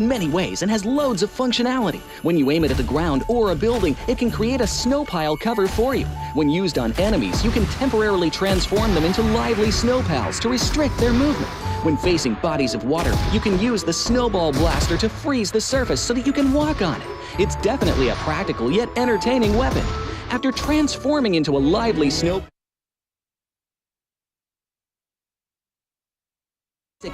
many ways and has loads of functionality. When you aim it at the ground or a building, it can create a snow pile cover for you. When used on enemies, you can temporarily transform them into lively snow pals to restrict their movement. When facing bodies of water, you can use the snowball blaster to freeze the surface so that you can walk on it. It's definitely a practical yet entertaining weapon. After transforming into a lively snow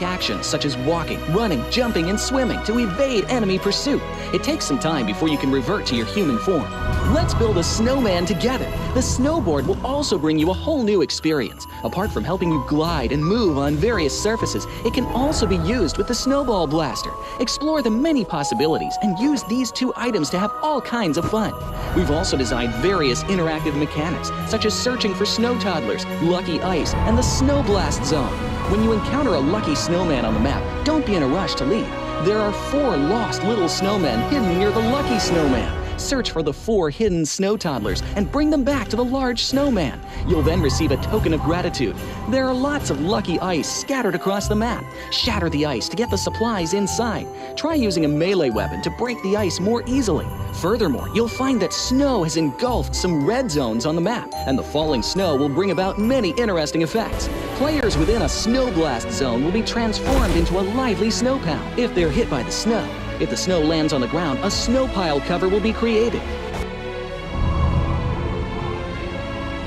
actions such as walking, running, jumping, and swimming to evade enemy pursuit. It takes some time before you can revert to your human form. Let's build a snowman together. The snowboard will also bring you a whole new experience. Apart from helping you glide and move on various surfaces, it can also be used with the snowball blaster. Explore the many possibilities and use these two items to have all kinds of fun. We've also designed various interactive mechanics, such as searching for snow toddlers, lucky ice, and the snow blast zone. When you encounter a lucky snowman on the map, don't be in a rush to leave. There are 4 lost little snowmen hidden near the lucky snowman. Search for the 4 hidden snow toddlers and bring them back to the large snowman. You'll then receive a token of gratitude. There are lots of lucky ice scattered across the map. Shatter the ice to get the supplies inside. Try using a melee weapon to break the ice more easily. Furthermore, you'll find that snow has engulfed some red zones on the map, and the falling snow will bring about many interesting effects. Players within a snow blast zone will be transformed into a lively snow pal if they're hit by the snow. If the snow lands on the ground, a snow pile cover will be created.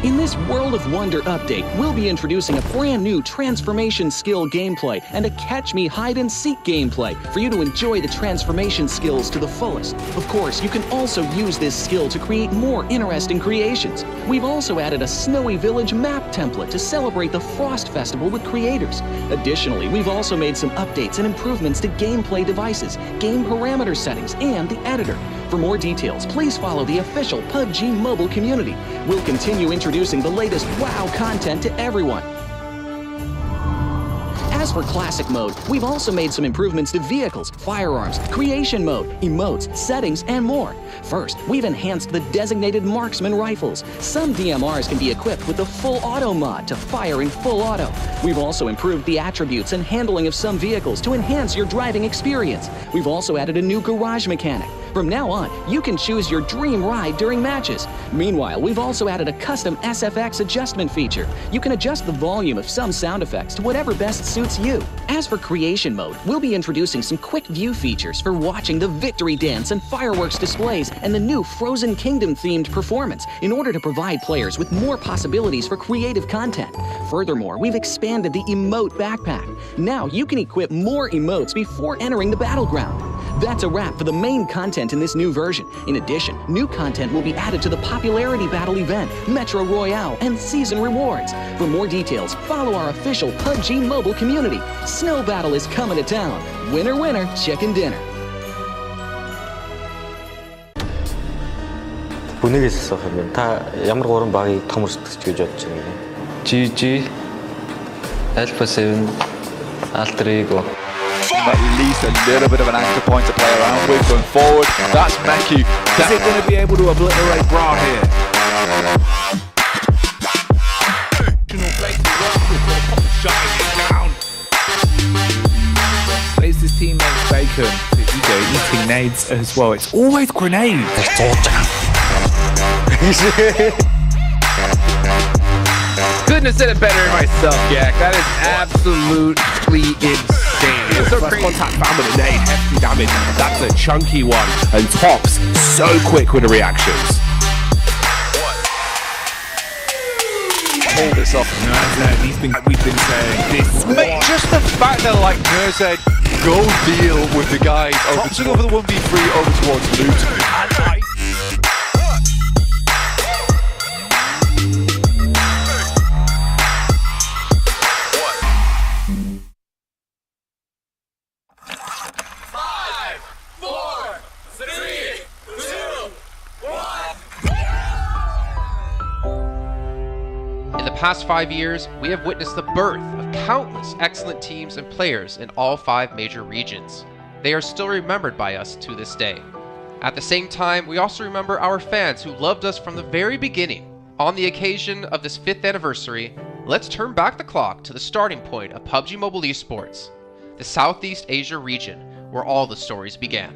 In this World of Wonder update, we'll be introducing a brand new transformation skill gameplay and a catch me hide and seek gameplay for you to enjoy the transformation skills to the fullest. Of course, you can also use this skill to create more interesting creations. We've also added a Snowy Village map template to celebrate the Frost Festival with creators. Additionally, we've also made some updates and improvements to gameplay devices, game parameter settings, and the editor. For more details, please follow the official PUBG Mobile community. We'll continue introducing the latest WoW content to everyone. As for Classic Mode, we've also made some improvements to vehicles, firearms, creation mode, emotes, settings, and more. First, we've enhanced the designated marksman rifles. Some DMRs can be equipped with the full auto mod to fire in full auto. We've also improved the attributes and handling of some vehicles to enhance your driving experience. We've also added a new garage mechanic. From now on, you can choose your dream ride during matches. Meanwhile, we've also added a custom SFX adjustment feature. You can adjust the volume of some sound effects to whatever best suits you. As for creation mode, we'll be introducing some quick view features for watching the victory dance and fireworks displays and the new Frozen Kingdom themed performance in order to provide players with more possibilities for creative content. Furthermore, we've expanded the emote backpack. Now you can equip more emotes before entering the battleground. That's a wrap for the main content in this new version. In addition, new content will be added to the Popularity Battle event, Metro Royale, and Season Rewards. For more details, follow our official PUBG Mobile community. Snow Battle is coming to town. Winner, winner, chicken dinner. Бүнийг хэлсэн юм. Та ямар гурван багийг том өрсөлдөгч гэж бодож байна вэ? GG, Alpha 7, Alter Ego. At least a little bit of an anchor point to play around with going forward. That's Meki. Is it going to be able to obliterate Bra here? Plays his teammate Bacon. Eating nades as well. It's always grenades. Couldn't have said it better myself, Jack. That is absolutely insane. It's so crazy. Contact found with a nade, hefty damage. That's a chunky one. And Tops so quick with the reactions. Hold this up. We've been saying this. Mate, just the fact that like Nurse said, go deal with the guys over the 1v3 over towards Loot. In the past 5 years, we have witnessed the birth of countless excellent teams and players in all 5 major regions. They are still remembered by us to this day. At the same time, we also remember our fans who loved us from the very beginning. On the occasion of this 5th anniversary, let's turn back the clock to the starting point of PUBG Mobile esports, the Southeast Asia region, where all the stories began.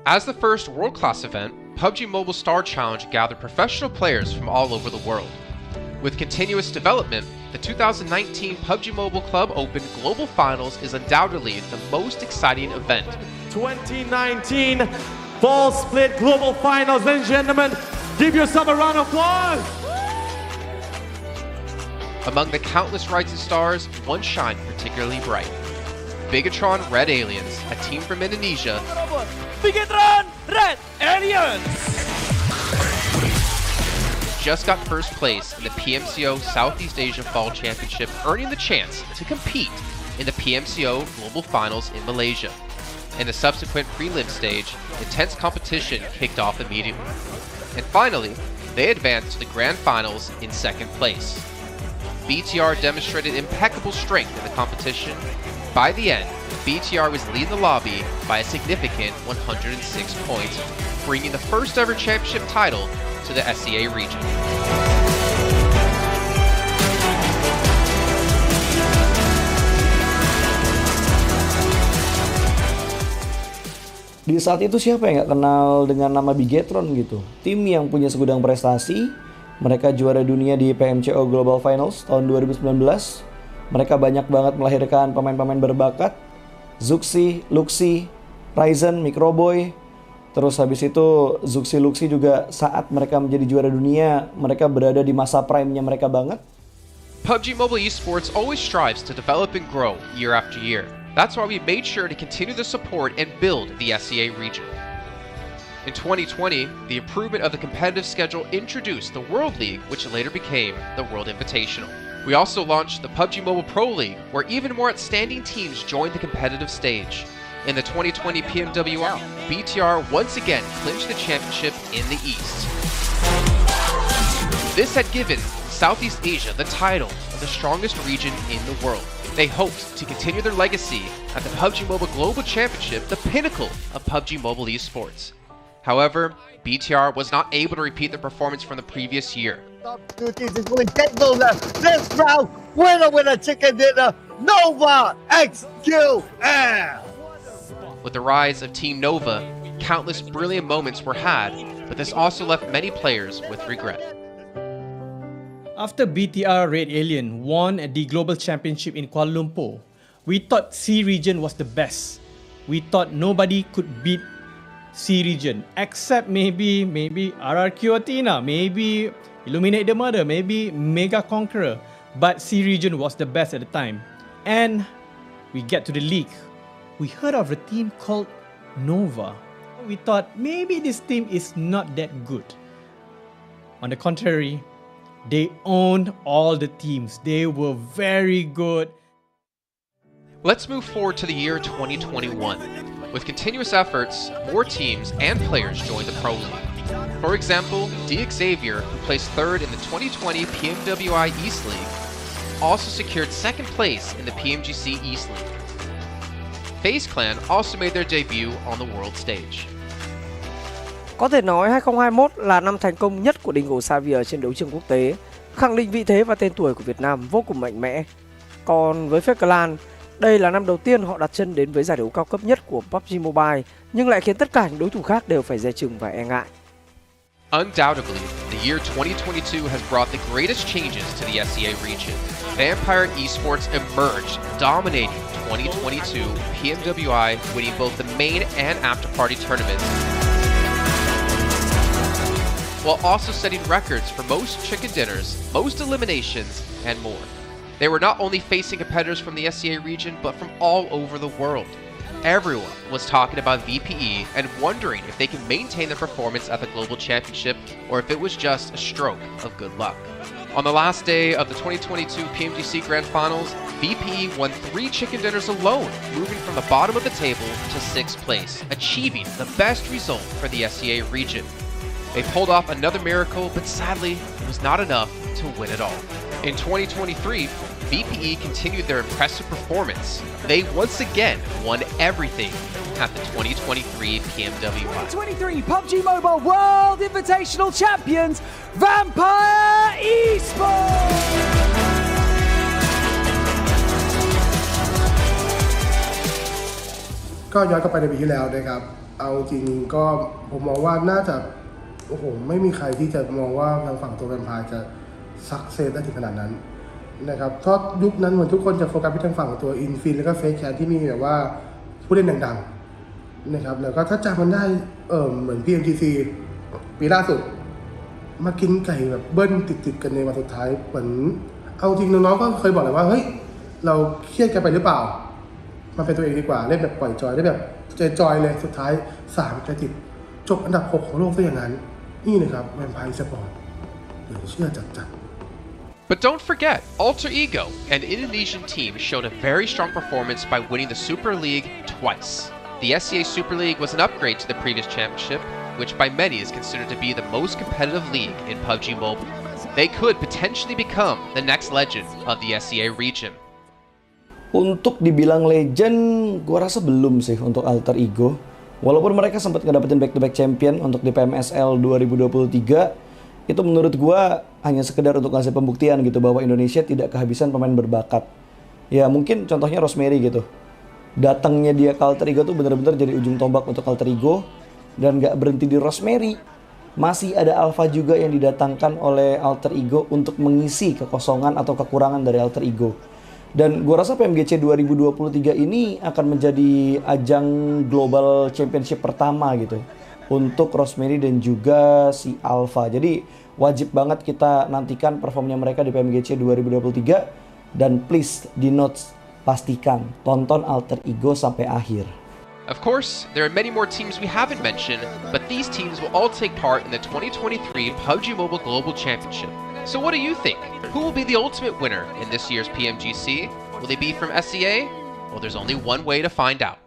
As the first world-class event, PUBG Mobile Star Challenge gathered professional players from all over the world. With continuous development, the 2019 PUBG Mobile Club Open Global Finals is undoubtedly the most exciting event. 2019 Fall Split Global Finals, ladies and gentlemen, give yourself a round of applause! Among the countless rising stars, one shined particularly bright. Bigatron Red Aliens, a team from Indonesia, Bigatron Red Aliens! just got first place in the PMCO Southeast Asia Fall Championship, earning the chance to compete in the PMCO Global Finals in Malaysia. In the subsequent prelim stage, intense competition kicked off immediately. And finally, they advanced to the Grand Finals in second place. BTR demonstrated impeccable strength in the competition. By the end, BTR was leading the lobby by a significant 106 points, bringing the first ever championship title to the SEA region. Di saat itu siapa yang gak kenal dengan nama Bigatron gitu? Tim yang punya segudang prestasi. Mereka juara dunia di PMCO Global Finals tahun 2019. Mereka banyak banget melahirkan pemain-pemain berbakat. Zuxi, Luxi, Ryzen, Microboy. Terus habis itu Zuxi, Luxi juga saat mereka menjadi juara dunia, mereka berada di masa prime-nya mereka banget. PUBG Mobile Esports always strives to develop and grow year after year. That's why we made sure to continue the support and build the SEA region. In 2020, the improvement of the competitive schedule introduced the World League, which later became the World Invitational. We also launched the PUBG Mobile Pro League, where even more outstanding teams joined the competitive stage. In the 2020 PMWL, BTR once again clinched the championship in the East. This had given Southeast Asia the title of the strongest region in the world. They hoped to continue their legacy at the PUBG Mobile Global Championship, the pinnacle of PUBG Mobile Esports. However, BTR was not able to repeat their performance from the previous year. Two teams is going to take over this round. Winner, chicken dinner, Nova XQL. With the rise of Team Nova, countless brilliant moments were had, but this also left many players with regret. After BTR Red Alien won at the Global Championship in Kuala Lumpur, we thought C region was the best. We thought nobody could beat C region except maybe RRQ Athena, maybe Illuminate the Murder, maybe Mega Conqueror, but C region was the best at the time. And we get to the league. We heard of a team called Nova. We thought maybe this team is not that good. On the contrary, they owned all the teams. They were very good. Let's move forward to the year 2021. With continuous efforts, more teams and players joined the Pro League. For example, Xavier, who placed third in the 2020 PMWI East League, also secured second place in the PMGC East League. FaZe Clan also made their debut on the world stage. Có thể nói 2021 là năm thành công nhất của Dingo Xavier trên đấu trường quốc tế, khẳng định vị thế và tên tuổi của Việt Nam vô cùng mạnh mẽ. Còn với FaZe Clan, đây là năm đầu tiên họ đặt chân đến với giải đấu cao cấp nhất của PUBG Mobile, nhưng lại khiến tất cả những đối thủ khác đều phải dè chừng và e ngại. Undoubtedly, the year 2022 has brought the greatest changes to the SEA region. Vampire Esports emerged, dominating 2022 PMWI, winning both the main and after-party tournaments, while also setting records for most chicken dinners, most eliminations, and more. They were not only facing competitors from the SEA region, but from all over the world. Everyone was talking about VPE and wondering if they can maintain their performance at the Global Championship or if it was just a stroke of good luck. On the last day of the 2022 PMGC Grand Finals, VPE won 3 chicken dinners alone, moving from the bottom of the table to 6th place, achieving the best result for the SEA region. They pulled off another miracle, but sadly, it was not enough to win it all. In 2023, VPE continued their impressive performance. They once again won everything at the 2023 PMWI. 2023 PUBG Mobile World Invitational Champions, Vampire Esports! ก็ย้อนกลับไปในปีที่แล้วนะครับเอาจริงก็ผมมองว่าน่าจะโอ้โหไม่มีใครที่จะมองว่าทางฝั่งตัวแวมไพร์จะซักเซสได้ถึงขนาดนั้นนะครับเพราะยุคนั้นเหมือนทุกคนจะโฟกัสไปทางฝั่งตัวอินฟินแล้วก็เฟคแคทที่มีแบบว่าผู้เล่นดังๆนะครับแล้วก็ถ้าจำมันได้เหมือน PMGC ปีล่าสุดมากินไก่แบบเบิ้ลติดๆกันในวันสุดท้ายเหมือนเอาจริงน้องๆก็เคยบอกเลยว่าเฮ้ยเราเครียดกันไปหรือเปล่ามาเป็นตัวเองดีกว่าเล่นแบบปล่อยจอยได้แบบจอยเลยสุดท้าย3 ติดจบอันดับ 6 ของโลกซะอย่างนั้นนี่นะครับแวมไพร์สปอร์ตเดี๋ยวเชื่อจัด But don't forget, Alter Ego, an Indonesian team, showed a very strong performance by winning the Super League twice. The SCA Super League was an upgrade to the previous championship, which by many is considered to be the most competitive league in PUBG Mobile. They could potentially become the next legend of the SCA region. Untuk dibilang legend, gua rasa belum sih untuk Alter Ego. Walaupun mereka sempat ngedapetin back-to-back champion untuk di PMSL 2023, itu menurut gua hanya sekedar untuk ngasih pembuktian gitu bahwa Indonesia tidak kehabisan pemain berbakat. Ya mungkin contohnya Rosemary gitu. Datangnya dia ke Alter Ego tuh bener-bener jadi ujung tombak untuk Alter Ego. Dan gak berhenti di Rosemary. Masih ada Alpha juga yang didatangkan oleh Alter Ego untuk mengisi kekosongan atau kekurangan dari Alter Ego. Dan gue rasa PMGC 2023 ini akan menjadi ajang global championship pertama gitu untuk Rosemary dan juga si Alpha. Jadi wajib banget kita nantikan performnya mereka di PMGC 2023 dan please di notes pastikan tonton Alter Ego sampai akhir. Of course, there are many more teams we haven't mentioned, but these teams will all take part in the 2023 PUBG Mobile Global Championship. So what do you think? Who will be the ultimate winner in this year's PMGC? Will they be from SCA? Well, there's only one way to find out.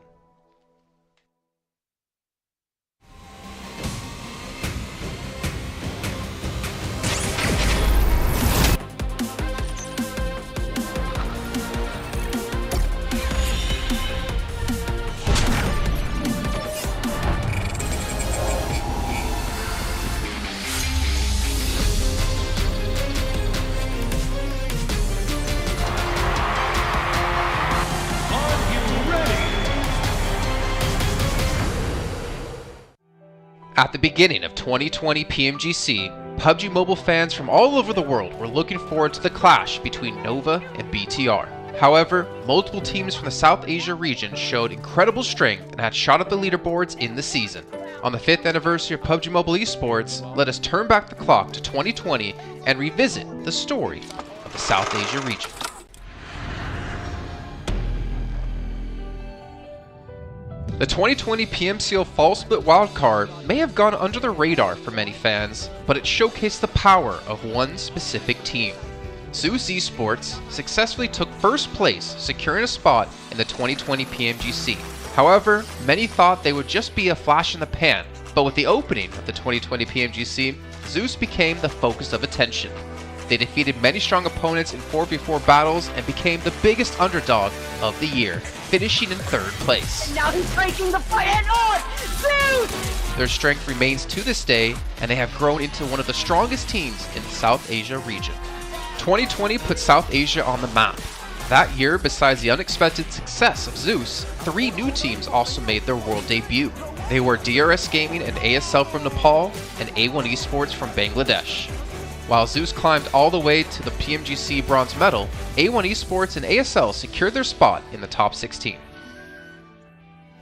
At the beginning of 2020 PMGC, PUBG Mobile fans from all over the world were looking forward to the clash between Nova and BTR. However, multiple teams from the South Asia region showed incredible strength and had shot up the leaderboards in the season. On the 5th anniversary of PUBG Mobile Esports, let us turn back the clock to 2020 and revisit the story of the South Asia region. The 2020 PMCO Fall Split Wildcard may have gone under the radar for many fans, but it showcased the power of one specific team. Zeus Esports successfully took first place, securing a spot in the 2020 PMGC. However, many thought they would just be a flash in the pan, but with the opening of the 2020 PMGC, Zeus became the focus of attention. They defeated many strong opponents in 4v4 battles and became the biggest underdog of the year, finishing in 3rd place. Now he's breaking the fight head on! Zeus! Their strength remains to this day, and they have grown into one of the strongest teams in the South Asia region. 2020 put South Asia on the map. That year, besides the unexpected success of Zeus, 3 new teams also made their world debut. They were DRS Gaming and ASL from Nepal, and A1 Esports from Bangladesh. While Zeus climbed all the way to the PMGC bronze medal, A1 Esports and ASL secured their spot in the top 16.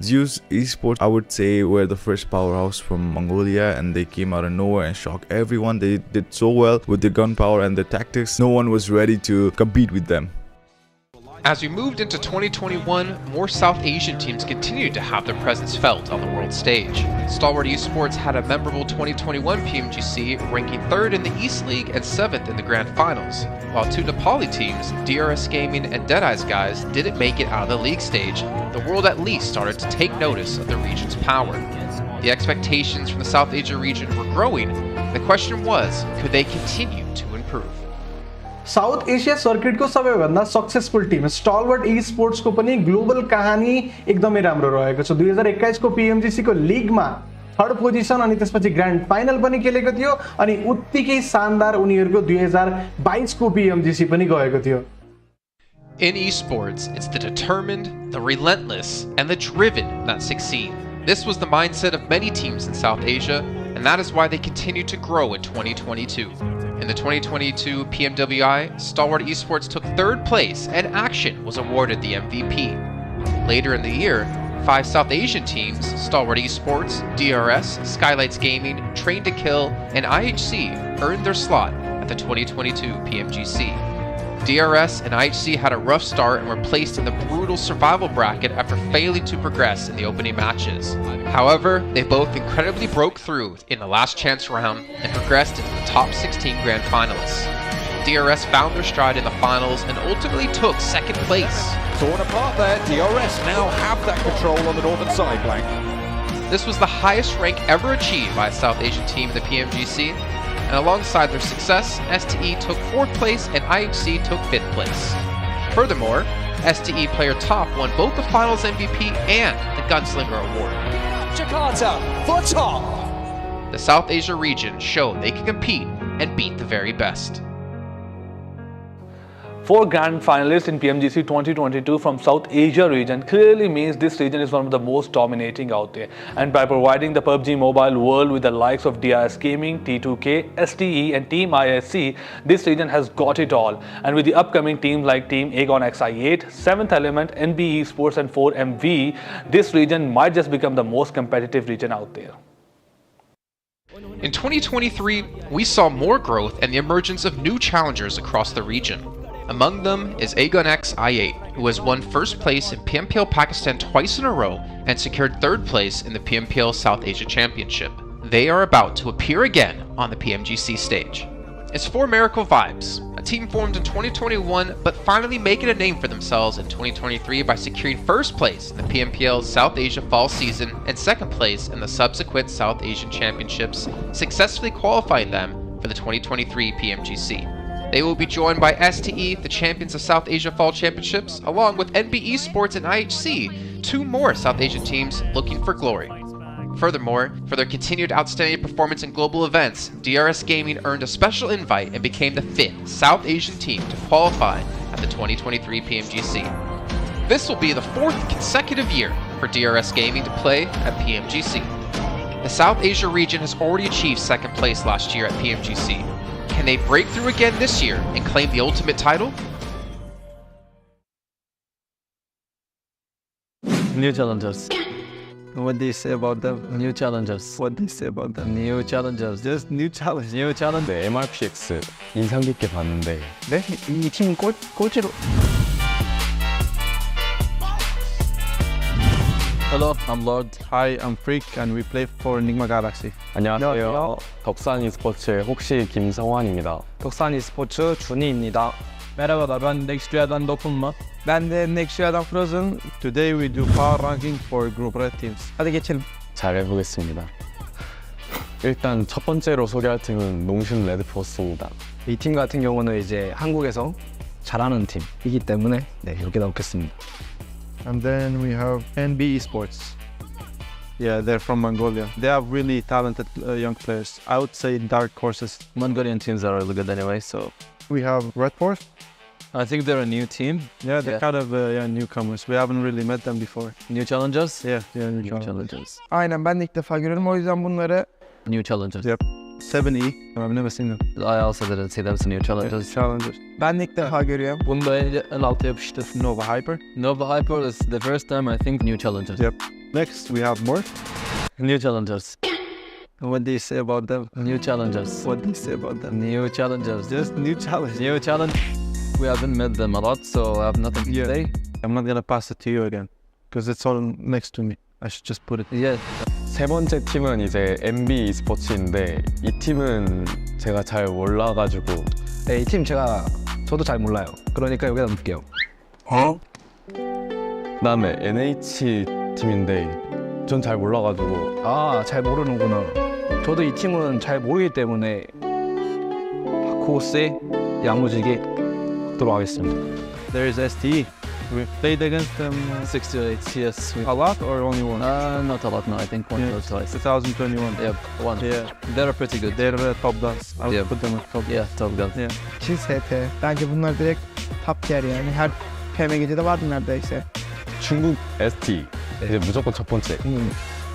Zeus Esports, I would say, were the first powerhouse from Mongolia, and they came out of nowhere and shocked everyone. They did so well with their gunpowder and their tactics. No one was ready to compete with them. As we moved into 2021, more South Asian teams continued to have their presence felt on the world stage. Stalwart Esports had a memorable 2021 PMGC, ranking 3rd in the East League and 7th in the Grand Finals, while 2 Nepali teams, DRS Gaming and Deadeye's Guys, didn't make it out of the league stage. The world at least started to take notice of the region's power. The expectations from the South Asia region were growing. The question was, could they continue to improve? South Asia सर्किटको सबैभन्दा successful Tim स्टलवर्ट ई-स्पोर्ट्सको पनि global कहानी एकदमै राम्रो रहेको छ। 2021 को PMGC को लिगमा 3rd पोजिसन अनि त्यसपछि ग्रान्ड फाइनल पनि खेलेको थियो अनि उत्तिकै शानदार उनीहरुको 2022 को PMGC पनि गएको थियो। In esports, it's the determined, the relentless, and the driven that succeed. This was the mindset of many teams in South Asia, and that is why they continue to grow in 2022. In the 2022 PMWI, Stalwart Esports took 3rd place and Action was awarded the MVP. Later in the year, 5 South Asian teams, Stalwart Esports, DRS, Skylights Gaming, Train to Kill, and IHC earned their slot at the 2022 PMGC. DRS and IHC had a rough start and were placed in the brutal survival bracket after failing to progress in the opening matches. However, they both incredibly broke through in the last chance round and progressed into the top 16 Grand Finalists. DRS found their stride in the finals and ultimately took 2nd place. Torn apart there, DRS now have that control on the northern side flank. This was the highest rank ever achieved by a South Asian team in the PMGC, and alongside their success, STE took 4th place and IHC took 5th place. Furthermore, STE Player Top won both the Finals MVP and the Gunslinger Award. Jakarta for top! The South Asia region showed they can compete and beat the very best. 4 Grand Finalists in PMGC 2022 from South Asia region clearly means this region is one of the most dominating out there. And by providing the PUBG Mobile world with the likes of DRS Gaming, T2K, STE and Team ISC, this region has got it all. And with the upcoming teams like Team Aegon XI8, 7th Element, NB Esports and 4MV, this region might just become the most competitive region out there. In 2023, we saw more growth and the emergence of new challengers across the region. Among them is Aegon XI8, who has won 1st place in PMPL Pakistan twice in a row and secured 3rd place in the PMPL South Asia Championship. They are about to appear again on the PMGC stage. It's 4 Miracle Vibes, a team formed in 2021 but finally making a name for themselves in 2023 by securing 1st place in the PMPL South Asia Fall Season and 2nd place in the subsequent South Asian Championships, successfully qualifying them for the 2023 PMGC. They will be joined by STE, the champions of South Asia Fall Championships, along with NB Esports and IHC, 2 more South Asian teams looking for glory. Furthermore, for their continued outstanding performance in global events, DRS Gaming earned a special invite and became the 5th South Asian team to qualify at the 2023 PMGC. This will be the 4th consecutive year for DRS Gaming to play at PMGC. The South Asia region has already achieved 2nd place last year at PMGC. Can they break through again this year and claim the ultimate title? New challengers. What do you say about them? New challengers. What do you say about them? New challengers. Just new challenge. New challenge. 네, MRPX 인상 깊게 봤는데 네? 이 팀 꼴찌로. Hello, I'm Lord. Hi, I'm Freak and we play for Enigma Galaxy. 안녕하세요. 덕산 e스포츠의 혹시 김성환입니다. 덕산 e스포츠 준희입니다. Merhaba, ben Nextüya'dan Dokunma. Ben de Nextüya'dan Frozen. Today we do power ranking for group red teams. hadi geçelim. 잘 해보겠습니다. 일단 첫 번째로 소개할 팀은 농심 레드포스입니다. 이 팀 같은 경우는 이제 한국에서 잘하는 팀이기 때문에 네, 여기다 놓겠습니다. And then we have NB Esports. Yeah, they're from Mongolia. They have really talented young players. I would say dark horses. Mongolian teams are really good anyway, so. We have Red Force. I think they're a new team. Yeah, they're kind of newcomers. We haven't really met them before. New challengers? Yeah, new challengers. Aynen, ben de ilk defa görüyorum. O yüzden bunları... New challengers. Yep. 7E. I've never seen them. I also didn't see them as new challengers. Yeah, challengers. Ben de ilk defa görüyorum. Bunu da en alta yapıştır. Nova Hyper. Nova Hyper is the first time I think new challengers. Yep. Next we have Morph. New challengers. What do you say about them? New challengers. What do you say about them? New challengers. Just new challenge. New challenge. We haven't met them a lot, so I have nothing to say. I'm not gonna pass it to you again, because it's all next to me. I should just put it. Yeah. 세 번째 팀은 이제 NB e스포츠인데 이 팀은 제가 잘 몰라가지고. 네, 이 팀 저도 잘 몰라요. 그러니까 여기다 놓을게요. 그다음에 NH 팀인데 전 잘 몰라가지고. 아, 잘 모르는구나. 저도 이 팀은 잘 모르기 때문에 코세 야무지게 하도록 하겠습니다. There is STE. We played against them 6 to 8, yes. A lot or only one? Not a lot, no. I think one or twice. 2021. Yep, one. Yeah. They're pretty good. They're top guns. I would put them at top. Yeah, top guns. Yeah. 2 ST. Bence bunlar direkt top tier yani. 패명이 받은 neredeyse. 중국 ST 이제 무조건 첫 번째.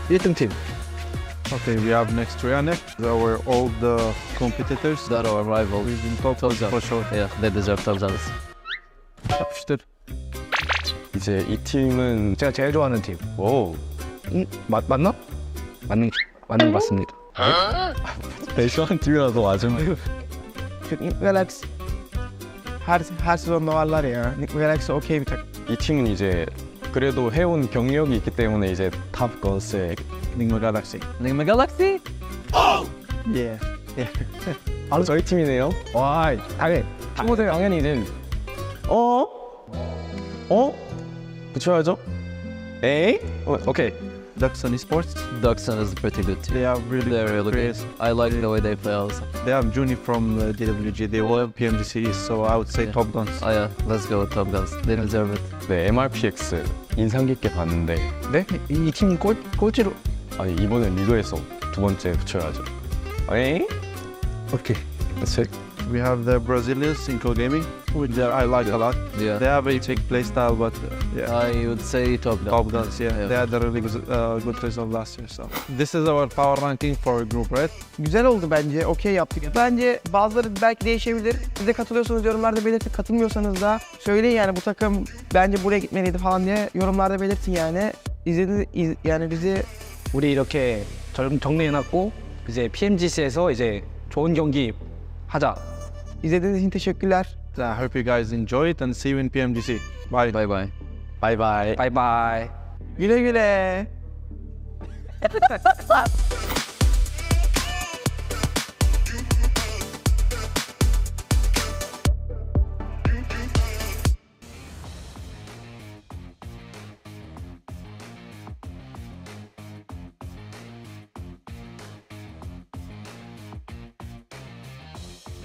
1등 팀. Okay, we have next Trianek. Our all the competitors that are rivals. We've been top for sure. Yeah, they deserve top dollars. 이제 이 팀은 제가 제일 좋아하는 팀. 오. 맞나? 맞는 것 같습니다. 제일 좋아하는 팀이라서 맞으면. Galaxy. Her sezonda varlar ya. Galaxy okey bir takım. 이 팀은 이제 그래도 해온 경력이 있기 때문에 이제 탑 건스에 Ningma Galaxy. Ningma Galaxy? Yeah. 바로 저희 팀이네요. 와, 당연히. 팀원들 당연히 이제 붙여야죠. 에이? 오케이. Duxon Esports. Duxon is a pretty good team. They are really good. I like the way they play also. They have Juni from DWG. They all have PMGC, so I would say Top Guns. Oh yeah, let's go with Top Guns. They deserve it. 네, MRPX 인상 깊게 봤는데. 네? 이 팀 꼴찌로. 아니 이번엔 리그에서 두 번째 붙여야죠. 에이? Okay. That's it. We have the Brazilians in co-gaming, which I like a lot. Yeah. They have a big play style, but yeah. I would say Top Guns. Top Guns, yeah. They had a really good result last year. So this is our power ranking for group, right? Güzel oldu bence. Okey yaptık. Bence bazıları belki değişebilir. Siz de katılıyorsanız yorumlarda belirtin. Katılmıyorsanız da söyleyin yani bu takım bence buraya gitmeliydi falan diye yorumlarda belirtin yani. Yani bizi 우리 이렇게 정리해놨고 이제 PMGC에서 이제 좋은 경기 하자. İzlediğiniz için teşekkürler. I hope you guys enjoy it and see you in PMGC. Bye. Bye bye. Bye bye. Bye bye. Güle güle.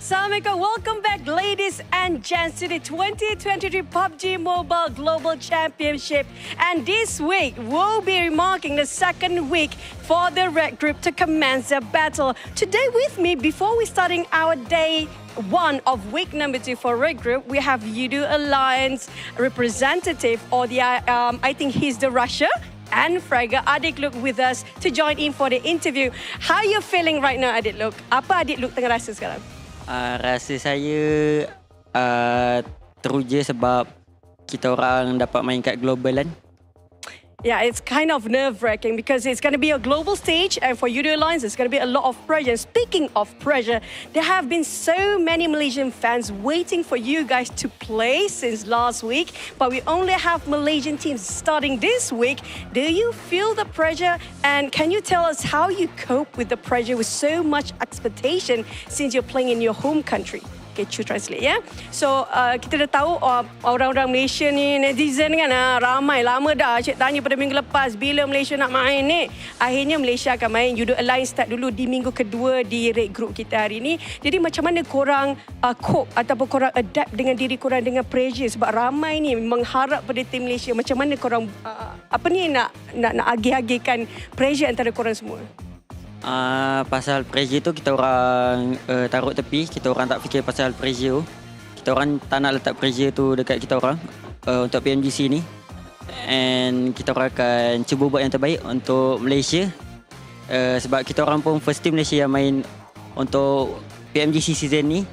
Assalamualaikum, welcome back ladies and gents to the 2023 PUBG Mobile Global Championship. And this week, we'll be marking the second week for the red group to commence their battle. Today with me, before we starting our day one of week number 2 for red group, we have Yudu Alliance representative, or the I think he's the Russia, and Frega Adik Look with us to join in for the interview. How are you feeling right now, Adik Look? Apa Adik Look tengah rasa sekarang? Rasa saya teruja sebab kita orang dapat main kat global kan. Yeah, it's kind of nerve-wracking because it's going to be a global stage, and for Yudu Alliance, it's going to be a lot of pressure. Speaking of pressure, there have been so many Malaysian fans waiting for you guys to play since last week, but we only have Malaysian teams starting this week. Do you feel the pressure, and can you tell us how you cope with the pressure with so much expectation since you're playing in your home country? Okay, to translate ya. So kita dah tahu orang-orang Malaysia ni, netizen kan, ramai lama dah cik tanya pada minggu lepas bila Malaysia nak main ni. Akhirnya Malaysia akan main. Yudu Alliance start dulu di minggu kedua di raid group kita hari ni. Jadi macam mana korang cope ataupun korang adapt dengan diri korang dengan pressure, sebab ramai ni mengharap pada tim Malaysia. Macam mana korang nak agih-agihkan pressure antara korang semua? Pasal pressure tu kita orang taruh tepi. Kita orang tak fikir pasal pressure tu. Kita orang tak nak letak pressure tu dekat kita orang untuk PMGC ni. And kita orang akan cuba buat yang terbaik untuk Malaysia. Sebab kita orang pun first team Malaysia yang main untuk PMGC season ni.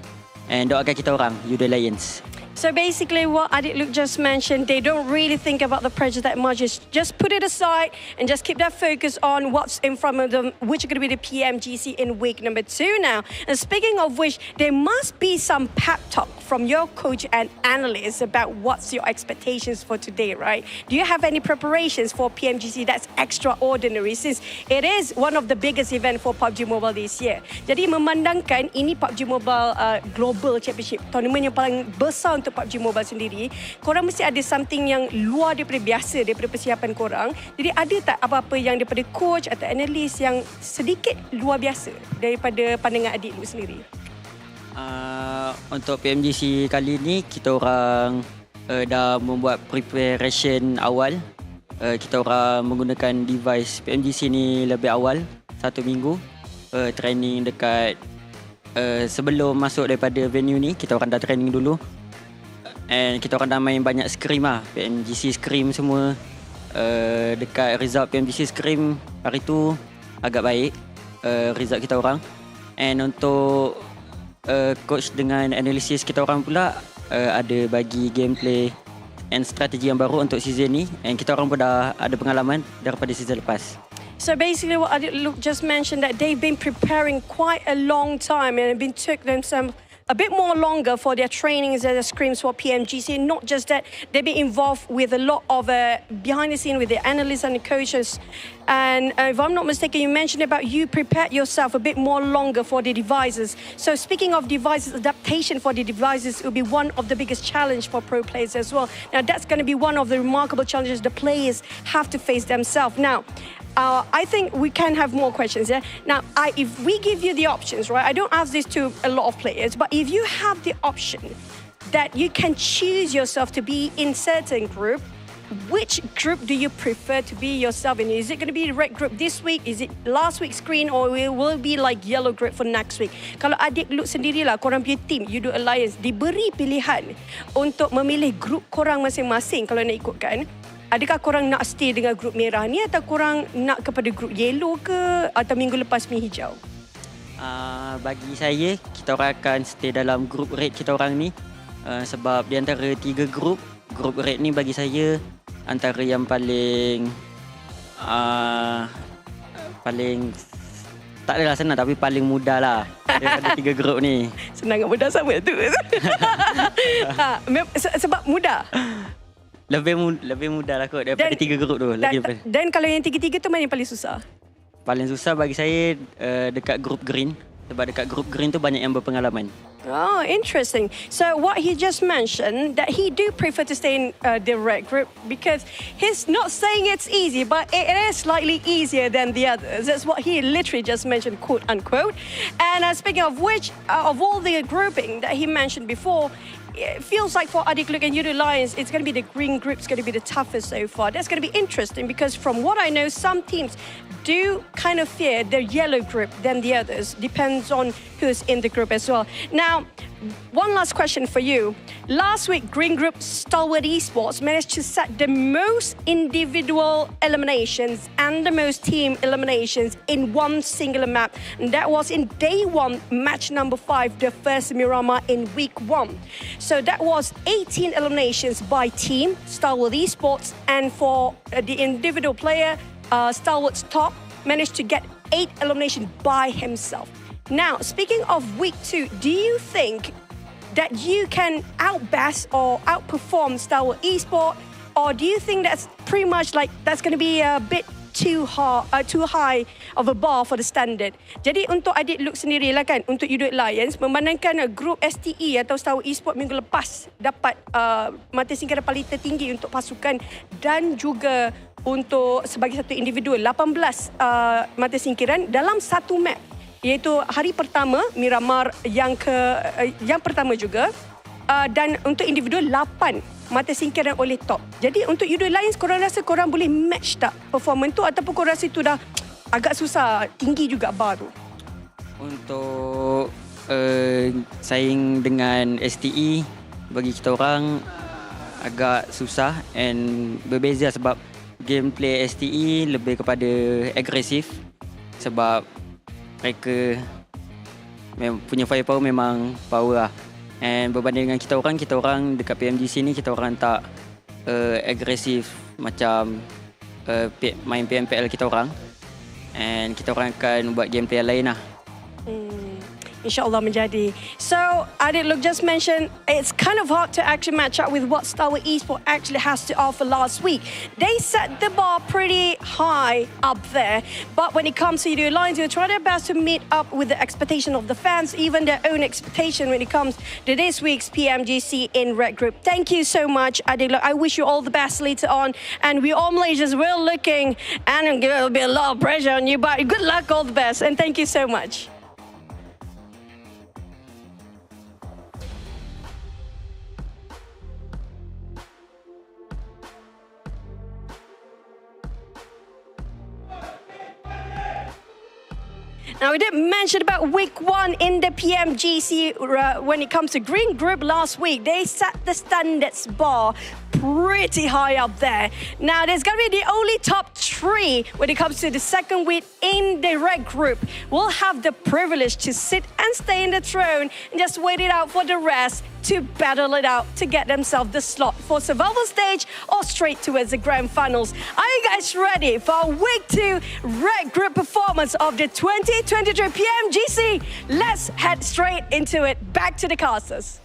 And doakan kita orang, Yudu Alliance. So basically what Adik Luke just mentioned, they don't really think about the pressure that much. Just put it aside and just keep that focus on what's in front of them, which is going to be the PMGC in week number 2 now. And speaking of which, there must be some pep talk from your coach and analysts about what's your expectations for today, right? Do you have any preparations for PMGC that's extraordinary, since it is one of the biggest event for PUBG Mobile this year? Jadi memandangkan ini PUBG Mobile Global Championship, tournament yang paling besar untuk PUBG Mobile sendiri, korang mesti ada something yang luar daripada biasa, daripada persiapan korang. Jadi ada tak apa-apa yang daripada coach atau analis yang sedikit luar biasa daripada pandangan adik lu sendiri? Untuk PMGC kali ni, kita orang dah membuat preparation awal. Kita orang menggunakan device PMGC ni lebih awal, 1 minggu. Training dekat sebelum masuk daripada venue ni, kita orang dah training dulu. And kita orang dah main banyak scrim lah, PMGC scrim semua. Dekat result PMGC scrim hari tu agak baik result kita orang. And untuk coach dengan analisis kita orang pula ada bagi gameplay and strategi yang baru untuk season ni. And kita orang pun dah ada pengalaman daripada season lepas. So basically what Luke just mentioned, that they've been preparing quite a long time and been took themselves a bit more longer for their trainings and their scrims for PMGC. Not just that, they've been involved with a lot of behind the scene with the analysts and the coaches. And if I'm not mistaken, you mentioned about you prepared yourself a bit more longer for the devices. So speaking of devices, adaptation for the devices will be one of the biggest challenge for pro players as well. Now that's going to be one of the remarkable challenges the players have to face themselves. Now, I think we can have more questions. Yeah. Now, if we give you the options, right? I don't ask this to a lot of players, but if you have the option that you can choose yourself to be in certain group, which group do you prefer to be yourself in? Is it going to be the red group this week? Is it last week's screen, or will it be like yellow group for next week? Kalau adik Luke sendirilah, korang punya team, you do alliance, diberi pilihan untuk memilih group korang masing-masing kalau nak ikutkan. Adakah korang nak stay dengan grup merah ni atau korang nak kepada grup yellow ke atau minggu lepas mi hijau? Bagi saya, kita orang akan stay dalam grup red kita orang ni. Sebab di antara 3 grup red ni bagi saya antara yang paling tak adalah senang tapi paling mudah lah daripada 3 grup ni. Senang dan mudah sama tu. Sebab mudah. Lebih mudah lah kot daripada 3 grup tu. Dan kalau yang 3-3 tu mana yang paling susah? Paling susah bagi saya dekat grup green. Sebab dekat grup green tu banyak yang berpengalaman. Oh, interesting. So what he just mentioned, that he do prefer to stay in the red group because he's not saying it's easy, but it is slightly easier than the others. That's what he literally just mentioned, quote unquote. And speaking of which, of all the grouping that he mentioned before, it feels like for Adik Luke and Yudu Lions, it's going to be the green group's going to be the toughest so far. That's going to be interesting because from what I know, some teams do kind of fear the yellow group than the others. Depends on who's in the group as well. Now, one last question for you. Last week, Green Group Stalwart Esports managed to set the most individual eliminations and the most team eliminations in one singular map. And that was in day 1, match number 5, the first Miramar in week 1. So that was 18 eliminations by team, Stalwart Esports, and for the individual player, Stalwart's top managed to get 8 eliminations by himself. Now, speaking of week 2, do you think that you can outbest or outperform Stalwart Esport, or do you think that's pretty much like that's going to be a bit too high of a bar for the standard? Jadi untuk adik Luke sendirilah kan, untuk Udut Lions, memandangkan grup STE atau Stalwart Esport minggu lepas dapat mata singkiran paling tertinggi untuk pasukan dan juga untuk sebagai satu individu 18 mata singkiran dalam satu map, iaitu hari pertama Miramar yang pertama juga, dan untuk individu 8 mata singkiran oleh top. Jadi untuk Yudo Lions, korang rasa korang boleh match tak performance tu, ataupun korang rasa itu dah agak susah, tinggi juga bar tu? Untuk saing dengan STE bagi kita orang agak susah and berbeza sebab gameplay STE lebih kepada agresif sebab mereka punya firepower memang power lah. And berbanding dengan kita orang dekat PMGC ni kita orang tak agresif macam main PMPL kita orang. And kita orang akan buat gameplay lain lah. InsyaAllah menjadi. So, Adik Luke just mentioned it's kind of hard to actually match up with what Stalwart Esport actually has to offer last week. They set the bar pretty high up there, but when it comes to the Lions, they'll try their best to meet up with the expectation of the fans, even their own expectation when it comes to this week's PMGC in Red Group. Thank you so much, Adik Luke. I wish you all the best later on, and we all Malaysians will looking, and there'll be a lot of pressure on you, but good luck, all the best, and thank you so much. Now, we did mention about week 1 in the PMGC when it comes to green group last week. They set the standards bar pretty high up there. Now, there's going to be the only top 3 when it comes to the second week in the red group. We'll have the privilege to sit and stay in the throne and just wait it out for the rest to battle it out to get themselves the slot for survival stage or straight towards the grand finals. Are you guys ready for week 2 red group performance of the 2023 PMGC? Let's head straight into it. Back to the casters.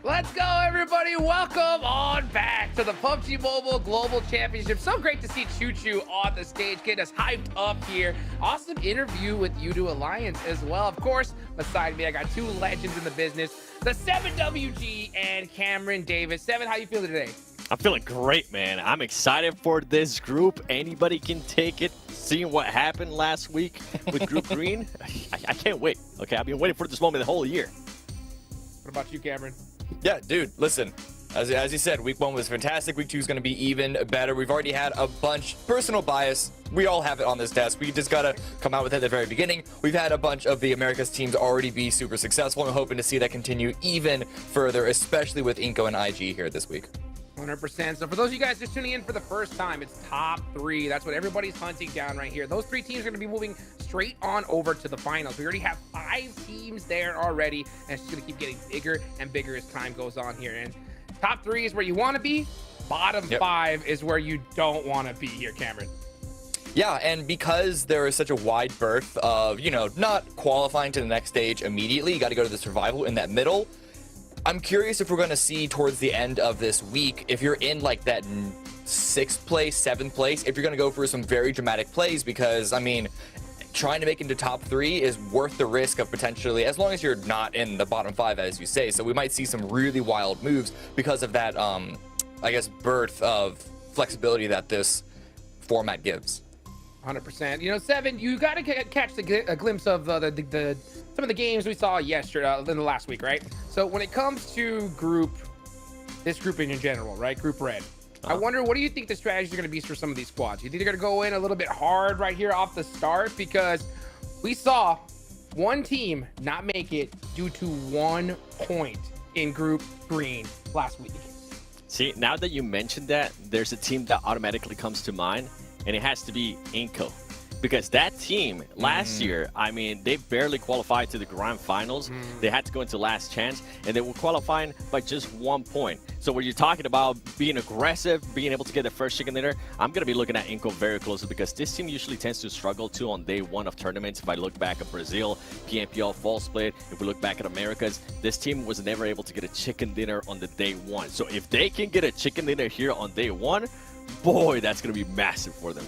Let's go, everybody. Welcome on back to the PUBG Mobile Global Championship. So great to see Choo Choo on the stage, getting us hyped up here. Awesome interview with U2 Alliance as well. Of course, beside me, I got 2 legends in the business, the 7WG and Cameron Davis. 7, how you feeling today? I'm feeling great, man. I'm excited for this group. Anybody can take it. Seeing what happened last week with Group Green, I can't wait. Okay, I've been waiting for this moment the whole year. What about you, Cameron? Yeah, dude, listen. As you said, week 1 was fantastic. Week 2 is going to be even better. We've already had a bunch. Personal bias, we all have it on this desk. We just got to come out with it at the very beginning. We've had a bunch of the Americas teams already be super successful, and I'm hoping to see that continue even further, especially with Inco and IG here this week. 100%. So for those of you guys just tuning in for the first time, it's top 3. That's what everybody's hunting down right here. Those 3 teams are going to be moving straight on over to the finals. We already have 5 teams there already, and it's just going to keep getting bigger and bigger as time goes on here. And top 3 is where you want to be. Bottom 5 is where you don't want to be here, Cameron. Yeah, and because there is such a wide berth of, not qualifying to the next stage immediately, you got to go to the survival in that middle. I'm curious if we're going to see towards the end of this week, if you're in like that 6th place, 7th place, if you're going to go for some very dramatic plays, because, I mean, trying to make it into top 3 is worth the risk of potentially, as long as you're not in the bottom 5, as you say. So we might see some really wild moves because of that, I guess, birth of flexibility that this format gives. 100%. 7, you got to catch a glimpse of some of the games we saw yesterday, in the last week, right? So when it comes to this grouping in general, right? Group Red. I wonder, what do you think the strategies are going to be for some of these squads? You think they're going to go in a little bit hard right here off the start? Because we saw one team not make it due to 1 point in Group Green last week. See, now that you mentioned that, there's a team that automatically comes to mind, and it has to be Inco. Because that team last year, I mean, they barely qualified to the Grand Finals. They had to go into last chance, and they were qualifying by just 1 point. So when you're talking about being aggressive, being able to get the first chicken dinner, I'm going to be looking at Inco very closely, because this team usually tends to struggle too on day 1 of tournaments. If I look back at Brazil, PMPL, Fall Split, if we look back at Americas, this team was never able to get a chicken dinner on the day 1. So if they can get a chicken dinner here on day 1, boy, that's going to be massive for them.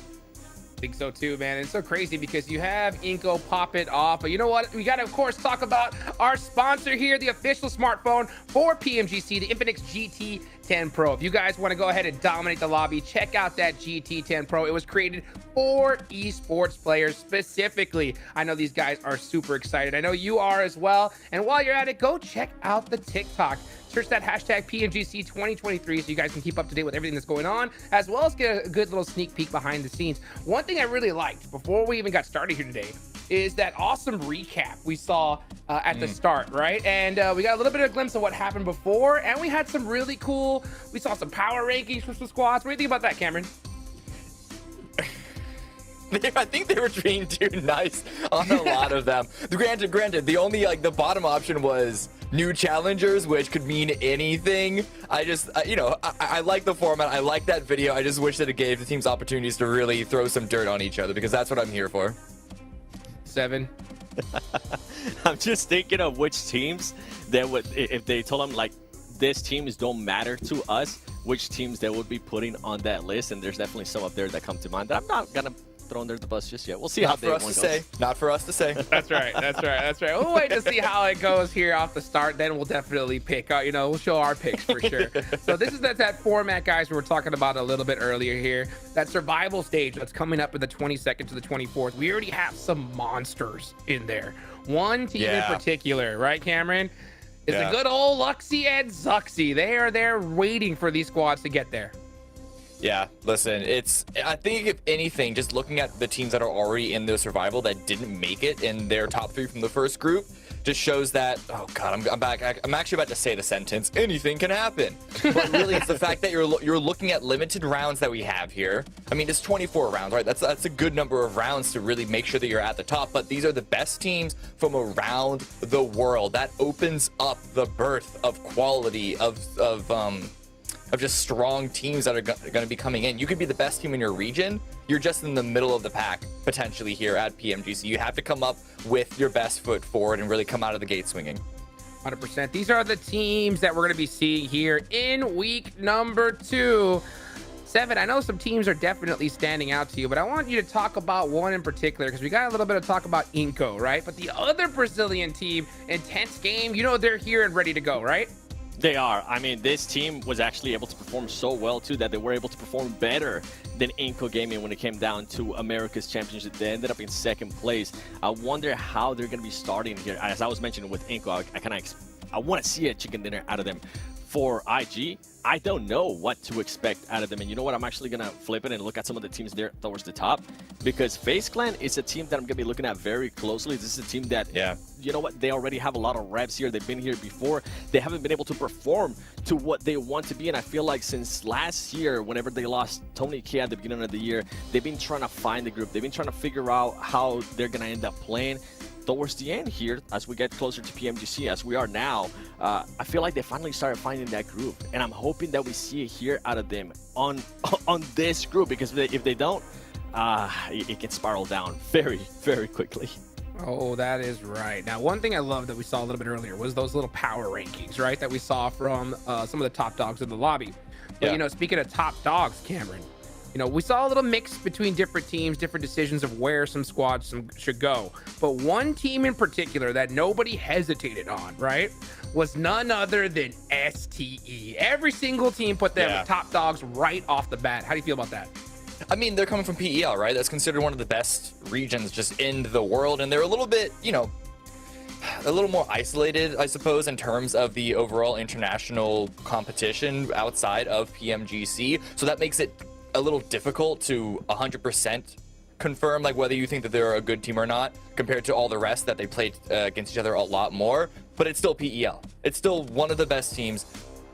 I think so too, man. It's so crazy because you have Inco pop it off, but you know what? We got to, of course, talk about our sponsor here, the official smartphone for PMGC, the Infinix GT10 Pro. If you guys want to go ahead and dominate the lobby, check out that GT10 Pro. It was created for esports players specifically. I know these guys are super excited. I know you are as well. And while you're at it, go check out the TikTok. Search that hashtag PMGC 2023 so you guys can keep up to date with everything that's going on, as well as get a good little sneak peek behind the scenes. One thing I really liked before we even got started here today is that awesome recap we saw at the start, right? And we got a little bit of a glimpse of what happened before, and we had some really cool, we saw some power rankings for some squads. What do you think about that, Cameron? I think they were being too nice on a lot of them. Granted, the only the bottom option was new challengers, which could mean anything. I just, I like the format. I like that video. I just wish that it gave the teams opportunities to really throw some dirt on each other, because that's what I'm here for. 7. I'm just thinking of which teams that would, if they told them like these teams don't matter to us, which teams they would be putting on that list. And there's definitely some up there that come to mind that I'm not gonna throw under the bus just yet. We'll see how day 1 goes. Not for us to say. That's right. We'll wait to see how it goes here off the start. Then we'll definitely pick out, we'll show our picks for sure. So this is that format, guys, we were talking about a little bit earlier here. That survival stage that's coming up in the 22nd to the 24th. We already have some monsters in there. One team in particular, right, Cameron? is the good old Luxy and Zuxy. They are there waiting for these squads to get there. Yeah, listen, I think if anything, just looking at the teams that are already in the survival that didn't make it in their top 3 from the first group, just shows that, oh God, I'm back. I'm actually about to say the sentence, anything can happen. But really, it's the fact that you're looking at limited rounds that we have here. I mean, it's 24 rounds, right? That's a good number of rounds to really make sure that you're at the top. But these are the best teams from around the world. That opens up the birth of quality of just strong teams that are going to be coming in. You could be the best team in your region. You're just in the middle of the pack, potentially, here at PMGC. You have to come up with your best foot forward and really come out of the gate swinging. 100%. These are the teams that we're going to be seeing here in week number 2. Seven, I know some teams are definitely standing out to you, but I want you to talk about one in particular because we got a little bit of talk about Inco, right? But the other Brazilian team, intense game, you know they're here and ready to go, right? They are. I mean, this team was actually able to perform so well, too, that they were able to perform better than Inco Gaming when it came down to America's Championship. They ended up in 2nd place. I wonder how they're going to be starting here. As I was mentioning with Inco, I want to see a chicken dinner out of them. For IG, I don't know what to expect out of them. And you know what? I'm actually going to flip it and look at some of the teams there towards the top. Because FaZe Clan is a team that I'm going to be looking at very closely. This is a team that, you know what? They already have a lot of reps here. They've been here before. They haven't been able to perform to what they want to be. And I feel like since last year, whenever they lost Tony K at the beginning of the year, they've been trying to find the group. They've been trying to figure out how they're going to end up playing. Towards the end here, as we get closer to PMGC, as we are now, I feel like they finally started finding that group, and I'm hoping that we see it here out of them on this group, because if they don't, it can spiral down very, very quickly. Oh, that is right. Now, one thing I love that we saw a little bit earlier was those little power rankings, right, that we saw from some of the top dogs in the lobby. But, you know, speaking of top dogs, Cameron, you know, we saw a little mix between different teams, different decisions of where some squads should go. But one team in particular that nobody hesitated on, right, was none other than STE. Every single team put them top dogs right off the bat. How do you feel about that? I mean, they're coming from PEL, right? That's considered one of the best regions just in the world. And they're a little bit, you know, a little more isolated, I suppose, in terms of the overall international competition outside of PMGC. So that makes it a little difficult to 100% confirm like whether you think that they're a good team or not compared to all the rest that they played against each other a lot more. But it's still PEL. It's still one of the best teams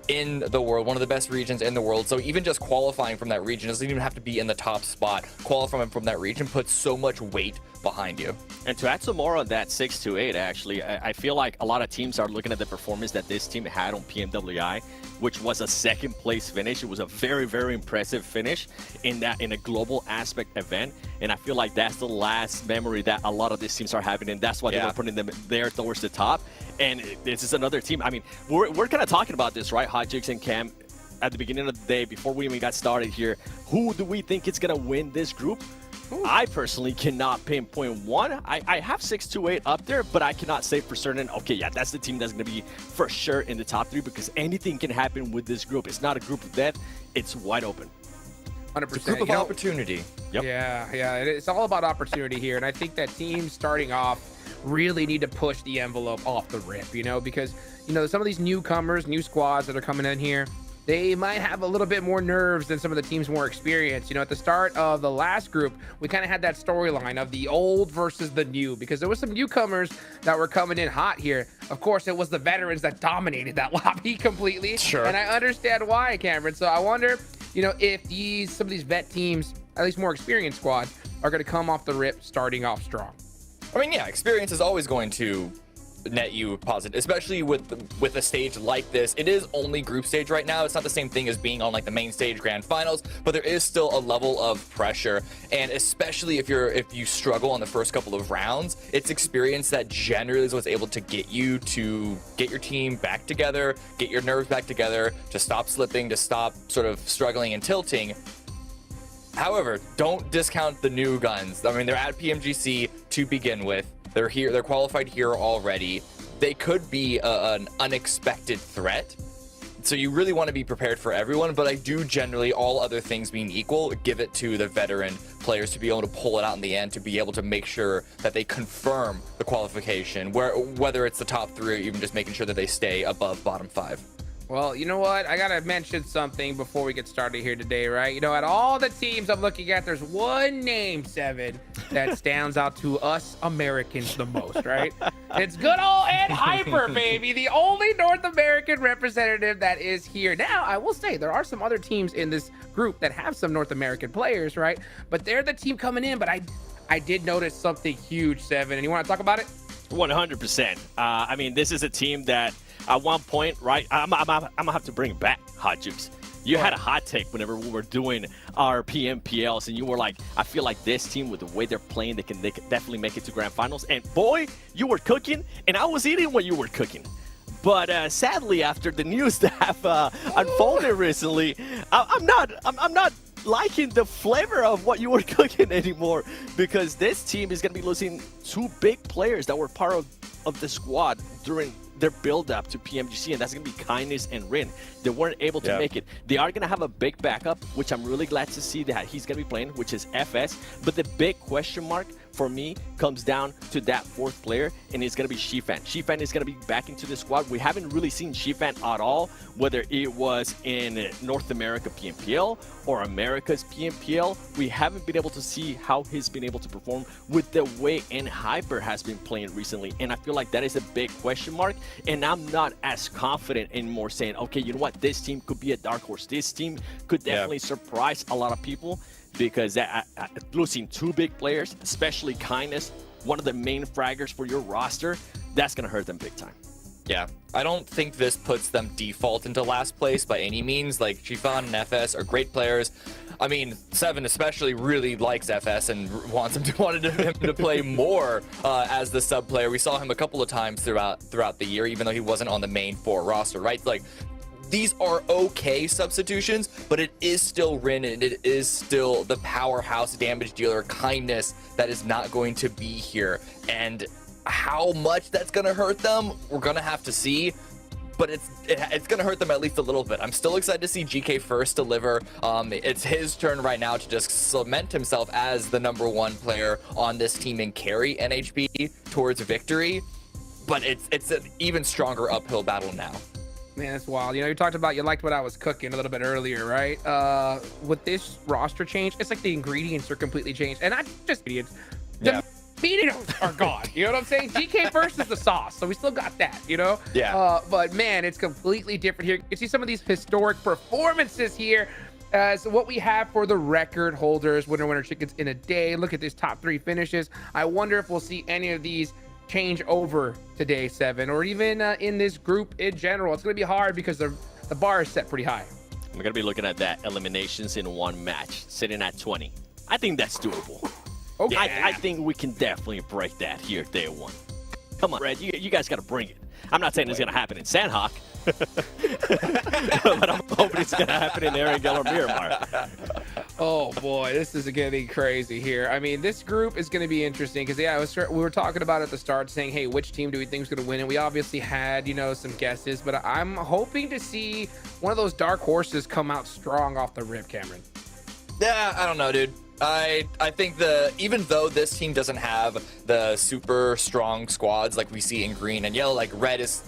in the world, one of the best regions in the world. So even just qualifying from that region doesn't even have to be in the top spot. Qualifying from that region puts so much weight behind you. And to add some more on that 6-8, actually, I feel like a lot of teams are looking at the performance that this team had on PMWI, which was a 2nd place finish. It was a very, very impressive finish in a global aspect event. And I feel like that's the last memory that a lot of these teams are having, and that's why they were putting them there towards the top. And this is another team. I mean, we're kind of talking about this, right, Hot Jigs and Cam, at the beginning of the day before we even got started here. Who do we think is going to win this group? I personally cannot pinpoint one. I have 6-8 up there, but I cannot say for certain, okay, yeah, that's the team that's going to be for sure in the top 3, because anything can happen with this group. It's not a group of death. It's wide open. 100%. It's a group of opportunity. Yep. Yeah. It's all about opportunity here. And I think that teams starting off really need to push the envelope off the rip, you know, because, you know, some of these newcomers, new squads that are coming in here, they might have a little bit more nerves than some of the teams more experienced. You know, at the start of the last group, we kind of had that storyline of the old versus the new, because there was some newcomers that were coming in hot here. Of course, it was the veterans that dominated that lobby completely. Sure. And I understand why, Cameron. So I wonder, you know, if some of these vet teams, at least more experienced squads, are going to come off the rip starting off strong. I mean, yeah, experience is always going to net you positive, especially with a stage like this. It is only group stage right now. It's not the same thing as being on like the main stage Grand Finals, but there is still a level of pressure, and especially if you struggle on the first couple of rounds, it's experience that generally is what's able to get you to get your team back together, get your nerves back together, to stop slipping, to stop sort of struggling and tilting. However, don't discount the new guns. I mean, they're at PMGC to begin with. They're here. They're qualified here already. They could be an unexpected threat So you really want to be prepared for everyone, but I do generally, all other things being equal, give it to the veteran players to be able to pull it out in the end, to be able to make sure that they confirm the qualification, whether it's the top 3 or even just making sure that they stay above bottom 5. Well, you know what? I gotta mention something before we get started here today, right? You know, at all the teams I'm looking at, there's one name, Seven, that stands out to us Americans the most, right? It's good old Ed Hyper, baby, the only North American representative that is here. Now, I will say there are some other teams in this group that have some North American players, right? But they're the team coming in. But I did notice something huge, Seven, and you want to talk about it? 100%. I mean, this is a team that at one point, right, I'm gonna have to bring it back, Hot Juice. You had a hot take whenever we were doing our PMPLs, and you were like, I feel like this team, with the way they're playing, they can definitely make it to Grand Finals. And boy, you were cooking, and I was eating what you were cooking. But sadly, after the news that have unfolded recently, I'm not liking the flavor of what you were cooking anymore, because this team is gonna be losing 2 big players that were part of the squad during their build-up to PMGC, and that's going to be Kindness and Rin. They weren't able to make it. They are going to have a big backup, which I'm really glad to see that he's going to be playing, which is FS. But the big question mark for me comes down to that 4th player, and it's going to be Shifan. Shifan is going to be back into the squad. We haven't really seen Shifan at all, whether it was in North America PMPL or America's PMPL. We haven't been able to see how he's been able to perform with the way Hyper has been playing recently, and I feel like that is a big question mark, and I'm not as confident anymore saying, okay, you know what, this team could be a dark horse. This team could definitely surprise a lot of people, because losing 2 big players, especially Kindness, one of the main fraggers for your roster, that's going to hurt them big time. Yeah, I don't think this puts them default into last place by any means. Like, Shifan and FS are great players. I mean, Seven especially really likes FS and wanted him to play more as the sub player. We saw him a couple of times throughout the year, even though he wasn't on the main 4 roster, right? Like, these are okay substitutions, but it is still Rin, and it is still the powerhouse damage dealer Kindness that is not going to be here. And how much that's going to hurt them, we're going to have to see. But it's going to hurt them at least a little bit. I'm still excited to see GK First deliver. It's his turn right now to just cement himself as the #1 player on this team and carry NHB towards victory. But it's an even stronger uphill battle now. Man, that's wild. You know, you talked about you liked what I was cooking a little bit earlier, right? With this roster change, it's like the ingredients are completely changed. And not just ingredients. The ingredients are gone. You know what I'm saying? GK First is the sauce, so we still got that, you know? Yeah. But man, it's completely different here. You see some of these historic performances here. So what we have for the record holders, winner chickens in a day. Look at these top 3 finishes. I wonder if we'll see any of these change over today, Seven, or even in this group in general. It's going to be hard because the bar is set pretty high. We're going to be looking at that eliminations in 1 match, sitting at 20. I think that's doable. Okay. I think we can definitely break that here day 1. Come on, Red, you guys got to bring it. I'm not saying it's going to happen in Sandhawk, but I'm hoping it's going to happen in Erangel or Miramar. Oh boy, this is going to be crazy here. I mean, this group is going to be interesting because, yeah, we were talking about at the start saying, hey, which team do we think is going to win? And we obviously had, you know, some guesses, but I'm hoping to see one of those dark horses come out strong off the rip, Cameron. Yeah, I don't know, dude. I think even though this team doesn't have the super strong squads like we see in green and yellow, like Red is,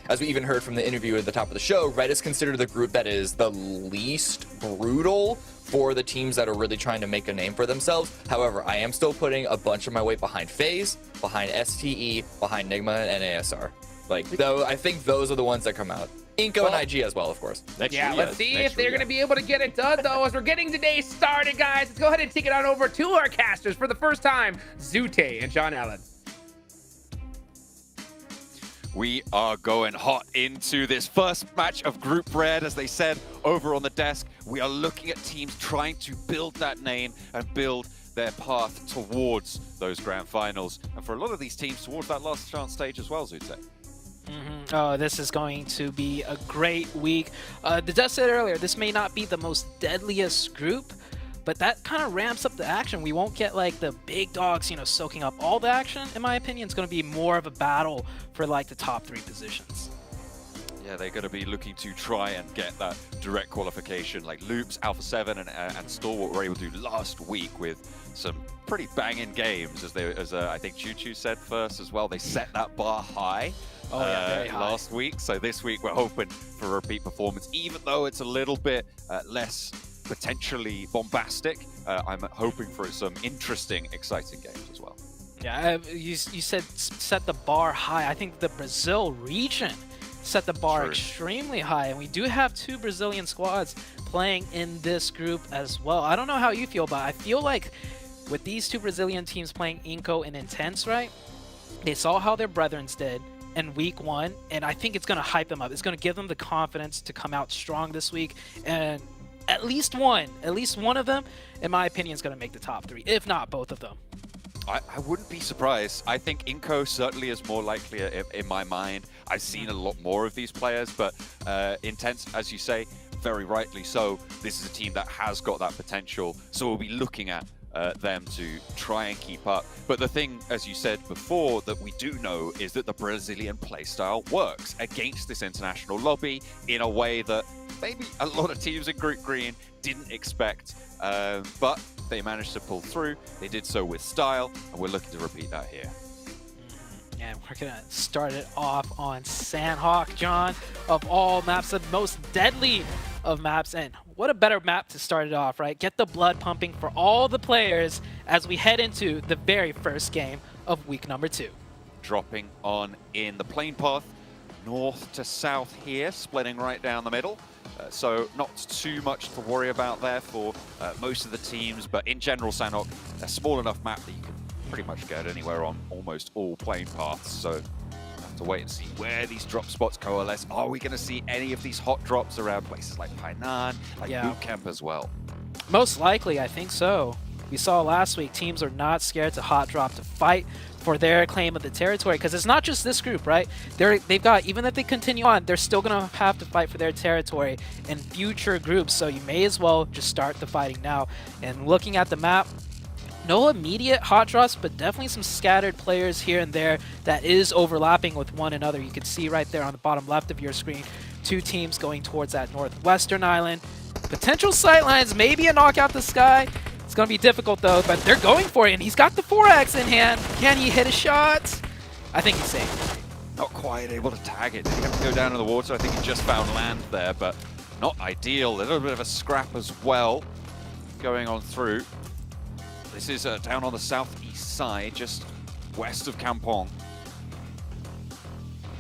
as we even heard from the interview at the top of the show, Red is considered the group that is the least brutal for the teams that are really trying to make a name for themselves. However, I am still putting a bunch of my weight behind FaZe, behind STE, behind Nigma, and ASR. Like, though, I think those are the ones that come out. Inko and IG as well, of course. Let's see if they're going to be able to get it done, though, as we're getting today started, guys. Let's go ahead and take it on over to our casters for the first time, Zute and John Allen. We are going hot into this first match of Group Red, as they said over on the desk. We are looking at teams trying to build that name and build their path towards those grand finals. And for a lot of these teams, towards that last chance stage as well, Zute. Oh, this is going to be a great week. The Dust said earlier, this may not be the most deadliest group, but that kind of ramps up the action. We won't get like the big dogs, you know, soaking up all the action. In my opinion, it's going to be more of a battle for like the top 3 positions. Yeah, they're going to be looking to try and get that direct qualification like Loops, Alpha 7 and Stalwart were able to do last week with some pretty banging games, as I think Choo Choo said first as well. They set that bar high. Very high last week. So this week we're hoping for a repeat performance, even though it's a little bit less potentially bombastic. I'm hoping for some interesting, exciting games as well. Yeah, you said set the bar high. I think the Brazil region set the bar extremely high, and we do have 2 Brazilian squads playing in this group as well. I don't know how you feel, but I feel like with these 2 Brazilian teams playing Inco and Intense, right? They saw how their brethrens did in week 1, and I think it's going to hype them up. It's going to give them the confidence to come out strong this week, and at least one of them, in my opinion, is going to make the top 3, if not both of them. I wouldn't be surprised. I think Inco certainly is more likely in my mind. I've seen a lot more of these players, but Intense, as you say, very rightly so. This is a team that has got that potential, so we'll be looking at them to try and keep up. But the thing, as you said before, that we do know is that the Brazilian playstyle works against this international lobby in a way that maybe a lot of teams in Group Green didn't expect, but they managed to pull through. They did so with style, and we're looking to repeat that here. And we're going to start it off on Sandhawk, John. Of all maps, the most deadly of maps. And what a better map to start it off, right? Get the blood pumping for all the players as we head into the very first game of week number 2. Dropping on in the plane path, north to south here, splitting right down the middle. So not too much to worry about there for most of the teams, but in general, Sandhawk, a small enough map that you can pretty much get anywhere on almost all plane paths. So have to wait and see where these drop spots coalesce. Are we going to see any of these hot drops around places like Painan, like Boot Camp as well? Most likely, I think so. We saw last week teams are not scared to hot drop to fight for their claim of the territory, because it's not just this group, right? They've got, even if they continue on, they're still going to have to fight for their territory in future groups, so you may as well just start the fighting now. And looking at the map, no immediate hot drops, but definitely some scattered players here and there that is overlapping with one another. You can see right there on the bottom left of your screen, 2 teams going towards that northwestern island. Potential sightlines, maybe a knockout the sky. It's going to be difficult, though, but they're going for it, and he's got the 4X in hand. Can he hit a shot? I think he's safe. Not quite able to tag it. Did he have to go down in the water? I think he just found land there, but not ideal. A little bit of a scrap as well going on through. This is down on the southeast side, just west of Kampong.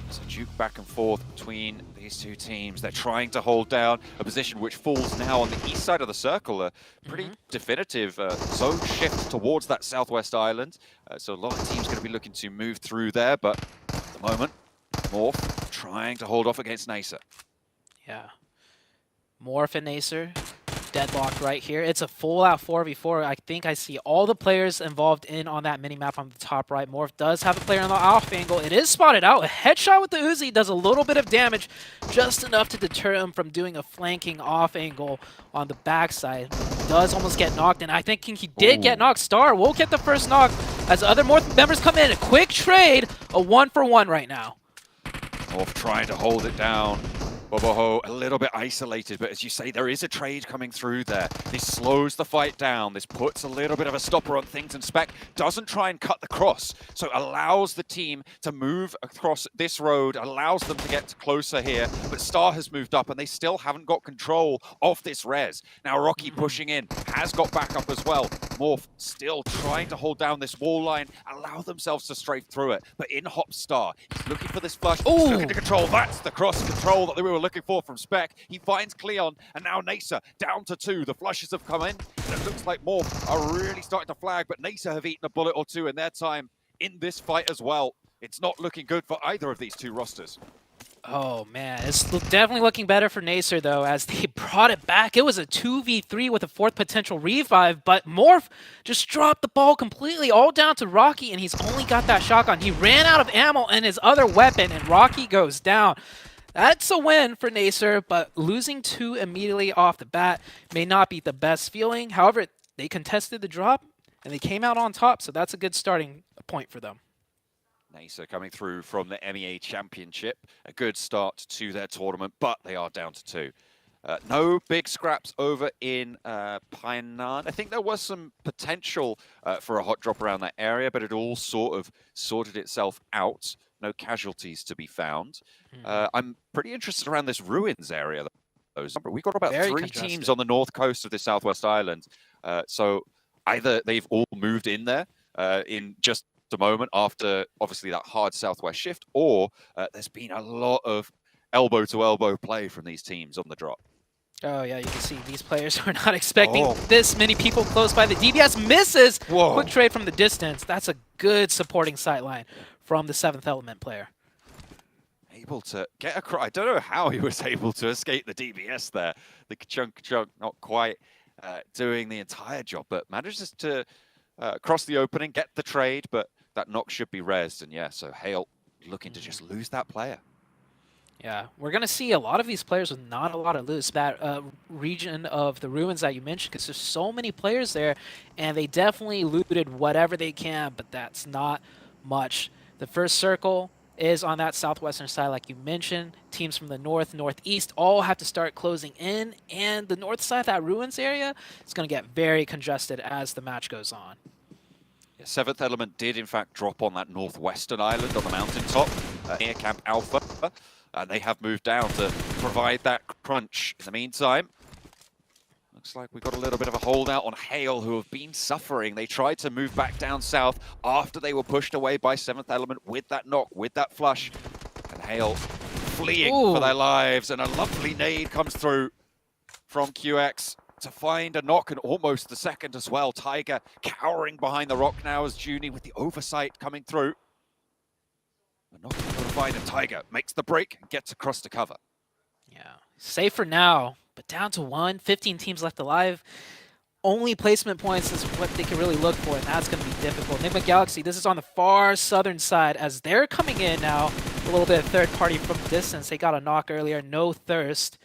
It's a duke back and forth between these 2 teams. They're trying to hold down a position which falls now on the east side of the circle. A pretty definitive zone shift towards that southwest island. So a lot of teams going to be looking to move through there, but at the moment, Morph trying to hold off against Nacer. Yeah. Morph and Nacer deadlocked right here. It's a full-out 4v4. I think I see all the players involved in on that mini-map on the top right. Morph does have a player on the off angle. It is spotted out. A headshot with the Uzi does a little bit of damage, just enough to deter him from doing a flanking off angle on the backside. Does almost get knocked, and I think he did get knocked. Star will get the first knock as other Morph members come in. A quick trade, a 1-for-1 right now. Morph trying to hold it down. Boboho a little bit isolated, but as you say, there is a trade coming through there. This slows the fight down. This puts a little bit of a stopper on things, and Spec doesn't try and cut the cross, so allows the team to move across this road, allows them to get closer here, but Star has moved up, and they still haven't got control of this res. Now Rocky pushing in, has got backup as well. Morph still trying to hold down this wall line, allow themselves to strafe through it, but in hops Star. He's looking for this flush, he's looking to control. That's the cross control that they were looking for from Spec. He finds Cleon, and now Nacer down to 2. The flushes have come in, and it looks like Morph are really starting to flag, but Nacer have eaten a bullet or 2 in their time in this fight as well. It's not looking good for either of these 2 rosters. Oh, man. It's definitely looking better for Nacer, though, as they brought it back. It was a 2v3 with a 4th potential revive, but Morph just dropped the ball completely, all down to Rocky, and he's only got that shotgun. He ran out of ammo and his other weapon, and Rocky goes down. That's a win for Nacer, but losing 2 immediately off the bat may not be the best feeling. However, they contested the drop, and they came out on top, so that's a good starting point for them. Nasa coming through from the MEA Championship. A good start to their tournament, but they are down to 2. No big scraps over in Painan. I think there was some potential for a hot drop around that area, but it all sort of sorted itself out. No casualties to be found. I'm pretty interested around this Ruins area. We've got about Very 3 congested. teams on the north coast of the Southwest Island. So either they've all moved in there in just a moment after, obviously, that hard Southwest shift, or there's been a lot of elbow-to-elbow play from these teams on the drop. Oh, yeah, you can see these players are not expecting this many people close by. The DBS misses. Whoa. Quick trade from the distance. That's a good supporting sightline from the 7th Element player. Able to get across. I don't know how he was able to escape the DBS there. The chunk not quite doing the entire job, but manages to cross the opening, get the trade, but that knock should be rezzed. And yeah, so Hale looking to just lose that player. Yeah, we're going to see a lot of these players with not a lot of loot. That region of the Ruins that you mentioned, because there's so many players there, and they definitely looted whatever they can, but that's not much. The first circle is on that southwestern side, like you mentioned. Teams from the north, northeast all have to start closing in, and the north side, that Ruins area, is going to get very congested as the match goes on. Yeah, 7th Element did, in fact, drop on that northwestern island on the mountaintop near Camp Alpha. And they have moved down to provide that crunch. In the meantime, looks like we've got a little bit of a holdout on Hale, who have been suffering. They tried to move back down south after they were pushed away by 7th Element with that knock, with that flush. And Hale fleeing for their lives. And a lovely nade comes through from QX to find a knock, and almost the second as well. Tiger cowering behind the rock now as Junie with the oversight coming through. Not able to find a Tiger, makes the break, and gets across to cover. Yeah, safe for now, but down to 1, 15 teams left alive. Only placement points is what they can really look for, and that's going to be difficult. Enigma Galaxy, this is on the far southern side as they're coming in now. A little bit of third party from distance. They got a knock earlier, no thirst.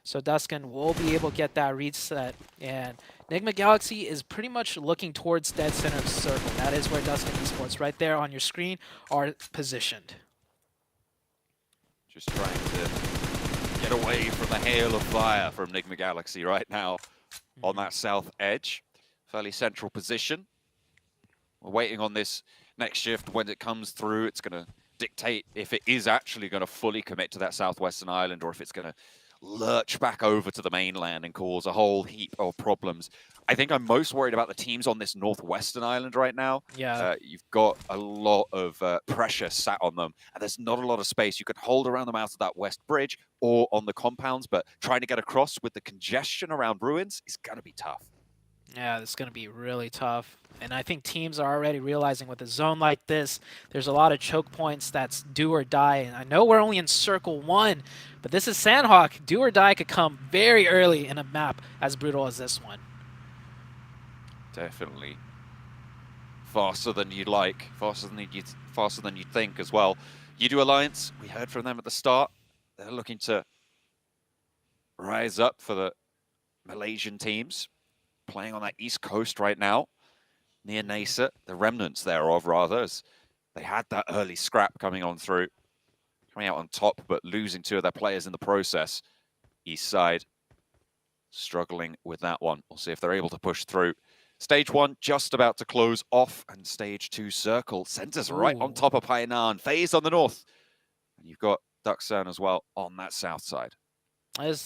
So Duskin will be able to get that reset. And Enigma Galaxy is pretty much looking towards dead center of circle. That is where Duskin Esports, right there on your screen, are positioned. Just trying to get away from the hail of fire from Enigma Galaxy right now on that south edge. Fairly central position. We're waiting on this next shift. When it comes through, it's going to dictate if it is actually going to fully commit to that southwestern island, or if it's going to lurch back over to the mainland and cause a whole heap of problems. I think I'm most worried about the teams on this northwestern island right now. Yeah. You've got a lot of pressure sat on them, and there's not a lot of space. You could hold around them out of that west bridge or on the compounds, but trying to get across with the congestion around Ruins is going to be tough. Yeah, it's going to be really tough. And I think teams are already realizing with a zone like this, there's a lot of choke points that's do or die. And I know we're only in circle 1, but this is Sandhawk. Do or die could come very early in a map as brutal as this one. Definitely faster than you'd like, faster than you'd think as well. Yidu Alliance, we heard from them at the start. They're looking to rise up for the Malaysian teams, playing on that east coast right now, near Nasa, the remnants thereof, rather, as they had that early scrap coming on through, coming out on top, but losing 2 of their players in the process. East side struggling with that one. We'll see if they're able to push through. Stage 1 just about to close off, and Stage 2 circle centers right on top of Hainan. FaZe on the north, and you've got Duxan as well on that south side.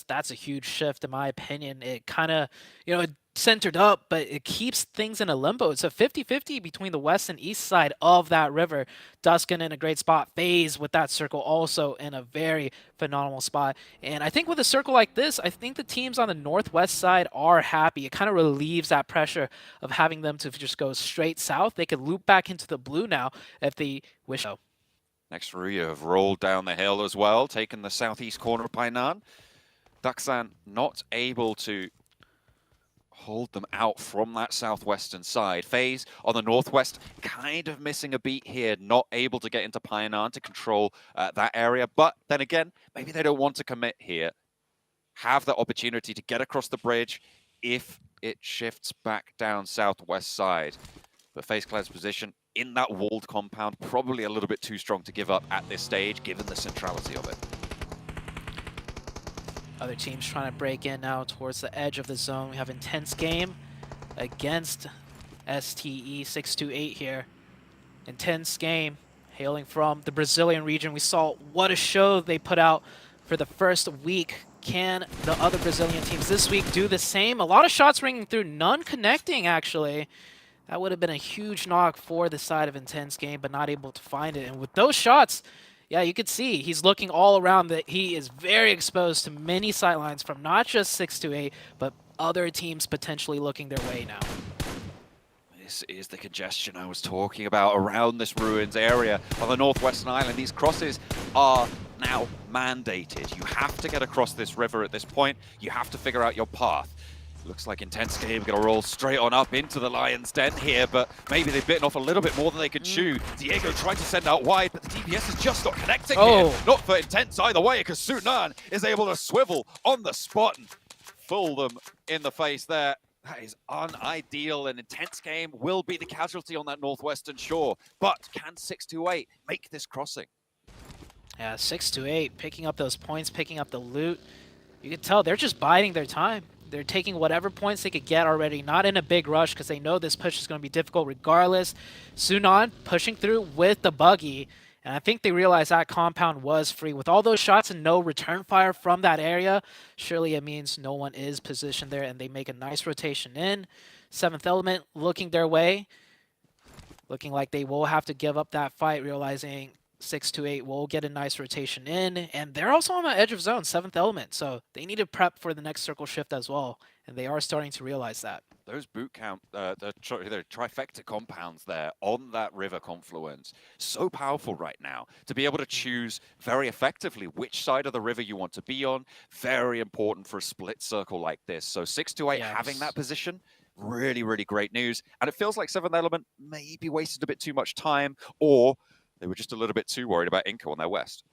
That's a huge shift, in my opinion. It kind of, it centered up, but it keeps things in a limbo. It's a 50-50 between the west and east side of that river. Duskin in a great spot. FaZe with that circle also in a very phenomenal spot. And I think with a circle like this, I think the teams on the northwest side are happy. It kind of relieves that pressure of having them to just go straight south. They could loop back into the blue now if they wish so. Next, Ruya have rolled down the hill as well, taken the southeast corner of Painan. Duxan not able to hold them out from that southwestern side. FaZe on the northwest, kind of missing a beat here, not able to get into Painan to control that area. But then again, maybe they don't want to commit here. Have the opportunity to get across the bridge if it shifts back down southwest side. But FaZe Clan's position in that walled compound, probably a little bit too strong to give up at this stage, given the centrality of it. Other teams trying to break in now towards the edge of the zone. We have intense game against STE 628 here. Intense game hailing from the Brazilian region. We saw what a show they put out for the first week. Can the other Brazilian teams this week do the same? A lot of shots ringing through, none connecting actually. That would have been a huge knock for the side of Intense Game, but not able to find it. And with those shots, yeah, you could see he's looking all around, that he is very exposed to many sightlines from not just 628, but other teams potentially looking their way now. This is the congestion I was talking about around this ruins area on the northwestern island. These crosses are now mandated. You have to get across this river at this point. You have to figure out your path. Looks like Intense Game going to roll straight on up into the Lion's Den here, but maybe they've bitten off a little bit more than they could chew. Diego tried to send out wide, but the DPS is just not connecting here. Not for Intense either way, because Sunan is able to swivel on the spot and fool them in the face there. That is unideal, and Intense Game will be the casualty on that northwestern shore. But can 628 make this crossing? Yeah, 628 picking up those points, picking up the loot. You can tell they're just biding their time. They're taking whatever points they could get already, not in a big rush because they know this push is going to be difficult regardless. Sunan pushing through with the buggy, and I think they realized that compound was free. With all those shots and no return fire from that area, surely it means no one is positioned there, and they make a nice rotation in. Seventh Element looking their way, looking like they will have to give up that fight, realizing 628 will get a nice rotation in, and they're also on the edge of zone, 7th Element, so they need to prep for the next circle shift as well, and they are starting to realize that. Those boot camp, the trifecta compounds there on that river confluence, so powerful right now to be able to choose very effectively which side of the river you want to be on. Very important for a split circle like this. So 628 having that position, really, really great news. And it feels like 7th Element maybe wasted a bit too much time, or they were just a little bit too worried about Inco on their west.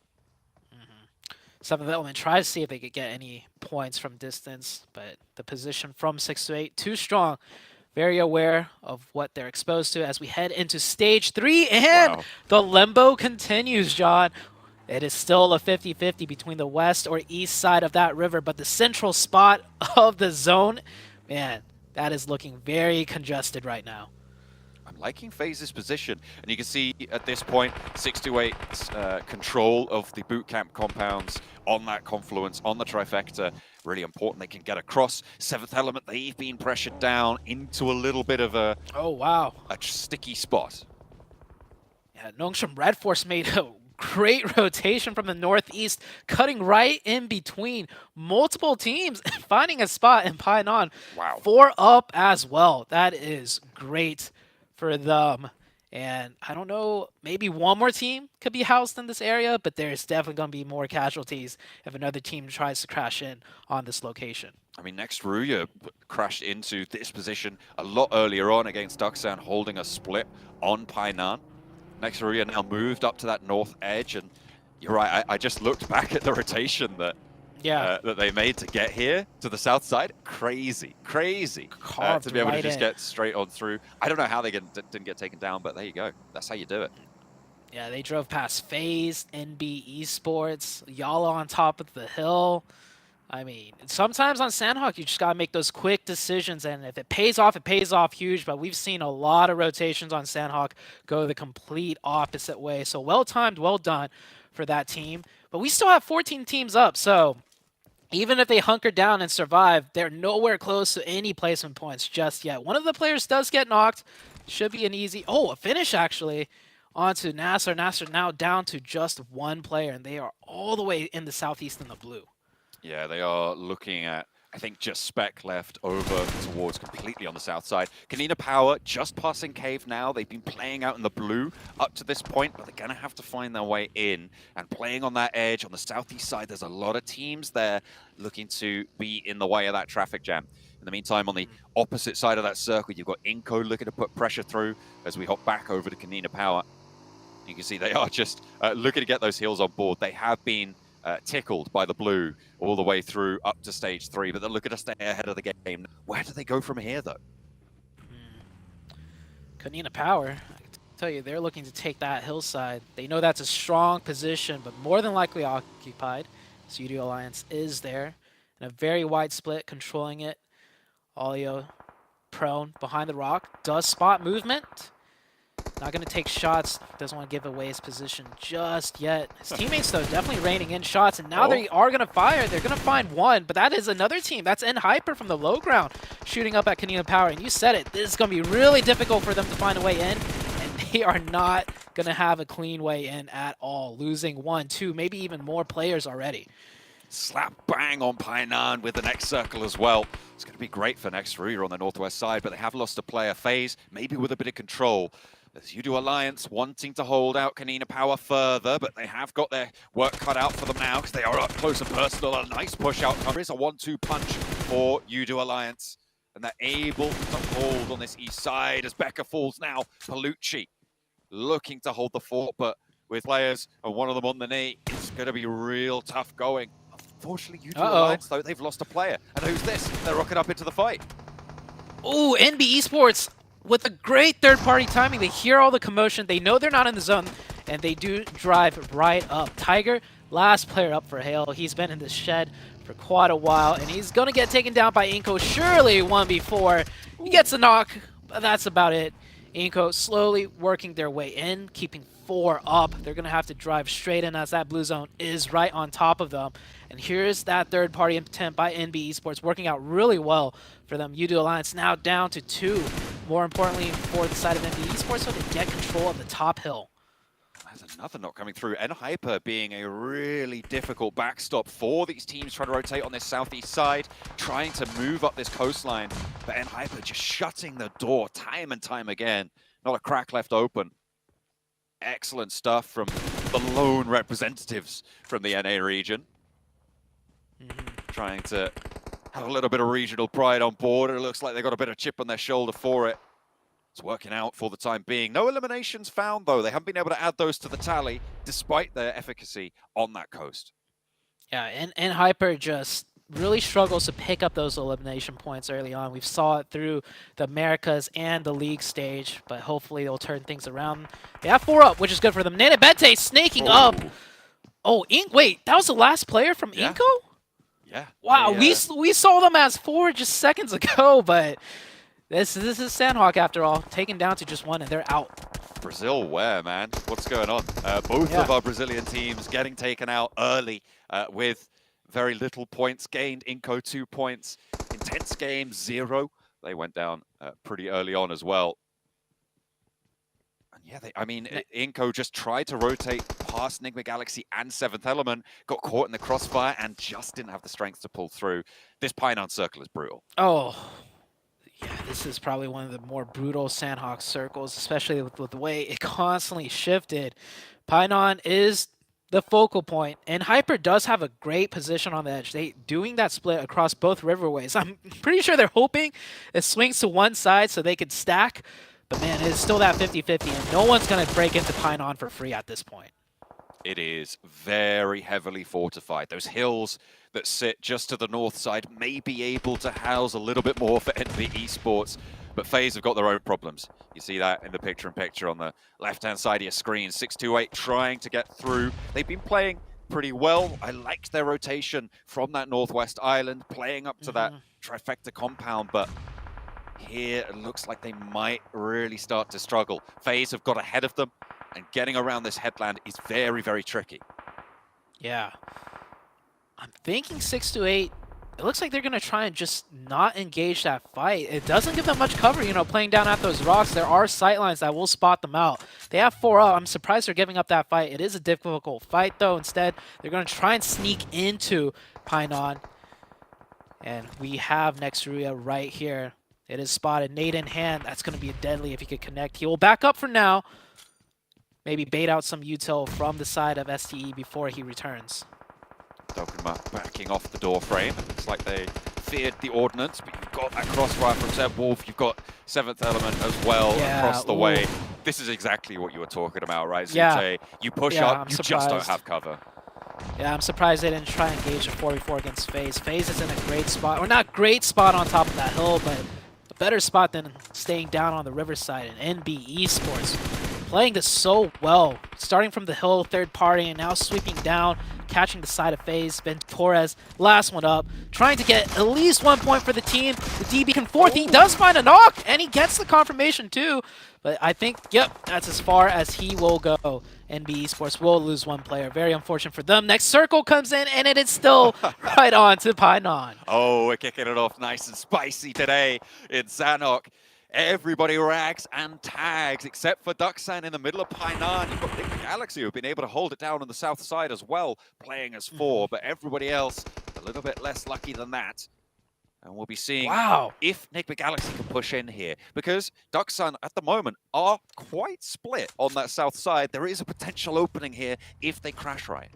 7th Element tries to see if they could get any points from distance, but the position from 6 to 8, too strong. Very aware of what they're exposed to as we head into stage 3, and the limbo continues, John. It is still a 50-50 between the west or east side of that river, but the central spot of the zone, man, that is looking very congested right now. I'm liking FaZe's position, and you can see at this point 628's control of the boot camp compounds on that confluence, on the trifecta, really important. They can get across. 7th Element, they've been pressured down into a little bit of a a sticky spot. Yeah, Nongshim Red Force made a great rotation from the northeast, cutting right in between multiple teams and finding a spot in Painan. 4 up as well. That is great for them. And I don't know, maybe one more team could be housed in this area, but there's definitely going to be more casualties if another team tries to crash in on this location. I mean, next Ruya crashed into this position a lot earlier on against Duxan, holding a split on Painan. Next Ruya now moved up to that north edge, and you're right, I just looked back at the rotation that that they made to get here to the south side. Crazy to be able to just get straight on through. I don't know how they didn't get taken down, but there you go. That's how you do it. Yeah, they drove past FaZe, NB Esports, Yala on top of the hill. I mean, sometimes on Sandhawk, you just got to make those quick decisions, and if it pays off huge, but we've seen a lot of rotations on Sandhawk go the complete opposite way. So well-timed, well done for that team. But we still have 14 teams up, so even if they hunker down and survive, they're nowhere close to any placement points just yet. One of the players does get knocked. Should be an easy... a finish, actually, onto Nasser. Nasser now down to just one player, and they are all the way in the southeast in the blue. Yeah, they are looking at, I think, just Spec left over towards completely on the south side. Kanina Power just passing Cave now. They've been playing out in the blue up to this point, but they're going to have to find their way in. And playing on that edge on the southeast side, there's a lot of teams there looking to be in the way of that traffic jam. In the meantime, on the opposite side of that circle, you've got Inco looking to put pressure through as we hop back over to Kanina Power. You can see they are just looking to get those heals on board. They have been tickled by the blue all the way through up to stage 3, but they're looking to stay ahead of the game. Where do they go from here, though? Kanina Power, tell you, they're looking to take that hillside. They know that's a strong position, but more than likely occupied. So UDO Alliance is there. And a very wide split, controlling it. Olio prone behind the rock. Does spot movement. Not going to take shots. Doesn't want to give away his position just yet. His teammates, though, definitely reining in shots. And now they are going to fire. They're going to find one. But that is another team. That's Hyper from the low ground shooting up at Canadian Power. And you said it. This is going to be really difficult for them to find a way in. And they are not going to have a clean way in at all. Losing 1, 2, maybe even more players already. Slap bang on Painan with the next circle as well. It's going to be great for next Ruya on the northwest side, but they have lost a player. FaZe, maybe with a bit of control. As UDO Alliance wanting to hold out Canina Power further, but they have got their work cut out for them now because they are up close and personal. A nice push out cover is a 1-2 punch for UDO Alliance. And they're able to hold on this east side as Becca falls now. Palucci looking to hold the fort, but with players and one of them on the knee, it's going to be real tough going. Unfortunately, UDO Alliance, though, they've lost a player. And who's this? They're rocking up into the fight. Ooh, NB Esports with a great third-party timing. They hear all the commotion. They know they're not in the zone, and they do drive right up. Tiger, last player up for Hale. He's been in the shed for quite a while, and he's going to get taken down by Inko. Surely 1v4. He gets a knock, but that's about it. Inko slowly working their way in, keeping 4 up. They're going to have to drive straight in as that blue zone is right on top of them. And here's that third-party attempt by NB Esports working out really well for them. UDO Alliance now down to 2. More importantly, for the side of NB Esports, so they get control of the top hill. There's another knock coming through. Hyper being a really difficult backstop for these teams trying to rotate on this southeast side, trying to move up this coastline. But Hyper just shutting the door time and time again. Not a crack left open. Excellent stuff from the lone representatives from the NA region. Trying to have a little bit of regional pride on board. It looks like they got a bit of chip on their shoulder for it. It's working out for the time being. No eliminations found, though. They haven't been able to add those to the tally, despite their efficacy on that coast. Yeah, and Hyper just really struggles to pick up those elimination points early on. We saw it through the Americas and the League stage, but hopefully they'll turn things around. They have 4 up, which is good for them. Nanabete snaking up. Oh, wait, that was the last player from Inko? Yeah. Wow, we saw them as 4 just seconds ago, but this is Sandhawk after all, taken down to just 1, and they're out. Brazil where, man? What's going on? Both of our Brazilian teams getting taken out early with very little points gained. Inko 2 points. Intense game 0. They went down pretty early on as well. And yeah, Inko just tried to rotate past Nigma Galaxy and 7th Element, got caught in the crossfire and just didn't have the strength to pull through. This Painan circle is brutal. Oh, yeah, this is probably one of the more brutal Sandhawk circles, especially with the way it constantly shifted. Painan is the focal point, and Hyper does have a great position on the edge. They doing that split across both riverways. I'm pretty sure they're hoping it swings to one side so they could stack, but man, it's still that 50-50, and no one's going to break into Painan for free at this point. It is very heavily fortified. Those hills that sit just to the north side may be able to house a little bit more for NV Esports, but FaZe have got their own problems. You see that in the picture-in-picture on the left-hand side of your screen. 628 trying to get through. They've been playing pretty well. I liked their rotation from that northwest island, playing up to that trifecta compound, but here it looks like they might really start to struggle. FaZe have got ahead of them, and getting around this headland is very, very tricky. Yeah. I'm thinking 6-8. It looks like they're going to try and just not engage that fight. It doesn't give them much cover, you know, playing down at those rocks. There are sightlines that will spot them out. They have 4 up. I'm surprised they're giving up that fight. It is a difficult fight, though. Instead, they're going to try and sneak into Painan. And we have Nexuria right here. It is spotted. Nade in hand. That's going to be deadly if he could connect. He will back up for now. Maybe bait out some util from the side of STE before he returns. Dokuma backing off the door frame. Looks like they feared the ordnance, but you've got that crossfire from Seb Wolf. You've got 7th Element as well across the way. This is exactly what you were talking about, right, CJ? Yeah. You push up, you just don't have cover. Yeah, I'm surprised they didn't try and engage a 4v4 against FaZe. FaZe is in a great spot, or not great spot on top of that hill, but a better spot than staying down on the riverside. And NB Esports playing this so well. Starting from the hill, third party, and now sweeping down, catching the side of FaZe. Ben Torres, last one up, trying to get at least 1 point for the team. The DB can fourth. He does find a knock, and he gets the confirmation too. But I think, yep, that's as far as he will go. NB Esports will lose one player. Very unfortunate for them. Next circle comes in, and it is still right on to Painan. Oh, we're kicking it off nice and spicy today in Sanhok. Everybody rags and tags, except for Ducksan in the middle of Painan. You've got PMGC who've been able to hold it down on the south side as well, playing as 4, but everybody else a little bit less lucky than that. And we'll be seeing if PMGC can push in here, because Ducksan at the moment are quite split on that south side. There is a potential opening here if they crash right.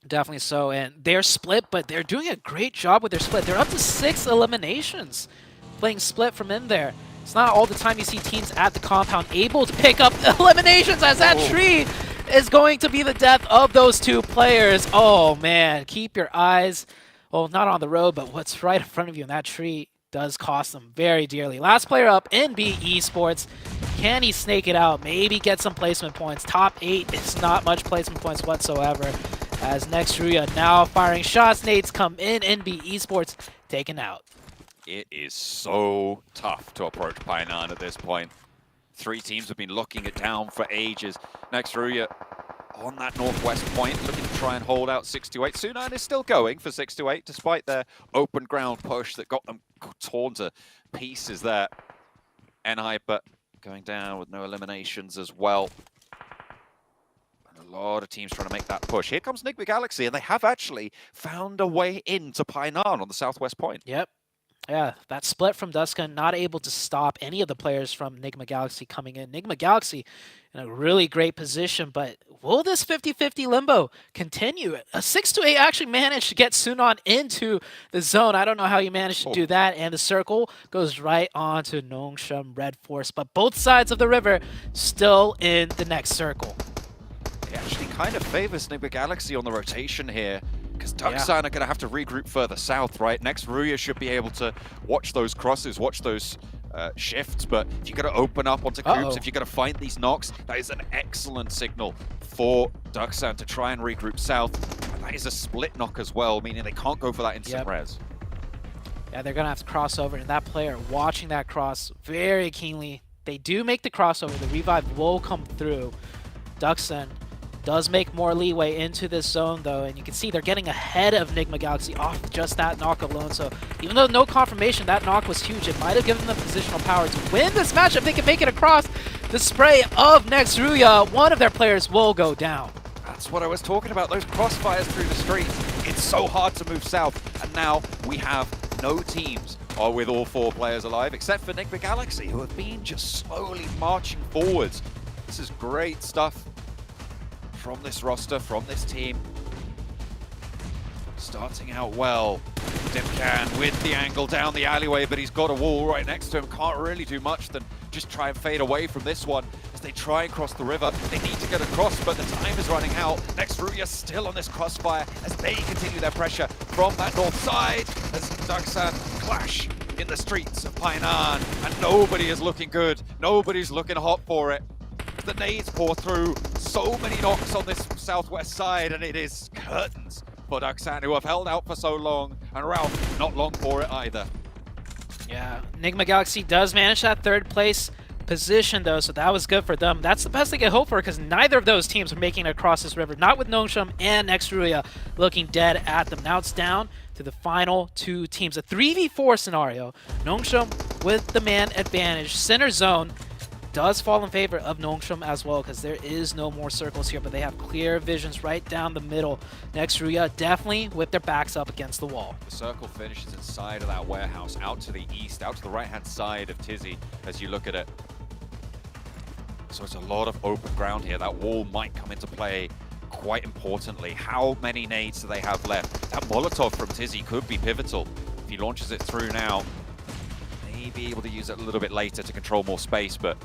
Definitely so, and they're split, but they're doing a great job with their split. They're up to 6 eliminations. Playing split from in there. It's not all the time you see teams at the compound able to pick up eliminations, as that tree is going to be the death of those 2 players. Oh man, keep your eyes, well, not on the road, but what's right in front of you, and that tree does cost them very dearly. Last player up, NB Esports. Can he snake it out? Maybe get some placement points. Top 8 is not much placement points whatsoever, as Nextruya now firing shots. Nades come in, NB Esports taken out. It is so tough to approach Painan at this point. 3 teams have been locking it down for ages. Nextruya on that northwest point, looking to try and hold out 6-8. Sunan is still going for 6-8, despite their open ground push that got them torn to pieces there. NI, but going down with no eliminations as well. And a lot of teams trying to make that push. Here comes PMGC, and they have actually found a way into Painan on the southwest point. Yep. Yeah, that split from Duskun, not able to stop any of the players from PMGC coming in. PMGC in a really great position, but will this 50-50 limbo continue? A 6-8 actually managed to get Sunan into the zone. I don't know how he managed to do that, and the circle goes right on to Nongshim Red Force, but both sides of the river still in the next circle. It actually kind of favors PMGC on the rotation here, because Ducksan are going to have to regroup further south, right? Nextruya should be able to watch those crosses, watch those shifts, but if you're going to open up onto groups, if you're going to find these knocks, that is an excellent signal for Ducksan to try and regroup south. And that is a split knock as well, meaning they can't go for that instant res. Yeah, they're going to have to cross over, and that player watching that cross very keenly. They do make the crossover. The revive will come through. Ducksan does make more leeway into this zone, though, and you can see they're getting ahead of PMGC off just that knock alone. So even though no confirmation, that knock was huge. It might have given them positional power to win this match if they can make it across the spray of Nextruya. One of their players will go down. That's what I was talking about, those crossfires through the streets. It's so hard to move south, and now we have no teams with all 4 players alive, except for PMGC, who have been just slowly marching forwards. This is great stuff from this roster, from this team. Starting out well. Dimkan with the angle down the alleyway, but he's got a wall right next to him. Can't really do much than just try and fade away from this one as they try and cross the river. They need to get across, but the time is running out. Nextruya still on this crossfire as they continue their pressure from that north side as Ducksan clash in the streets of Painan, and nobody is looking good. Nobody's looking hot for it. The nades pour through, so many knocks on this southwest side, and it is curtains for Ducksan, who have held out for so long, and Ralph not long for it either. Yeah, PMGC does manage that 3rd place position, though, so that was good for them. That's the best they can hope for, because neither of those teams are making it across this river, not with Nongshim and Nextruya looking dead at them. Now it's down to the final 2 teams. A 3v4 scenario. Nongshim with the man advantage. Center zone does fall in favor of Nongshim as well, because there is no more circles here, but they have clear visions right down the middle. Nextruya definitely with their backs up against the wall. The circle finishes inside of that warehouse, out to the east, out to the right-hand side of Tizzy as you look at it. So it's a lot of open ground here. That wall might come into play quite importantly. How many nades do they have left? That Molotov from Tizzy could be pivotal. If he launches it through now, may be able to use it a little bit later to control more space, but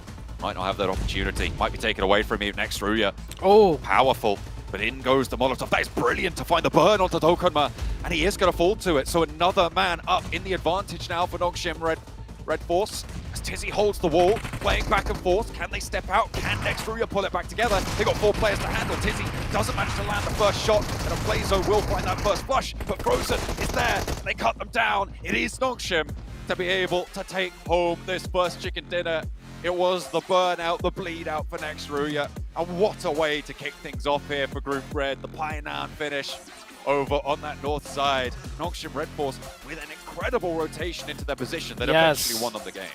might not have that opportunity. Might be taken away from you. Nextruya. Oh, powerful. But in goes the Molotov. That is brilliant to find the burn onto Dokkanma, and he is going to fall to it. So another man up in the advantage now for Nongshim Red Red Force, as Tizzy holds the wall, playing back and forth. Can they step out? Can Nextruya pull it back together? They got 4 players to handle. Tizzy doesn't manage to land the first shot, and a Blazo will find that first flush, but Frozen is there. They cut them down. It is Nongshim to be able to take home this first chicken dinner. It was the burnout, the bleed out for Nextruya. And what a way to kick things off here for Group Red. The Painan finish over on that north side. Nongshim Red Force with an incredible rotation into their position that eventually won them the game.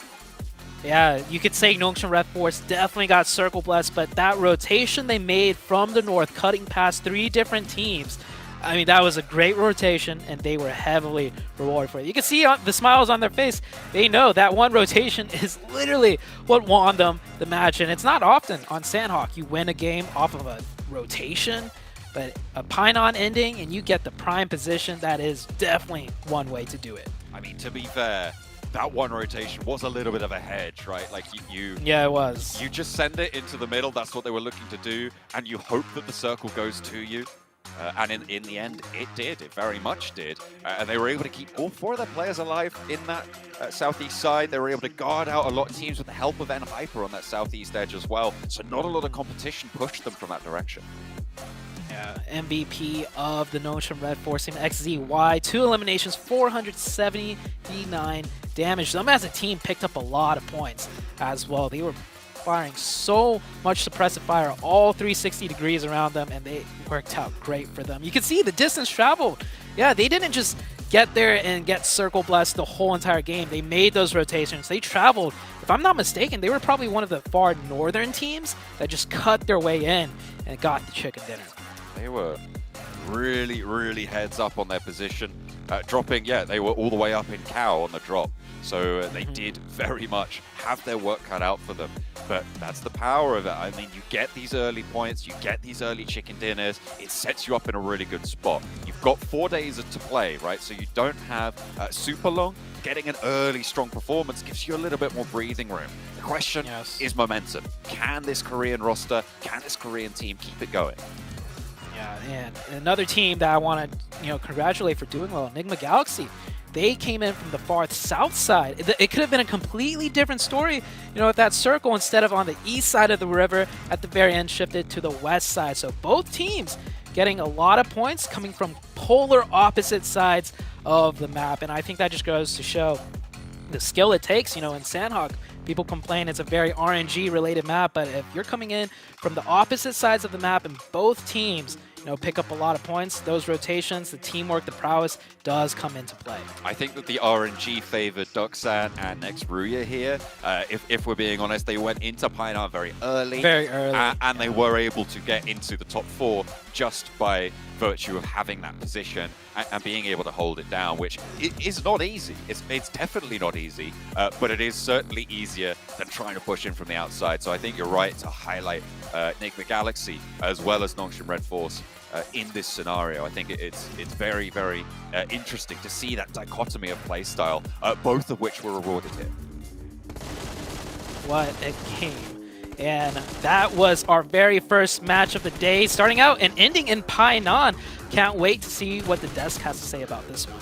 Yeah, you could say Nongshim Red Force definitely got circle blessed, but that rotation they made from the north, cutting past 3 different teams, I mean, that was a great rotation, and they were heavily rewarded for it. You can see the smiles on their face. They know that one rotation is literally what won them the match, and it's not often on Sandhawk you win a game off of a rotation, but a Painan ending and you get the prime position, that is definitely one way to do it. I mean, to be fair, that one rotation was a little bit of a hedge, right? Like you yeah, it was. You just send it into the middle, that's what they were looking to do, and you hope that the circle goes to you. And in the end, it did. It very much did. And they were able to keep all 4 of their players alive in that southeast side. They were able to guard out a lot of teams with the help of N-Hyper on that southeast edge as well. So not a lot of competition pushed them from that direction. Yeah, MVP of the Nongshim Red Force team, XZY. 2 eliminations, 479 damage. Them as a team picked up a lot of points as well. They were firing so much suppressive fire all 360 degrees around them, and they worked out great for them. You can see the distance traveled. Yeah, they didn't just get there and get circle blessed the whole entire game. They made those rotations. They traveled. If I'm not mistaken, they were probably one of the far northern teams that just cut their way in and got the chicken dinner. They were really, really heads up on their position. Dropping, yeah, they were all the way up in Cow on the drop. So they did very much have their work cut out for them. But that's the power of it. I mean, you get these early points, you get these early chicken dinners, it sets you up in a really good spot. You've got 4 days to play, right? So you don't have super long. Getting an early strong performance gives you a little bit more breathing room. The question is momentum. Can this Korean roster, can this Korean team keep it going? Yeah, and another team that I want to congratulate for doing well, Enigma Galaxy. They came in from the far south side. It could have been a completely different story, if that circle, instead of on the east side of the river, at the very end shifted to the west side. So both teams getting a lot of points coming from polar opposite sides of the map. And I think that just goes to show the skill it takes, in Sandhawk. People complain it's a very RNG-related map, but if you're coming in from the opposite sides of the map and both teams pick up a lot of points, those rotations, the teamwork, the prowess does come into play. I think that the RNG favored Duxan and Nextruya here. If we're being honest, they went into Painan very early. Very early. And they were able to get into the top 4 just by virtue of having that position and being able to hold it down, which is not easy. It's definitely not easy, but it is certainly easier than trying to push in from the outside. So I think you're right to highlight Enigma Galaxy as well as Nongshim Red Force in this scenario. I think it's very, very interesting to see that dichotomy of playstyle, both of which were rewarded here. What a game. And that was our very first match of the day, starting out and ending in Painan. Can't wait to see what the desk has to say about this one.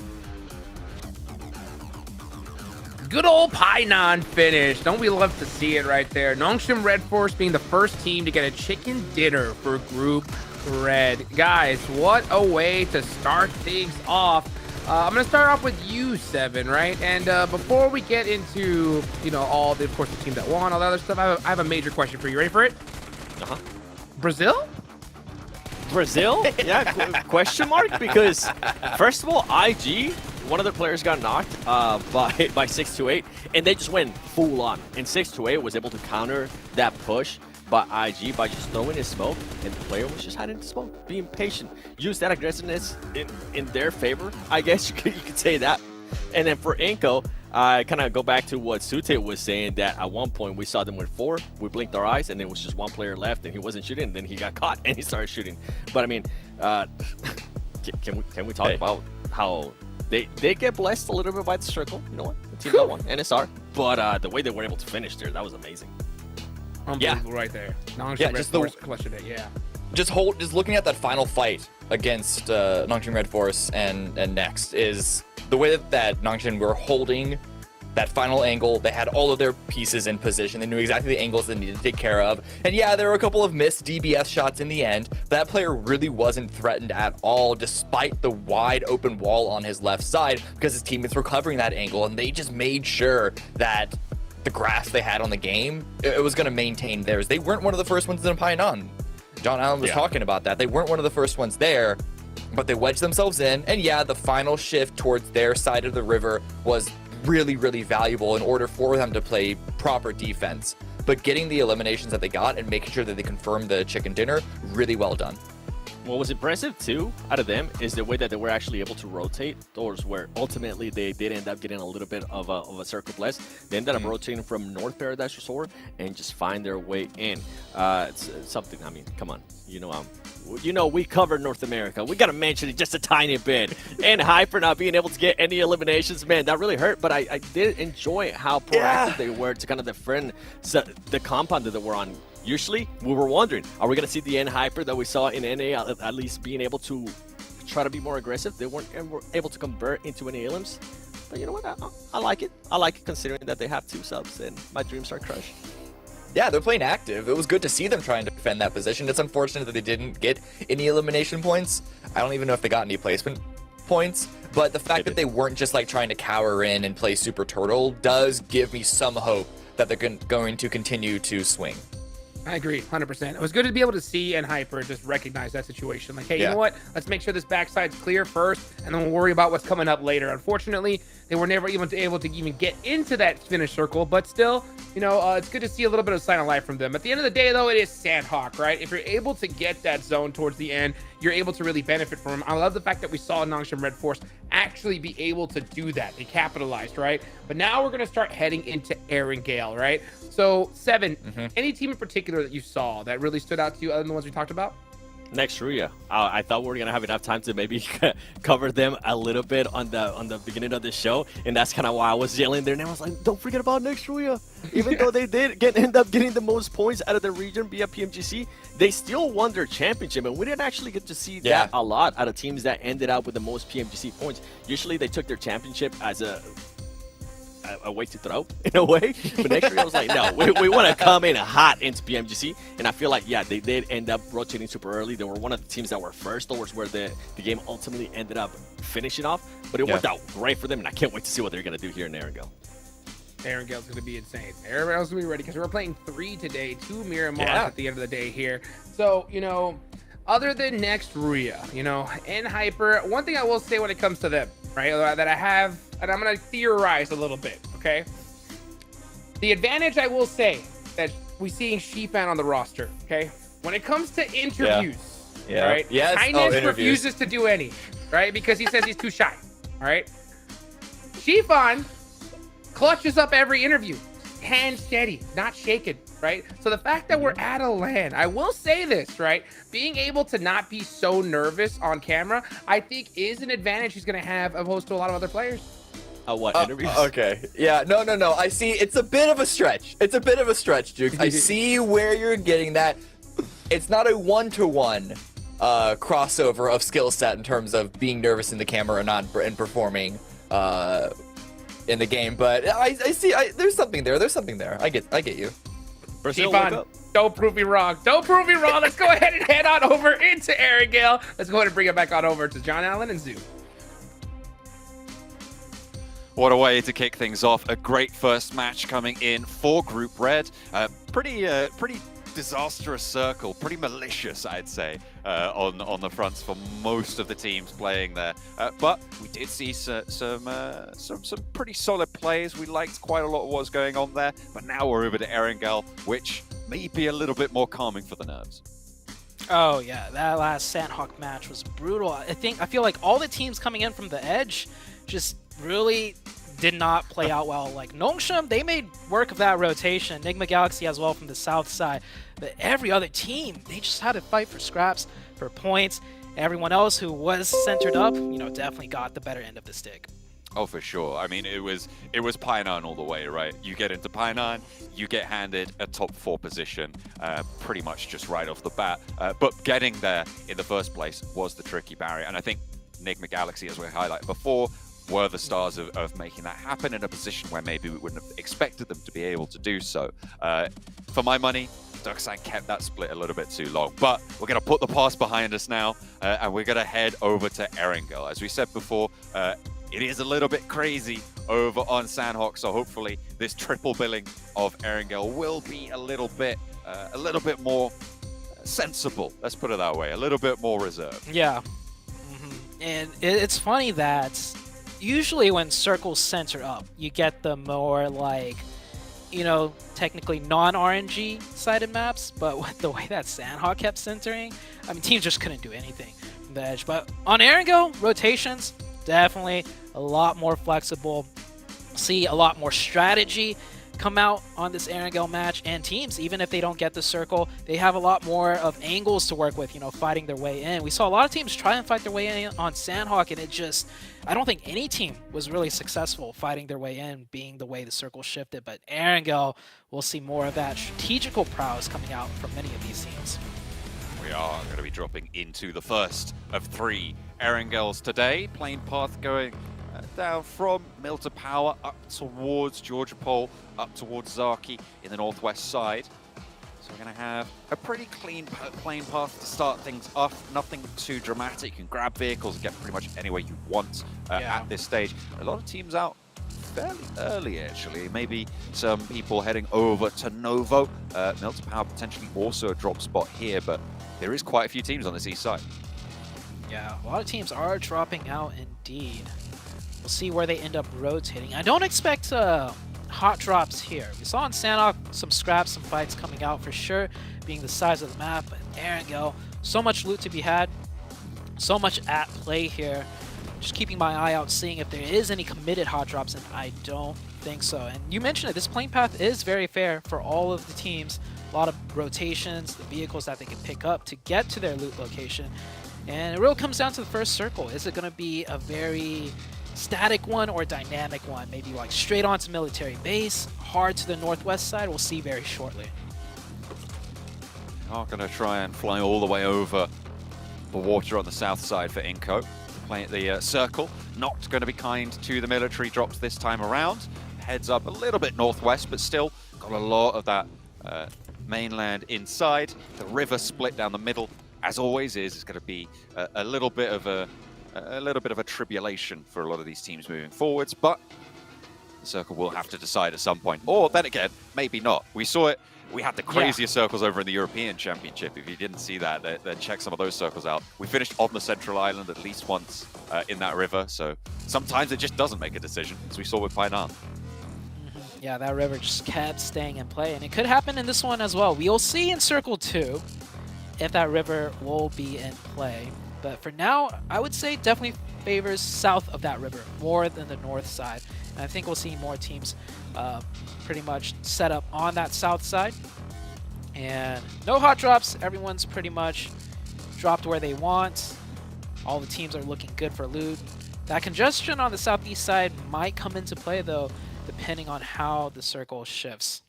Good old Painan finish. Don't we love to see it right there? Nongshim Red Force being the first team to get a chicken dinner for Group Red. Guys, what a way to start things off. I'm going to start off with you, Seven, right? And before we get into, all the, of course, the team that won, all that other stuff, I have a major question for you. Ready for it? Uh-huh. Brazil? Brazil? Yeah, question mark? Because, first of all, IG, one of their players got knocked by 628, and they just went full on. And 628 was able to counter that push by IG by just throwing his smoke, and the player was just hiding the smoke, being patient. Use that aggressiveness in their favor, I guess you could say that. And then for Inko, I kind of go back to what Sute was saying, that at one point we saw them with 4, we blinked our eyes, and there was just one player left, and he wasn't shooting, and then he got caught, and he started shooting. But I mean, can we talk about how they get blessed a little bit by the circle? You know what? The team that won, NSR. But the way they were able to finish there, that was amazing. Unbelievable right there. Yeah, just Just looking at that final fight against Nongshim Red Force and Next is the way that Nongshim were holding that final angle. They had all of their pieces in position. They knew exactly the angles they needed to take care of. And yeah, there were a couple of missed DBS shots in the end. That player really wasn't threatened at all, despite the wide open wall on his left side, because his teammates were covering that angle, and they just made sure that the grasp they had on the game, it was going to maintain theirs. They weren't one of the first ones to pine on. John Allen was talking about that. They weren't one of the first ones there, but they wedged themselves in. And yeah, the final shift towards their side of the river was really, really valuable in order for them to play proper defense. But getting the eliminations that they got and making sure that they confirmed the chicken dinner, really well done. What was impressive too out of them is the way that they were actually able to rotate doors, where ultimately they did end up getting a little bit of a circle bless. They ended up rotating from North Paradise Resort and just find their way in. It's something, I mean, come on, we covered North America. We got to mention it just a tiny bit. And Hyper not being able to get any eliminations, man, that really hurt. But I did enjoy how proactive they were to kind of defend the compound that they were on. Usually, we were wondering, are we going to see the N Hyper that we saw in NA at least being able to try to be more aggressive? They weren't able to convert into any elims. But you know what? I like it. I like it considering that they have 2 subs and my dreams are crushed. Yeah, they're playing active. It was good to see them trying to defend that position. It's unfortunate that they didn't get any elimination points. I don't even know if they got any placement points. But the fact that they weren't just like trying to cower in and play Super Turtle does give me some hope that they're going to continue to swing. I agree, 100%. It was good to be able to see and Hyper just recognize that situation. Like, hey, you know what? Let's make sure this backside's clear first, and then we'll worry about what's coming up later. Unfortunately, they were never even able to even get into that finish circle, but still, it's good to see a little bit of sign of life from them. At the end of the day, though, it is Sandhawk, right? If you're able to get that zone towards the end, you're able to really benefit from them. I love the fact that we saw Nongshim Red Force actually be able to do that. They capitalized, right? But now we're going to start heading into Erangel, right? So, Seven, any team in particular that you saw that really stood out to you other than the ones we talked about? Next Ruya. I thought we were gonna have enough time to maybe cover them a little bit on the beginning of the show, and that's kind of why I was yelling there. And I was like, "Don't forget about Next Ruya." Even though they did end up getting the most points out of the region via PMGC, they still won their championship, and we didn't actually get to see that a lot out of teams that ended up with the most PMGC points. Usually, they took their championship as a way to throw in a way, but next year I was like, no, we want to come in hot into PMGC, and I feel like they did end up rotating super early. They were one of the teams that were first towards where the game ultimately ended up finishing off, but it worked out great for them, and I can't wait to see what they're going to do here in Erangel. Erangel's going to be insane. Erangel's going to be ready because we're playing 3 today, 2 Miramars at the end of the day here. So, other than Next Ruya, and Hyper, one thing I will say when it comes to them, right, that I have, and I'm going to theorize a little bit, okay? The advantage I will say that we see in Shifan on the roster, okay? When it comes to interviews, right? Yes. Kindness refuses to do any, right? Because he says he's too shy, all right? Shifan clutches up every interview, hand steady, not shaken, right? So the fact that we're at a LAN, I will say this, right? Being able to not be so nervous on camera, I think is an advantage he's going to have opposed to a lot of other players. What, interviews? Okay. Yeah, no. I see. It's a bit of a stretch. Duke. I see where you're getting that. It's not a one-to-one crossover of skill set in terms of being nervous in the camera or not and performing in the game, but I see. There's something there. I get you. Shifan, don't prove me wrong. Let's go ahead and head on over into Erangel. Let's go ahead and bring it back on over to John Allen and Zoo. What a way to kick things off. A great first match coming in for Group Red. Pretty disastrous circle, pretty malicious, I'd say, on the fronts for most of the teams playing there. But we did see some pretty solid plays. We liked quite a lot of what was going on there. But now we're over to Erangel, which may be a little bit more calming for the nerves. Oh yeah, that last Sandhawk match was brutal. I feel like all the teams coming in from the edge just really did not play out well. Like Nongshim, they made work of that rotation. Enigma Galaxy as well from the south side. But every other team, they just had to fight for scraps, for points. Everyone else who was centered up, definitely got the better end of the stick. Oh, for sure. I mean, it was Painan all the way, right? You get into Painan, you get handed a top 4 position pretty much just right off the bat. But getting there in the first place was the tricky barrier. And I think Enigma Galaxy, as we highlighted before, were the stars of making that happen in a position where maybe we wouldn't have expected them to be able to do so. For my money, Doksan kept that split a little bit too long, but we're going to put the past behind us now, and we're going to head over to Erangel. As we said before, it is a little bit crazy over on Sandhawk, so hopefully this triple billing of Erangel will be a little bit more sensible. Let's put it that way, a little bit more reserved. Yeah, and it's funny that usually when circles center up, you get the more like, you know, technically non-RNG sided maps, but with the way that Sandhawk kept centering, I mean, teams just couldn't do anything from the edge. But on Erangel, rotations, definitely a lot more flexible. See a lot more strategy come out on this Erangel match, and teams, even if they don't get the circle, they have a lot more of angles to work with, you know, fighting their way in. We saw a lot of teams try and fight their way in on Sandhawk, and it just, I don't think any team was really successful fighting their way in, being the way the circle shifted. But Erangel, we'll see more of that strategical prowess coming out from many of these teams. We are going to be dropping into the first of 3 Erangels today. Plane path going down from Milta Power up towards Georgia Pole, up towards Zaki in the northwest side. So we're going to have a pretty clean plane path to start things off. Nothing too dramatic. You can grab vehicles and get pretty much anywhere you want at this stage. A lot of teams out fairly early, actually. Maybe some people heading over to Novo. Milta Power potentially also a drop spot here, but there is quite a few teams on this east side. Yeah, a lot of teams are dropping out indeed. We'll see where they end up rotating. I don't expect hot drops here. We saw in Sandhawk some scraps, some fights coming out for sure, being the size of the map. But Erangel, so much loot to be had, so much at play here. Just keeping my eye out, seeing if there is any committed hot drops, and I don't think so. And you mentioned it, this plane path is very fair for all of the teams. A lot of rotations, the vehicles that they can pick up to get to their loot location. And it really comes down to the first circle. Is it going to be a very static one or dynamic one? Maybe like straight onto military base, hard to the northwest side. We'll see very shortly. Are going to try and fly all the way over the water on the south side for Inco. Playing at the circle. Not going to be kind to the military drops this time around. Heads up a little bit northwest, but still got a lot of that mainland inside. The river split down the middle, as always is going to be a little bit of a tribulation for a lot of these teams moving forwards, but the circle will have to decide at some point. Or then again, maybe not. We saw it. We had the craziest circles over in the European Championship. If you didn't see that, then check some of those circles out. We finished on the central island at least once in that river, so sometimes it just doesn't make a decision, as we saw with Painan. Yeah, that river just kept staying in play, and it could happen in this one as well. We'll see in Circle 2 if that river will be in play. But for now, I would say definitely favors south of that river more than the north side. And I think we'll see more teams pretty much set up on that south side. And no hot drops. Everyone's pretty much dropped where they want. All the teams are looking good for loot. That congestion on the southeast side might come into play, though, depending on how the circle shifts.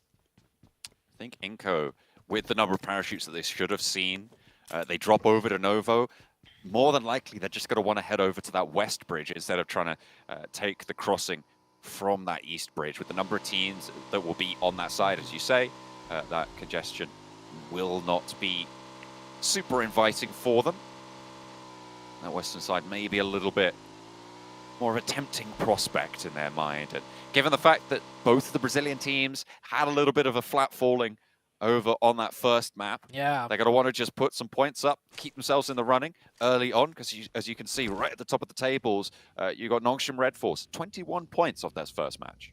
I think Inco, with the number of parachutes that they should have seen, they drop over to Novo. More than likely, they're just going to want to head over to that west bridge instead of trying to take the crossing from that east bridge. With the number of teams that will be on that side, as you say, that congestion will not be super inviting for them. That western side may be a little bit more of a tempting prospect in their mind. And given the fact that both of the Brazilian teams had a little bit of a flat falling over on that first map, they're going to want to just put some points up, keep themselves in the running early on, because as you can see right at the top of the tables, you got Nongshim Red Force, 21 points off that first match.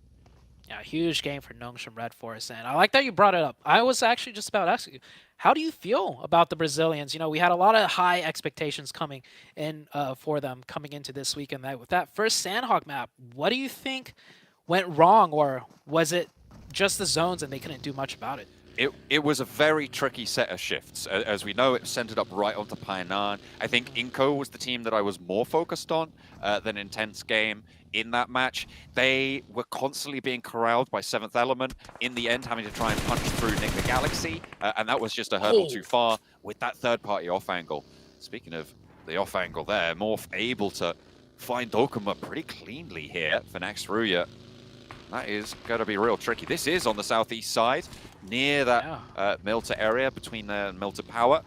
Yeah, huge game for Nongshim Red Force, and I like that you brought it up. I was actually just about to ask you, how do you feel about the Brazilians? You know, we had a lot of high expectations coming in for them coming into this weekend. With that first Sandhawk map, what do you think went wrong, or was it just the zones and they couldn't do much about it? It was a very tricky set of shifts. As we know, it centered up right onto Painan. I think Inco was the team that I was more focused on than Intense Game in that match. They were constantly being corralled by 7th Element, in the end having to try and punch through Nick the Galaxy, and that was just a hurdle too far with that third-party off-angle. Speaking of the off-angle there, Morph able to find Dokuma pretty cleanly here for next Ruya. That is going to be real tricky. This is on the southeast side, near that Milta area between the Milta Power.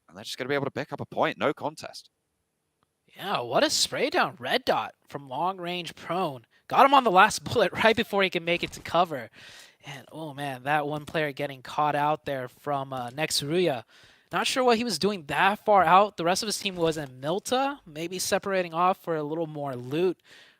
And they're just going to be able to pick up a point. No contest. Yeah, what a spray down. Red dot from long range prone. Got him on the last bullet right before he can make it to cover. And oh man, that one player getting caught out there from Nexruya. Not sure what he was doing that far out. The rest of his team was in Milta, maybe separating off for a little more loot,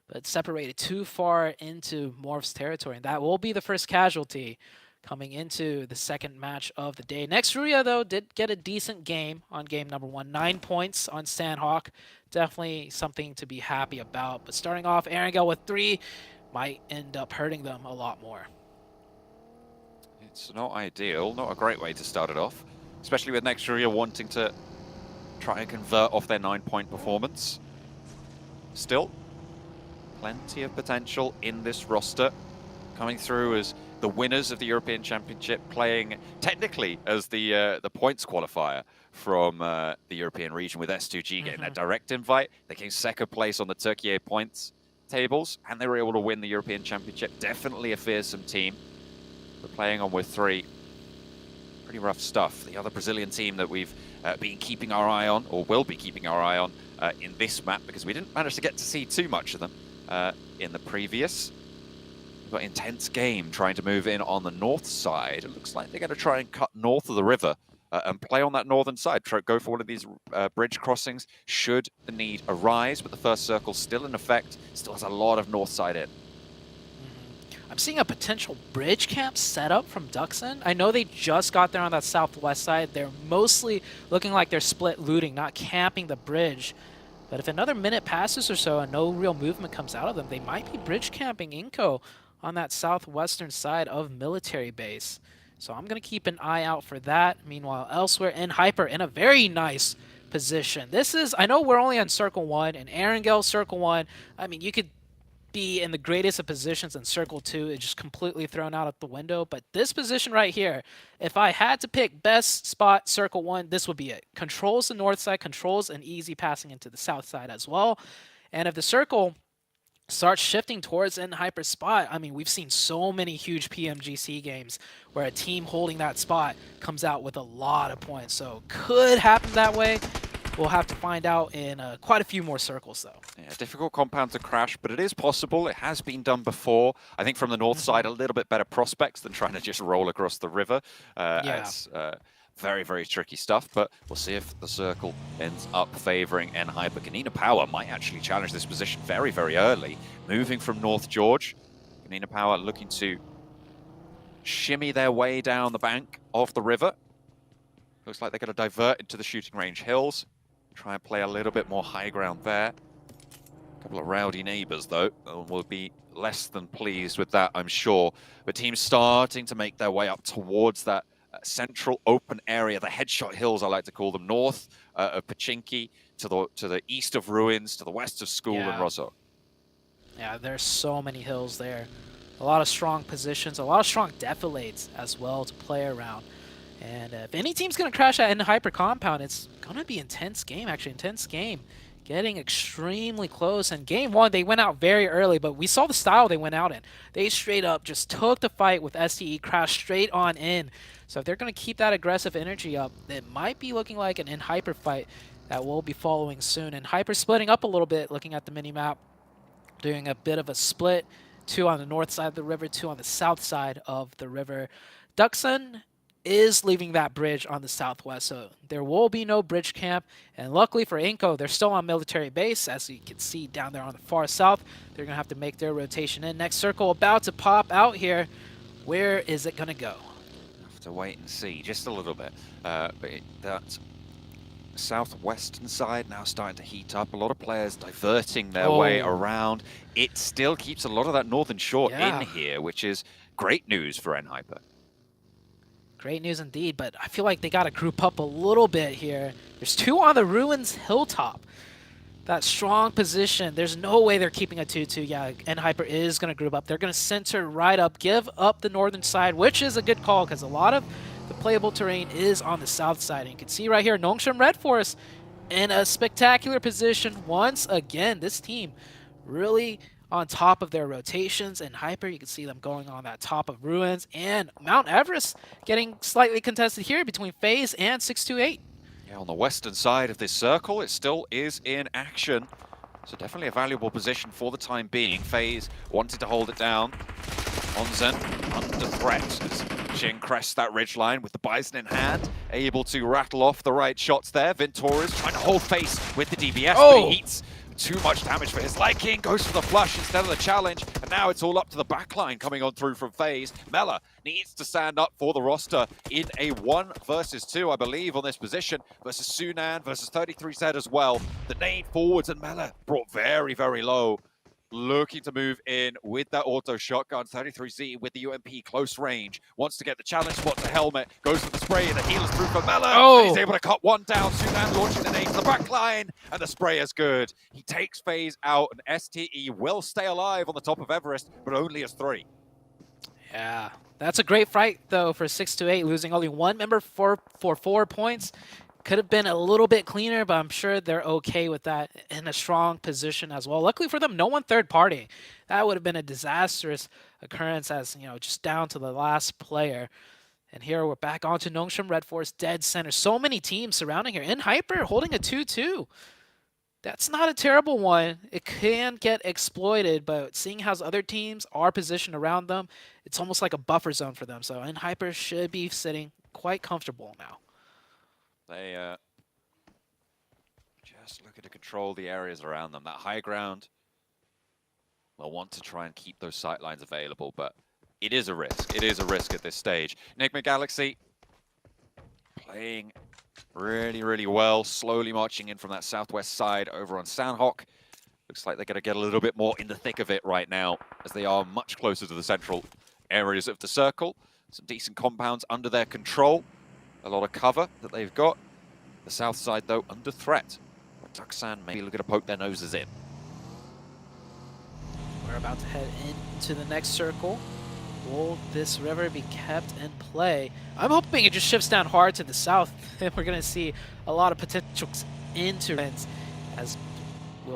but separated too far into Morph's territory. And that will be the first casualty coming into the second match of the day. Nexruya, though, did get a decent game on game number 1. 9 points on Sandhawk. Definitely something to be happy about. But starting off, Erangel with 3 might end up hurting them a lot more. It's not ideal, not a great way to start it off, especially with Nexruya wanting to try and convert off their 9-point performance. Still, plenty of potential in this roster, coming through as the winners of the European Championship, playing technically as the points qualifier from the European region, with S2G getting that direct invite. They came second place on the Türkiye points tables, and they were able to win the European Championship. Definitely a fearsome team. We're playing on with 3. Pretty rough stuff. The other Brazilian team that we've been keeping our eye on, or will be keeping our eye on in this map, because we didn't manage to get to see too much of them in the previous. We've got Intense Game trying to move in on the north side. It looks like they're going to try and cut north of the river and play on that northern side. Go for one of these bridge crossings should the need arise, but the first circle still in effect, still has a lot of north side in. I'm seeing a potential bridge camp setup from Duxon. I know they just got there on that southwest side. They're mostly looking like they're split looting, not camping the bridge. But if another minute passes or so and no real movement comes out of them, they might be bridge camping Inco on that southwestern side of military base. So I'm going to keep an eye out for that. Meanwhile, elsewhere in Hyper, in a very nice position. This is, I know we're only on Circle 1, and Erangel Circle 1, I mean, you could be in the greatest of positions in Circle 2. It's just completely thrown out of the window. But this position right here, if I had to pick best spot Circle 1, this would be it. Controls the north side, controls an easy passing into the south side as well. And if the circle starts shifting towards in Hyper spot, I mean, we've seen so many huge PMGC games where a team holding that spot comes out with a lot of points. So could happen that way. We'll have to find out in quite a few more circles, though. Yeah, difficult compound to crash, but it is possible. It has been done before. I think from the north side, a little bit better prospects than trying to just roll across the river. It's very, very tricky stuff, but we'll see if the circle ends up favoring N-Hyper. Ganina Power might actually challenge this position very, very early. Moving from North George, Ganina Power looking to shimmy their way down the bank of the river. Looks like they're going to divert into the shooting range hills. Try and play a little bit more high ground there. A couple of rowdy neighbors, though, will be less than pleased with that, I'm sure. But teams starting to make their way up towards that central open area, the headshot hills, I like to call them, north of Pachinki, to the east of Ruins, to the west of School and Rosso. Yeah, there's so many hills there. A lot of strong positions, a lot of strong defilades as well to play around. And if any team's going to crash at N-Hyper compound, it's going to be Intense Game, actually. Intense Game getting extremely close. And game 1, they went out very early, but we saw the style they went out in. They straight up just took the fight with STE, crashed straight on in. So if they're going to keep that aggressive energy up, it might be looking like an N-Hyper fight that will be following soon. And Hyper splitting up a little bit, looking at the mini-map, doing a bit of a split. 2 on the north side of the river, 2 on the south side of the river. Duxon is leaving that bridge on the southwest, so there will be no bridge camp. And luckily for Inco, they're still on military base, as you can see down there on the far south. They're going to have to make their rotation in. Next circle about to pop out here. Where is it going to go? Have to wait and see just a little bit. But that southwestern side now starting to heat up. A lot of players diverting their way around. It still keeps a lot of that northern shore in here, which is great news for N-Hyper. Great news indeed, but I feel like they got to group up a little bit here. There's 2 on the Ruins hilltop. That strong position. There's no way they're keeping a 2-2. Yeah, N-Hyper is going to group up. They're going to center right up, give up the northern side, which is a good call because a lot of the playable terrain is on the south side. And you can see right here, Nongshim Red Forest in a spectacular position once again. This team really on top of their rotations, and Hyper, you can see them going on that top of Ruins, and Mount Everest getting slightly contested here between FaZe and 628. Yeah, on the western side of this circle, it still is in action. So definitely a valuable position for the time being. FaZe wanted to hold it down. Onzen under threat as Jin crests that ridgeline with the Bison in hand, able to rattle off the right shots there. Ventora's trying to hold face with the DBS, but he eats too much damage for his liking, goes for the flush instead of the challenge, and now it's all up to the backline coming on through from FaZe. Mela needs to stand up for the roster in a 1 versus 2, I believe, on this position, versus Sunan, versus 33Z as well. The nade forwards, and Mela brought very, very low. Looking to move in with that auto shotgun. 33Z with the UMP close range. Wants to get the challenge spot to Helmet. Goes for the spray and the heal is through for Mela. And he's able to cut one down. Sunan launching the nade to the back line. And the spray is good. He takes FaZe out, and STE will stay alive on the top of Everest, but only as 3. Yeah, that's a great fight, though, for 628, losing only one member for 4 points. Could have been a little bit cleaner, but I'm sure they're okay with that in a strong position as well. Luckily for them, no one third party. That would have been a disastrous occurrence as, you know, just down to the last player. And here we're back onto Nongshim Red Force dead center. So many teams surrounding here. In Hyper holding a 2-2. That's not a terrible one. It can get exploited, but seeing how other teams are positioned around them, it's almost like a buffer zone for them. So In Hyper should be sitting quite comfortable now. They just looking to control the areas around them. That high ground, they'll want to try and keep those sight lines available, but it is a risk. It is a risk at this stage. Enigma Galaxy playing really, really well, slowly marching in from that southwest side over on Sandhawk. Looks like they're going to get a little bit more in the thick of it right now, as they are much closer to the central areas of the circle. Some decent compounds under their control. A lot of cover that they've got. The south side, though, under threat. Tucson maybe looking to poke their noses in. We're about to head into the next circle. Will this river be kept in play? I'm hoping it just shifts down hard to the south, and we're going to see a lot of potential into it. As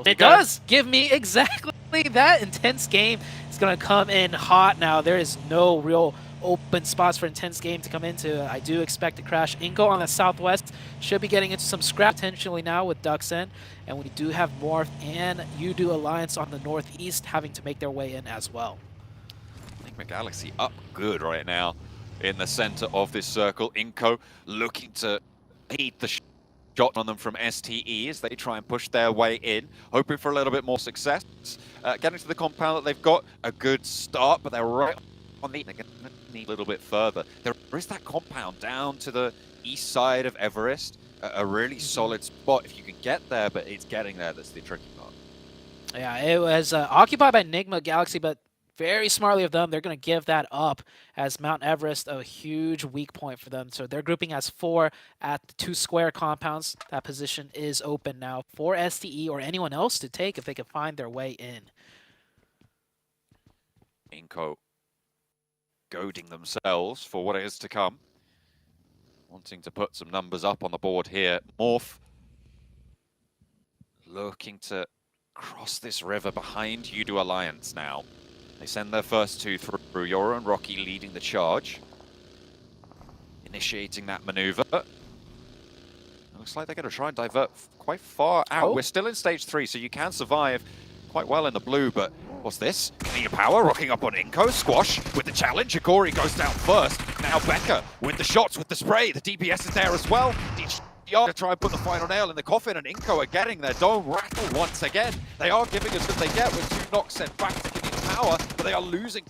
it does give me exactly that intense game. It's going to come in hot now. There is no real open spots for intense game to come into. I do expect to crash. Inko on the southwest should be getting into some scrap potentially now with Duxen, and we do have Morph and Udo Alliance on the northeast having to make their way in as well. Enigma Galaxy up good right now in the center of this circle. Inko looking to beat the shot on them from STE as they try and push their way in, hoping for a little bit more success. Getting to the compound that they've got a good start, but they're right on the... They're going to need a little bit further. There is that compound down to the east side of Everest, a really solid spot if you can get there, but it's getting there that's the tricky part. Yeah, it was occupied by Enigma Galaxy, but very smartly of them, they're going to give that up as Mount Everest, a huge weak point for them. So they're grouping as 4 at the 2 square compounds. That position is open now for STE or anyone else to take if they can find their way in. Inko goading themselves for what is to come. Wanting to put some numbers up on the board here. Morph looking to cross this river behind Udo Alliance now. They send their first 2 through. Yoro and Rocky leading the charge. Initiating that maneuver. Looks like they're going to try and divert quite far out. We're still in stage 3, so you can survive quite well in the blue, but what's this? Clear power, rocking up on Inko. Squash with the challenge. Agori goes down first. Now Becca with the shots, with the spray. The DPS is there as well. To try and put the final nail in the coffin, and Inko are getting their dome rattle once again. They are giving us what they get with 2 knocks sent back to give you power, but they are losing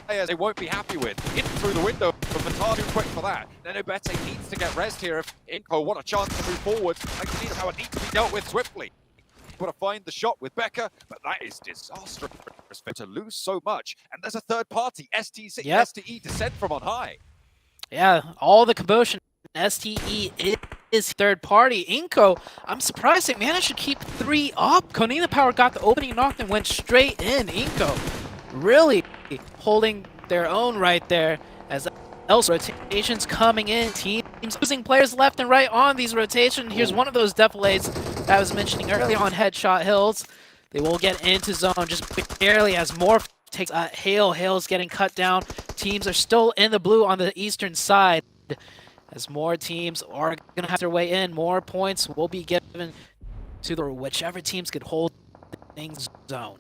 players they won't be happy with. In through the window, but Vitar too quick for that. Nenobete needs to get rest here if Inko want a chance to move forward. I can see how it needs to be dealt with swiftly. To find the shot with Becca, but that is disastrous to lose so much. And there's a third party, STE descent from on high. Yeah, all the commotion. STE is third party. Inko, I'm surprised they managed to keep 3 up. Konina Power got the opening knock and went straight in. Inko really holding their own right there as else rotations coming in. Team losing players left and right on these rotations. Here's one of those defilades that I was mentioning earlier on Headshot Hills. They will get into zone just barely as Morph takes Hale. Hale's getting cut down. Teams are still in the blue on the eastern side. As more teams are going to have their way in, more points will be given to whichever teams could hold things zone.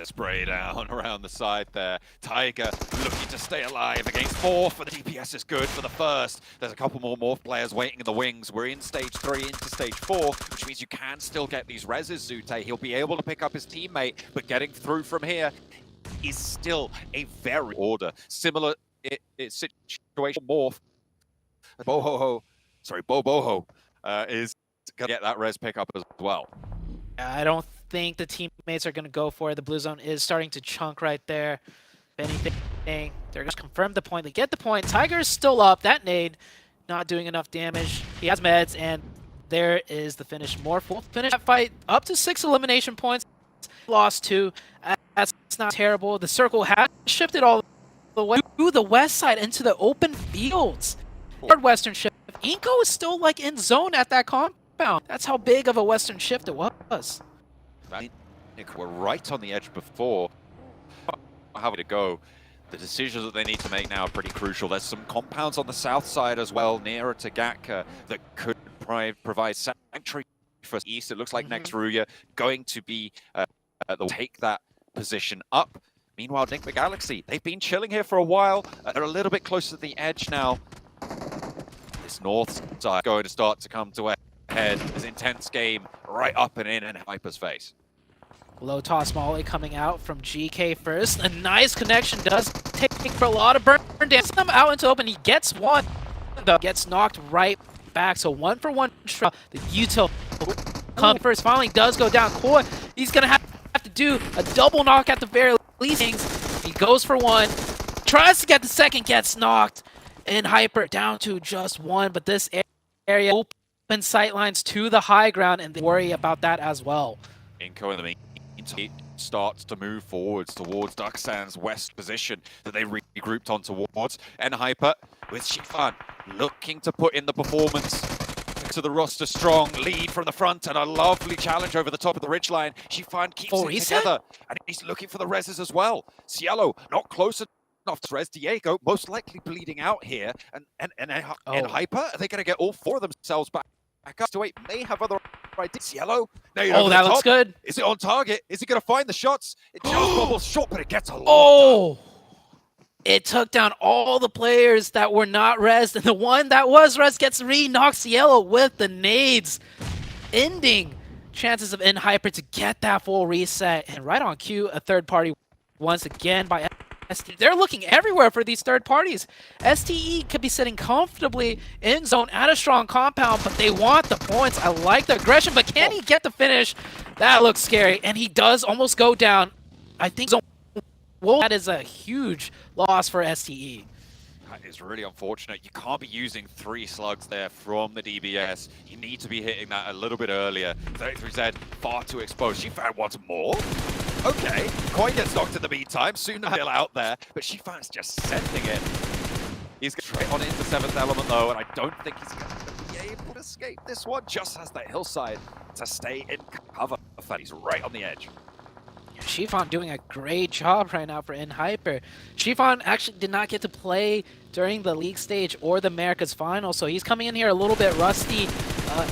Spray down around the side there. Tiger looking to stay alive against Morph, but the DPS is good for the first. There's a couple more Morph players waiting in the wings. We're in stage 3 into stage 4, which means you can still get these reses, Zute. He'll be able to pick up his teammate, but getting through from here is still a very order. Similar situation Morph. Boho is going to get that res pickup as well. I don't think the teammates are going to go for it. The blue zone is starting to chunk right there. If anything, they're going to confirm the point. They get the point. Tiger is still up. That nade not doing enough damage. He has meds, and there is the finish. Morph will finish that fight up to 6 elimination points. Lost 2. That's not terrible. The circle has shifted all the way to the west side into the open fields. Third western shift. Inko is still like in zone at that compound. That's how big of a western shift it was. We're right on the edge before. How to go? The decisions that they need to make now are pretty crucial. There's some compounds on the south side as well, nearer to Gatka, that could provide sanctuary for east. It looks like next Ruya going to be they'll take that position up. Meanwhile, Enigma Galaxy, they've been chilling here for a while. They're a little bit closer to the edge now. This north side going to start to come to a head. This intense game right up and in Hyper's face. Low toss Molly coming out from GK first. A nice connection does take for a lot of burn damage. Them out into open. He gets one, though. Gets knocked right back. So 1-for-1 shot. The util come first. Finally does go down. Koi, he's going to have to do a double knock at the very least. He goes for one. Tries to get the second. Gets knocked. And Hyper down to just one. But this area open sightlines to the high ground. And they worry about that as well. Inko in the meantime starts to move forwards towards Ducksan's west position that they regrouped on towards. And Hyper with Shifan looking to put in the performance to the roster strong. Lead from the front and a lovely challenge over the top of the ridgeline. Shifan keeps it together and he's looking for the reses as well. Cielo not close enough to res. Diego most likely bleeding out here. And Hyper, are they going to get all 4 of themselves back up to 8? May have other ideas. Cielo. Oh, that looks good. Is it on target? Is he going to find the shots? It just bubbles short, but it gets a lot. Oh! It took down all the players that were not rezzed, and the one that was rezzed gets re-knocked. Cielo with the nades, ending chances of Hyper to get that full reset. And right on cue, a third party once again by STE. They're looking everywhere for these third parties. STE could be sitting comfortably in zone at a strong compound, but they want the points. I like the aggression, but can he get the finish? That looks scary, and he does almost go down. I think zone. Well, that is a huge loss for STE. That is really unfortunate. You can't be using 3 slugs there from the DBS. You need to be hitting that a little bit earlier. 33Z far too exposed. She found once more. Okay, Koi gets knocked in the meantime. Soon still out there, but Shifan's just sending it. He's straight on into 7th element though, and I don't think he's going to be able to escape this one. Just has that hillside to stay in cover. He's right on the edge. Shifan doing a great job right now for Hyper. Shifan actually did not get to play during the league stage or the Americas final, so he's coming in here a little bit rusty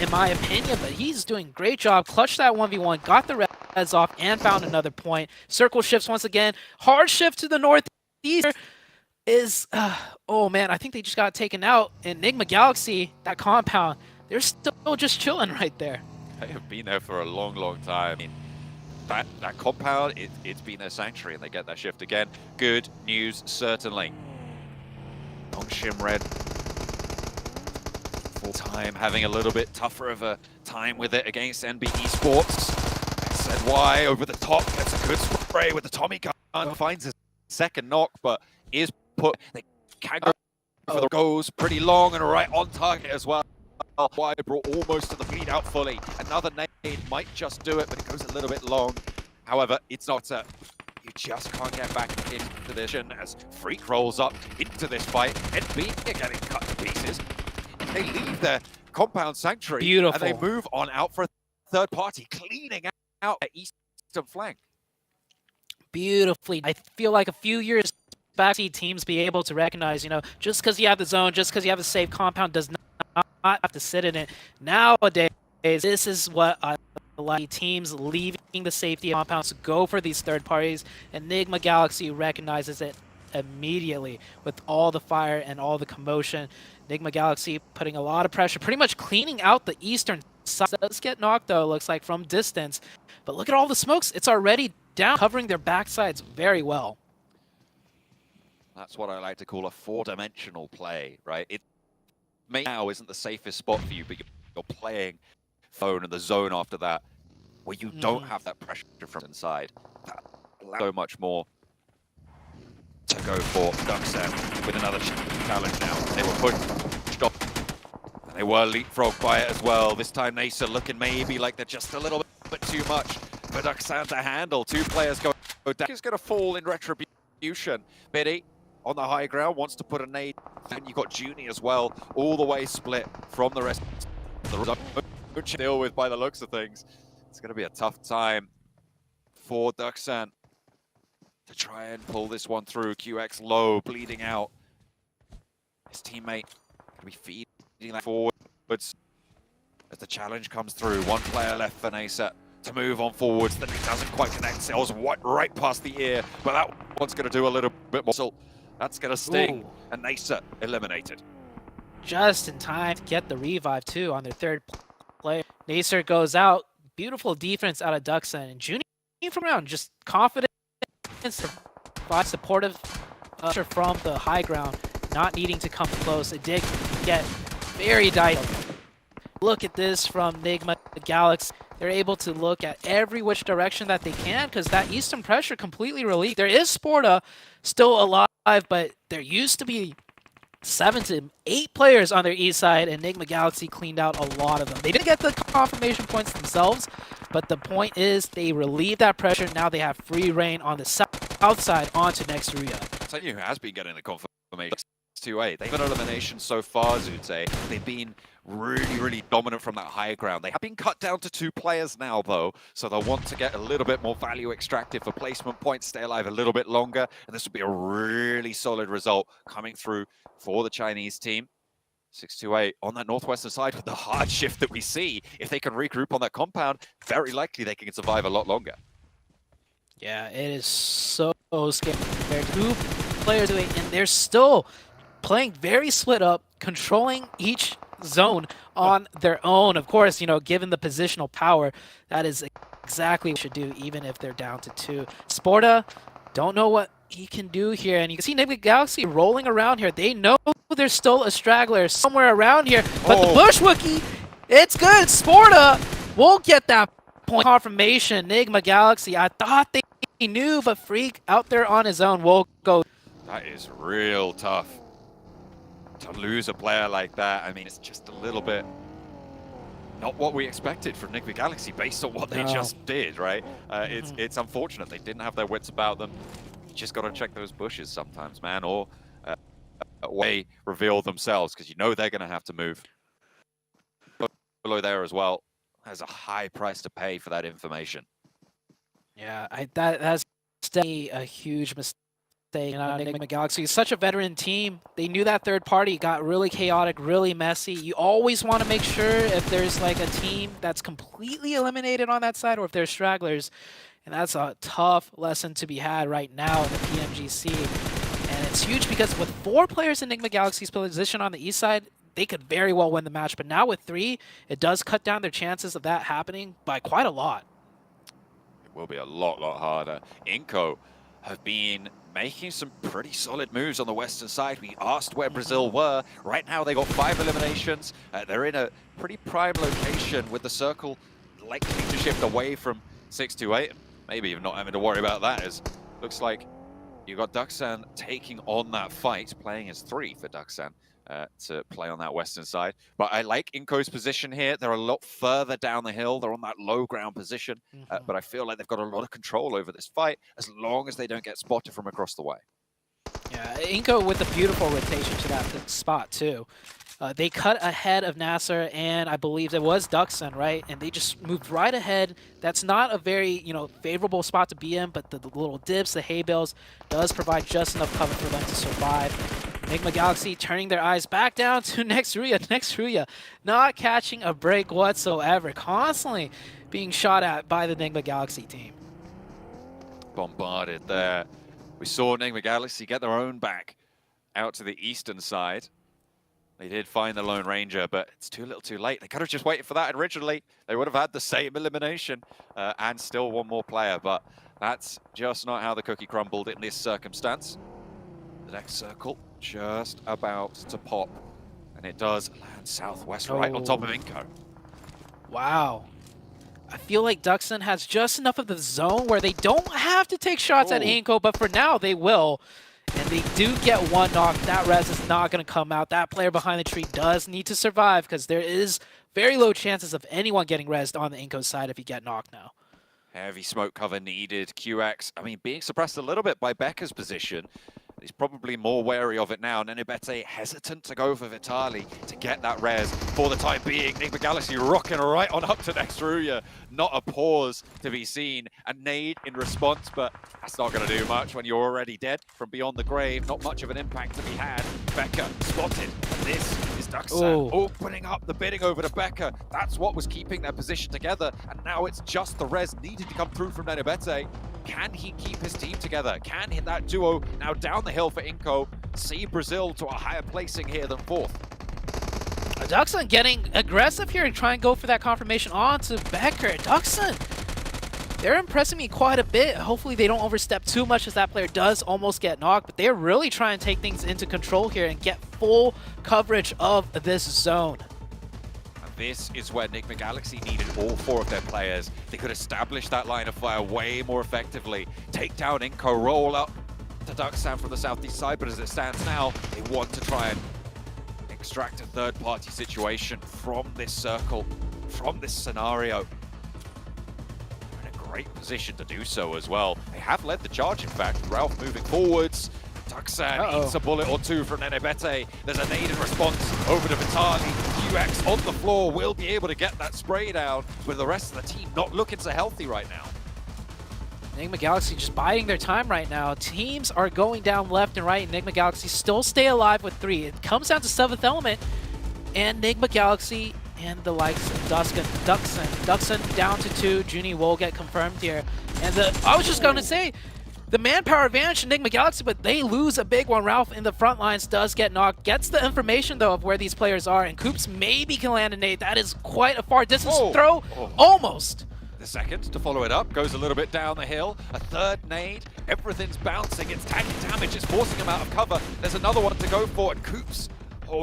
in my opinion, but he's doing a great job. Clutched that 1v1, got the res off, and found another point. Circle shifts once again. Hard shift to the northeast is, oh man, I think they just got taken out. Enigma Galaxy, that compound, they're still just chilling right there. They have been there for a long, long time. That compound, it's been their sanctuary, and they get that shift again. Good news, certainly. Long Shim Red, full time, having a little bit tougher of a time with it against NB Esports. SNY over the top, gets a good spray with the Tommy gun, finds his second knock, but is put. They can go for the goes pretty long and right on target as well. Wide brought almost to the bleed out fully. Another nade might just do it, but it goes a little bit long. However, it's not You just can't get back into position as Freak rolls up into this fight. NB are getting cut to pieces. They leave their compound sanctuary. Beautiful. And they move on out for a third party, cleaning out their eastern flank. Beautifully. I feel like a few years back, see teams be able to recognize, just because you have the zone, just because you have a safe compound does not have to sit in it. Nowadays, this is what I like, teams leaving the safety compounds to go for these third parties. Enigma Galaxy recognizes it immediately with all the fire and all the commotion. Enigma Galaxy putting a lot of pressure, pretty much cleaning out the eastern side. Does get knocked though, looks like from distance. But look at all the smokes. It's already down, covering their backsides very well. That's what I like to call a four-dimensional play, right? It now isn't the safest spot for you, but you're playing phone and the zone after that, where you don't have that pressure from inside. That allows so much more to go for Duxan with another challenge now. They were pushed off, and they were leapfrogged by it as well. This time Nasa looking maybe like they're just a little bit too much for Duxan to handle. Two players go down. He's going to fall in retribution. Biddy on the high ground wants to put a nade. Then you've got Junie as well, all the way split from the rest of the zone to deal with by the looks of things. It's going to be a tough time for Duxan to try and pull this one through. QX low, bleeding out. His teammate going to be feeding that forwards as the challenge comes through. One player left for Nasa to move on forwards. Then he doesn't quite connect. Sails right past the ear, but that one's going to do a little bit more. So that's going to sting. And Nasa eliminated. Just in time to get the revive too on their third player. Nacer goes out. Beautiful defense out of Duxan. And Junie from around, just confident, supportive from the high ground, not needing to come close. It did get very dicey. Look at this from Enigma Galaxy. They're able to look at every which direction that they can because that eastern pressure completely relieved. There is Sporta still alive, but there used to be 7 to 8 players on their east side, and Enigma Galaxy cleaned out a lot of them. They didn't get the confirmation points themselves, but the point is they relieve that pressure. Now they have free reign on the south side onto Nexteria. I'll tell you who has been getting the confirmation. 2-8. They've been elimination so far, Zute. They've been really dominant from that high ground. They have been cut down to 2 players now, though, so they'll want to get a little bit more value extracted for placement points, stay alive a little bit longer, and this will be a really solid result coming through for the Chinese team. 6-8 on that northwestern side with the hard shift that we see. If they can regroup on that compound, very likely they can survive a lot longer. Yeah, it is so scary. 2 players doing, and they're still playing very split up, controlling each zone on their own. Of course, given the positional power, that is exactly what you should do, even if they're down to 2. Sporta, don't know what he can do here, and you can see Enigma Galaxy rolling around here. They know there's still a straggler somewhere around here, but the Bush Wookie, it's good. Sporta will get that point confirmation. Enigma Galaxy, I thought they knew, but Freak out there on his own will go. That is real tough. To lose a player like that, I mean, it's just a little bit not what we expected from Enigma Galaxy based on what they just did, right? It's unfortunate. They didn't have their wits about them. You just got to check those bushes sometimes, man, or way reveal themselves, because they're going to have to move. Below there as well, there's a high price to pay for that information. Yeah, that's definitely a huge mistake. Enigma Galaxy is such a veteran team. They knew that third party got really chaotic, really messy. You always want to make sure if there's like a team that's completely eliminated on that side or if there's stragglers. And that's a tough lesson to be had right now in the PMGC. And it's huge because with 4 players in Enigma Galaxy's position on the east side, they could very well win the match. But now with 3, it does cut down their chances of that happening by quite a lot. It will be a lot harder. Inco have been making some pretty solid moves on the western side. We asked where Brazil were. Right now they got 5 eliminations. They're in a pretty prime location with the circle likely to shift away from 6-8. Maybe even not having to worry about that, as looks like You got Duxan taking on that fight, playing as 3 for Duxan to play on that western side. But I like Inco's position here. They're a lot further down the hill. They're on that low ground position. But I feel like they've got a lot of control over this fight as long as they don't get spotted from across the way. Yeah, Inco with a beautiful rotation to that spot too. They cut ahead of Nasser and I believe it was Duxan, right? And they just moved right ahead. That's not a very, favorable spot to be in, but the little dips, the hay bales does provide just enough cover for them to survive. Enigma Galaxy turning their eyes back down to Nextruya. Nextruya not catching a break whatsoever. Constantly being shot at by the Enigma Galaxy team. Bombarded there. We saw Enigma Galaxy get their own back out to the eastern side. They did find the Lone Ranger, but it's too little too late. They could have just waited for that originally. They would have had the same elimination and still one more player, but that's just not how the cookie crumbled in this circumstance. The next circle just about to pop, and it does land southwest right on top of Inco. Wow. I feel like Duxan has just enough of the zone where they don't have to take shots at Inco, but for now they will. And they do get one knock. That res is not going to come out. That player behind the tree does need to survive because there is very low chances of anyone getting rezzed on the Inco side if you get knocked now. Heavy smoke cover needed. QX, I mean, being suppressed a little bit by Becca's position. He's probably more wary of it now. Nenebete hesitant to go for Vitali to get that res for the time being. Enigma Galaxy rocking right on up to Nextruya. Not a pause to be seen. A nade in response, but that's not going to do much when you're already dead from beyond the grave. Not much of an impact to be had. Becca spotted. And this is Duxan opening up the bidding over to Becca. That's what was keeping their position together. And now it's just the res needed to come through from Nenebete. Can he keep his team together? Can hit that duo now down the hill for Inco see Brazil to a higher placing here than 4th? Duxan getting aggressive here and trying to go for that confirmation on to Becker. Duxan, they're impressing me quite a bit. Hopefully they don't overstep too much as that player does almost get knocked, but they're really trying to take things into control here and get full coverage of this zone. This is where Enigma Galaxy needed all 4 of their players. They could establish that line of fire way more effectively. Take down Inco, roll up to Duxan from the southeast side, but as it stands now, they want to try and extract a third-party situation from this circle, from this scenario. They're in a great position to do so as well. They have led the charge, in fact. Ralph moving forwards. Duxan eats a bullet or 2 from Nenebete. There's a nade in response over to Vitali. QX on the floor will be able to get that spray down, with the rest of the team not looking so healthy right now. Enigma Galaxy just biding their time right now. Teams are going down left and right. Enigma Galaxy still stay alive with 3. It comes down to 7th element, and Enigma Galaxy and the likes of Duxan down to 2. Junie will get confirmed here. And I was just going to say, the manpower advantage Enigma Galaxy, but they lose a big one. Ralph in the front lines does get knocked. Gets the information, though, of where these players are. And Coops maybe can land a nade. That is quite a far distance throw. Almost. The second to follow it up goes a little bit down the hill. A third nade. Everything's bouncing. It's tagging damage. It's forcing him out of cover. There's another one to go for. And Coops,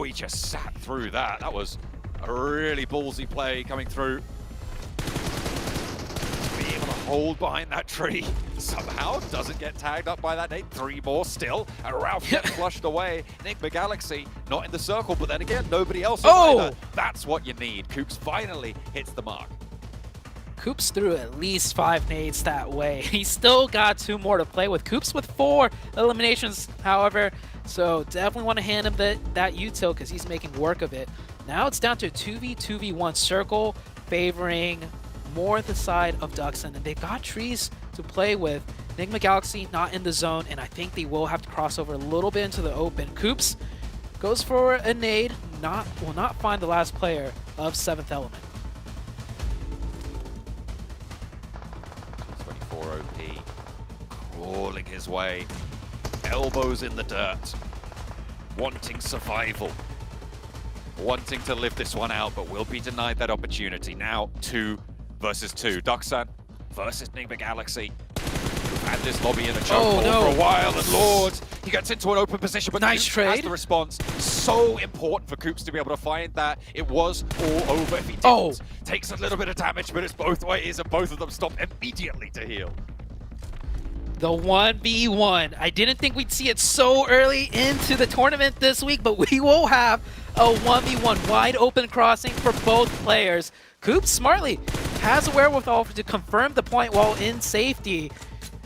he just sat through that. That was a really ballsy play coming through. Be able to hold behind that tree. Somehow doesn't get tagged up by that nade. 3 more still, and Ralph gets flushed away. Enigma Galaxy not in the circle, but then again, nobody else is either. That's what you need. Coops finally hits the mark. Coops threw at least 5 nades that way. He's still got 2 more to play with. Coops with 4 eliminations, however, so definitely want to hand him that util because he's making work of it. Now it's down to a 2v2v1 circle, favoring more the side of Duxan, and they've got trees to play with. Enigma Galaxy not in the zone, and I think they will have to cross over a little bit into the open. Coops goes for a nade, will not find the last player of 7th element. 24 OP, crawling his way, elbows in the dirt, wanting survival, wanting to live this one out, but will be denied that opportunity. Now 2 versus 2. Duxan versus Enigma Galaxy. We've had this lobby in a chokehold for a while, and Lord, he gets into an open position, but nice trade. Has the response. So important for Coops to be able to find that. It was all over if he didn't. Takes a little bit of damage, but it's both ways, and both of them stop immediately to heal. The 1v1. I didn't think we'd see it so early into the tournament this week, but we will have a 1v1 wide open crossing for both players. Coop smartly has a wherewithal to confirm the point while in safety.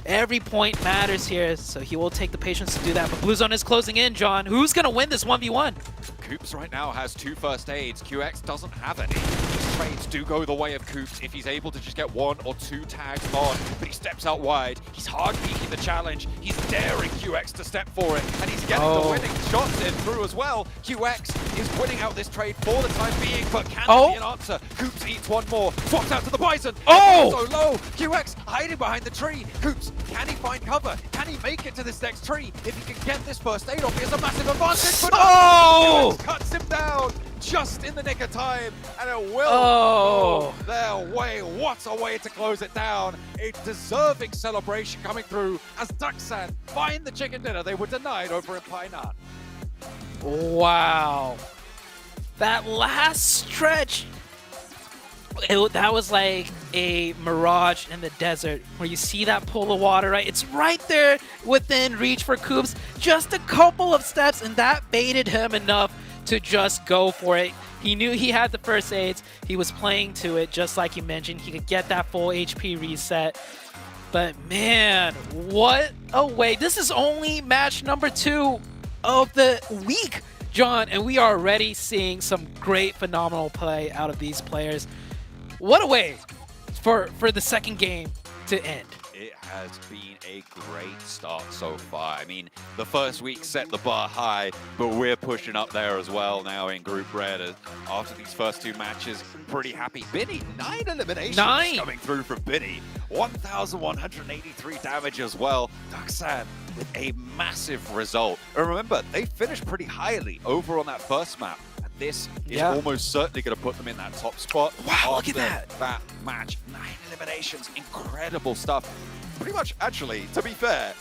Every point matters here, so he will take the patience to do that. But Blue Zone is closing in, John. Who's going to win this 1v1? Coops right now has 2 first aids. QX doesn't have any. These trades do go the way of Coops if he's able to just get 1 or 2 tags on. But he steps out wide. He's hard peeking the challenge. He's daring QX to step for it. And he's getting the winning shots in through as well. QX is winning out this trade for the time being, but can there be an answer? Coops eats 1 more. Swaps out to the Bison. So low. QX hiding behind the tree. Coops, can he find cover? Can he make it to this next tree? If he can get this first aid off, he has a massive advantage. But QX cuts him down just in the nick of time, and it will go their way. What a way to close it down. A deserving celebration coming through as Ducksan find the chicken dinner they were denied over in Painan. Wow. That last stretch, that was like a mirage in the desert where you see that pool of water, right? It's right there within reach for Coops. Just a couple of steps, and that baited him enough to just go for it. He knew he had the first aids. He was playing to it, just like you mentioned. He could get that full HP reset. But man, what a way. This is only match number 2 of the week, John, and we are already seeing some great, phenomenal play out of these players. What a way for the second game to end. It has been a great start so far. I mean, the first week set the bar high, but we're pushing up there as well now in Group Red. After these first 2 matches, pretty happy. Binny, 9 eliminations coming through from Binny. 1,183 damage as well. Ducksan with a massive result. And remember, they finished pretty highly over on that first map. This is almost certainly going to put them in that top spot. Wow, look at that match. 9 eliminations, incredible stuff. Pretty much, actually, to be fair,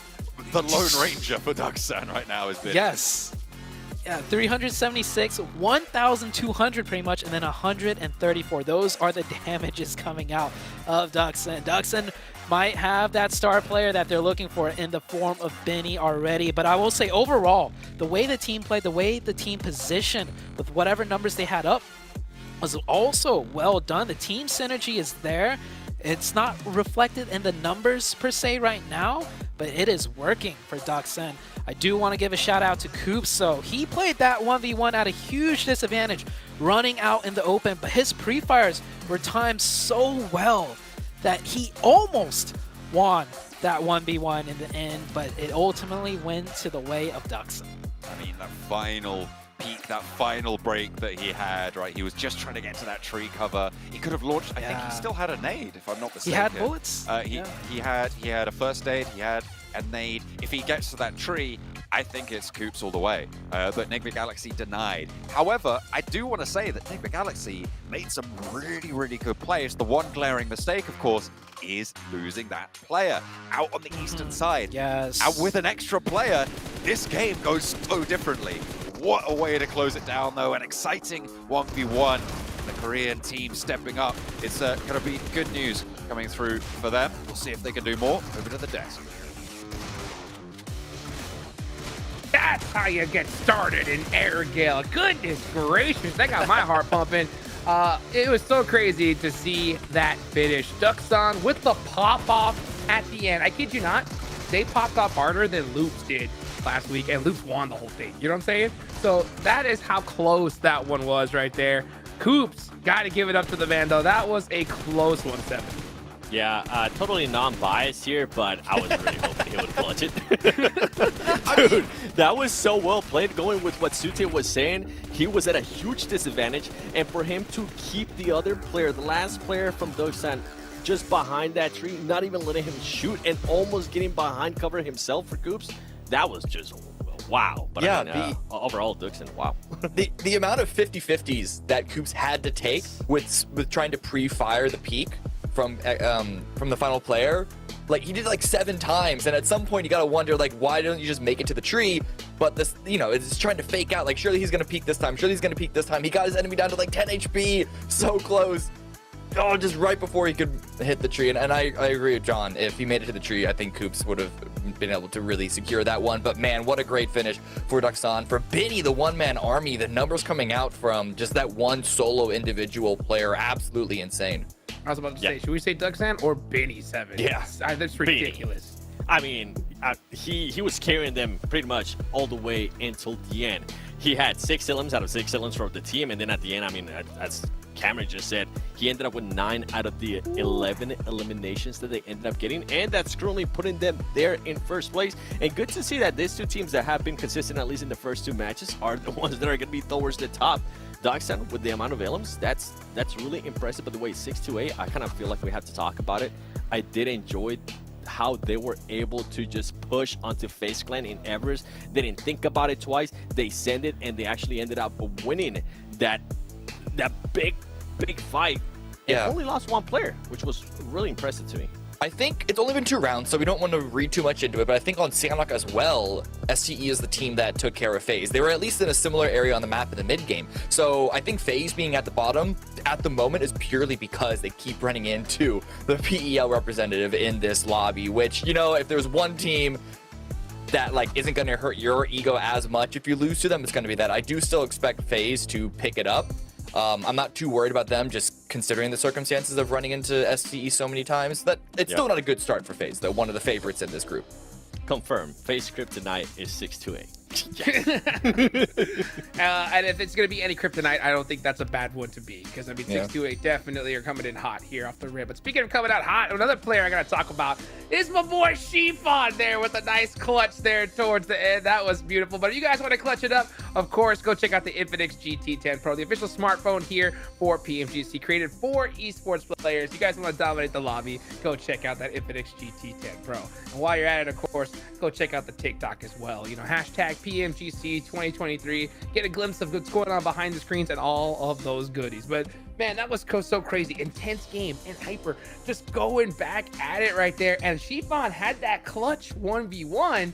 the Lone Ranger for Ducksan right now is big. Yes. Yeah, 376, 1,200 pretty much, and then 134. Those are the damages coming out of Ducksan. Ducksan might have that star player that they're looking for in the form of Benny already. But I will say overall, the way the team played, the way the team positioned with whatever numbers they had up was also well done. The team synergy is there. It's not reflected in the numbers per se right now, but it is working for Ducksan. I do want to give a shout out to Coops. So he played that 1v1 at a huge disadvantage running out in the open, but his pre-fires were timed so well that he almost won that 1v1 in the end, but it ultimately went to the way of Ducksan. I mean, that final peak, that final break that he had, right? He was just trying to get to that tree cover. He could have launched, I think he still had a nade, if I'm not mistaken. He had bullets. He had a first aid, he had a nade. If he gets to that tree, I think it's Coops all the way, but Nigma Galaxy denied. However, I do want to say that Nigma Galaxy made some really, really good plays. The one glaring mistake, of course, is losing that player out on the eastern side. Yes. And with an extra player, this game goes so differently. What a way to close it down, though. An exciting 1v1. The Korean team stepping up. It's going to be good news coming through for them. We'll see if they can do more. Over to the desk. That's how you get started in Air Gale. Goodness gracious, that got my heart pumping. It was so crazy to see that finish. Ducksan with the pop-off at the end. I kid you not, they popped off harder than Loops did last week, and Loops won the whole thing. You know what I'm saying? So that is how close that one was right there. Coops, got to give it up to the man, though. That was a close 1-7. Yeah, totally non-biased here, but I was really hoping he would clutch it. Dude, that was so well played. Going with what Sute was saying, he was at a huge disadvantage, and for him to keep the other player, the last player from Ducksan, just behind that tree, not even letting him shoot, and almost getting behind cover himself for Coops, that was just wow. But yeah, I mean, overall, Ducksan, wow. the amount of 50-50s that Coops had to take with trying to pre-fire the peak from the final player, like he did like 7 times, and at some point you gotta wonder, like, why don't you just make it to the tree? But this, you know, it's trying to fake out, like, surely he's gonna peek this time, surely he's gonna peek this time. He got his enemy down to like 10 HP, so close. just right before he could hit the tree. And I agree with John. If he made it to the tree, I think Coops would have been able to really secure that one. But man, what a great finish for Duxan. For Benny, the one-man army, the numbers coming out from just that one solo individual player, absolutely insane. I was about to say, should we say Duxan or Benny 7? Yeah. That's ridiculous. I mean, he was carrying them pretty much all the way until the end. He had 6 elims out of 6 elims for the team, and then at the end, I mean, as Cameron just said, he ended up with 9 out of the 11 eliminations that they ended up getting, and that's currently putting them there in first place. And good to see that these two teams that have been consistent, at least in the first 2 matches, are the ones that are going to be towards the top. Duxan, with the amount of elims, that's really impressive. But the way 6-8, I kind of feel like we have to talk about it. I did enjoy how they were able to just push onto FaZe Clan in Everest. They didn't think about it twice. They sent it, and they actually ended up winning that big fight. Yeah. And only lost 1 player, which was really impressive to me. I think it's only been 2 rounds, so we don't want to read too much into it, but I think on Sanhok as well, STE is the team that took care of FaZe. They were at least in a similar area on the map in the mid game. So I think FaZe being at the bottom at the moment is purely because they keep running into the PEL representative in this lobby, which, you know, if there's one team that like isn't going to hurt your ego as much if you lose to them, it's going to be that. I do still expect FaZe to pick it up. I'm not too worried about them, just considering the circumstances of running into STE so many times. That it's still not a good start for FaZe, though. One of the favorites in this group. Confirm. FaZe Kryptonite is 6-8. And if it's going to be any kryptonite, I don't think that's a bad one to be, because I mean 6-8 definitely are coming in hot here off the rip. But speaking of coming out hot, another player I got to talk about is my boy Shifan there with a nice clutch there towards the end. That was beautiful. But if you guys want to clutch it up, of course, go check out the Infinix GT10 Pro, the official smartphone here for PMGC, created for esports players. You guys want to dominate the lobby, go check out that Infinix GT10 Pro. And while you're at it, of course, go check out the TikTok as well. You know, hashtag PMGC 2023. Get a glimpse of what's going on behind the screens and all of those goodies. But man, that was so crazy. Intense game and hyper. Just going back at it right there. And Shifan had that clutch 1v1.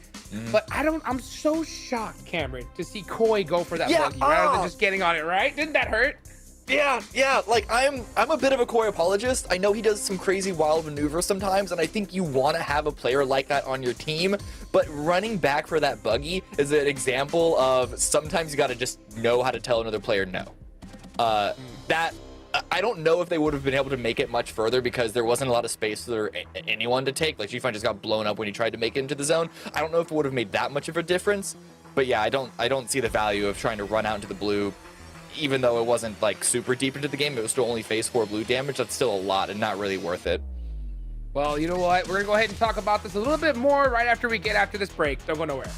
But I'm so shocked, Cameron, to see Koi go for that buggy rather than just getting on it, right? Didn't that hurt? Yeah, like I'm a bit of a Koi apologist. I know he does some crazy wild maneuvers sometimes, and I think you want to have a player like that on your team, but running back for that buggy is an example of sometimes you got to just know how to tell another player no. I don't know if they would have been able to make it much further because there wasn't a lot of space for anyone to take. Like, Shifan just got blown up when he tried to make it into the zone. I don't know if it would have made that much of a difference, but yeah, I don't see the value of trying to run out into the blue. Even though it wasn't like super deep into the game, it was still only phase 4 blue damage. That's still a lot and not really worth it. Well, you know what? We're gonna go ahead and talk about this a little bit more right after we get after this break. Don't go nowhere.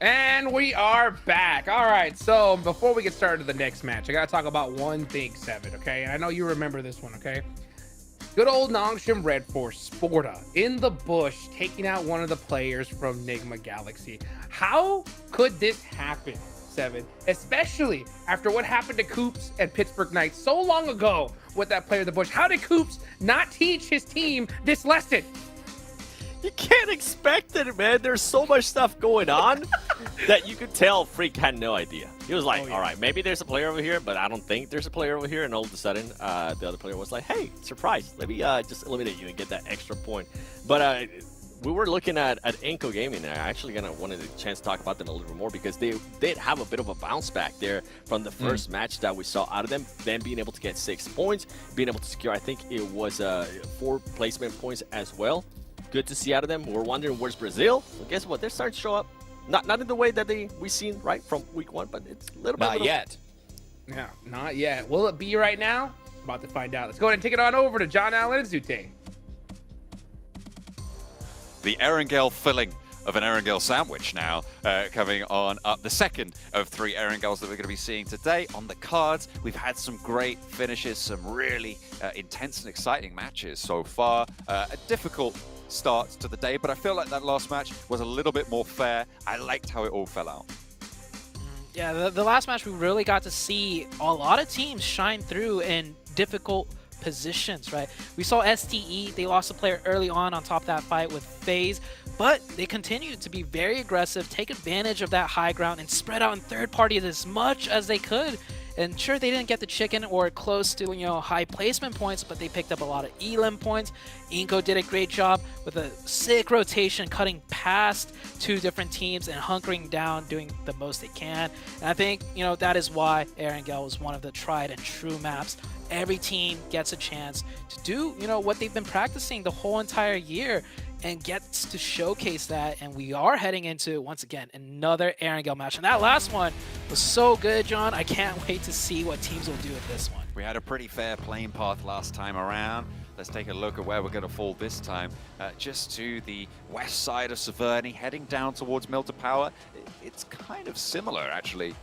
And we are back. All right, so before we get started to the next match, I gotta talk about one thing, Seven, okay? And I know you remember this one, okay? Good old Nongshim Red Force, Sporta, in the bush, taking out one of the players from Nigma Galaxy. How could this happen, Seven? Especially after what happened to Coops and Pittsburgh Knights so long ago with that player in the bush. How did Coops not teach his team this lesson? You can't expect it, man. There's so much stuff going on that you could tell Freak had no idea. He was like, all right, maybe there's a player over here, but I don't think there's a player over here. And all of a sudden, the other player was like, hey, surprise. Let me just eliminate you and get that extra point. But we were looking at Inco Gaming, and I actually wanted a chance to talk about them a little bit more because they did have a bit of a bounce back there from the first match that we saw out of them. Them being able to get 6 points, being able to secure, I think it was 4 placement points as well. Good to see out of them. We're wondering where's Brazil. Well, guess what? They're starting to show up. Not in the way that we've seen right from week 1, but it's a little bit. Not yet. Yeah, not yet. Will it be right now? About to find out. Let's go ahead and take it on over to John Allen and Zute. The Erangel filling of an Erangel sandwich now coming on up. The second of 3 Erangels that we're going to be seeing today on the cards. We've had some great finishes, some really intense and exciting matches so far. A difficult start to the day, but I feel like that last match was a little bit more fair. I liked how it all fell out. Yeah, the last match we really got to see a lot of teams shine through in difficult positions, right? We saw STE, they lost a player early on top of that fight with FaZe, but they continued to be very aggressive, take advantage of that high ground, and spread out in third parties as much as they could. And sure, they didn't get the chicken or close to, high placement points, but they picked up a lot of elim points. Inco did a great job with a sick rotation, cutting past 2 different teams and hunkering down, doing the most they can. And I think, that is why Erangel was one of the tried and true maps. Every team gets a chance to do, what they've been practicing the whole entire year and gets to showcase that. And we are heading into, once again, another Erangel match. And that last one was so good, John. I can't wait to see what teams will do with this one. We had a pretty fair playing path last time around. Let's take a look at where we're going to fall this time. Just to the west side of Severny, heading down towards Milton Power. It's kind of similar, actually,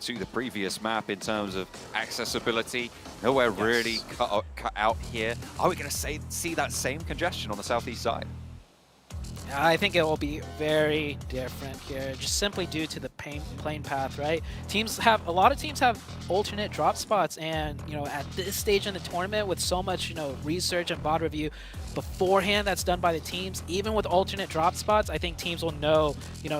to the previous map in terms of accessibility. Nowhere really cut out here. Are we going to see that same congestion on the southeast side? I think it will be very different here, just simply due to the plane path, right? A lot of teams have alternate drop spots, and at this stage in the tournament, with so much research and VOD review beforehand that's done by the teams, even with alternate drop spots, I think teams will know,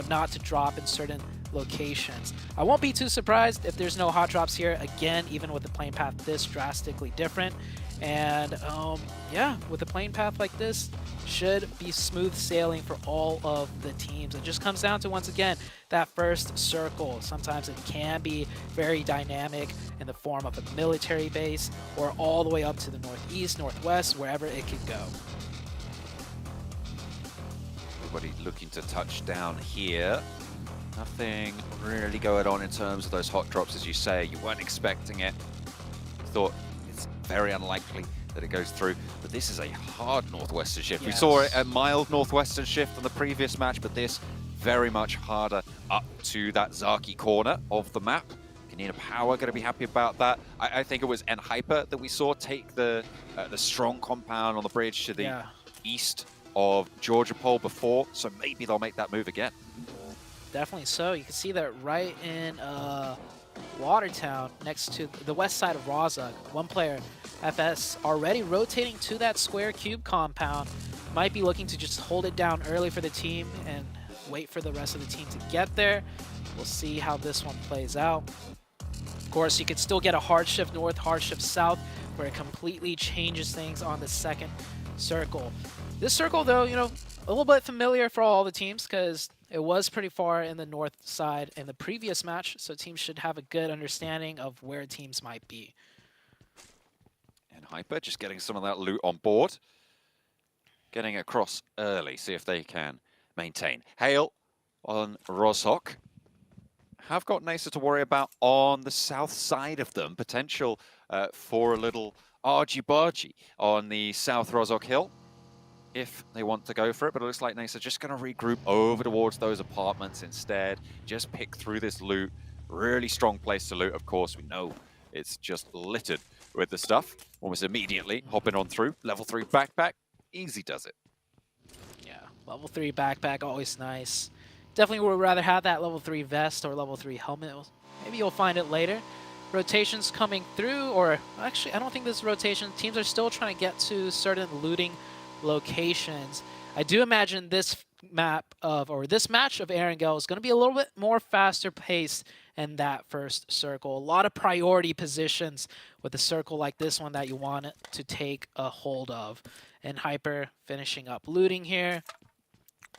not to drop in certain locations. I won't be too surprised if there's no hot drops here again, even with the plane path this drastically different. And yeah, with a plane path like this, should be smooth sailing for all of the teams. It just comes down to, once again, that first circle. Sometimes it can be very dynamic in the form of a military base, or all the way up to the northeast, northwest, wherever it could go. Everybody looking to touch down here. Nothing really going on in terms of those hot drops, as you say. You weren't expecting it. Thought it's very unlikely that it goes through, but this is a hard northwestern shift. Yes. We saw a mild northwestern shift on the previous match, but this very much harder up to that Zaki corner of the map. Canina Power going to be happy about that. I think it was N-Hyper that we saw take the strong compound on the bridge to the east of Georgia Pole before, so maybe they'll make that move again. Definitely so. You can see that right in Watertown, next to the west side of Rozhok. One player, FS, already rotating to that square cube compound. Might be looking to just hold it down early for the team and wait for the rest of the team to get there. We'll see how this one plays out. Of course, you could still get a hard shift north, hard shift south, where it completely changes things on the second circle. This circle, though, a little bit familiar for all the teams, because it was pretty far in the north side in the previous match, so teams should have a good understanding of where teams might be. And Hyper just getting some of that loot on board. Getting across early, see if they can maintain. Hale on Rozhok. Have got Nasa to worry about on the south side of them. Potential for a little argy-bargy on the South Rozhok Hill, if they want to go for it, but it looks like Nasa just going to regroup over towards those apartments instead. Just pick through this loot. Really strong place to loot, of course. We know it's just littered with the stuff. Almost immediately hopping on through. Level 3 backpack. Easy does it. Yeah, level 3 backpack, always nice. Definitely would rather have that level 3 vest or level 3 helmet. Maybe you'll find it later. Rotations coming through, or actually, I don't think this is rotation. Teams are still trying to get to certain looting locations. I do imagine this match of Erangel is going to be a little bit more faster paced in that first circle. A lot of priority positions with a circle like this one that you want to take a hold of. And Hyper finishing up looting here.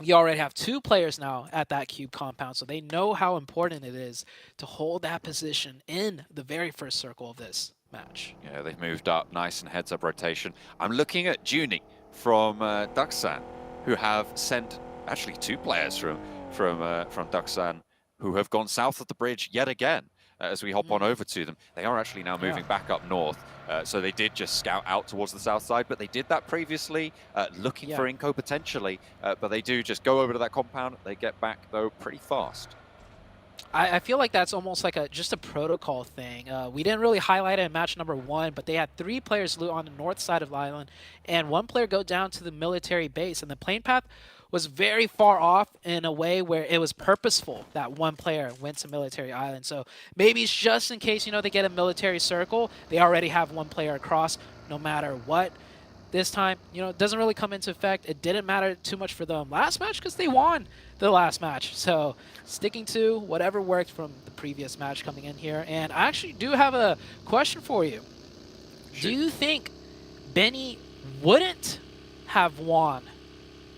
We already have 2 players now at that cube compound, so they know how important it is to hold that position in the very first circle of this match. Yeah, they've moved up, nice and heads-up rotation. I'm looking at Junie from Daksan, who have sent actually 2 players from Daksan who have gone south of the bridge yet again. As we hop on over to them, they are actually now moving back up north. So they did just scout out towards the south side, but they did that previously, looking for Inco potentially. But they do just go over to that compound. They get back, though, pretty fast. I feel like that's almost like just a protocol thing. We didn't really highlight it in match number 1, but they had 3 players loot on the north side of the island, and 1 player go down to the military base. And the plane path was very far off in a way where it was purposeful that 1 player went to military island. So maybe it's just in case, they get a military circle, they already have 1 player across no matter what. This time, it doesn't really come into effect. It didn't matter too much for them last match because they won the last match. So sticking to whatever worked from the previous match coming in here. And I actually do have a question for you. Do you think Benny wouldn't have won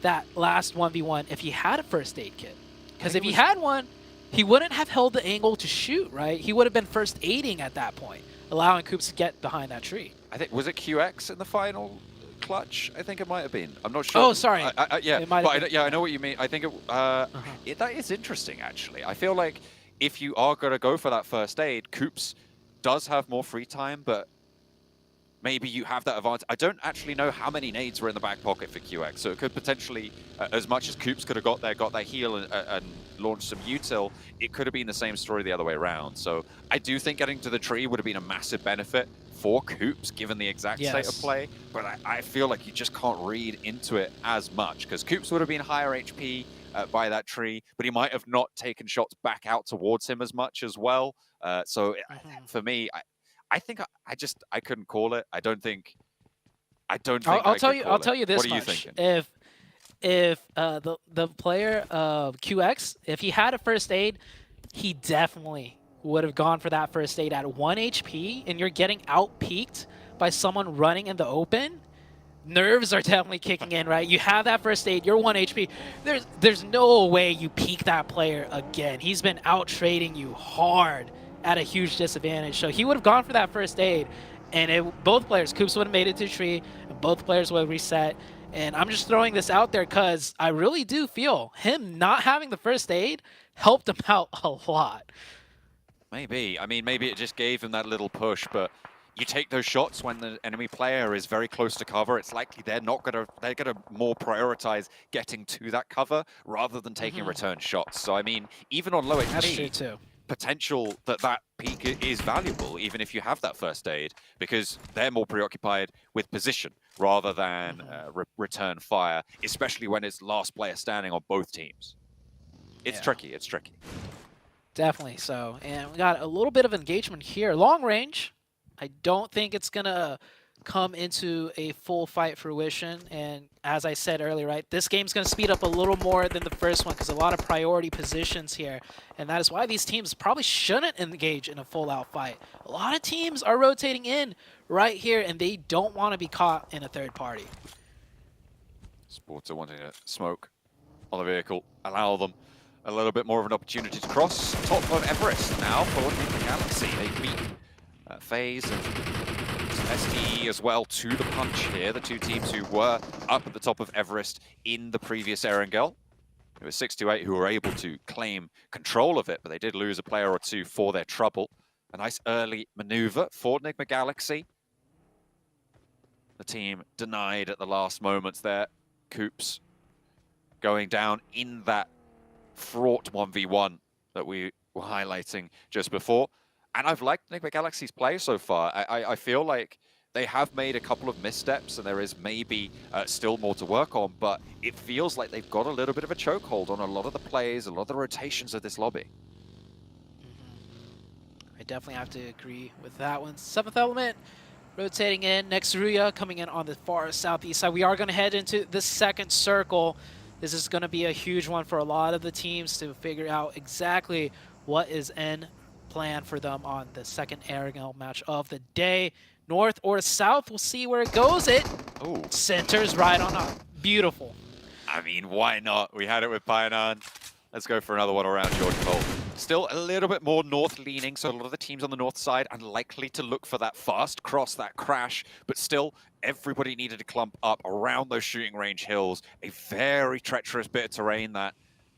that last 1v1 if he had a first aid kit? Because if he had one, he wouldn't have held the angle to shoot, right? He would have been first aiding at that point, allowing Coops to get behind that tree. I think, was it QX in the final clutch? I think it might have been. I'm not sure. Oh, sorry. Yeah, but I know what you mean. I think that is interesting, actually. I feel like if you are going to go for that first aid, Coops does have more free time, but maybe you have that advantage. I don't actually know how many nades were in the back pocket for QX, so it could potentially, as much as Coops could have got that heal and launched some util, it could have been the same story the other way around. So I do think getting to the tree would have been a massive benefit for Coops, given the exact state of play, but I feel like you just can't read into it as much, because Coops would have been higher HP by that tree, but he might have not taken shots back out towards him as much as well. So for me, I think I couldn't call it. I don't think. I'll tell you this much. What are you thinking? If the player QX, if he had a first aid, he definitely would have gone for that first aid at 1 HP, and you're getting out-peaked by someone running in the open. Nerves are definitely kicking in, right? You have that first aid, you're 1 HP. There's no way you peak that player again. He's been out-trading you hard at a huge disadvantage. So he would have gone for that first aid, and both players, Coops would have made it to the tree, and both players would have reset. And I'm just throwing this out there because I really do feel him not having the first aid helped him out a lot. Maybe. I mean, maybe it just gave him that little push, but you take those shots when the enemy player is very close to cover. It's likely they're gonna more prioritize getting to that cover rather than taking return shots. So I mean, even on low HP, that's true too. Potential that peak is valuable, even if you have that first aid, because they're more preoccupied with position rather than return fire, especially when it's last player standing on both teams. It's tricky. It's tricky. Definitely so. And we got a little bit of engagement here. Long range. I don't think it's going to come into a full fight fruition. And as I said earlier, right, this game's going to speed up a little more than the first one because a lot of priority positions here. And that is why these teams probably shouldn't engage in a full-out fight. A lot of teams are rotating in right here, and they don't want to be caught in a third party. Sports are wanting to smoke on the vehicle, allow them a little bit more of an opportunity to cross top of Everest now for the Galaxy. They beat FaZe and STE as well to the punch here, the 2 teams who were up at the top of Everest in the previous Erangel. It was 628 who were able to claim control of it, but they did lose a player or 2 for their trouble. A nice early maneuver for Enigma Galaxy. The team denied at the last moments there. Coops going down in that fraught 1v1 that we were highlighting just before. And I've liked Enigma Galaxy's play so far. I feel like they have made a couple of missteps, and there is maybe still more to work on, but it feels like they've got a little bit of a chokehold on a lot of the plays, a lot of the rotations of this lobby. I definitely have to agree with that one. 7th Element Rotating in, next Ruya coming in on the far southeast side. We are going to head into the second circle. This is going to be a huge one for a lot of the teams to figure out exactly what is in plan for them on the second aerial match of the day. North or south, we'll see where it goes. It centers right on up. Beautiful. I mean, why not? We had it with Pioneer. Let's go for another one around George Cole. Still a little bit more north-leaning, so a lot of the teams on the north side unlikely to look for that fast cross, that crash, but still, everybody needed to clump up around those shooting range hills. A very treacherous bit of terrain, that.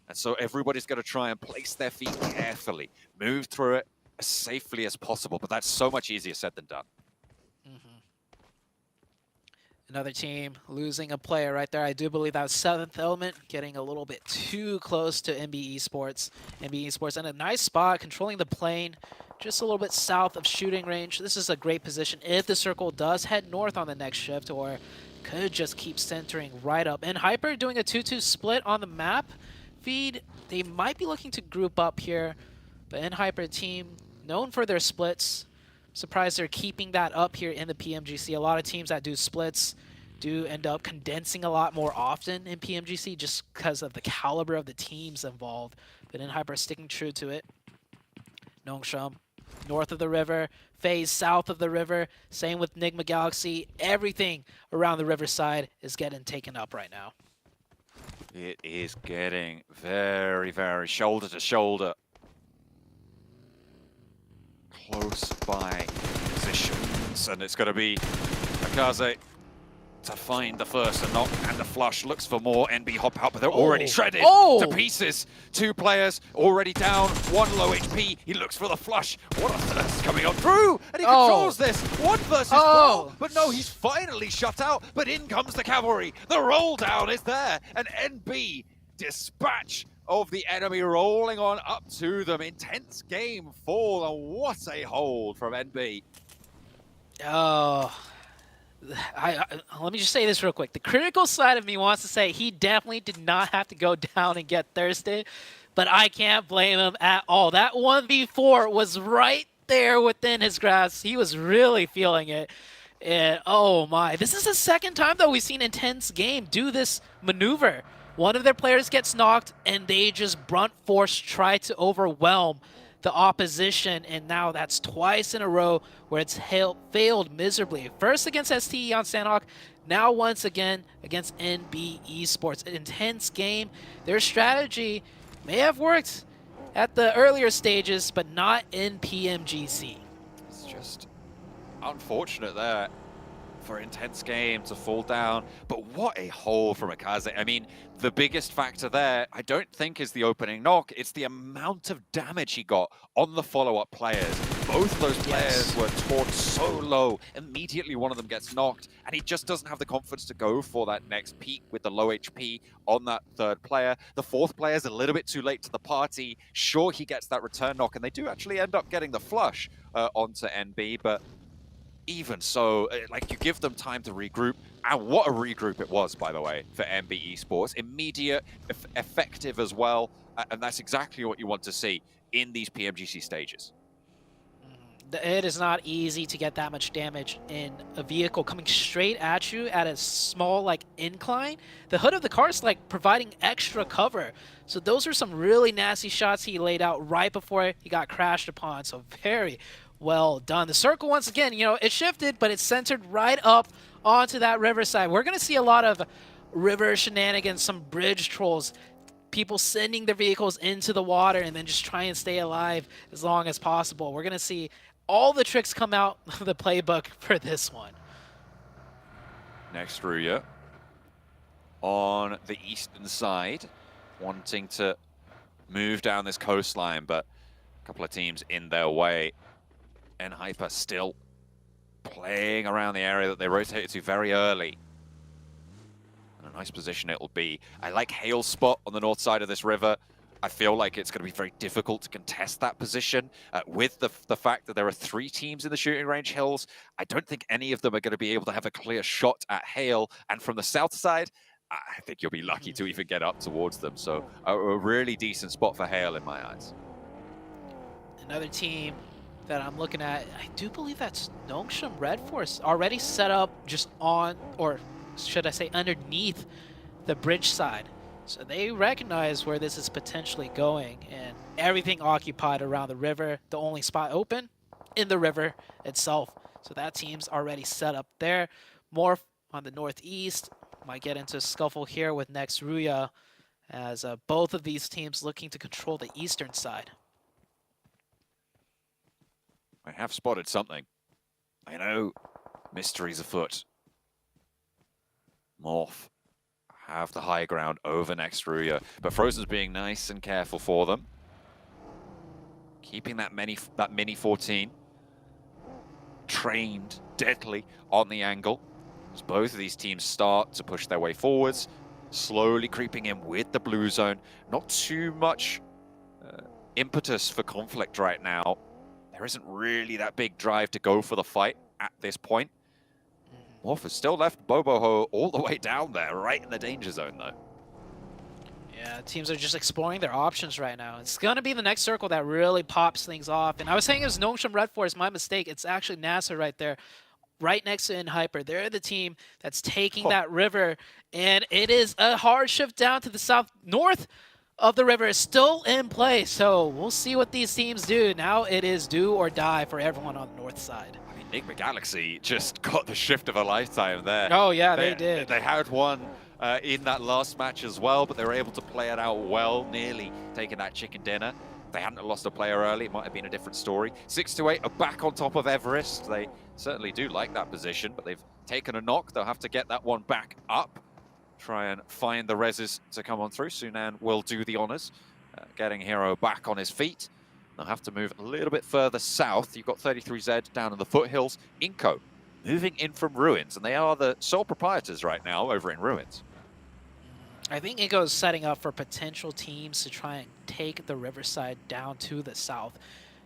And so everybody's going to try and place their feet carefully, move through it as safely as possible, but that's so much easier said than done. Another team losing a player right there. I do believe that was Seventh Element getting a little bit too close to NB Esports. NB Esports in a nice spot, controlling the plane, just a little bit south of shooting range. This is a great position if the circle does head north on the next shift, or could just keep centering right up. And Hyper doing a 2-2 split on the map feed. They might be looking to group up here, but Hyper team known for their splits. Surprised they're keeping that up here in the PMGC. A lot of teams that do splits do end up condensing a lot more often in PMGC just because of the caliber of the teams involved. But Hyper sticking true to it. Nongsham, north of the river. FaZe, south of the river. Same with Nigma Galaxy. Everything around the riverside is getting taken up right now. It is getting very, very shoulder to shoulder. Close by positions, and it's going to be Akaze to find the first and knock and the flush. Looks for more. NB hop out, but they're already shredded to pieces. Two players already down, one low HP. He looks for the flush. What a thirst coming on through, and he controls this. One versus four, but no, he's finally shut out. But in comes the cavalry. The roll down is there, and NB dispatch of the enemy rolling on up to them. Intense game 4, and what a hold from NB. Let me just say this real quick. The critical side of me wants to say he definitely did not have to go down and get thirsted, but I can't blame him at all. That 1v4 was right there within his grasp. He was really feeling it. And oh my, this is the second time though we've seen Intense Game do this maneuver. One of their players gets knocked, and they just brunt force try to overwhelm the opposition, and now that's twice in a row where it's failed miserably. First against STE on Sanhok, now once again against NB Esports. An intense game. Their strategy may have worked at the earlier stages, but not in PMGC. It's just unfortunate there for Intense Game to fall down, but what a hold from Akaze. I mean, the biggest factor there, I don't think is the opening knock, it's the amount of damage he got on the follow-up players. Both those players were torn so low, immediately one of them gets knocked, and he just doesn't have the confidence to go for that next peak with the low HP on that third player. The fourth player is a little bit too late to the party. Sure, he gets that return knock, and they do actually end up getting the flush onto NB, but even so, like, you give them time to regroup, and what a regroup it was, by the way, for NB Esports. Immediate, effective as well, and that's exactly what you want to see in these PMGC stages. It is not easy to get that much damage in a vehicle coming straight at you at a small, like, incline. The hood of the car is, like, providing extra cover. So those are some really nasty shots he laid out right before he got crashed upon. So very well done. The circle, once again, you know, it shifted, but it's centered right up onto that riverside. We're going to see a lot of river shenanigans, some bridge trolls, people sending their vehicles into the water and then just try and stay alive as long as possible. We're going to see all the tricks come out of the playbook for this one. Next Ruya on the eastern side, wanting to move down this coastline, but a couple of teams in their way. And Hyper still playing around the area that they rotated to very early. And a nice position it'll be. I like Hale's spot on the north side of this river. I feel like it's going to be very difficult to contest that position. With the fact that there are 3 teams in the shooting range hills, I don't think any of them are going to be able to have a clear shot at Hale. And from the south side, I think you'll be lucky to even get up towards them. So a really decent spot for Hale in my eyes. Another team that I'm looking at, I do believe that's Nongshim Red Force already set up just on, or should I say underneath the bridge side. So they recognize where this is potentially going, and everything occupied around the river. The only spot open in the river itself. So that team's already set up there. More on the northeast. Might get into a scuffle here with Next Ruya, as both of these teams looking to control the eastern side. I have spotted something. I know mysteries afoot. Morph have the high ground over Next Ruya, but Frozen's being nice and careful for them. Keeping that mini 14 trained deadly on the angle. As both of these teams start to push their way forwards, slowly creeping in with the blue zone. Not too much impetus for conflict right now. There isn't really that big drive to go for the fight at this point. Morph has still left Boboho all the way down there, right in the danger zone though. Yeah, teams are just exploring their options right now. It's going to be the next circle that really pops things off. And I was saying it was Nongshim Red Force, my mistake. It's actually NASA right there, right next to Hyper. They're the team that's taking that river, and it is a hard shift down to the south. North of the river is still in play, so we'll see what these teams do. Now it is do or die for everyone on the north side. I mean, Enigma Galaxy just got the shift of a lifetime there. Oh yeah, they did. They had one in that last match as well, but they were able to play it out well, nearly taking that chicken dinner. If they hadn't lost a player early, it might have been a different story. 6-8 are back on top of Everest. They certainly do like that position, but they've taken a knock. They'll have to get that one back up. Try and find the reses to come on through. Sunan will do the honors, getting Hero back on his feet. They'll have to move a little bit further south. You've got 33Z down in the foothills. Inco moving in from Ruins, and they are the sole proprietors right now over in Ruins. I think Inco is setting up for potential teams to try and take the Riverside down to the south.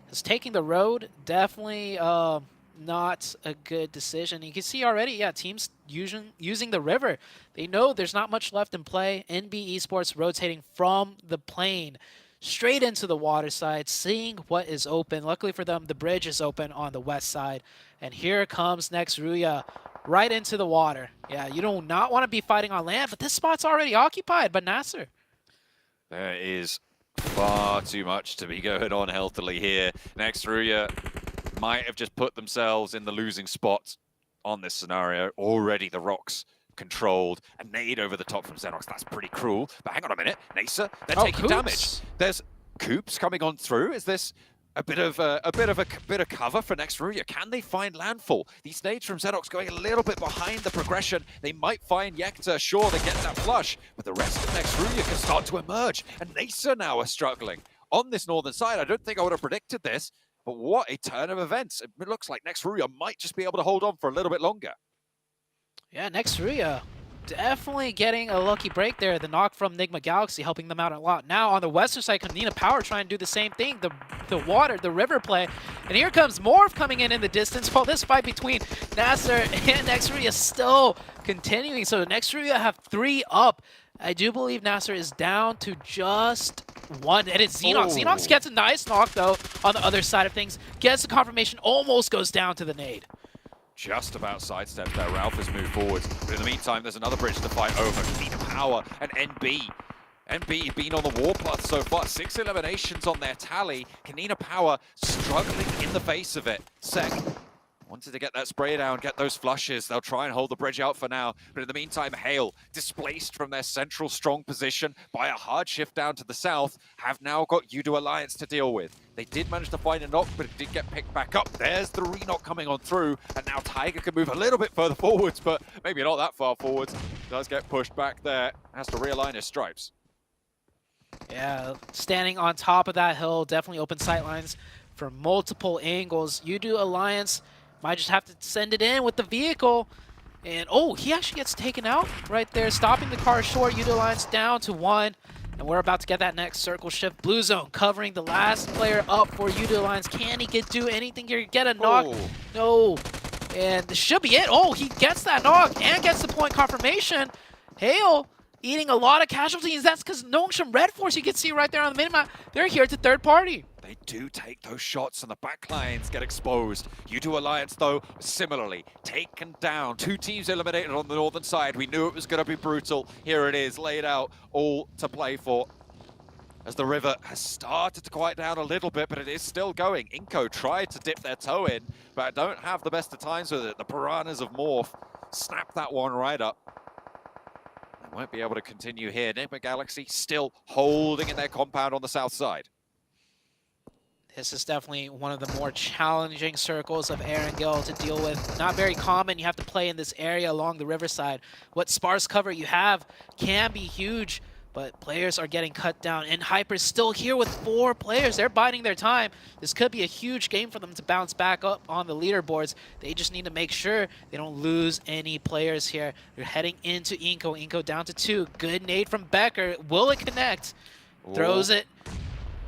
Because taking the road, definitely not a good decision. You can see already, yeah, teams using the river. They know there's not much left in play. NB Esports rotating from the plane straight into the water side, seeing what is open. Luckily for them, the bridge is open on the west side. And here comes Next Ruya right into the water. Yeah, you do not want to be fighting on land, but this spot's already occupied by Nasser. There is far too much to be going on healthily here. Next Ruya might have just put themselves in the losing spot on this scenario. Already the rocks controlled. A nade over the top from Xenox. That's pretty cruel. But hang on a minute. Nasa, they're taking damage. There's Coops coming on through. Is this a bit of cover for Next Ruya? Can they find landfall? These nades from Xenox going a little bit behind the progression. They might find Yekta. Sure, they get that flush, but the rest of Next Ruya can start to emerge. And Nasa now are struggling on this northern side. I don't think I would have predicted this, but what a turn of events. It looks like Next Ruya might just be able to hold on for a little bit longer. Yeah, Next Ruya definitely getting a lucky break there. The knock from Enigma Galaxy helping them out a lot. Now on the western side, Kanina Power trying to do the same thing. The water, the river play. And here comes Morph coming in the distance. While this fight between Nasser and Next Ruya is still continuing. So Next Ruya have 3 up. I do believe Nasser is down to just 1. And it's Xenox. Xenox gets a nice knock though on the other side of things. Gets the confirmation, almost goes down to the nade. Just about sidestepped there. Ralph has moved forwards. But in the meantime, there's another bridge to fight over. Kanina Power and NB. NB been on the warpath so far. 6 eliminations on their tally. Kanina Power struggling in the face of it. Sek wanted to get that spray down, get those flushes. They'll try and hold the bridge out for now. But in the meantime, Hale, displaced from their central strong position by a hard shift down to the south, have now got Yudu Alliance to deal with. They did manage to find a knock, but it did get picked back up. There's the re-knock coming on through, and now Tiger can move a little bit further forwards, but maybe not that far forwards. Does get pushed back there. Has to realign his stripes. Yeah, standing on top of that hill, definitely open sightlines from multiple angles. Yudu Alliance might just have to send it in with the vehicle. And oh, he actually gets taken out right there, stopping the car short. Yudu Alliance down to 1. And we're about to get that next circle shift. Blue zone covering the last player up for Yudu Alliance. Can he do anything here? Get a knock? No. And this should be it. Oh, he gets that knock and gets the point confirmation. Hale eating a lot of casualties. That's because Nongshim Red Force, you can see right there on the minimap, they're here to third party. they do take those shots and the backlines get exposed. U2 Alliance, though, similarly, taken down. 2 teams eliminated on the northern side. We knew it was going to be brutal. Here it is, laid out, all to play for. As the river has started to quiet down a little bit, but it is still going. Inco tried to dip their toe in, but don't have the best of times with it. The Piranhas of Morph snap that one right up. They won't be able to continue here. Enigma Galaxy still holding in their compound on the south side. This is definitely one of the more challenging circles of Erangel to deal with. Not very common. You have to play in this area along the riverside. What sparse cover you have can be huge, but players are getting cut down. And Hyper's still here with 4 players. They're biding their time. This could be a huge game for them to bounce back up on the leaderboards. They just need to make sure they don't lose any players here. They're heading into Inco. Inco down to 2. Good nade from Becker. Will it connect? Throws it.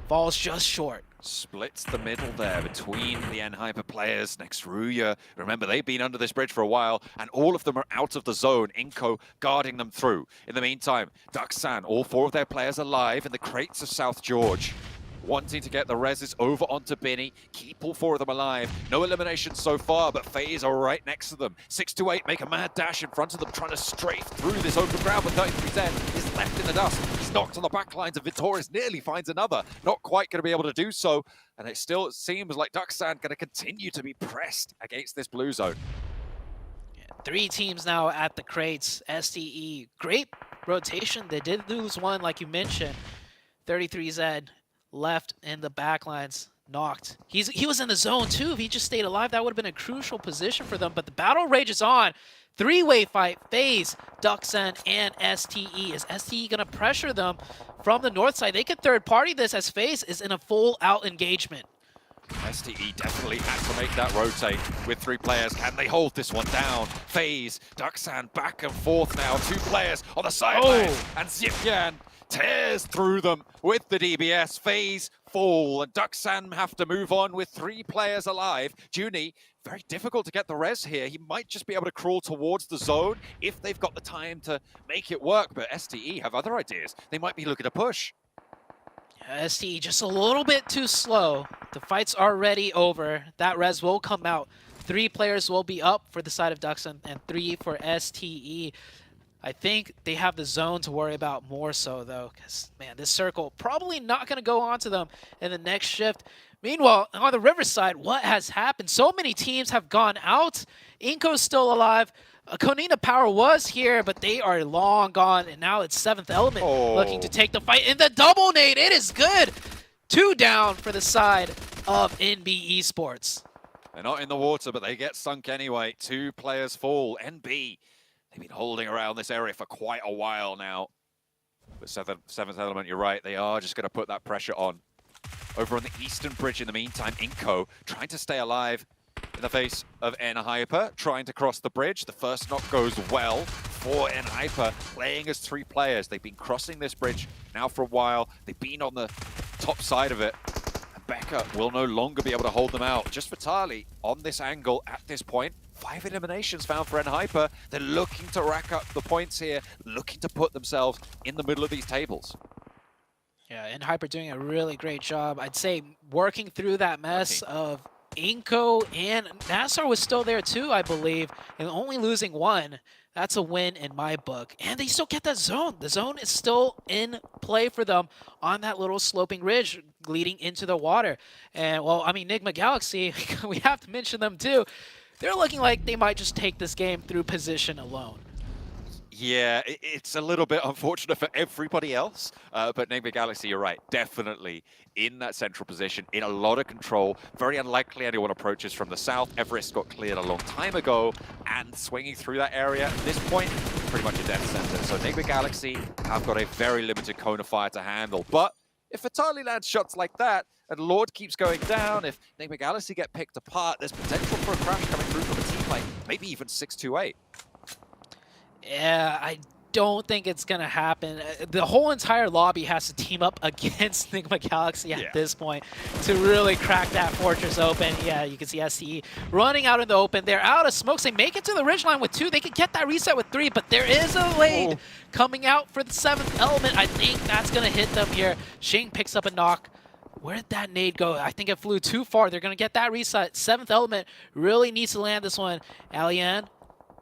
Falls just short. Splits the middle there between the N-Hyper players next to Ruya. Remember, they've been under this bridge for a while, and all of them are out of the zone. Inco guarding them through. In the meantime, Duxan, all 4 of their players alive in the crates of South George. Wanting to get the reses over onto Binny, keep all 4 of them alive. No eliminations so far, but FaZe are right next to them. 628 make a mad dash in front of them, trying to strafe through this open ground, but 33Z is left in the dust. He's knocked on the back lines, and Vittorius nearly finds another. Not quite going to be able to do so, and it still seems like Duxan going to continue to be pressed against this blue zone. 3 teams now at the crates. STE, great rotation. They did lose one, like you mentioned. 33Z left in the backlines, knocked. He was in the zone too. If he just stayed alive, that would have been a crucial position for them. But the battle rages on. 3-way fight, FaZe, Duxan, and STE. Is STE going to pressure them from the north side? They could third party this as FaZe is in a full out engagement. STE definitely had to make that rotate with 3 players. Can they hold this one down? FaZe, Duxan back and forth now. 2 players on the sideline. And Zipyan tears through them with the DBS. FaZe fall, and Duxan have to move on with 3 players alive. Junie, very difficult to get the res here. He might just be able to crawl towards the zone if they've got the time to make it work, but STE have other ideas. They might be looking to push. STE just a little bit too slow. The fight's already over. That res will come out. 3 players will be up for the side of Duxan and 3 for STE. I think they have the zone to worry about more so, though, because, man, this circle probably not going to go on to them in the next shift. Meanwhile, on the Riverside, what has happened? So many teams have gone out. Inco's still alive. Konina Power was here, but they are long gone, and now it's 7th Element looking to take the fight. In the double nade, it is good. 2 down for the side of NB Esports. They're not in the water, but they get sunk anyway. 2 players fall. NB, they've been holding around this area for quite a while now. But 7th Element, you're right, they are just going to put that pressure on. Over on the eastern bridge in the meantime, Inco trying to stay alive in the face of N-Hyper, trying to cross the bridge. The first knock goes well for N-Hyper, playing as 3 players. They've been crossing this bridge now for a while. They've been on the top side of it. And Becca will no longer be able to hold them out. Just Vitali on this angle at this point. 5 eliminations found for N-Hyper. They're looking to rack up the points here, looking to put themselves in the middle of these tables. Yeah, N-Hyper doing a really great job. I'd say working through that mess of Inco, and Nassar was still there too, I believe, and only losing 1. That's a win in my book. And they still get that zone. The zone is still in play for them on that little sloping ridge leading into the water. And, well, I mean, Enigma Galaxy, we have to mention them too. They're looking like they might just take this game through position alone. Yeah, it's a little bit unfortunate for everybody else, but Enigma Galaxy, you're right, definitely in that central position, in a lot of control. Very unlikely anyone approaches from the south. Everest got cleared a long time ago, and swinging through that area at this point, pretty much a death sentence. So Enigma Galaxy have got a very limited cone of fire to handle. But if Vitali lands shots like that, and Lord keeps going down, if Enigma Galaxy get picked apart, there's potential for a crash coming through from a team like maybe even 628. Yeah, I don't think it's going to happen. The whole entire lobby has to team up against Enigma Galaxy at this point to really crack that fortress open. Yeah, you can see STE running out in the open. They're out of smokes. They make it to the ridgeline with 2. They could get that reset with 3, but there is a lead coming out for the 7th Element. I think that's going to hit them here. Shing picks up a knock. Where did that nade go? I think it flew too far. They're going to get that reset. 7th element really needs to land this one. Alian,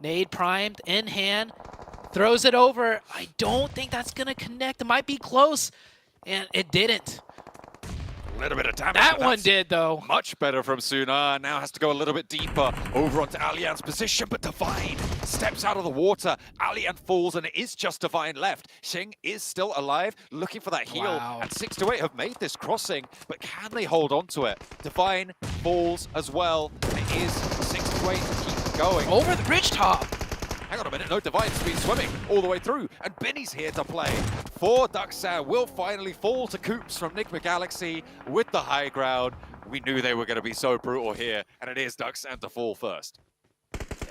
nade primed, in hand, throws it over. I don't think that's going to connect. It might be close, and it didn't. A little bit of damage. That one did, though. Much better from Sunan. Now has to go a little bit deeper over onto Alian's position, but Divine steps out of the water. Alian falls, and it is just Divine left. Xing is still alive, looking for that heal. Wow. And 628 have made this crossing, but can they hold on to it? Divine falls as well. It is 628 to keep going. Over the bridge top. Hang on a minute, no, Divine's been swimming all the way through, and Binny's here to play. For Duxan will finally fall to Coops from Nigma Galaxy with the high ground. We knew they were going to be so brutal here, and it is Duxan to fall first.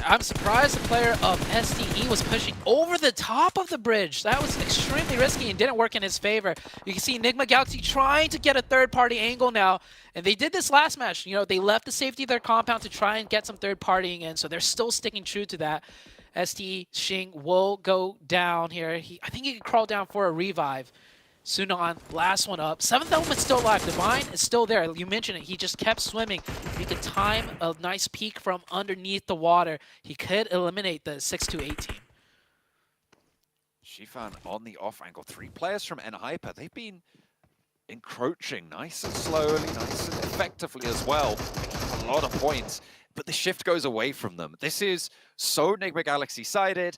I'm surprised the player of SDE was pushing over the top of the bridge. That was extremely risky and didn't work in his favor. You can see Nigma Galaxy trying to get a third-party angle now, and they did this last match. You know, they left the safety of their compound to try and get some third-partying in, so they're still sticking true to that. SDE Xing will go down here. I think he can crawl down for a revive. Sunan, last one up. 7th element still alive. Divine is still there. You mentioned it. He just kept swimming. He could time a nice peek from underneath the water. He could eliminate the 6-2-8 team. Shifan on the off angle. 3 players from Enhyper. They've been encroaching nice and slowly, nice and effectively as well. Making a lot of points. But the shift goes away from them. This is so Nigma Galaxy sided.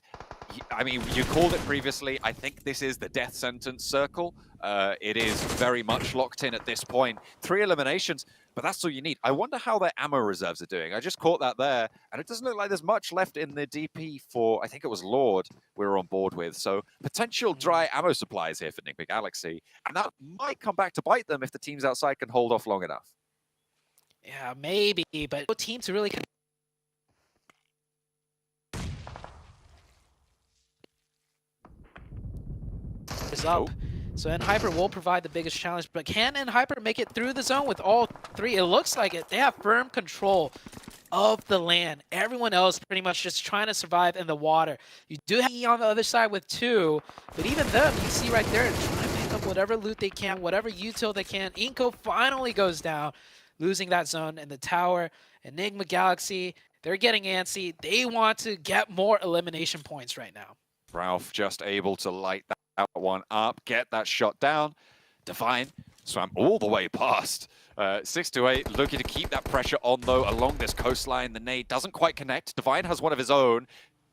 I mean, you called it previously. I think this is the death sentence circle. It is very much locked in at this point. 3 eliminations, but that's all you need. I wonder how their ammo reserves are doing. I just caught that there, and it doesn't look like there's much left in the DP for, I think it was Lord we were on board with. So potential dry ammo supplies here for Nigma Galaxy, and that might come back to bite them if the teams outside can hold off long enough. Yeah, maybe, but no team to really is up. So Enhyper will provide the biggest challenge, but can Enhyper make it through the zone with all 3? It looks like it. They have firm control of the land. Everyone else pretty much just trying to survive in the water. You do have E on the other side with 2, but even them, you see right there, trying to pick up whatever loot they can, whatever util they can. Inko finally goes down, losing that zone in the tower. Enigma Galaxy, they're getting antsy. They want to get more elimination points right now. Ralph just able to light that one up, get that shot down. Divine swam all the way past. 6-8 looking to keep that pressure on, though, along this coastline. The nade doesn't quite connect. Divine has one of his own.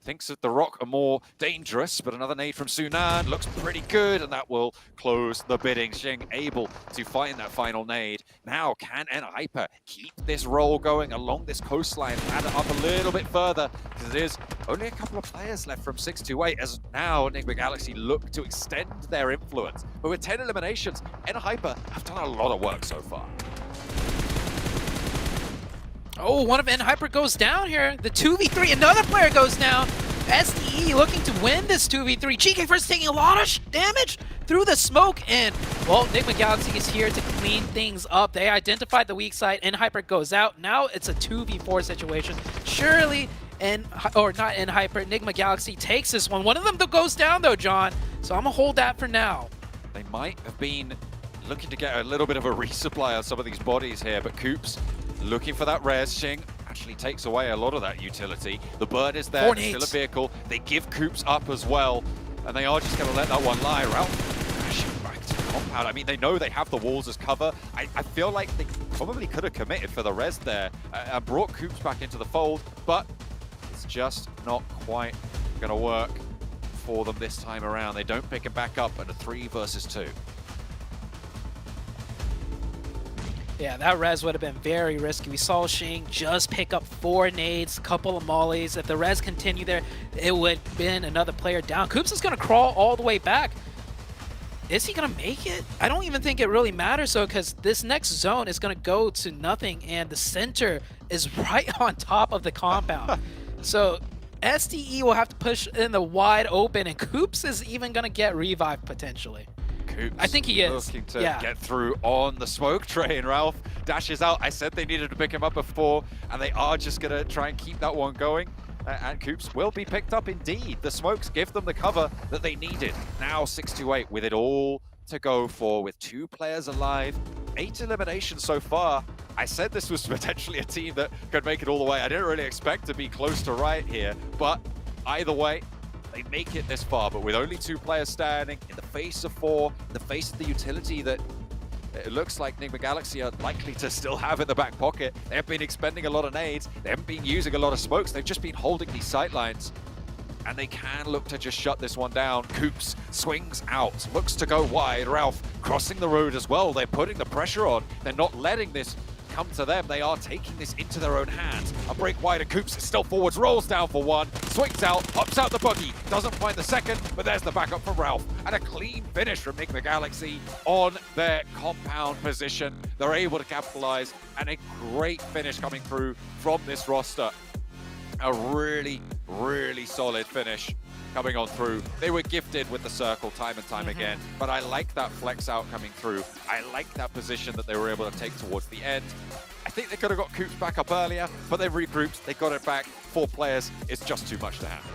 Thinks that the rock are more dangerous, but another nade from Sunan looks pretty good, and that will close the bidding. Xing able to find that final nade. Now, can Enhyper keep this roll going along this coastline, add it up a little bit further, because there's only a couple of players left from 6-8, as now Nigma Galaxy look to extend their influence. But with 10 eliminations, Enhyper have done a lot of work so far. Oh, one of Enhyper goes down here. The 2v3, another player goes down. SDE looking to win this 2v3. GK first taking a lot of damage through the smoke, and, well, Nigma Galaxy is here to clean things up. They identified the weak side. Enhyper goes out. Now it's a 2v4 situation. Surely, not Enhyper, Nigma Galaxy takes this one. One of them goes down, though, John. So I'm going to hold that for now. They might have been looking to get a little bit of a resupply on some of these bodies here, but Coops looking for that res. Xing actually takes away a lot of that utility. The bird is there, still a vehicle. They give Coops up as well, and they are just going to let that one lie. Ralph crashing back to the compound. I mean, they know they have the walls as cover. I feel like they probably could have committed for the res there and brought Coops back into the fold, but it's just not quite going to work for them this time around. They don't pick it back up at a 3 versus 2. Yeah, that res would have been very risky. We saw Xing just pick up 4 nades, a couple of mollies. If the res continued there, it would have been another player down. Coops is going to crawl all the way back. Is he going to make it? I don't even think it really matters, though, because this next zone is going to go to nothing, and the center is right on top of the compound. So SDE will have to push in the wide open, and Coops is even going to get revived potentially. Coops I think he is. Looking to get through on the smoke train. Ralph dashes out. I said they needed to pick him up before, and they are just going to try and keep that one going. And Coops will be picked up indeed. The smokes give them the cover that they needed. Now 6-8 with it all to go for, with 2 players alive. 8 eliminations so far. I said this was potentially a team that could make it all the way. I didn't really expect to be close to right here, but either way, they make it this far. But with only 2 players standing, in the face of 4, in the face of the utility that it looks like Enigma Galaxy are likely to still have in the back pocket. They have been expending a lot of nades. They haven't been using a lot of smokes. They've just been holding these sightlines. And they can look to just shut this one down. Coops swings out, looks to go wide. Ralph crossing the road as well. They're putting the pressure on. They're not letting this come to them. They are taking this into their own hands. A break wider. Coops still forwards, rolls down for 1, swings out, hops out the buggy, doesn't find the second, but there's the backup from Ralph. And a clean finish from Enigma Galaxy on their compound position. They're able to capitalize, and a great finish coming through from this roster. A really, really solid finish coming on through. They were gifted with the circle time and time again, but I like that flex out coming through. I like that position that they were able to take towards the end. I think they could have got Coops back up earlier, but they've regrouped, they got it back. 4 players is just too much to handle.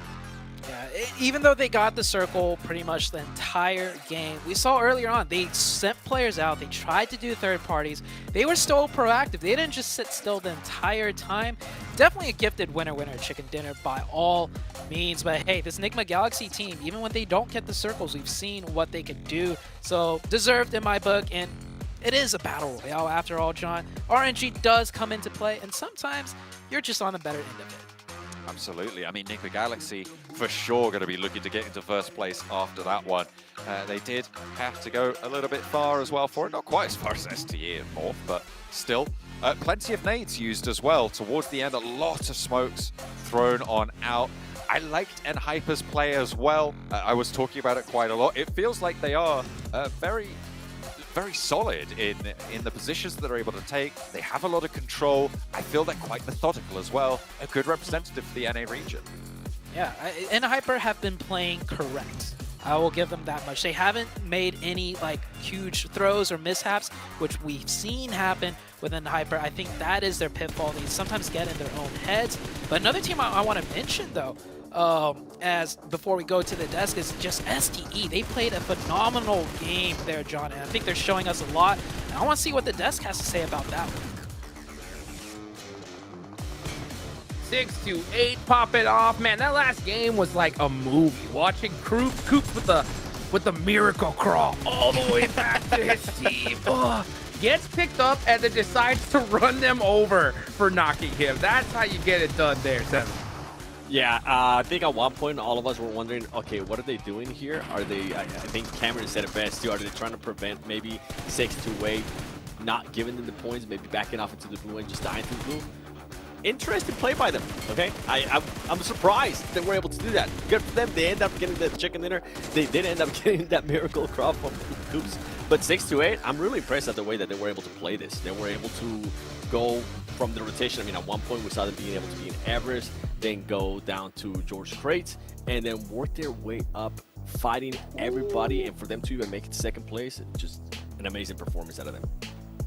Yeah, even though they got the circle pretty much the entire game, we saw earlier on, they sent players out, they tried to do third parties, they were still proactive, they didn't just sit still the entire time. Definitely a gifted winner chicken dinner by all means, but hey, this Enigma Galaxy team, even when they don't get the circles, we've seen what they can do, so deserved in my book, and it is a battle royale after all, John. RNG does come into play, and sometimes you're just on the better end of it. Absolutely. I mean, Enigma Galaxy for sure going to be looking to get into first place after that one. They did have to go a little bit far as well for it. Not quite as far as STE and Morph, but still. Plenty of nades used as well. Towards the end, a lot of smokes thrown on out. I liked Enhyper's play as well. I was talking about it quite a lot. It feels like they are very solid in the positions that they're able to take. They have a lot of control. I feel they're quite methodical as well. A good representative for the NA region. Yeah, Enhyper have been playing correct. I will give them that much. They haven't made any like huge throws or mishaps, which we've seen happen with Enhyper. I think that is their pitfall. They sometimes get in their own heads. But another team I want to mention though, as before we go to the desk, is just STE. They played a phenomenal game there, John, and I think they're showing us a lot. And I want to see what the desk has to say about that one. 6-8, pop it off, man. That last game was like a movie. Watching Coops with the miracle crawl all the way back to his team. Gets picked up and then decides to run them over for knocking him. That's how you get it done there, Seven. Yeah, I think at one point all of us were wondering, okay, what are they doing here? Are they, I think Cameron said it best too, are they trying to prevent maybe 6-8, not giving them the points, maybe backing off into the blue and just dying to the blue? Interesting play by them, okay? I'm surprised they were able to do that. Good for them, they end up getting the chicken dinner. They did end up getting that miracle crop from Coops. But 6-8, I'm really impressed at the way that they were able to play this. They were able to go from the rotation. I mean, at one point we saw them being able to be in Everest, then go down to George Crate, and then work their way up, fighting everybody, and for them to even make it second place, just an amazing performance out of them.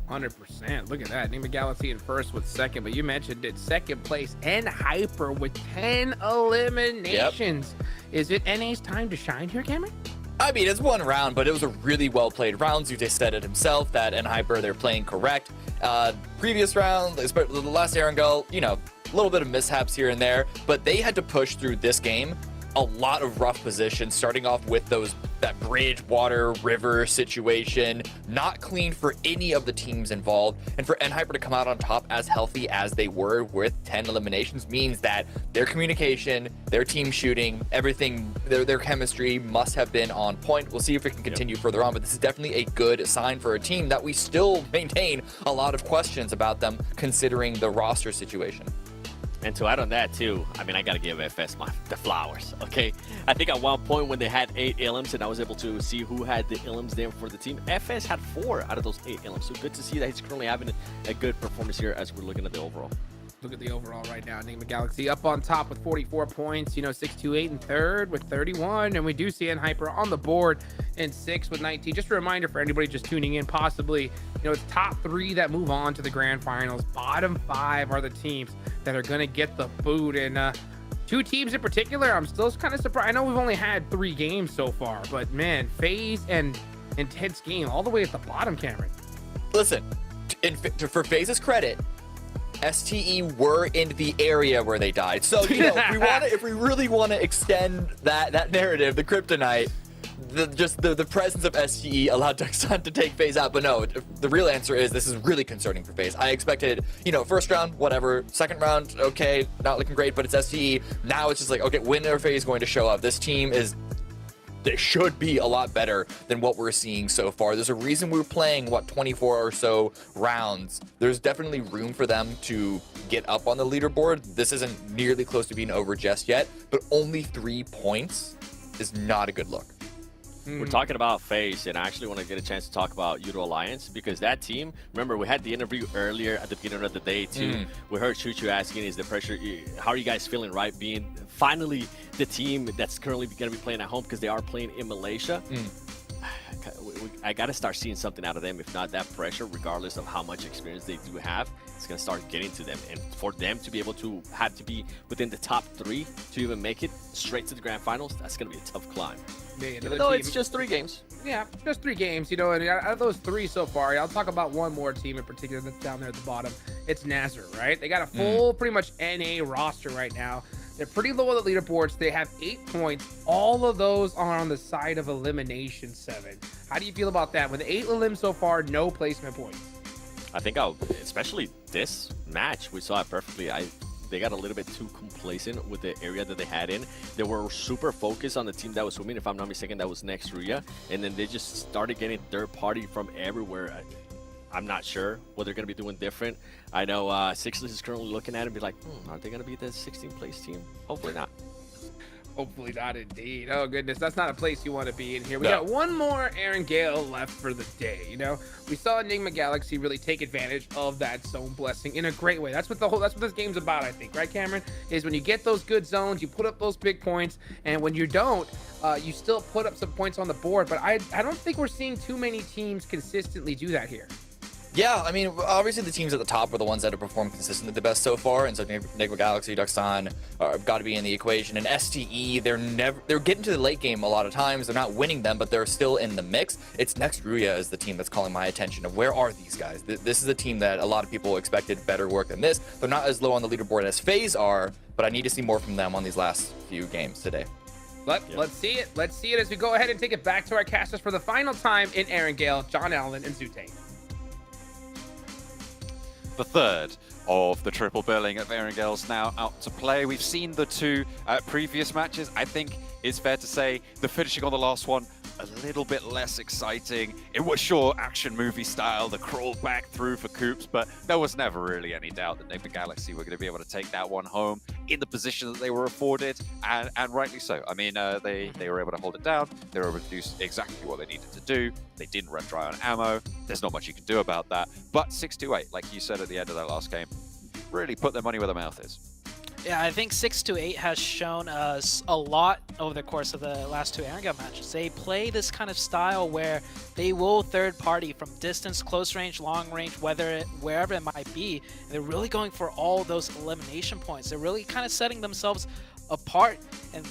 100%. Look at that. Enigma Galaxy in first with second, but you mentioned it. Second place, Enhyper with 10 eliminations. Yep. Is it NA's time to shine here, Cameron? I mean, it's one round, but it was a really well-played round. Zute said it himself that Enhyper, they're playing correct. Previous round, especially the last Erangel, you know, a little bit of mishaps here and there, but they had to push through this game. A lot of rough positions, starting off with that bridge, water, river situation, not clean for any of the teams involved. And for Enhyper to come out on top as healthy as they were with 10 eliminations means that their communication, their team shooting, everything, their chemistry must have been on point. We'll see if it can continue further on, but this is definitely a good sign for a team that we still maintain a lot of questions about them considering the roster situation. And to add on that too, I mean, I gotta give FS the flowers, okay? I think at one point when they had 8 ilms and I was able to see who had the ilms there for the team, FS had 4 out of those 8 ilms. So good to see that he's currently having a good performance here as we're looking at the overall. Look at the overall right now. Enigma Galaxy up on top with 44 points. You know, 6-8 in third with 31. And we do see Enhyper on the board in 6th with 19. Just a reminder for anybody just tuning in, possibly, you know, it's top 3 that move on to the Grand Finals. Bottom 5 are the teams that are going to get the boot. And 2 teams in particular, I'm still kind of surprised. I know we've only had 3 games so far, but man, FaZe and Intense Game all the way at the bottom, Cameron. listen, for FaZe's credit, STE were in the area where they died. So, you know, if we really want to extend that narrative, the kryptonite, the presence of STE allowed Duxon to take FaZe out. But no, the real answer is this is really concerning for FaZe. I expected, you know, first round, whatever. Second round, okay, not looking great, but it's STE. Now it's just like, okay, when are FaZe going to show up? This team they should be a lot better than what we're seeing so far. There's a reason we're playing, 24 or so rounds. There's definitely room for them to get up on the leaderboard. This isn't nearly close to being over just yet, but only 3 points is not a good look. We're talking about FaZe, and I actually want to get a chance to talk about Euro Alliance, because that team, remember, we had the interview earlier at the beginning of the day, too. We heard Chuchu asking, is the pressure, how are you guys feeling, right? Being finally the team that's currently going to be playing at home, because they are playing in Malaysia. I got to start seeing something out of them. If not, that pressure, regardless of how much experience they do have, it's going to start getting to them. And for them to be able to have to be within the top 3 to even make it straight to the Grand Finals, that's going to be a tough climb. Even though it's just 3 games. Yeah, just 3 games, you know, and out of those 3 so far, I'll talk about one more team in particular that's down there at the bottom. It's Nazar, right? They got a full, pretty much NA roster right now. They're pretty low on the leaderboards. They have 8 points. All of those are on the side of elimination 7. How do you feel about that? With 8 elims so far, no placement points. I think especially this match, we saw it perfectly. They got a little bit too complacent with the area that they had in. They were super focused on the team that was swimming. If I'm not mistaken, that was next Ruya. And then they just started getting third party from everywhere. I'm not sure what they're going to be doing different. I know Sixless is currently looking at it and be like, are they going to be the 16th place team? Hopefully not. Hopefully not, indeed. Oh, goodness. That's not a place you want to be in here. We got one more Aaron Gale left for the day, you know? We saw Enigma Galaxy really take advantage of that zone blessing in a great way. That's what this game's about, I think. Right, Cameron? Is when you get those good zones, you put up those big points, and when you don't, you still put up some points on the board. But I don't think we're seeing too many teams consistently do that here. Yeah, I mean, obviously the teams at the top are the ones that have performed consistently the best so far, and so Enigma Galaxy, Duxon have got to be in the equation. And STE, they're getting to the late game a lot of times. They're not winning them, but they're still in the mix. It's next Ruya is the team that's calling my attention of where are these guys? This is a team that a lot of people expected better work than this. They're not as low on the leaderboard as FaZe are, but I need to see more from them on these last few games today. Let's see it. Let's see it as we go ahead and take it back to our casters for the final time in Aaron Gale, John Allen, and Zute. The third of the triple billing of Aaron Gale's now out to play. We've seen the 2 previous matches. I think it's fair to say the finishing on the last one, a little bit less exciting. It was sure action movie style, the crawl back through for Coops, but there was never really any doubt that Enigma Galaxy were going to be able to take that one home in the position that they were afforded, and rightly so. I mean, they were able to hold it down. They were able to do exactly what they needed to do. They didn't run dry on ammo. There's not much you can do about that. But 6-8, like you said at the end of that last game, really put their money where their mouth is. Yeah, I think 6-8 has shown us a lot over the course of the last 2 Aaron Gale matches. They play this kind of style where they will third party from distance, close range, long range, wherever it might be. And they're really going for all those elimination points. They're really kind of setting themselves apart. And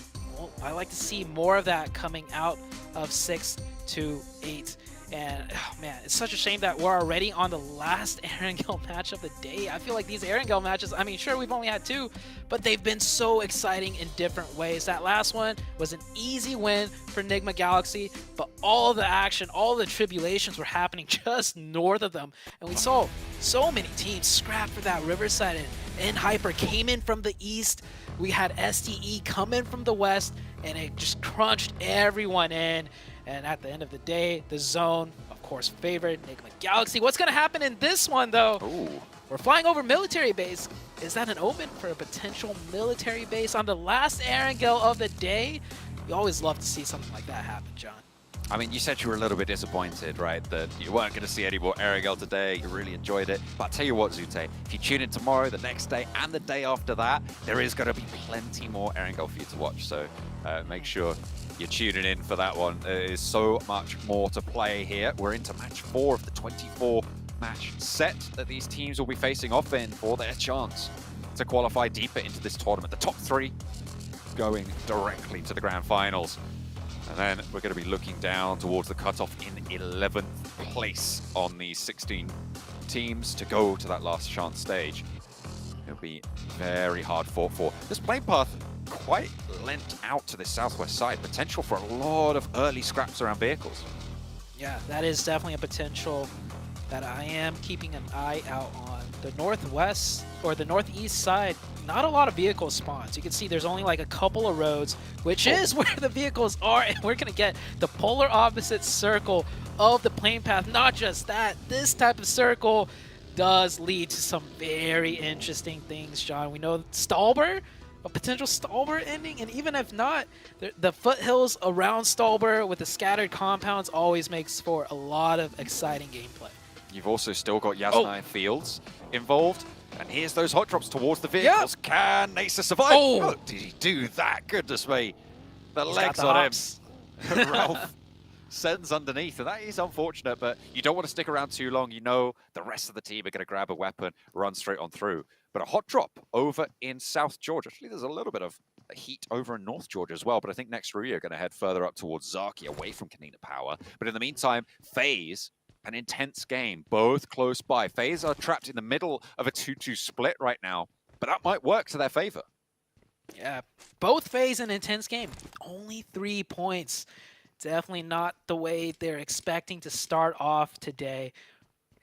I like to see more of that coming out of 6-8. And, oh man, it's such a shame that we're already on the last Aaron Gale match of the day. I feel like these Aaron Gale matches, I mean, sure, we've only had 2, but they've been so exciting in different ways. That last one was an easy win for Enigma Galaxy, but all the action, all the tribulations were happening just north of them. And we saw so many teams scrap for that Riverside, and Hyper came in from the east. We had STE come in from the west, and it just crunched everyone in. And at the end of the day, the zone, of course, favored Enigma Galaxy. What's going to happen in this one, though? Ooh. We're flying over military base. Is that an omen for a potential military base on the last Aaron Gale of the day? You always love to see something like that happen, John. I mean, you said you were a little bit disappointed, right? That you weren't going to see any more Aaron Gale today. You really enjoyed it. But I'll tell you what, Zute, if you tune in tomorrow, the next day, and the day after that, there is going to be plenty more Aaron Gale for you to watch. So make sure you're tuning in for that one. There is so much more to play here. We're into match 4 of the 24-match set that these teams will be facing off in for their chance to qualify deeper into this tournament. The top 3 going directly to the Grand Finals. And then we're going to be looking down towards the cutoff in 11th place on the 16 teams to go to that last chance stage. It'll be very hard fought for. This plane path quite lent out to the southwest side. Potential for a lot of early scraps around vehicles. Yeah, that is definitely a potential that I am keeping an eye out on. The northwest or the northeast side, not a lot of vehicle spawns. You can see there's only like a couple of roads, which is where the vehicles are, and we're gonna get the polar opposite circle of the plane path. Not just that, this type of circle does lead to some very interesting things, John. We know Stallber, a potential Stallber ending, and even if not, the foothills around Stallber with the scattered compounds always makes for a lot of exciting gameplay. You've also still got Yasnaya Fields involved. And here's those hot drops towards the vehicles. Yep. Can Nasa survive? Oh, did he do that? Goodness me. The legs on him. Ralph sends underneath, and that is unfortunate, but you don't want to stick around too long. You know the rest of the team are going to grab a weapon, run straight on through. But a hot drop over in South Georgia. Actually, there's a little bit of heat over in North Georgia as well, but I think next Rui are going to head further up towards Zaki, away from Kanina Power. But in the meantime, FaZe, an intense game, both close by. FaZe are trapped in the middle of a 2-2 split right now, but that might work to their favor. Yeah, both FaZe an intense game. Only 3 points. Definitely not the way they're expecting to start off today.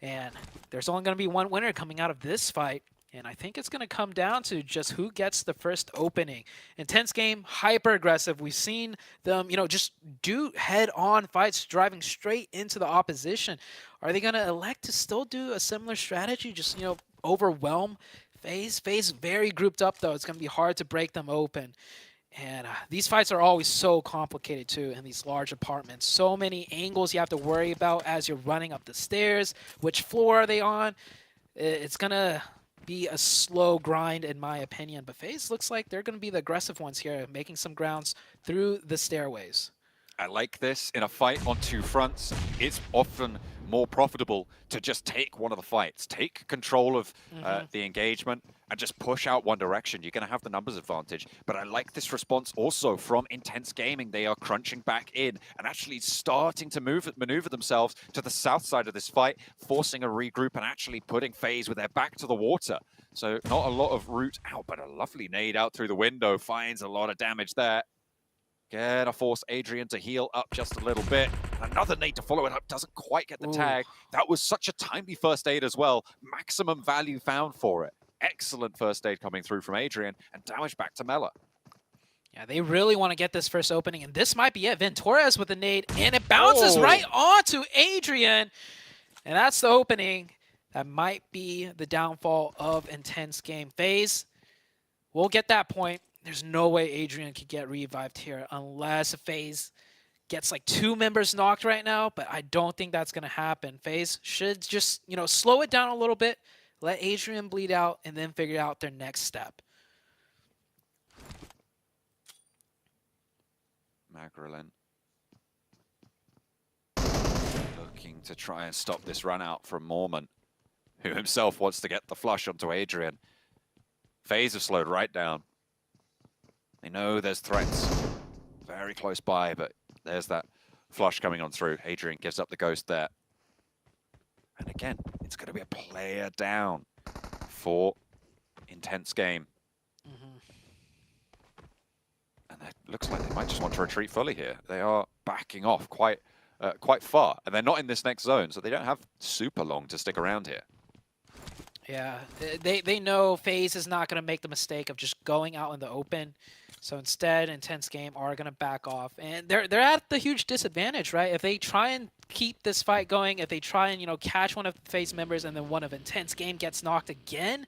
And there's only going to be one winner coming out of this fight. And I think it's going to come down to just who gets the first opening. Intense game, hyper aggressive. We've seen them, just do head-on fights, driving straight into the opposition. Are they going to elect to still do a similar strategy, just, overwhelm FaZe? FaZe very grouped up, though. It's going to be hard to break them open. And these fights are always so complicated, too, in these large apartments. So many angles you have to worry about as you're running up the stairs. Which floor are they on? It's going to be a slow grind, in my opinion. But FaZe looks like they're going to be the aggressive ones here, making some grounds through the stairways. I like this. In a fight on two fronts, it's often more profitable to just take one of the fights, take control of the engagement, and just push out one direction. You're going to have the numbers advantage. But I like this response also from Intense Gaming. They are crunching back in and actually starting to maneuver themselves to the south side of this fight, forcing a regroup and actually putting FaZe with their back to the water. So not a lot of route out, but a lovely nade out through the window. Finds a lot of damage there. Gonna force Adrian to heal up just a little bit. Another nade to follow it up, doesn't quite get the tag. That was such a timely first aid as well. Maximum value found for it. Excellent first aid coming through from Adrian, and damage back to Mela. Yeah, they really want to get this first opening, and this might be it. Venturez with a nade, and it bounces right onto Adrian. And that's the opening. That might be the downfall of Intense Game. FaZe will get that point. There's no way Adrian could get revived here unless FaZe gets like 2 members knocked right now, but I don't think that's going to happen. FaZe should just, slow it down a little bit, let Adrian bleed out, and then figure out their next step. Magdalene looking to try and stop this run out from Mormon, who himself wants to get the flush onto Adrian. FaZe have slowed right down. They know there's threats very close by, but there's that flush coming on through. Adrian gives up the ghost there. And again, it's going to be a player down for Intense Game. And it looks like they might just want to retreat fully here. They are backing off quite far, and they're not in this next zone, so they don't have super long to stick around here. Yeah, they know FaZe is not going to make the mistake of just going out in the open. So instead, Intense Game are going to back off. And they're at the huge disadvantage, right? If they try and keep this fight going, if they try and, catch one of the FaZe members and then one of Intense Game gets knocked again,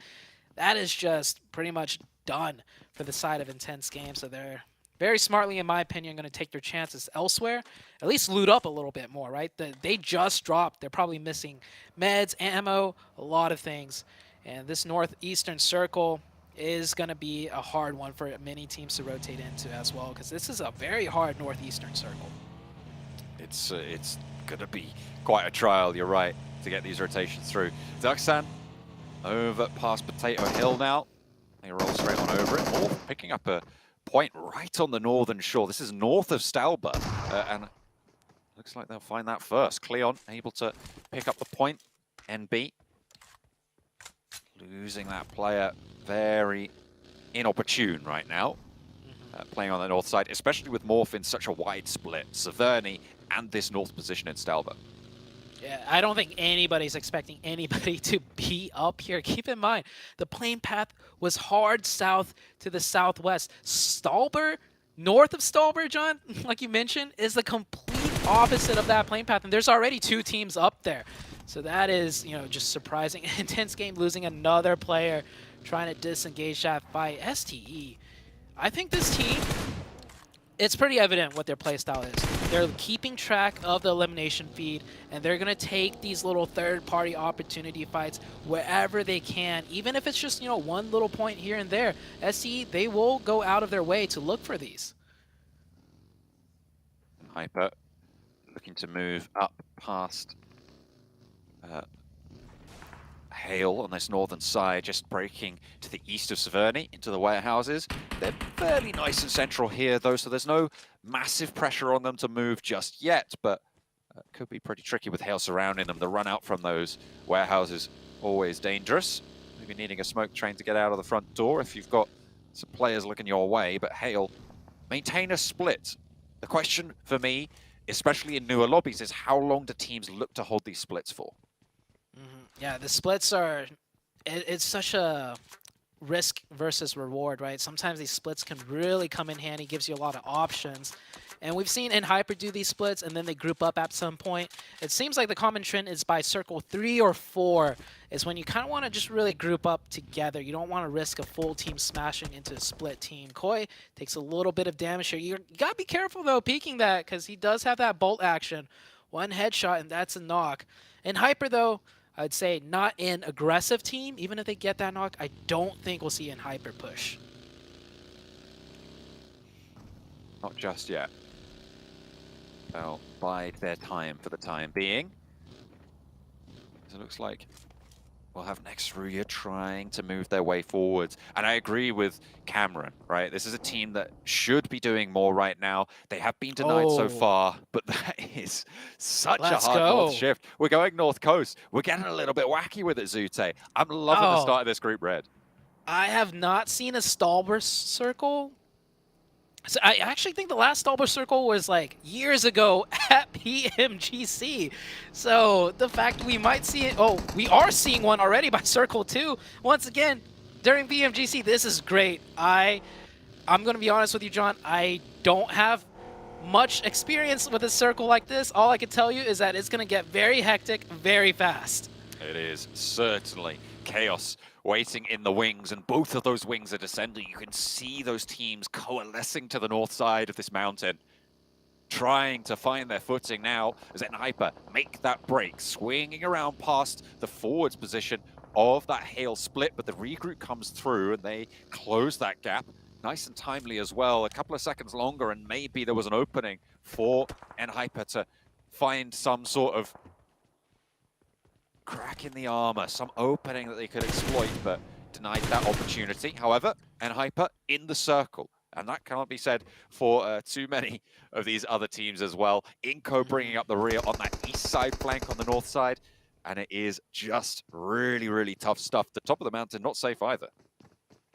that is just pretty much done for the side of Intense Game. So they're very smartly, in my opinion, going to take their chances elsewhere. At least loot up a little bit more, right? They just dropped. They're probably missing meds, ammo, a lot of things. And this northeastern circle is going to be a hard one for many teams to rotate into as well, because this is a very hard northeastern circle. It's going to be quite a trial, you're right, to get these rotations through. Duxan over past Potato Hill now. They roll straight on over it. Morph picking up a point right on the northern shore. This is north of Stalber, and looks like they'll find that first. Cleon able to pick up the point. NB losing that player very inopportune right now. Playing on the north side, especially with Morph in such a wide split. Severny and this north position in Stalber. Yeah, I don't think anybody's expecting anybody to be up here. Keep in mind, the plane path was hard south to the southwest. Stalber, north of Stalber, John, like you mentioned, is the complete opposite of that plane path. And there's already 2 teams up there. So that is, you know, just surprising. Intense game, losing another player, trying to disengage that fight. STE, I think this team, it's pretty evident what their playstyle is. They're keeping track of the elimination feed, and they're going to take these little third-party opportunity fights wherever they can, even if it's just, you know, one little point here and there. SE, they will go out of their way to look for these. Hyper looking to move up past Hale on this northern side, just breaking to the east of Severny into the warehouses. They're fairly nice and central here, though, so there's no massive pressure on them to move just yet, but could be pretty tricky with Hale surrounding them. The run out from those warehouses always dangerous. Maybe needing a smoke train to get out of the front door if you've got some players looking your way, but Hale maintain a split. The question for me, especially in newer lobbies, is how long do teams look to hold these splits for? Yeah, the splits are, it's such a risk versus reward, right? Sometimes these splits can really come in handy, gives you a lot of options. And we've seen nHyper do these splits, and then they group up at some point. It seems like the common trend is by circle 3 or 4 is when you kind of want to just really group up together. You don't want to risk a full team smashing into a split team. Koi takes a little bit of damage here. You got to be careful, though, peeking that, because he does have that bolt action. One headshot, and that's a knock. nHyper, though, I'd say not an aggressive team. Even if they get that knock, I don't think we'll see nHyper push. Not just yet. They'll bide their time for the time being. It looks like we'll have Nextruya trying to move their way forwards. And I agree with Cameron, right? This is a team that should be doing more right now. They have been denied so far, but that is such a hard north shift. We're going north coast. We're getting a little bit wacky with it, Zute. I'm loving the start of this group red. I have not seen a Stalber circle. So I actually think the last Stalber circle was like years ago at PMGC. So the fact we might see it, we are seeing one already by circle 2. Once again, during PMGC, this is great. I'm going to be honest with you, John. I don't have much experience with a circle like this. All I can tell you is that it's going to get very hectic very fast. It is certainly chaos waiting in the wings, and both of those wings are descending. You can see those teams coalescing to the north side of this mountain, trying to find their footing now as nHyper make that break, swinging around past the forwards position of that Hale split, but the regroup comes through and they close that gap nice and timely as well. A couple of seconds longer and maybe there was an opening for nHyper to find some sort of crack in the armor, some opening that they could exploit, but denied that opportunity. However, nHyper in the circle, and that cannot be said for too many of these other teams as well. Inco bringing up the rear on that east side flank on the north side, and it is just really, really tough stuff. The top of the mountain, not safe either.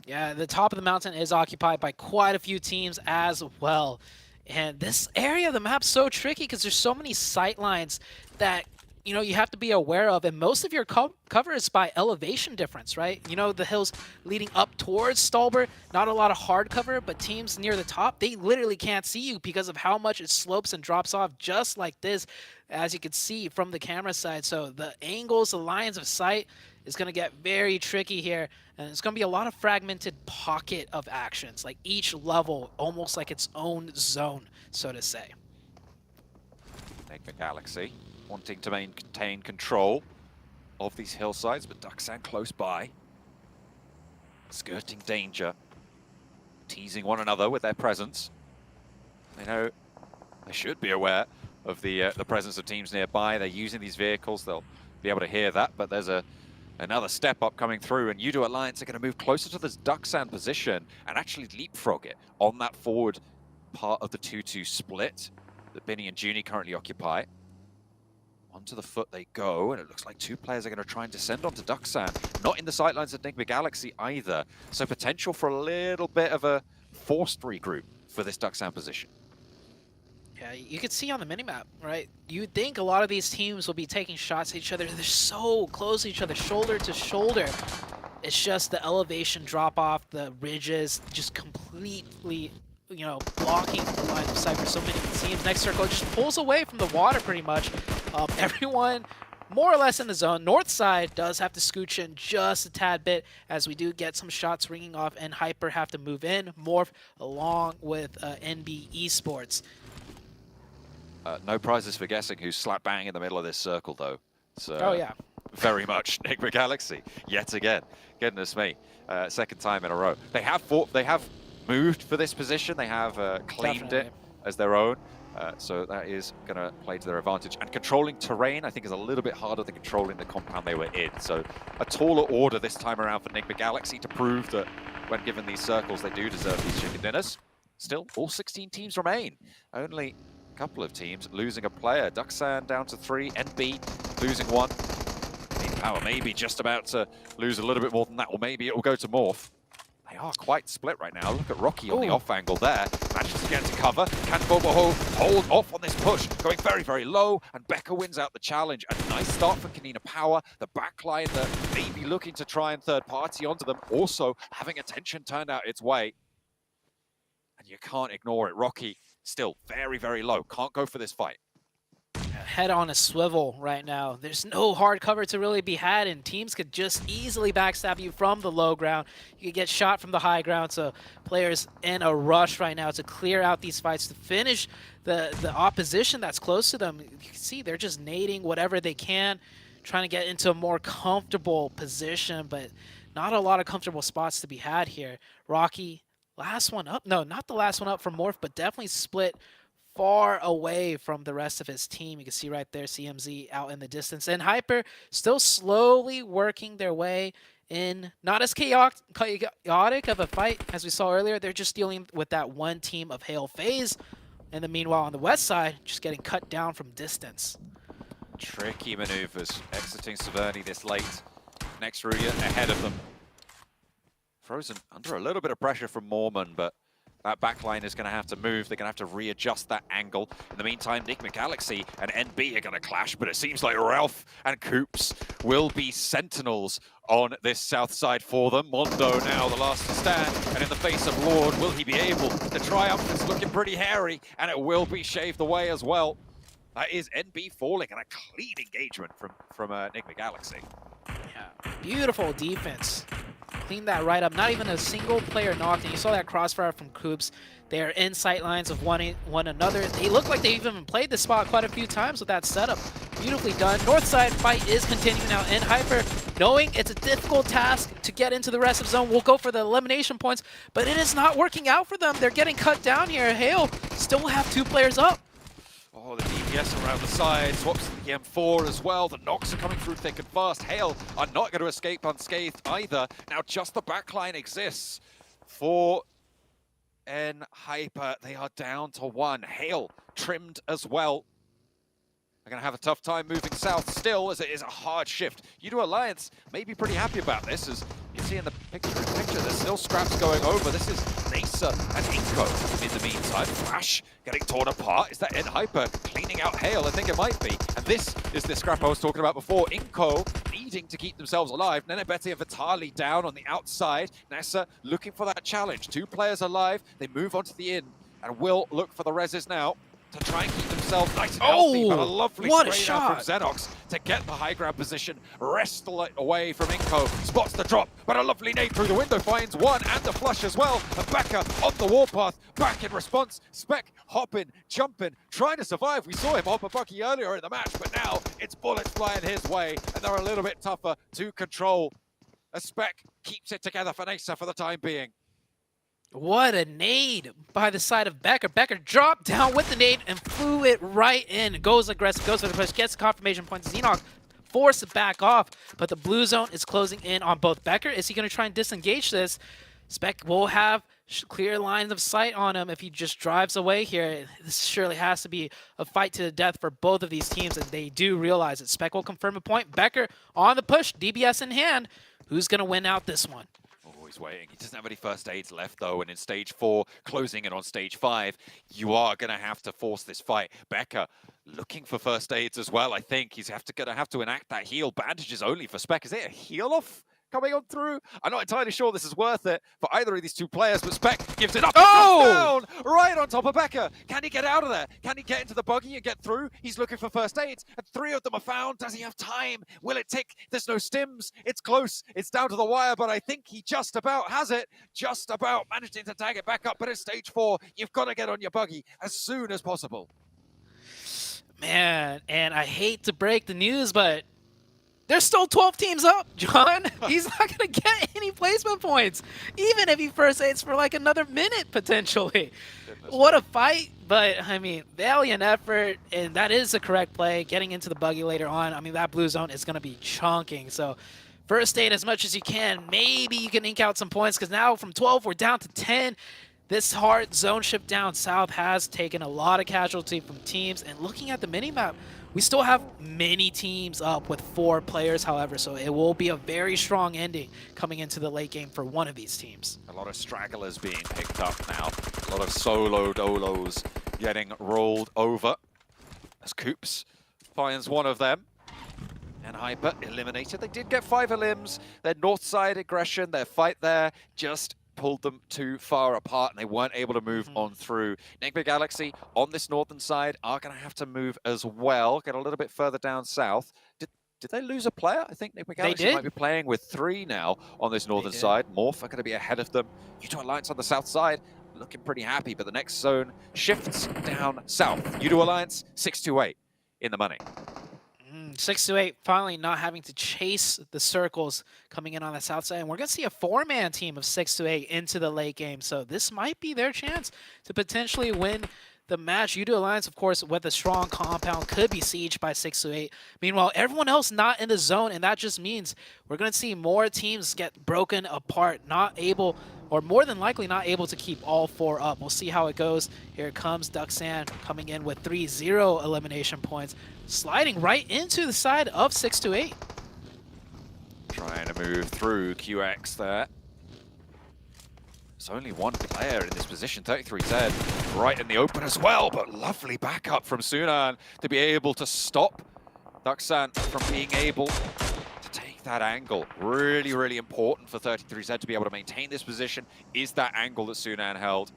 Yeah, the top of the mountain is occupied by quite a few teams as well. And this area of the map's so tricky because there's so many sight lines that you have to be aware of, and most of your cover is by elevation difference, right? The hills leading up towards Stalber, not a lot of hard cover, but teams near the top, they literally can't see you because of how much it slopes and drops off just like this, as you can see from the camera side. So the angles, the lines of sight is going to get very tricky here, and it's going to be a lot of fragmented pocket of actions, like each level almost like its own zone, so to say. Enigma Galaxy wanting to maintain control of these hillsides, but Ducksand close by. Skirting danger. Teasing one another with their presence. They know they should be aware of the presence of teams nearby. They're using these vehicles. They'll be able to hear that, but there's a Another step up coming through, and Yudo Alliance are going to move closer to this duck sand position and actually leapfrog it on that forward part of the 2-2 split that Binny and Junie currently occupy. Onto the foot they go, and it looks like two players are going to try and descend onto duck sand. Not in the sightlines of Enigma Galaxy either, so potential for a little bit of a forced regroup for this duck sand position. Yeah, you can see on the minimap, right? You'd think a lot of these teams will be taking shots at each other. They're so close to each other, shoulder to shoulder. It's just the elevation drop off, the ridges just completely, you know, blocking the line of sight for so many teams. Next circle just pulls away from the water pretty much. Everyone more or less in the zone. North side does have to scooch in just a tad bit as we do get some shots ringing off, and Hyper have to move in, morph along with NB Esports. No prizes for guessing who's slap bang in the middle of this circle, though. So, oh, yeah. Very much Enigma Galaxy, yet again. Goodness me. Second time in a row. They have moved for this position. They have claimed it as their own. So that is going to play to their advantage. And controlling terrain, I think, is a little bit harder than controlling the compound they were in. So a taller order this time around for Enigma Galaxy to prove that when given these circles, they do deserve these chicken dinners. Still, all 16 teams remain. Only couple of teams losing a player. Ducksand down to 3, NB losing 1. Power maybe just about to lose a little bit more than that, or maybe it will go to Morph. They are quite split right now. Look at Rocky on the off angle there. Manages to get into cover. Can Bobo hold off on this push? Going very, very low, and Becca wins out the challenge. A nice start for Kanina Power. The backline that maybe looking to try and third party onto them, also having attention turned out its way. And you can't ignore it. Rocky still very, very low. Can't go for this fight. Head on a swivel right now. There's no hard cover to really be had, and teams could just easily backstab you from the low ground. You could get shot from the high ground, so players in a rush right now to clear out these fights, to finish the opposition that's close to them. You can see they're just nading whatever they can, trying to get into a more comfortable position, but not a lot of comfortable spots to be had here. Rocky, last one up. No, not the last one up from Morph, but definitely split far away from the rest of his team. You can see right there CMZ out in the distance, and Hyper still slowly working their way in. Not as chaotic of a fight as we saw earlier. They're just dealing with that one team of Hail FaZe, and the meanwhile on the west side just getting cut down from distance. Tricky maneuvers exiting Severny this late. Next Ruya ahead of them. Frozen under a little bit of pressure from Mormon, but that backline is going to have to move. They're going to have to readjust that angle. In the meantime, Enigma Galaxy and NB are going to clash, but it seems like Ralph and Coops will be sentinels on this south side for them. Mondo now the last to stand, and in the face of Lord, will he be able to triumph? It's looking pretty hairy, and it will be shaved away as well. That is NB falling, and a clean engagement from Enigma Galaxy. Yeah, beautiful defense. Clean that right up. Not even a single player knocked, and you saw that crossfire from Coops. They are in sight lines of one another. They look like they've even played this spot quite a few times with that setup. Beautifully done. Northside fight is continuing now, and Hyper, knowing it's a difficult task to get into the rest of zone, will go for the elimination points, but it is not working out for them. They're getting cut down here. Hale still have 2 players up. Oh, the DPS around the side, swaps the M4 as well. The knocks are coming through thick and fast. Hale are not going to escape unscathed either. Now just the backline exists for Hyper. They are down to 1. Hale trimmed as well. They're going to have a tough time moving south still, as it is a hard shift. Yudo Alliance may be pretty happy about this, as you see in the picture, there's still scraps going over. This is Nasa and Inko in the meantime. Flash getting torn apart. Is that Hyper cleaning out Hale? I think it might be. And this is the scrap I was talking about before. Inko needing to keep themselves alive. Nenebeti and Vitali down on the outside. Nasa looking for that challenge. 2 players alive. They move onto the inn and will look for the reses now to try and keep themselves nice and healthy, but a lovely spray now from Xenox to get the high ground position, wrestle it away from Inko, spots the drop, but a lovely nade through the window, finds 1 and the flush as well, and Becca on the warpath, back in response, Spec hopping, jumping, trying to survive. We saw him hop a bucky earlier in the match, but now it's bullets flying his way, and they're a little bit tougher to control, as Spec keeps it together for Nasa for the time being. What a nade by the side of Becker. Becker dropped down with the nade and flew it right in. Goes aggressive, goes for the push, gets confirmation points. Xenox forced to back off, but the blue zone is closing in on both. Becker, is he going to try and disengage this? Spec will have clear lines of sight on him if he just drives away here. This surely has to be a fight to the death for both of these teams, and they do realize it. Spec will confirm a point. Becker on the push, DBS in hand. Who's going to win out this one? He's waiting. He doesn't have any first aids left, though, and in stage 4, closing in on stage 5, you are going to have to force this fight. Becker looking for first aids as well, I think. He's going to have to enact that heal. Bandages only for Spec. Is it a heal off coming on through? I'm not entirely sure this is worth it for either of these two players, but Spec gives it up. Oh! Down right on top of Becker. Can he get out of there? Can he get into the buggy and get through? He's looking for first aids, and 3 of them are found. Does he have time? Will it tick? There's no stims. It's close. It's down to the wire, but I think he just about has it. Just about managing to tag it back up, but it's stage 4. You've got to get on your buggy as soon as possible. Man, and I hate to break the news, but there's still 12 teams up, John. He's not going to get any placement points, even if he first aids for like another minute, potentially. What a fight. But, I mean, valiant effort, and that is the correct play. Getting into the buggy later on, I mean, that blue zone is going to be chunking. So, first aid as much as you can. Maybe you can ink out some points, because now from 12, we're down to 10. This hard zone shift down south has taken a lot of casualty from teams. And looking at the minimap, we still have many teams up with 4 players, however, so it will be a very strong ending coming into the late game for one of these teams. A lot of stragglers being picked up now. A lot of solo dolos getting rolled over as Coops finds one of them. And Hyper eliminated. They did get 5 elims. Their north side aggression, their fight there just pulled them too far apart and they weren't able to move on through. Enigma Galaxy on this northern side are going to have to move as well, get a little bit further down south. Did they lose a player? I think Enigma Galaxy might be playing with 3 now on this northern side. Morph are going to be ahead of them. U2 Alliance on the south side looking pretty happy, but the next zone shifts down south. U2 Alliance 6-8 in the money. 6-8 finally not having to chase the circles coming in on the south side. And we're going to see a 4-man team of 6-8 into the late game. So this might be their chance to potentially win the match. U2 Alliance, of course, with a strong compound, could be sieged by 6-8. Meanwhile, everyone else not in the zone, and that just means we're going to see more teams get broken apart, not able, or more than likely not able to keep all 4 up. We'll see how it goes. Here comes Duxan coming in with 3-0 elimination points, sliding right into the side of 6-8. Trying to move through QX there. There's only one player in this position, 33Z, right in the open as well, but lovely backup from Sunan to be able to stop Duxan from being able to take that angle. Really, really important for 33Z to be able to maintain this position is that angle that Sunan held.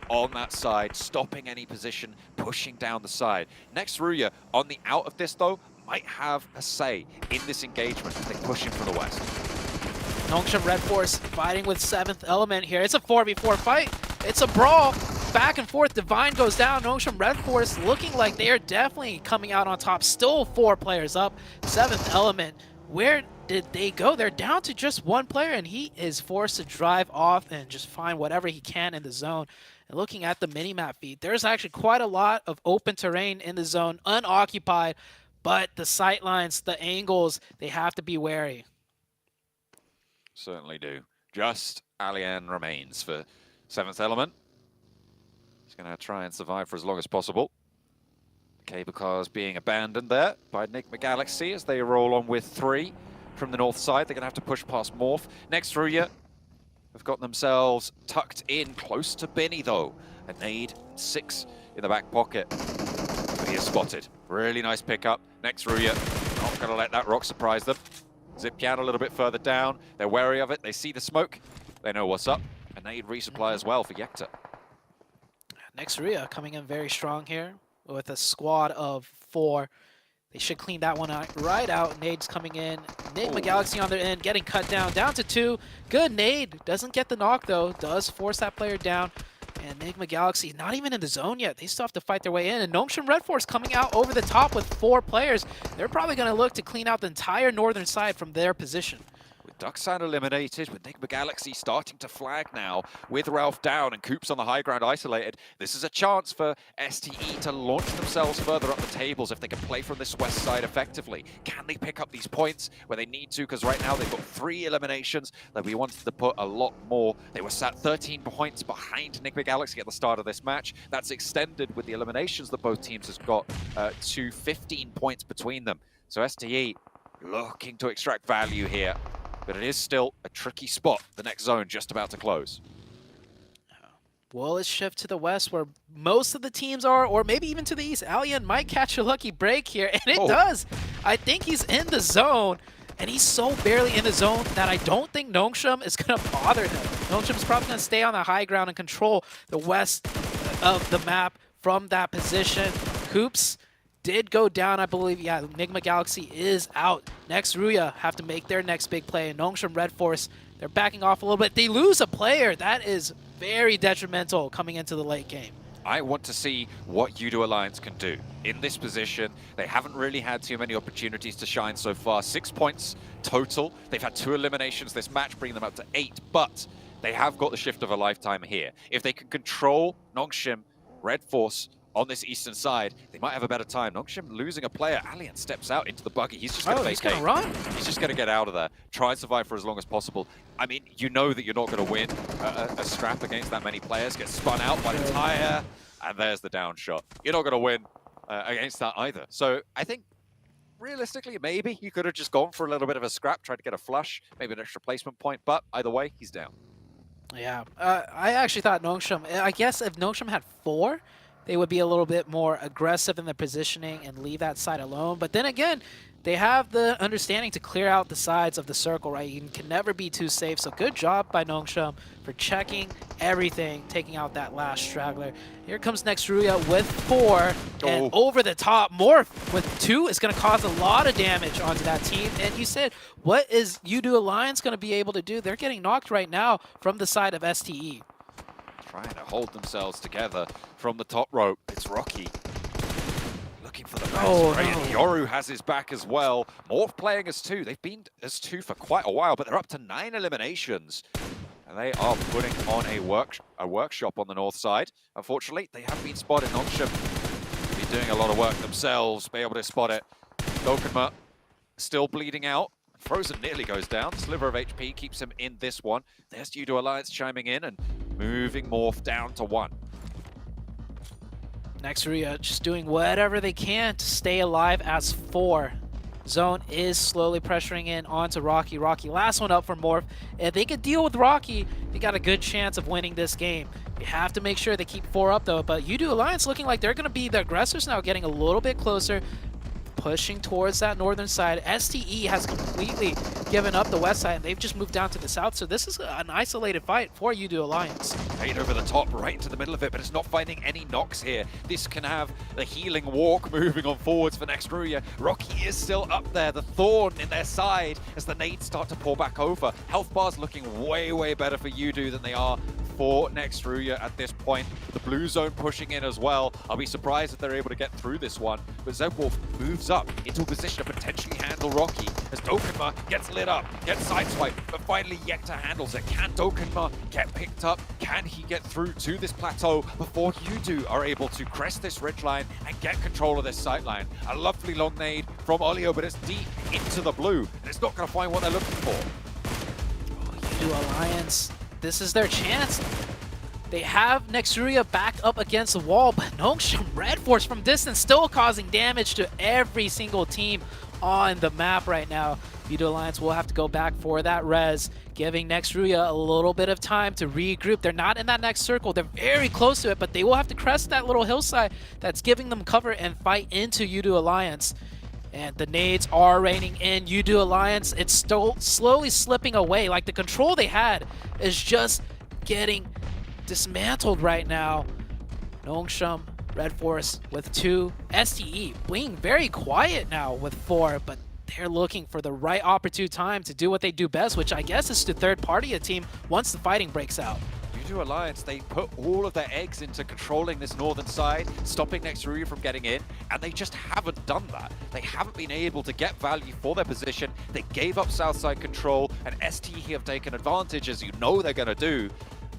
On that side, stopping any position, pushing down the side. Next Ruya, on the out of this though, might have a say in this engagement as they push in from the west. Nongshim Red Force fighting with 7th Element here. It's a 4v4 fight. It's a brawl. Back and forth. Divine goes down. Nongshim Red Force looking like they are definitely coming out on top. Still 4 players up. 7th Element. Where did they go? They're down to just 1 player, and he is forced to drive off and just find whatever he can in the zone. And looking at the minimap feed, there's actually quite a lot of open terrain in the zone, unoccupied, but the sight lines, the angles, they have to be wary. Certainly do. Just Alien remains for 7th Element. He's going to try and survive for as long as possible. Cable cars being abandoned there by Enigma Galaxy as they roll on with 3 from the north side. They're going to have to push past Morph. Next Ruya have got themselves tucked in close to Benny though. A nade, 6 in the back pocket. But he is spotted. Really nice pickup. Next Ruya, not going to let that rock surprise them. Zip can a little bit further down. They're wary of it. They see the smoke. They know what's up. A nade resupply as well for Yekta. Next Ruya coming in very strong here with a squad of 4. They should clean that one out, right out. Nade's coming in. Enigma Galaxy on their end, getting cut down to 2. Good nade. Doesn't get the knock, though. Does force that player down. And Enigma Galaxy not even in the zone yet. They still have to fight their way in. And Nongshim Red Force coming out over the top with 4 players. They're probably going to look to clean out the entire northern side from their position. With Ducksound eliminated, with Nigma Galaxy starting to flag now, with Ralph down and Coops on the high ground isolated. This is a chance for STE to launch themselves further up the tables if they can play from this west side effectively. Can they pick up these points where they need to? Because right now they've got 3 eliminations that we wanted to put a lot more. They were sat 13 points behind Nigma Galaxy at the start of this match. That's extended with the eliminations that both teams has got to 15 points between them. So STE looking to extract value here, but it is still a tricky spot. The next zone just about to close. Well, let's shift to the west where most of the teams are, or maybe even to the east. Alien might catch a lucky break here, and it does. I think he's in the zone, and he's so barely in the zone that I don't think Nongshim is going to bother him. Nongshim's probably going to stay on the high ground and control the west of the map from that position. Coops did go down, I believe. Yeah, Nigma Galaxy is out. Next, Ruya have to make their next big play. And Nongshim Red Force, they're backing off a little bit. They lose a player. That is very detrimental coming into the late game. I want to see what Udo Alliance can do. In this position, they haven't really had too many opportunities to shine so far. 6 points total. They've had 2 eliminations this match, bringing them up to 8. But they have got the shift of a lifetime here. If they can control Nongshim Red Force on this eastern side, they might have a better time. Nongshim losing a player. Alien steps out into the buggy. He's just going to vacate. He's going to run. He's just going to get out of there. Try and survive for as long as possible. I mean, you know that you're not going to win a scrap against that many players. Get spun out by the tire, and there's the down shot. You're not going to win against that either. So I think, realistically, maybe you could have just gone for a little bit of a scrap, tried to get a flush, maybe an extra placement point, but either way, he's down. Yeah, I actually thought Nongshim, I guess if Nongshim had 4, they would be a little bit more aggressive in their positioning and leave that side alone. But then again, they have the understanding to clear out the sides of the circle, right? You can never be too safe. So good job by Nongshim for checking everything, taking out that last straggler. Here comes next Ruya with 4, and over the top, Morph with 2 is going to cause a lot of damage onto that team. And you said, what is Udo Alliance going to be able to do? They're getting knocked right now from the side of STE. Trying to hold themselves together from the top rope. It's Rocky looking for the best. Yoru has his back as well. Morph playing as 2. They've been as 2 for quite a while, but they're up to 9 eliminations. And they are putting on a workshop on the north side. Unfortunately, they have been spotted. Nongshim be doing a lot of work themselves, be able to spot it. Dokkanma still bleeding out. Frozen nearly goes down. Sliver of HP keeps him in this one. There's Udo Alliance chiming in and moving Morph down to 1. Next, Ruya just doing whatever they can to stay alive as 4. Zone is slowly pressuring in onto Rocky. Rocky, last one up for Morph. If they could deal with Rocky, they got a good chance of winning this game. You have to make sure they keep 4 up, though. But Udo Alliance looking like they're going to be the aggressors now, getting a little bit closer, pushing towards that northern side. STE has completely given up the west side, and they've just moved down to the south. So this is an isolated fight for Udo Alliance. Right over the top, right into the middle of it, but it's not finding any knocks here. This can have the healing walk moving on forwards for next Ruya. Rocky is still up there, the thorn in their side as the nades start to pour back over. Health bars looking way, way better for Udo than they are for next Ruya at this point. The blue zone pushing in as well. I'll be surprised if they're able to get through this one. But Zedwolf moves up into a position to potentially handle Rocky as Dokkanma gets lit up, gets sideswiped, but finally Yekta handles it. Can Dokkanma get picked up? Can he get through to this plateau before Udo are able to crest this ridgeline and get control of this sightline? A lovely long nade from Olio, but it's deep into the blue, and it's not going to find what they're looking for. Udo Alliance, this is their chance. They have Nexuria back up against the wall, but Nongshim Red Force from distance still causing damage to every single team on the map right now. Udo Alliance will have to go back for that res, giving Nexuria a little bit of time to regroup. They're not in that next circle. They're very close to it, but they will have to crest that little hillside that's giving them cover and fight into Udo Alliance. And the nades are raining in. Udo Alliance, it's still slowly slipping away. Like the control they had is just getting dismantled right now. Nongshim Red Force with 2. STE being very quiet now with 4, but they're looking for the right opportune time to do what they do best, which I guess is to third party a team once the fighting breaks out. U2 Alliance, they put all of their eggs into controlling this northern side, stopping Nextruya from getting in, and they just haven't done that. They haven't been able to get value for their position. They gave up south side control, and STE have taken advantage, as you know they're going to do.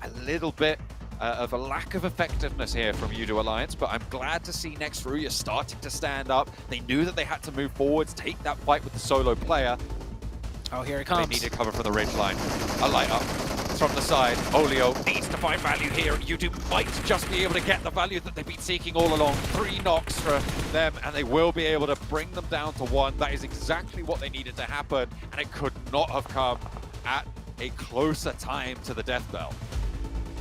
A little bit of a lack of effectiveness here from U2 Alliance, but I'm glad to see Nextruya starting to stand up. They knew that they had to move forwards, take that fight with the solo player. Oh, here it comes. They needed cover from the ridge line. A light up from the side. Olio needs to find value here, and U2 might just be able to get the value that they've been seeking all along. 3 knocks for them, and they will be able to bring them down to 1. That is exactly what they needed to happen, and it could not have come at a closer time to the death bell.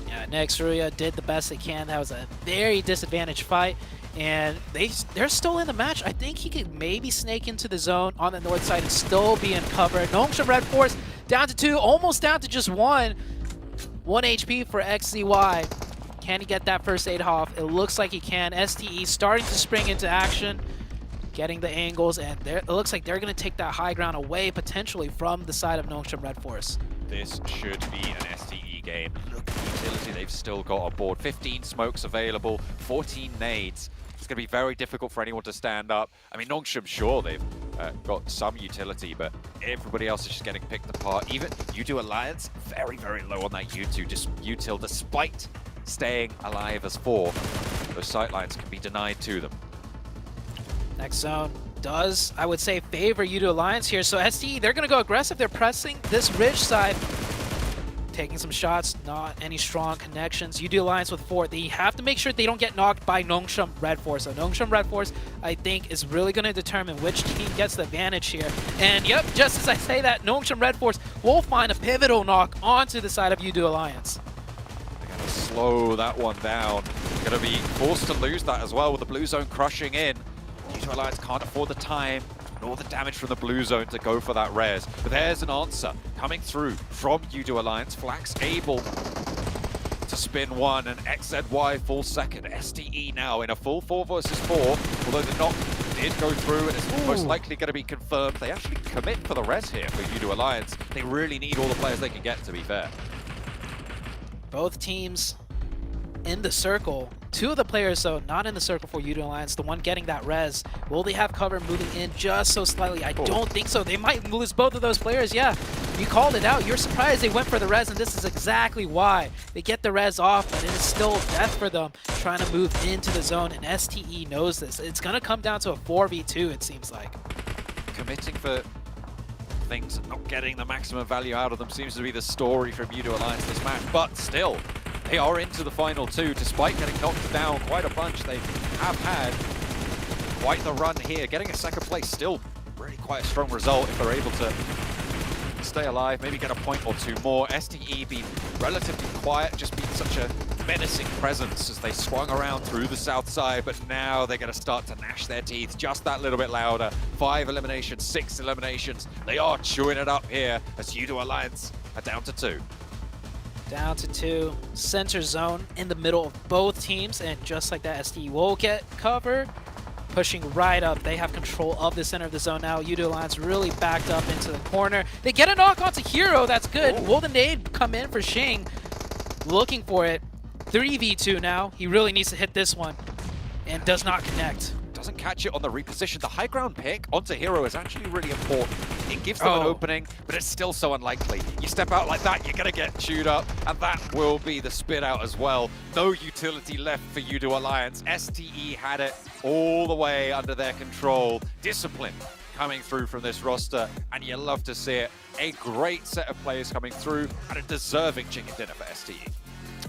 Yeah, Nextruya did the best they can. That was a very disadvantaged fight, and they're still in the match. I think he could maybe snake into the zone on the north side and still be in cover. Nongshim Red Force down to 2, almost down to just 1. 1 HP for XZY. Can he get that first aid off? It looks like he can. STE starting to spring into action, getting the angles, and it looks like they're going to take that high ground away potentially from the side of Nongshim Red Force. This should be an STE game. Look at the utility they've still got on board. 15 smokes available, 14 nades. It's going to be very difficult for anyone to stand up. I mean, Nongshim, sure, they've got some utility, but everybody else is just getting picked apart. Even U2 Alliance, very, very low on that util, despite staying alive as 4. Those sightlines can be denied to them. Next zone does, I would say, favor U2 Alliance here. So STE, they're going to go aggressive. They're pressing this ridge side, taking some shots, not any strong connections. U2 Alliance with 4. They have to make sure they don't get knocked by Nongshim Red Force. So Nongshim Red Force, I think, is really going to determine which team gets the advantage here. And yep, just as I say that, Nongshim Red Force will find a pivotal knock onto the side of U2 Alliance. They're going to slow that one down. Going to be forced to lose that as well with the blue zone crushing in. U2 Alliance can't afford the time nor the damage from the blue zone to go for that res. But there's an answer coming through from U2 Alliance. Flax able to spin 1, and XZY full second. STE now in a full 4 versus 4, although the knock did go through and it's most likely going to be confirmed. They actually commit for the res here for U2 Alliance. They really need all the players they can get, to be fair. Both teams in the circle. 2 of the players, though, not in the circle for U2 Alliance. The one getting that res. Will they have cover moving in just so slightly? I don't think so. They might lose both of those players. Yeah, you called it out. You're surprised they went for the res, and this is exactly why. They get the res off, but it is still death for them trying to move into the zone, and STE knows this. It's going to come down to a 4v2, it seems like. Committing for things, not getting the maximum value out of them seems to be the story from U2 Alliance this match, but still, they are into the final 2, despite getting knocked down quite a bunch. They have had quite the run here. Getting a second place, still really quite a strong result if they're able to stay alive, maybe get a point or 2 more. STE be relatively quiet, just being such a menacing presence as they swung around through the south side, but now they're going to start to gnash their teeth just that little bit louder. 5 eliminations, 6 eliminations. They are chewing it up here as U2 Alliance are down to 2. Down to 2. Center zone in the middle of both teams, and just like that, STE will get cover. Pushing right up. They have control of the center of the zone now. U2 Alliance really backed up into the corner. They get a knock onto Hero. That's good. Will the nade come in for Shing? Looking for it. 3v2 now. He really needs to hit this one, and does not connect. Doesn't catch it on the reposition. The high ground pick onto Hero is actually really important. It gives them an opening, but it's still so unlikely. You step out like that, you're going to get chewed up, and that will be the spit out as well. No utility left for U2 Alliance. STE had it all the way under their control. Discipline coming through from this roster, and you love to see it. A great set of players coming through, and a deserving chicken dinner for STE.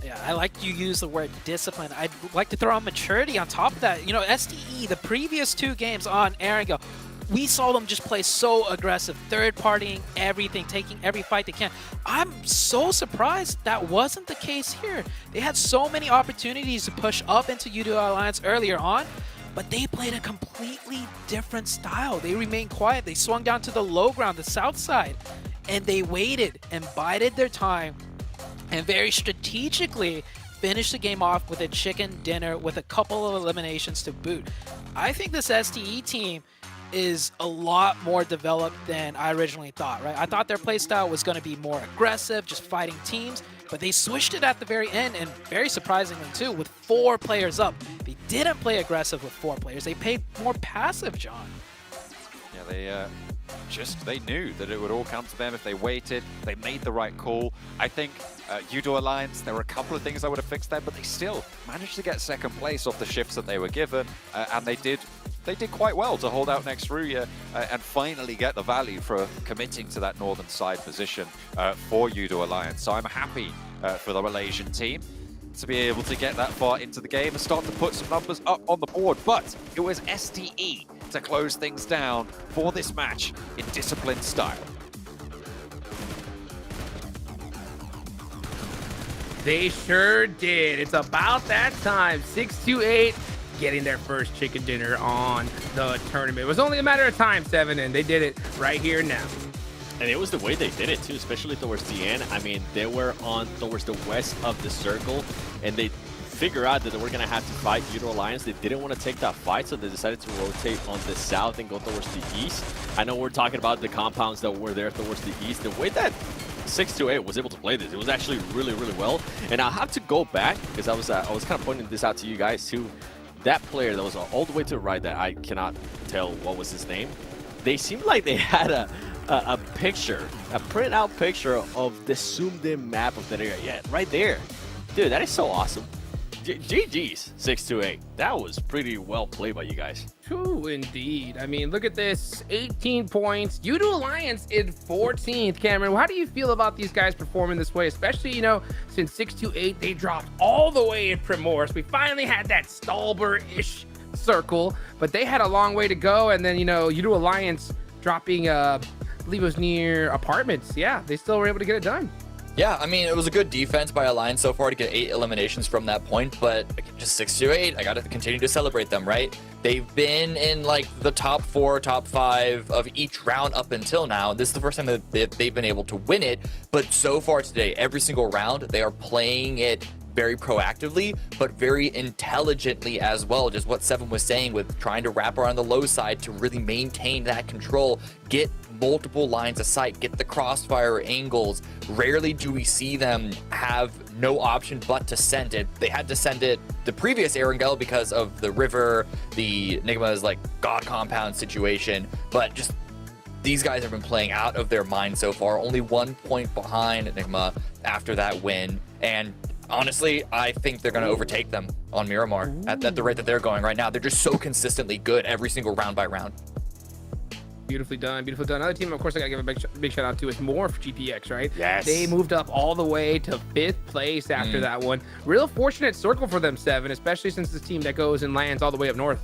Yeah, I like you use the word discipline. I'd like to throw on maturity on top of that. You know, STE, the previous 2 games on Erangel, we saw them just play so aggressive, third-partying everything, taking every fight they can. I'm so surprised that wasn't the case here. They had so many opportunities to push up into U2 Alliance earlier on, but they played a completely different style. They remained quiet. They swung down to the low ground, the south side, and they waited and bided their time and very strategically finished the game off with a chicken dinner with a couple of eliminations to boot. I think this STE team is a lot more developed than I originally thought, right? I thought their playstyle was going to be more aggressive, just fighting teams. but they switched it at the very end, and very surprisingly too, with 4 players up. They didn't play aggressive with 4 players. They played more passive, John. Yeah, they knew that it would all come to them if they waited. They made the right call. I think Judo Alliance, there were a couple of things I would have fixed there, but they still managed to get second place off the shifts that they were given, and they did quite well to hold out next Ruya and finally get the value for committing to that northern side position for Judo Alliance. So I'm happy for the Malaysian team to be able to get that far into the game and start to put some numbers up on the board. But it was SDE to close things down for this match in disciplined style. They sure did. It's about that time. 628 getting their first chicken dinner on the tournament. It was only a matter of time, Seven, and they did it right here now. And it was the way they did it too, especially towards the end. I mean, they were on towards the west of the circle, and they figure out that they were going to have to fight Judo Alliance. They didn't want to take that fight, so they decided to rotate on the south and go towards the east. I know we're talking about the compounds that were there towards the east. The way that 628 was able to play this, it was actually really, really well. And I'll have to go back, because I was kind of pointing this out to you guys too. That player that was all the way to the right, that I cannot tell what was his name, they seemed like they had a picture, a print out picture of the zoomed in map of that area. Yeah, right there. Dude, that is so awesome. GG's 628. That was pretty well played by you guys. True indeed. I mean, look at this. 18 points. Judo Alliance in 14th. Cameron, how do you feel about these guys performing this way? Especially, you know, since 628, they dropped all the way in Primorsk. We finally had that Stalber-ish circle, but they had a long way to go. And then, you know, Judo Alliance dropping, I believe it was near Apartments. Yeah, they still were able to get it done. Yeah, I mean, it was a good defense by Alliance so far to get 8 eliminations from that point, but just 6-8, I gotta continue to celebrate them, right? They've been in, like, the top 4, top 5 of each round up until now. This is the first time that they've been able to win it, but so far today, every single round, they are playing it very proactively, but very intelligently as well. Just what Seven was saying with trying to wrap around the low side to really maintain that control, get multiple lines of sight, get the crossfire angles. Rarely do we see them have no option but to send it. They had to send it the previous Erangel because of the river, the Nigma's like God compound situation, but just these guys have been playing out of their mind so far. Only 1 point behind Nigma after that win, and honestly, I think they're going to overtake them on Miramar at the rate that they're going right now. They're just so consistently good every single round by round. Beautifully done, beautifully done. Another team, of course, I gotta give a big shout out to is Morph GPX, right? Yes. They moved up all the way to 5th place after that one. Real fortunate circle for them, Seven, especially since this team that goes and lands all the way up north.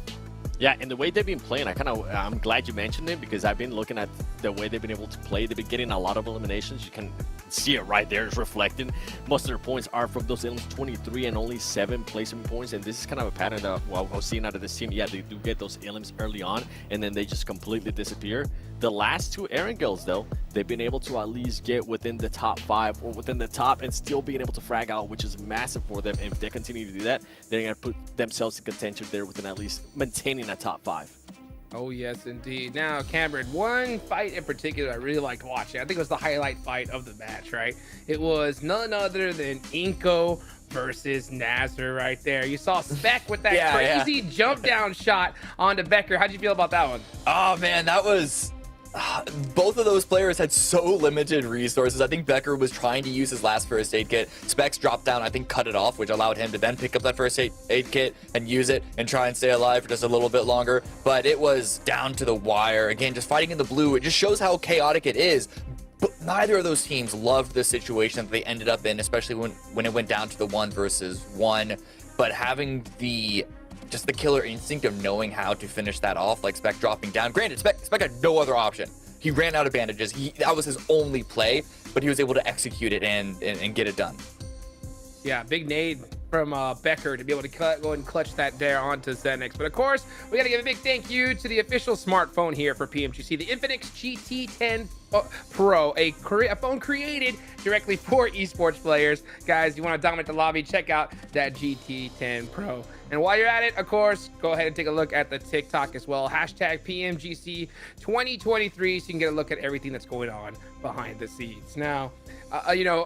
Yeah, and the way they've been playing, I'm glad you mentioned it, because I've been looking at the way they've been able to play. They've been getting a lot of eliminations. You can see it right there. It's reflecting. Most of their points are from those elims, 23 and only 7 placement points. And this is kind of a pattern that I was seeing out of this team. Yeah, they do get those elims early on, and then they just completely disappear. The last 2 Erangels, though, they've been able to at least get within the top 5 or within the top and still being able to frag out, which is massive for them. And if they continue to do that, they're going to put themselves in contention there within at least maintaining a top 5. Oh, yes, indeed. Now, Cameron, one fight in particular I really liked watching. I think it was the highlight fight of the match, right? It was none other than Inko versus Nazar right there. You saw Spec with that crazy jump down shot onto Becker. How'd you feel about that one? Oh, man, that was... both of those players had so limited resources. I think Becker was trying to use his last first aid kit. Specs dropped down, I think cut it off, which allowed him to then pick up that first aid kit and use it and try and stay alive for just a little bit longer. But it was down to the wire. Again, just fighting in the blue, it just shows how chaotic it is. But neither of those teams loved the situation that they ended up in, especially when it went down to the 1 versus 1. But having just the killer instinct of knowing how to finish that off, like Spec dropping down. Granted, Spec had no other option. He ran out of bandages. That was his only play, but he was able to execute it and get it done. Yeah, big nade from Becker to be able to go ahead and clutch that there onto Zenix. But of course, we got to give a big thank you to the official smartphone here for PMGC, the Infinix GT10 Pro, a phone created directly for esports players. Guys, you want to dominate the lobby, check out that GT10 Pro. And while you're at it, of course, go ahead and take a look at the TikTok as well. Hashtag PMGC 2023, so you can get a look at everything that's going on behind the scenes. Now,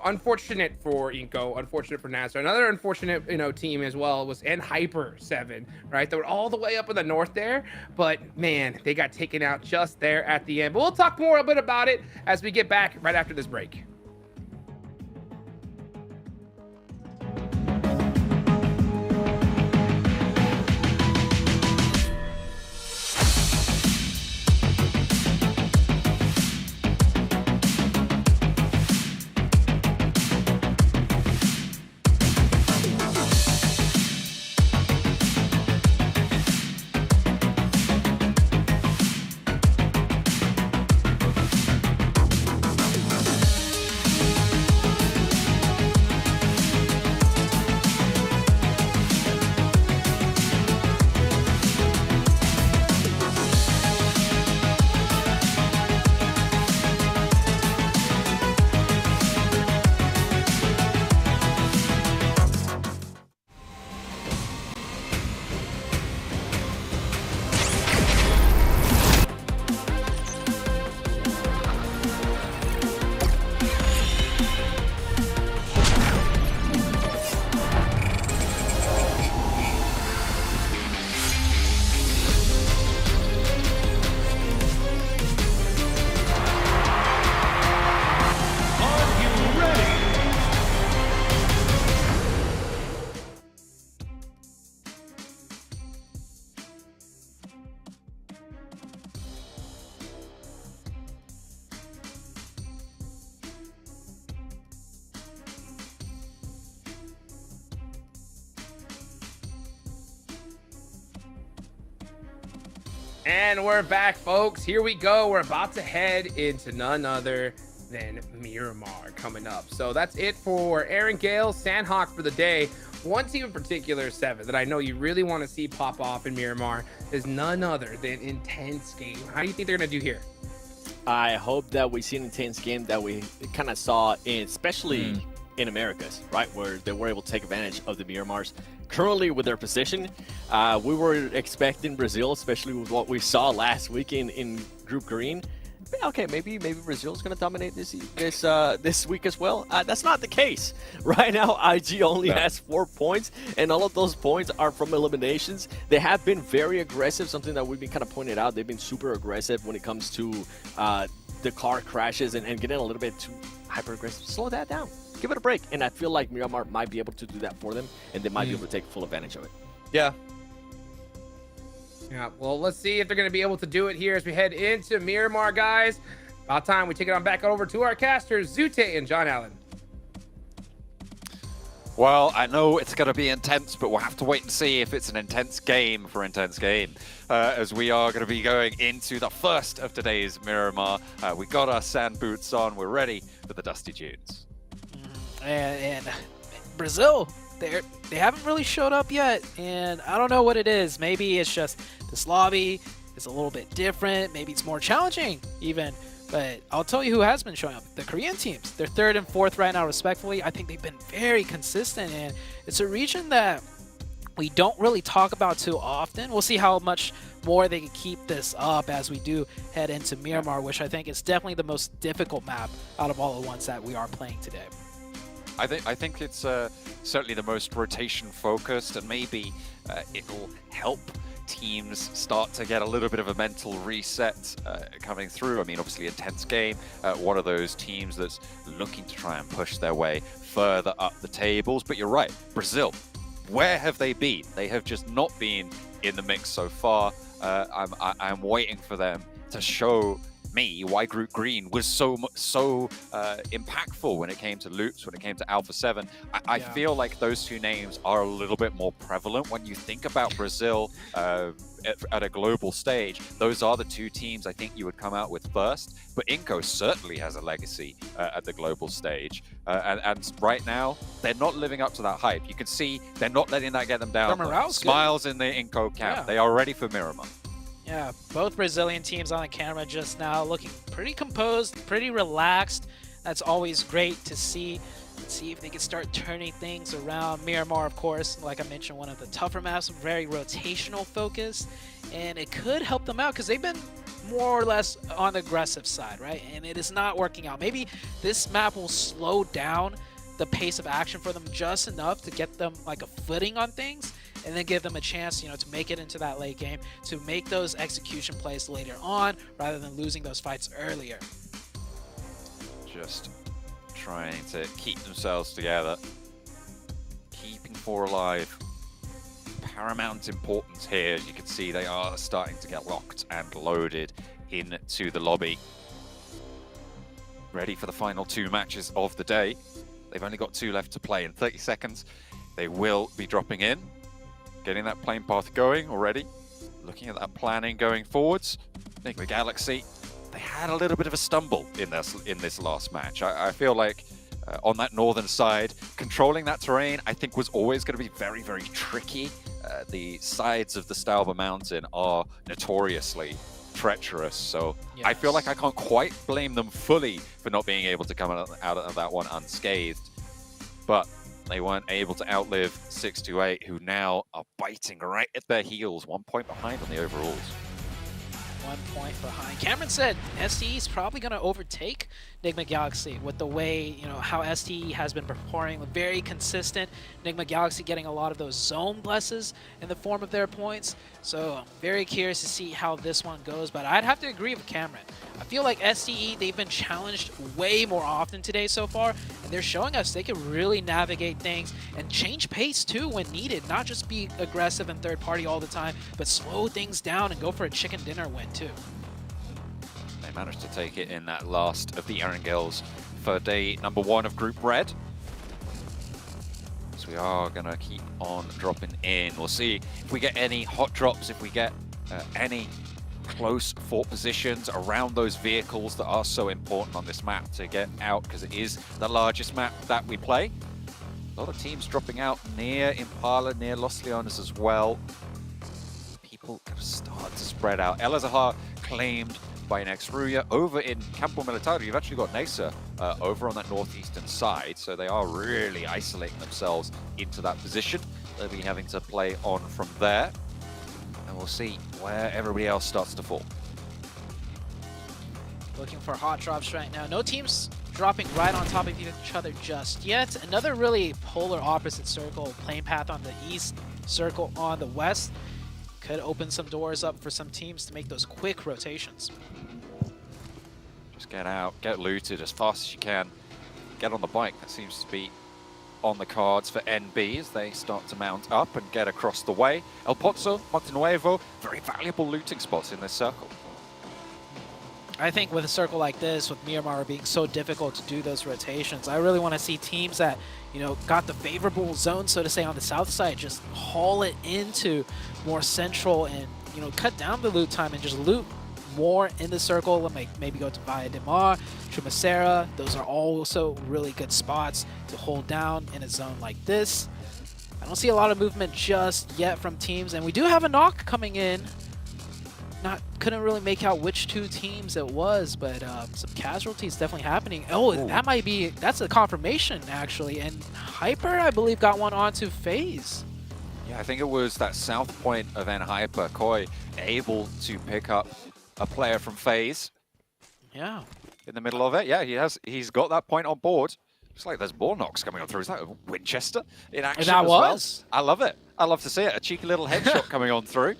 unfortunate for Inco, unfortunate for Nazar. Another unfortunate, team as well was Hyper 7, right? They were all the way up in the north there, but man, they got taken out just there at the end. But we'll talk more a bit about it as we get back right after this break. And we're back, folks. Here we go. We're about to head into none other than Miramar coming up. So that's it for Aaron Gale, Sandhawk for the day. One team in particular, 7, that I know you really want to see pop off in Miramar is none other than Intense Game. How do you think they're going to do here? I hope that we see an intense game that we kind of saw, especially in Americas, right, where they were able to take advantage of the Miramars. Currently, with their position, we were expecting Brazil, especially with what we saw last week in Group Green. Okay, maybe Brazil's going to dominate this week as well. That's not the case. Right now, IG only has 4 points, and all of those points are from eliminations. They have been very aggressive, something that we've been kind of pointed out. They've been super aggressive when it comes to the car crashes and getting a little bit too hyper aggressive. Slow that down. Give it a break. And I feel like Miramar might be able to do that for them, and they might be able to take full advantage of it. Yeah. Yeah, well, let's see if they're going to be able to do it here as we head into Miramar, guys. About time we take it on back over to our casters, Zute and John Allen. Well, I know it's going to be intense, but we'll have to wait and see if it's an intense game for Intense Game, as we are going to be going into the first of today's Miramar. We got our sand boots on. We're ready for the Dusty Dunes. And Brazil, they haven't really showed up yet, and I don't know what it is. Maybe it's just this lobby is a little bit different. Maybe it's more challenging even. But I'll tell you who has been showing up. The Korean teams. They're 3rd and 4th right now, respectfully. I think they've been very consistent, and it's a region that we don't really talk about too often. We'll see how much more they can keep this up as we do head into Miramar, which I think is definitely the most difficult map out of all the ones that we are playing today. I think it's certainly the most rotation focused, and maybe it'll help teams start to get a little bit of a mental reset coming through. I mean, obviously Intense Game, one of those teams that's looking to try and push their way further up the tables. But you're right, Brazil, where have they been? They have just not been in the mix so far. I'm waiting for them to show me why Group Green was so impactful when it came to Loops, when it came to Alpha 7. I feel like those two names are a little bit more prevalent when you think about Brazil at a global stage. Those are the two teams I think you would come out with first, but Inco certainly has a legacy at the global stage, and right now they're not living up to that hype. You can see they're not letting that get them down. Smiles in the Inco camp. They are ready for Miramar. Yeah, both Brazilian teams on the camera just now looking pretty composed, pretty relaxed. That's always great to see. Let's see if they can start turning things around. Miramar, of course, like I mentioned, one of the tougher maps, very rotational focused, and it could help them out because they've been more or less on the aggressive side, right? And it is not working out. Maybe this map will slow down the pace of action for them just enough to get them like a footing on things, and then give them a chance, you know, to make it into that late game, to make those execution plays later on, rather than losing those fights earlier. Just trying to keep themselves together, keeping 4 alive. Paramount importance here. As you can see, they are starting to get locked and loaded into the lobby. Ready for the final 2 matches of the day. They've only got 2 left to play in 30 seconds. They will be dropping in. Getting that plane path going already. Looking at that planning going forwards. Enigma Galaxy, they had a little bit of a stumble in this last match. I feel like on that northern side, controlling that terrain, I think was always going to be very, very tricky. The sides of the Stalba Mountain are notoriously treacherous, so yes. I feel like I can't quite blame them fully for not being able to come out of that one unscathed. But they weren't able to outlive 628, who now are biting right at their heels, 1 point behind on the overalls. 1 point behind. Cameron said STE is probably going to overtake Enigma Galaxy with the way, you know, how STE has been performing, very consistent. Enigma Galaxy getting a lot of those zone blesses in the form of their points. So I'm very curious to see how this one goes, but I'd have to agree with Cameron. I feel like STE, they've been challenged way more often today so far, and they're showing us they can really navigate things and change pace too when needed, not just be aggressive and third party all the time, but slow things down and go for a chicken dinner win too. They managed to take it in that last of the Erangels for day number 1 of Group Red. So we are going to keep on dropping in. We'll see if we get any hot drops, if we get any close fort positions around those vehicles that are so important on this map to get out, because it is the largest map that we play. A lot of teams dropping out near Impala, near Los Leones as well. People kind of start to spread out. El Azahar claimed by Nexruya. Over in Campo Militar, you've actually got Nesa over on that northeastern side, so they are really isolating themselves into that position. They'll be having to play on from there, and we'll see where everybody else starts to fall. Looking for hot drops right now. No teams dropping right on top of each other just yet. Another really polar opposite circle. Plane path on the east, circle on the west. Could open some doors up for some teams to make those quick rotations. Just get out, get looted as fast as you can. Get on the bike. That seems to be on the cards for NB as they start to mount up and get across the way. El Pozo, Montenuevo, very valuable looting spots in this circle. I think with a circle like this, with Miramar being so difficult to do those rotations, I really want to see teams that, you know, got the favorable zone, so to say, on the south side, just haul it into more central and, you know, cut down the loot time and just loot more in the circle. Maybe go to Valle de Mar, Chumacera. Those are also really good spots to hold down in a zone like this. I don't see a lot of movement just yet from teams, and we do have a knock coming in. Couldn't really make out which 2 teams it was, but some casualties definitely happening. Oh, ooh. That's a confirmation actually, and Hyper, I believe, got one onto FaZe. Yeah, I think it was that south point of Hyper, Koi, able to pick up a player from FaZe. Yeah. In the middle of it, yeah, he's got that point on board. Looks like there's ball knocks coming on through. Is that Winchester in action as well? I love it. I love to see it. A cheeky little headshot coming on through.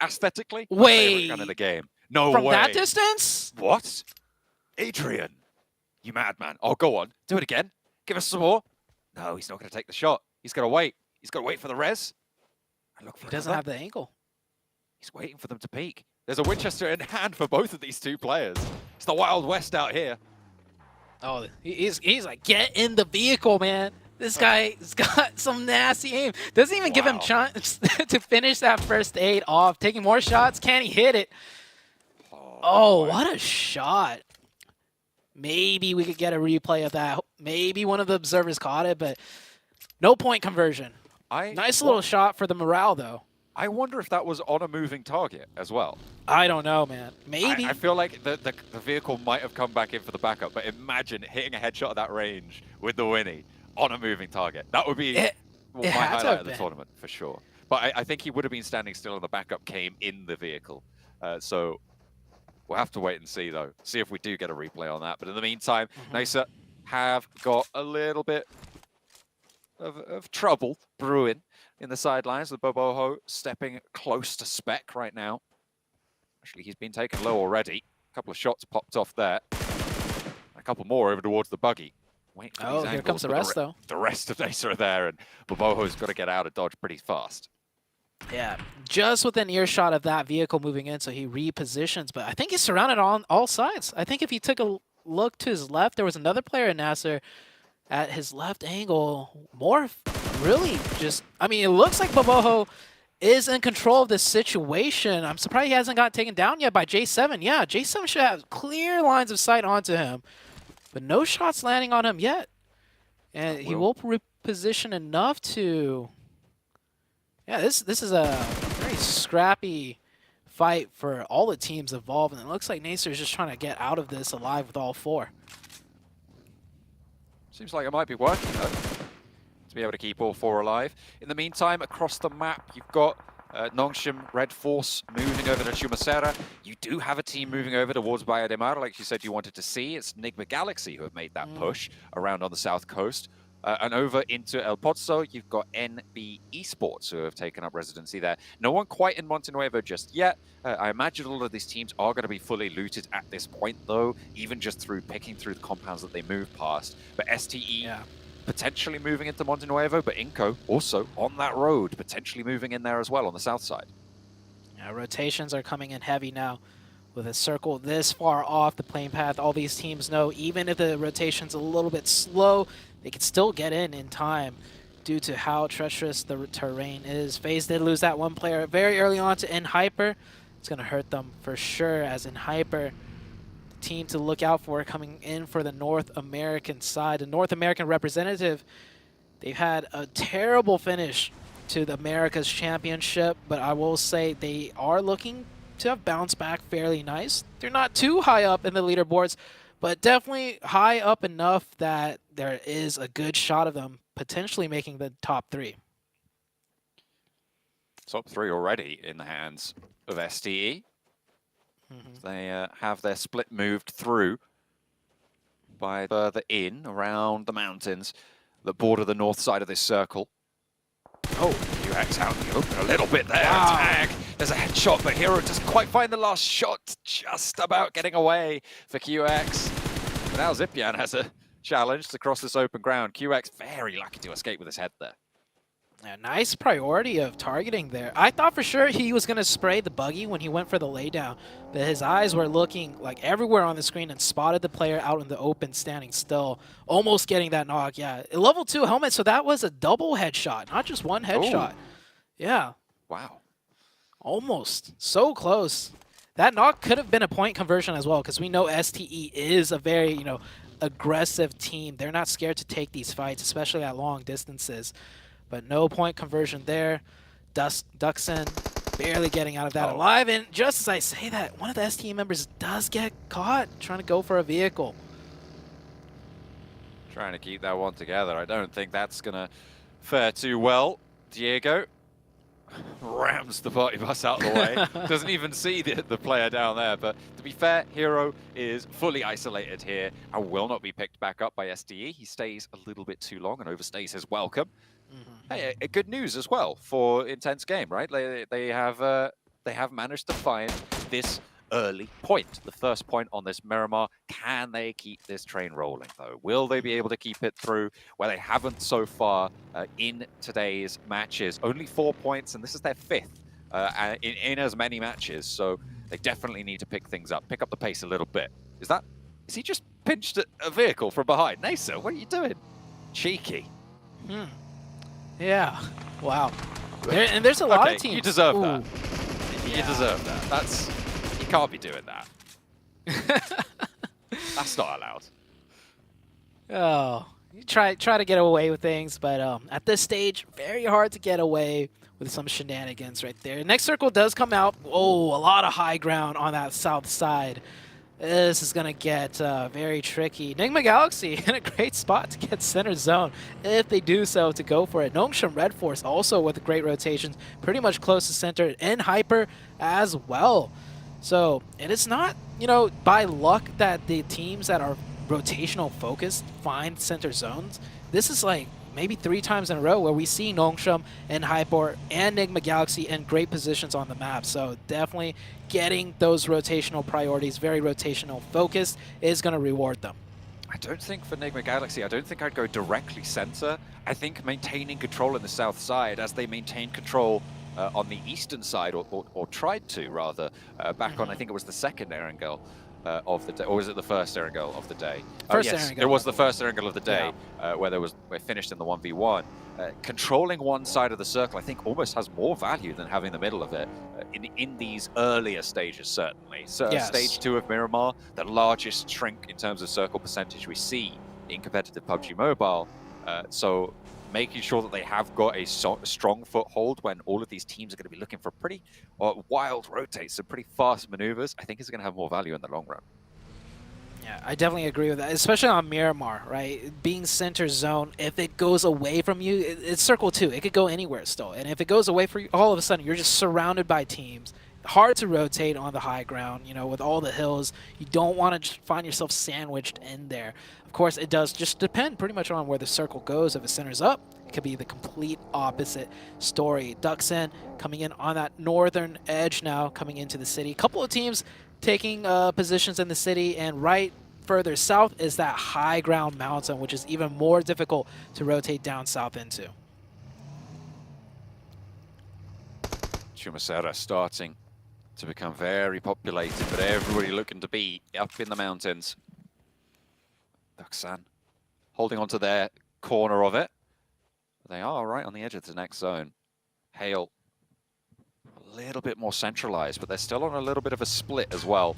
Aesthetically, my favorite gun in the game. No way. From that distance? What? Adrian, you madman. Oh, go on. Do it again. Give us some more. No, he's not going to take the shot. He's going to wait. He's got to wait for the res. He doesn't have the angle. He's waiting for them to peek. There's a Winchester in hand for both of these 2 players. It's the Wild West out here. Oh, he's like, get in the vehicle, man. This guy's got some nasty aim. Doesn't even give him chance to finish that first aid off. Taking more shots. Can he hit it? Oh, what a shot. Maybe we could get a replay of that. Maybe one of the observers caught it, but no point conversion. Nice little shot for the morale, though. I wonder if that was on a moving target as well. I don't know, man. Maybe. I feel like the vehicle might have come back in for the backup, but imagine hitting a headshot at that range with the Winnie on a moving target. That would be my highlight of the tournament for sure. But I think he would have been standing still and the backup came in the vehicle. So we'll have to wait and see, though. See if we do get a replay on that. But in the meantime, Nisa have got a little bit of trouble brewing in the sidelines with Boboho stepping close to spec right now. Actually, he's been taken low already. A couple of shots popped off there. A couple more over towards the buggy. Wait for these here angles, comes the but rest, though. The rest of Nisa are there, and Boboho's got to get out of dodge pretty fast. Yeah, just within earshot of that vehicle moving in, so he repositions. But I think he's surrounded on all sides. I think if he took a look to his left, there was another player in Nasser at his left angle. Morph really just, I mean, it looks like Boboho is in control of this situation. I'm surprised he hasn't got taken down yet by J7. Yeah, J7 should have clear lines of sight onto him, but no shots landing on him yet. And he will reposition enough to... Yeah, this is a very scrappy fight for all the teams involved, and it looks like Nasser is just trying to get out of this alive with all four. Seems like it might be working, though, to be able to keep all four alive. In the meantime, across the map, you've got Nongshim Red Force moving over to Chumacera. You do have a team moving over towards Bahia de Mar, like you said you wanted to see. It's Enigma Galaxy who have made that push around on the south coast. And over into El Pozo, you've got NB Esports who have taken up residency there. No one quite in Montenuevo just yet. I imagine all of these teams are going to be fully looted at this point, though, even just through picking through the compounds that they move past. But STE potentially moving into Montenuevo, but Inco also on that road, potentially moving in there as well on the south side. Yeah, rotations are coming in heavy now. With a circle this far off the plane path, all these teams know even if the rotation's a little bit slow, they can still get in time due to how treacherous the terrain is. FaZe did lose that one player very early on to nHyper. It's going to hurt them for sure, as nHyper, the team to look out for coming in for the North American side. The North American representative, they've had a terrible finish to the America's Championship, but I will say they are looking to have bounced back fairly nice. They're not too high up in the leaderboards, but definitely high up enough that there is a good shot of them potentially making the top three. Top three already in the hands of STE. They have their split moved through by further in around the mountains that border the north side of this circle. Oh, QX out in the open a little bit there. Tag. There's a headshot, but Hero doesn't quite find the last shot. Just about getting away for QX. But now Zipian has a challenge to cross this open ground. QX very lucky to escape with his head there. Yeah, nice priority of targeting there. I thought for sure he was going to spray the buggy when he went for the laydown, but his eyes were looking like everywhere on the screen and spotted the player out in the open standing still, almost getting that knock. Yeah, level 2 helmet, so that was a double headshot, not just one headshot. Yeah. Wow. Almost. So close. That knock could have been a point conversion as well, because we know STE is a very, aggressive team. They're not scared to take these fights, especially at long distances. But no point conversion there. Duxon barely getting out of that alive. And just as I say that, one of the STE members does get caught trying to go for a vehicle. Trying to keep that one together. I don't think that's going to fare too well. Diego rams the party bus out of the way. Doesn't even see the player down there. But to be fair, Hero is fully isolated here and will not be picked back up by STE. He stays a little bit too long and overstays his welcome. Hey, good news as well for Intense Game, right? They have managed to find this early point, the first point on this Miramar. Can they keep this train rolling, though? Will they be able to keep it through where they haven't so far in today's matches? Only 4 points, and this is their 5th in as many matches, so they definitely need to pick things up, pick up the pace a little bit. Is he just pinched a vehicle from behind? Nasa, what are you doing? Cheeky. Yeah. Wow. And there's a lot of teams. You deserve that. You deserve that. You can't be doing that. That's not allowed. Oh, you try to get away with things, but at this stage, very hard to get away with some shenanigans right there. Next circle does come out. Oh, a lot of high ground on that south side. This is going to get very tricky. Nigma Galaxy in a great spot to get center zone if they do so to go for it. Nongshim Red Force also with great rotations, pretty much close to center, and Hyper as well. So, and it's not, you know, by luck that the teams that are rotational focused find center zones. This is like maybe 3 times in a row where we see Nongshim and Hyper and Nigma Galaxy in great positions on the map. So definitely getting those rotational priorities, very rotational focused, is going to reward them. I don't think for Nigma Galaxy, I don't think I'd go directly center. I think maintaining control in the south side as they maintain control on the eastern side, or tried to rather, back on, I think it was the second Erangel of the day, or was it the first Erangel of the day? First yes, Erangel. it was the first Erangel of the day, where we finished in the 1v1. Controlling one side of the circle, I think, almost has more value than having the middle of it in these earlier stages, certainly. So stage 2 of Miramar, the largest shrink in terms of circle percentage we see in competitive PUBG Mobile. So making sure that they have got a strong foothold when all of these teams are going to be looking for pretty wild rotates and pretty fast maneuvers, I think is going to have more value in the long run. Yeah, I definitely agree with that, especially on Miramar, right? Being center zone, if it goes away from you, it's circle 2. It could go anywhere still. And if it goes away from you, all of a sudden, you're just surrounded by teams. Hard to rotate on the high ground, you know, with all the hills. You don't want to find yourself sandwiched in there. Of course, it does just depend pretty much on where the circle goes. If it centers up, it could be the complete opposite story. Duxin coming in on that northern edge now, coming into the city. A couple of teams taking positions in the city, and right further south is that high ground mountain, which is even more difficult to rotate down south into. Chumacera starting to become very populated, but everybody looking to be up in the mountains. Duxan holding on to their corner of it. They are right on the edge of the next zone. Hale a little bit more centralized, but they're still on a little bit of a split as well.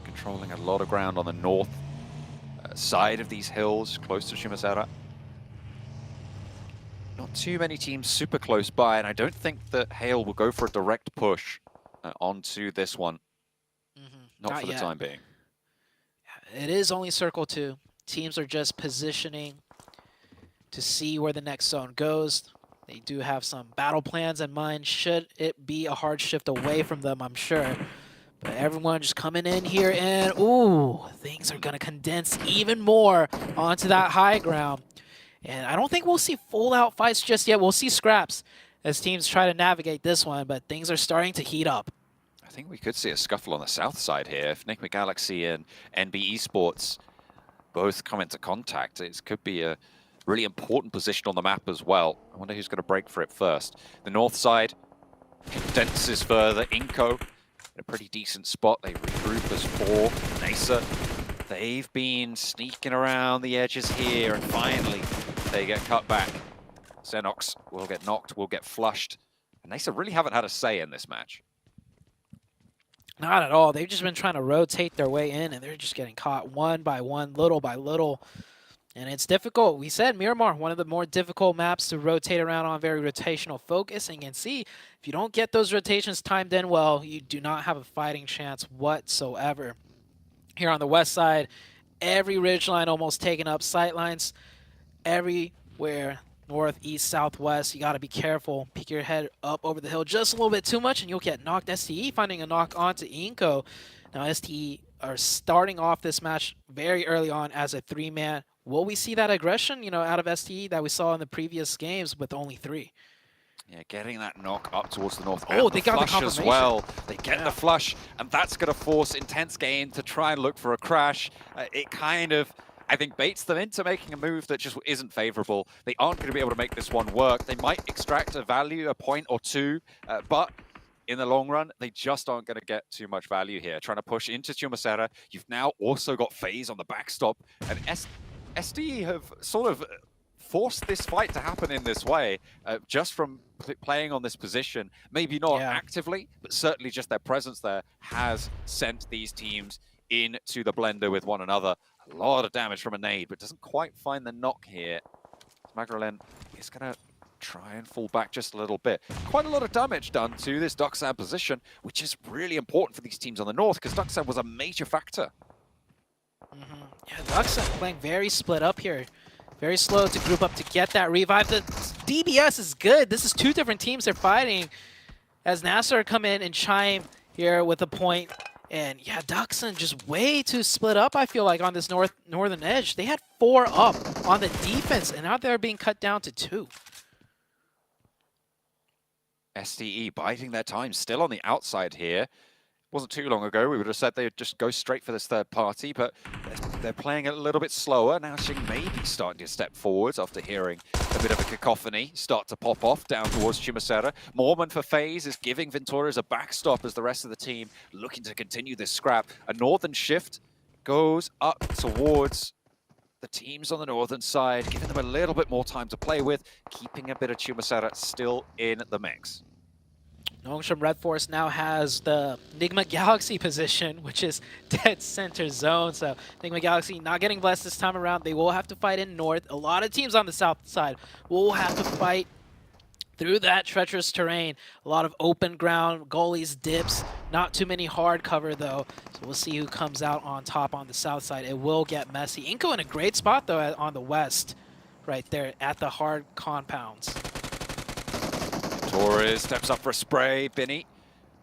Controlling a lot of ground on the north side of these hills, close to Chumacera. Not too many teams super close by, and I don't think that Hale will go for a direct push onto this one. Not for the time being. It is only circle 2. Teams are just positioning to see where the next zone goes. They do have some battle plans in mind, should it be a hard shift away from them, I'm sure. But everyone just coming in here, and ooh, things are going to condense even more onto that high ground. And I don't think we'll see full-out fights just yet. We'll see scraps as teams try to navigate this one, but things are starting to heat up. I think we could see a scuffle on the south side here. If Nigma Galaxy and NB Esports both come into contact, it could be a really important position on the map as well. I wonder who's going to break for it first. The north side condenses further. Inco in a pretty decent spot. They regroup as 4. Nasa, they've been sneaking around the edges here, and finally they get cut back. Xenox will get knocked, will get flushed. And Nasa really haven't had a say in this match. Not at all. They've just been trying to rotate their way in, and they're just getting caught one by one, little by little. And it's difficult. We said Miramar, one of the more difficult maps to rotate around on, very rotational focus. And you can see, if you don't get those rotations timed in well, you do not have a fighting chance whatsoever. Here on the west side, every ridgeline almost taken up, sightlines everywhere. North, east, southwest, you got to be careful. Peek your head up over the hill just a little bit too much, and you'll get knocked. STE finding a knock onto Inco. Now, STE are starting off this match very early on as a 3-man. Will we see that aggression, you know, out of STE that we saw in the previous games with only 3? Yeah, getting that knock up towards the north. Oh, they got the flush as well. They get the flush, and that's going to force Intense Game to try and look for a crash. It kind of, I think, baits them into making a move that just isn't favorable. They aren't going to be able to make this one work. They might extract a value, a point or two, but in the long run, they just aren't going to get too much value here. Trying to push into Chumacera. You've now also got FaZe on the backstop, and SD have sort of forced this fight to happen in this way, just from playing on this position. Maybe not actively, but certainly just their presence there has sent these teams into the blender with one another. A lot of damage from a nade, but doesn't quite find the knock here. Magrelen is going to try and fall back just a little bit. Quite a lot of damage done to this Duxan position, which is really important for these teams on the north, because Duxan was a major factor. Yeah, Duxan playing very split up here. Very slow to group up to get that revive. The DBS is good. This is two different teams they're fighting. As Nasser come in and chime here with a point. And yeah, Duxan just way too split up, I feel like, on this northern edge. They had 4 up on the defense, and now they're being cut down to 2. SDE biding their time, still on the outside here. Wasn't too long ago, we would have said they'd just go straight for this third party, but they're playing a little bit slower. Now Xing may be starting to step forwards after hearing a bit of a cacophony start to pop off down towards Chumacera. Mormon for FaZe is giving Ventura's a backstop as the rest of the team looking to continue this scrap. A northern shift goes up towards the teams on the northern side, giving them a little bit more time to play with, keeping a bit of Chumacera still in the mix. Nongshim Red Force now has the Nigma Galaxy position, which is dead center zone. So Nigma Galaxy not getting blessed this time around. They will have to fight in north. A lot of teams on the south side will have to fight through that treacherous terrain. A lot of open ground, goalies, dips. Not too many hard cover, though. So we'll see who comes out on top on the south side. It will get messy. Inko in a great spot, though, on the west. Right there at the hard compounds. Torres steps up for a spray. Binny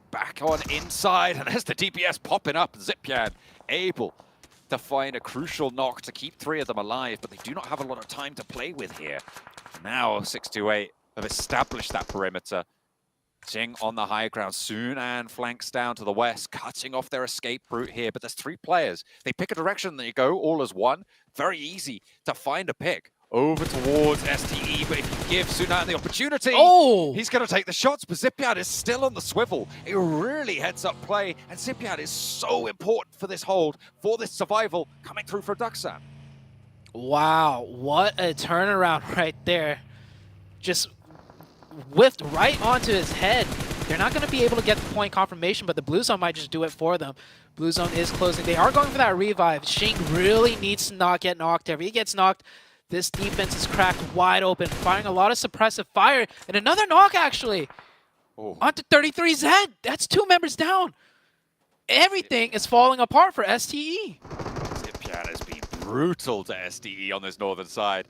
back on inside, and there's the DPS popping up. Zipyan able to find a crucial knock to keep 3 of them alive, but they do not have a lot of time to play with here. Now 628 have established that perimeter. Xing on the high ground soon and flanks down to the west, cutting off their escape route here. But there's 3 players. They pick a direction, they go all as one. Very easy to find a pick. Over towards STE, but if you give Sunan the opportunity, he's going to take the shots, but Zipiad is still on the swivel. A really heads-up play, and Zipiad is so important for this hold, for this survival, coming through for Duxan. Wow, what a turnaround right there. Just whiffed right onto his head. They're not going to be able to get the point confirmation, but the Blue Zone might just do it for them. Blue Zone is closing. They are going for that revive. Xing really needs to not get knocked. If he gets knocked, this defense is cracked wide open, firing a lot of suppressive fire. And another knock, actually. Onto 33's head. That's 2 members down. Everything is falling apart for STE. Zipiad has been brutal to STE on this northern side.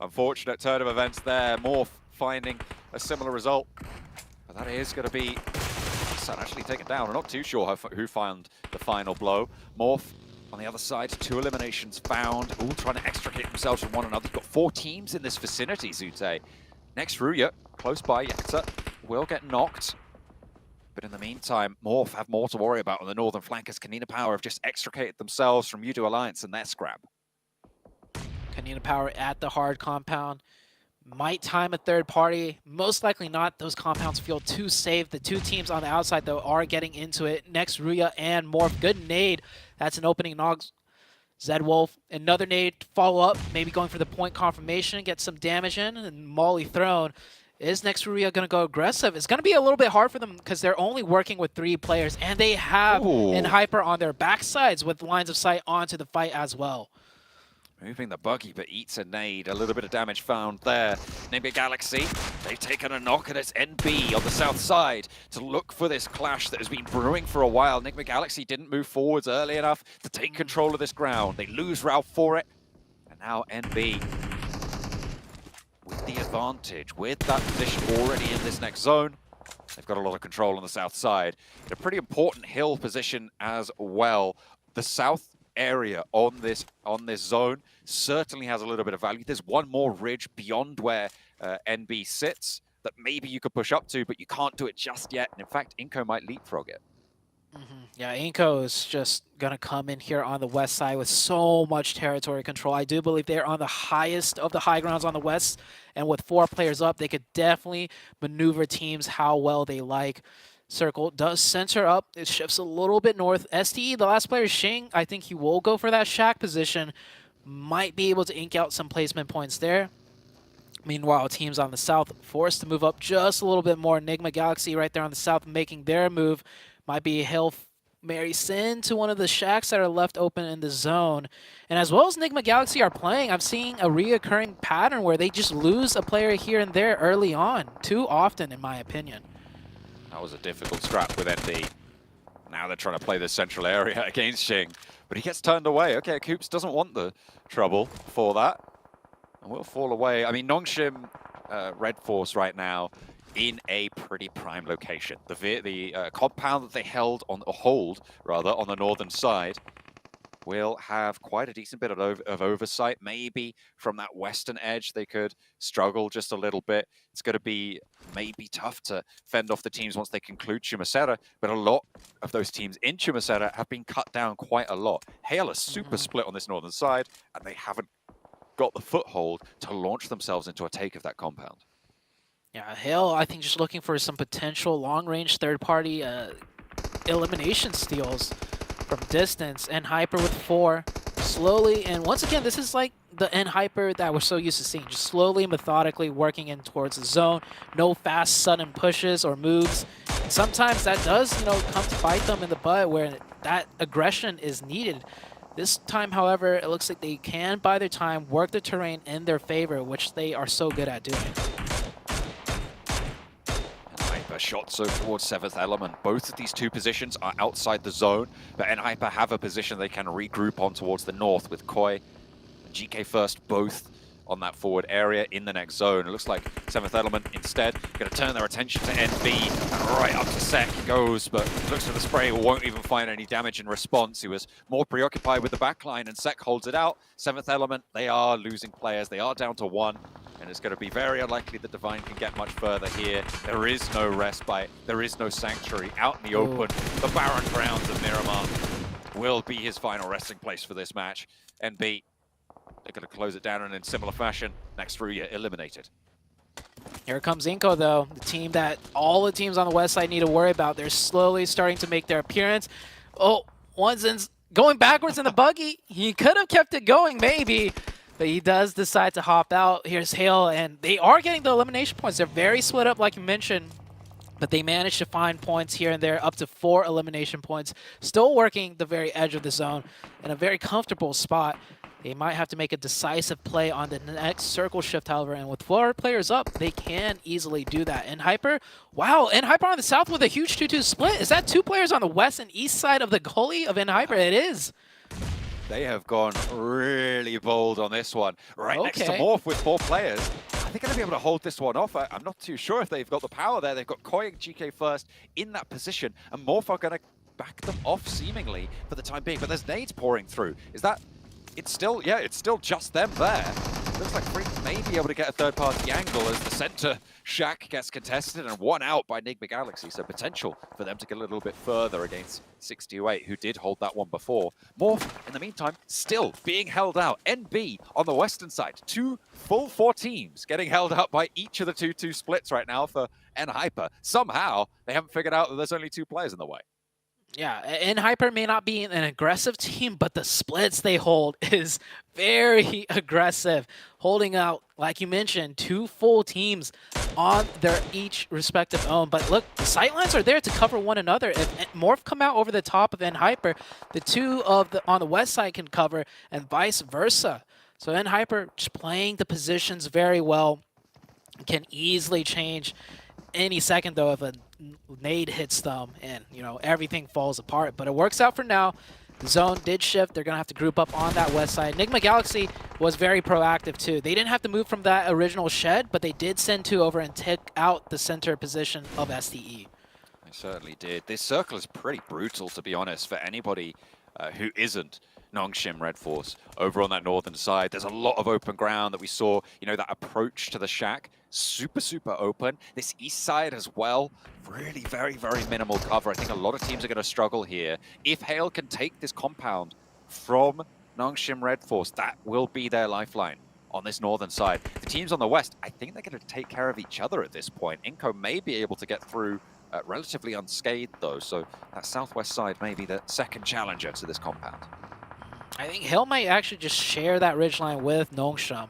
Unfortunate turn of events there. Morph finding a similar result. But that is going to be Sun actually taken down. We're not too sure who found the final blow. Morph on the other side, 2 eliminations found, all trying to extricate themselves from one another. You've got 4 teams in this vicinity, Zute. Next, Ruya, close by, Yakta will get knocked. But in the meantime, Morph have more to worry about on the northern flank as Kanina Power have just extricated themselves from Udo Alliance and their scrap. Kanina Power at the hard compound. Might time a third party. Most likely not. Those compounds feel too safe. The 2 teams on the outside, though, are getting into it. Next, Ruya and Morph. Good nade. That's an opening knock. Zed Wolf, another nade to follow up. Maybe going for the point confirmation. Get some damage in. And Molly thrown. Is next Ruya going to go aggressive? It's going to be a little bit hard for them because they're only working with 3 players. And they have an Hyper on their backsides with lines of sight onto the fight as well. Moving the buggy, but eats a nade. A little bit of damage found there. Nigma Galaxy, they've taken a knock, and it's NB on the south side to look for this clash that has been brewing for a while. Nigma Galaxy didn't move forwards early enough to take control of this ground. They lose Ralph for it, and now NB with the advantage, with that position already in this next zone. They've got a lot of control on the south side. A pretty important hill position as well. The south area on this zone certainly has a little bit of value. There's one more ridge beyond where NB sits that maybe you could push up to, but you can't do it just yet. And in fact, Inko might leapfrog it. Yeah, Inko is just going to come in here on the west side with so much territory control. I do believe they're on the highest of the high grounds on the west, and with 4 players up, they could definitely maneuver teams how well they like. Circle does center up. It shifts a little bit north. STE, the last player is Xing. I think he will go for that shack position. Might be able to ink out some placement points there. Meanwhile, teams on the south forced to move up just a little bit more. Nigma Galaxy right there on the south making their move. Might be a hill Mary Sin to one of the shacks that are left open in the zone. And as well as Enigma Galaxy are playing, I'm seeing a reoccurring pattern where they just lose a player here and there early on, too often in my opinion. That was a difficult scrap with ND. Now they're trying to play this central area against Xing, but he gets turned away. Okay, Coops doesn't want the trouble for that, and will fall away. I mean, Nongshim, Red Force right now in a pretty prime location. The compound that they hold on the northern side will have quite a decent bit of oversight. Maybe from that western edge, they could struggle just a little bit. It's going to be maybe tough to fend off the teams once they conclude Chumacera, but a lot of those teams in Chumacera have been cut down quite a lot. Hale are super split on this northern side, and they haven't got the foothold to launch themselves into a take of that compound. Yeah, Hale, I think just looking for some potential long-range third-party elimination steals from distance. N-Hyper with 4, slowly, and once again, this is like the N-Hyper that we're so used to seeing, just slowly, methodically working in towards the zone. No fast, sudden pushes or moves. Sometimes that does, come to bite them in the butt where that aggression is needed. This time, however, it looks like they can buy their time, work the terrain in their favor, which they are so good at doing. N-Hyper shots over towards 7th Element. Both of these two positions are outside the zone, but N-Hyper have a position they can regroup on towards the north with Koi and GK First both on that forward area in the next zone. It looks like 7th Element instead going to turn their attention to NB, and right up to Sek goes, but looks for the spray, won't even find any damage in response. He was more preoccupied with the backline, and Sek holds it out. 7th Element, they are losing players. They are down to 1, and it's going to be very unlikely that Divine can get much further here. There is no respite. There is no sanctuary out in the open. The barren grounds of Miramar will be his final resting place for this match. NB, they're going to close it down in similar fashion. Next Ruya eliminated. Here comes Inko, though, the team that all the teams on the west side need to worry about. They're slowly starting to make their appearance. Oh, Onesin's going backwards in the buggy. He could have kept it going, maybe, but he does decide to hop out. Here's Hale, and they are getting the elimination points. They're very split up, like you mentioned, but they managed to find points here and there, up to 4 elimination points. Still working the very edge of the zone in a very comfortable spot. They might have to make a decisive play on the next circle shift, however, and with 4 players up, they can easily do that. N-Hyper, wow, N-Hyper on the south with a huge 2-2 split. Is that 2 players on the west and east side of the goalie of N-Hyper? It is. They have gone really bold on this one. Right next to Morph with 4 players. Are they going to be able to hold this one off? I'm not too sure if they've got the power there. They've got Koi and GK First in that position, and Morph are going to back them off seemingly for the time being, but there's nades pouring through. Is that... It's still just them there. Looks like Freak may be able to get a third-party angle as the center shack gets contested and won out by Enigma Galaxy, so potential for them to get a little bit further against 628, who did hold that one before. Morph, in the meantime, still being held out. NB on the western side, 2 full 4 teams getting held out by each of the 2-2 splits right now for N-Hyper. Somehow, they haven't figured out that there's only 2 players in the way. Yeah, N-Hyper may not be an aggressive team, but the splits they hold is very aggressive. Holding out, like you mentioned, 2 full teams on their each respective own. But look, the sightlines are there to cover one another. If Morph come out over the top of N-Hyper, the 2 on the west side can cover, and vice versa. So N-Hyper just playing the positions very well, can easily change any second, though, if a nade hits them and, everything falls apart. But it works out for now. The zone did shift. They're going to have to group up on that west side. Enigma Galaxy was very proactive, too. They didn't have to move from that original shed, but they did send 2 over and take out the center position of STE. They certainly did. This circle is pretty brutal, to be honest, for anybody who isn't Nongshim Red Force. Over on that northern side, there's a lot of open ground that we saw, that approach to the shack. Super open. This east side as well, really very minimal cover. I think a lot of teams are going to struggle here. If Hale can take this compound from Nongshim Red Force, that will be their lifeline on this northern side. The teams on the west, I think they're going to take care of each other at this point. Inko may be able to get through relatively unscathed, though, so that southwest side may be the second challenger to this compound. I think Hale might actually just share that ridgeline with Nongshim.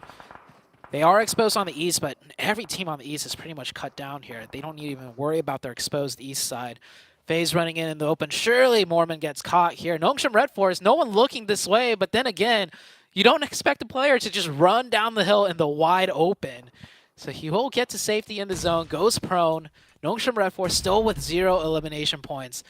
They are exposed on the east, but every team on the east is pretty much cut down here. They don't need to even worry about their exposed east side. FaZe running in the open. Surely Mormon gets caught here. Nongshim Red Force, no one looking this way, but then again, you don't expect a player to just run down the hill in the wide open. So he will get to safety in the zone, goes prone. Nongshim Red Force still with 0 elimination points.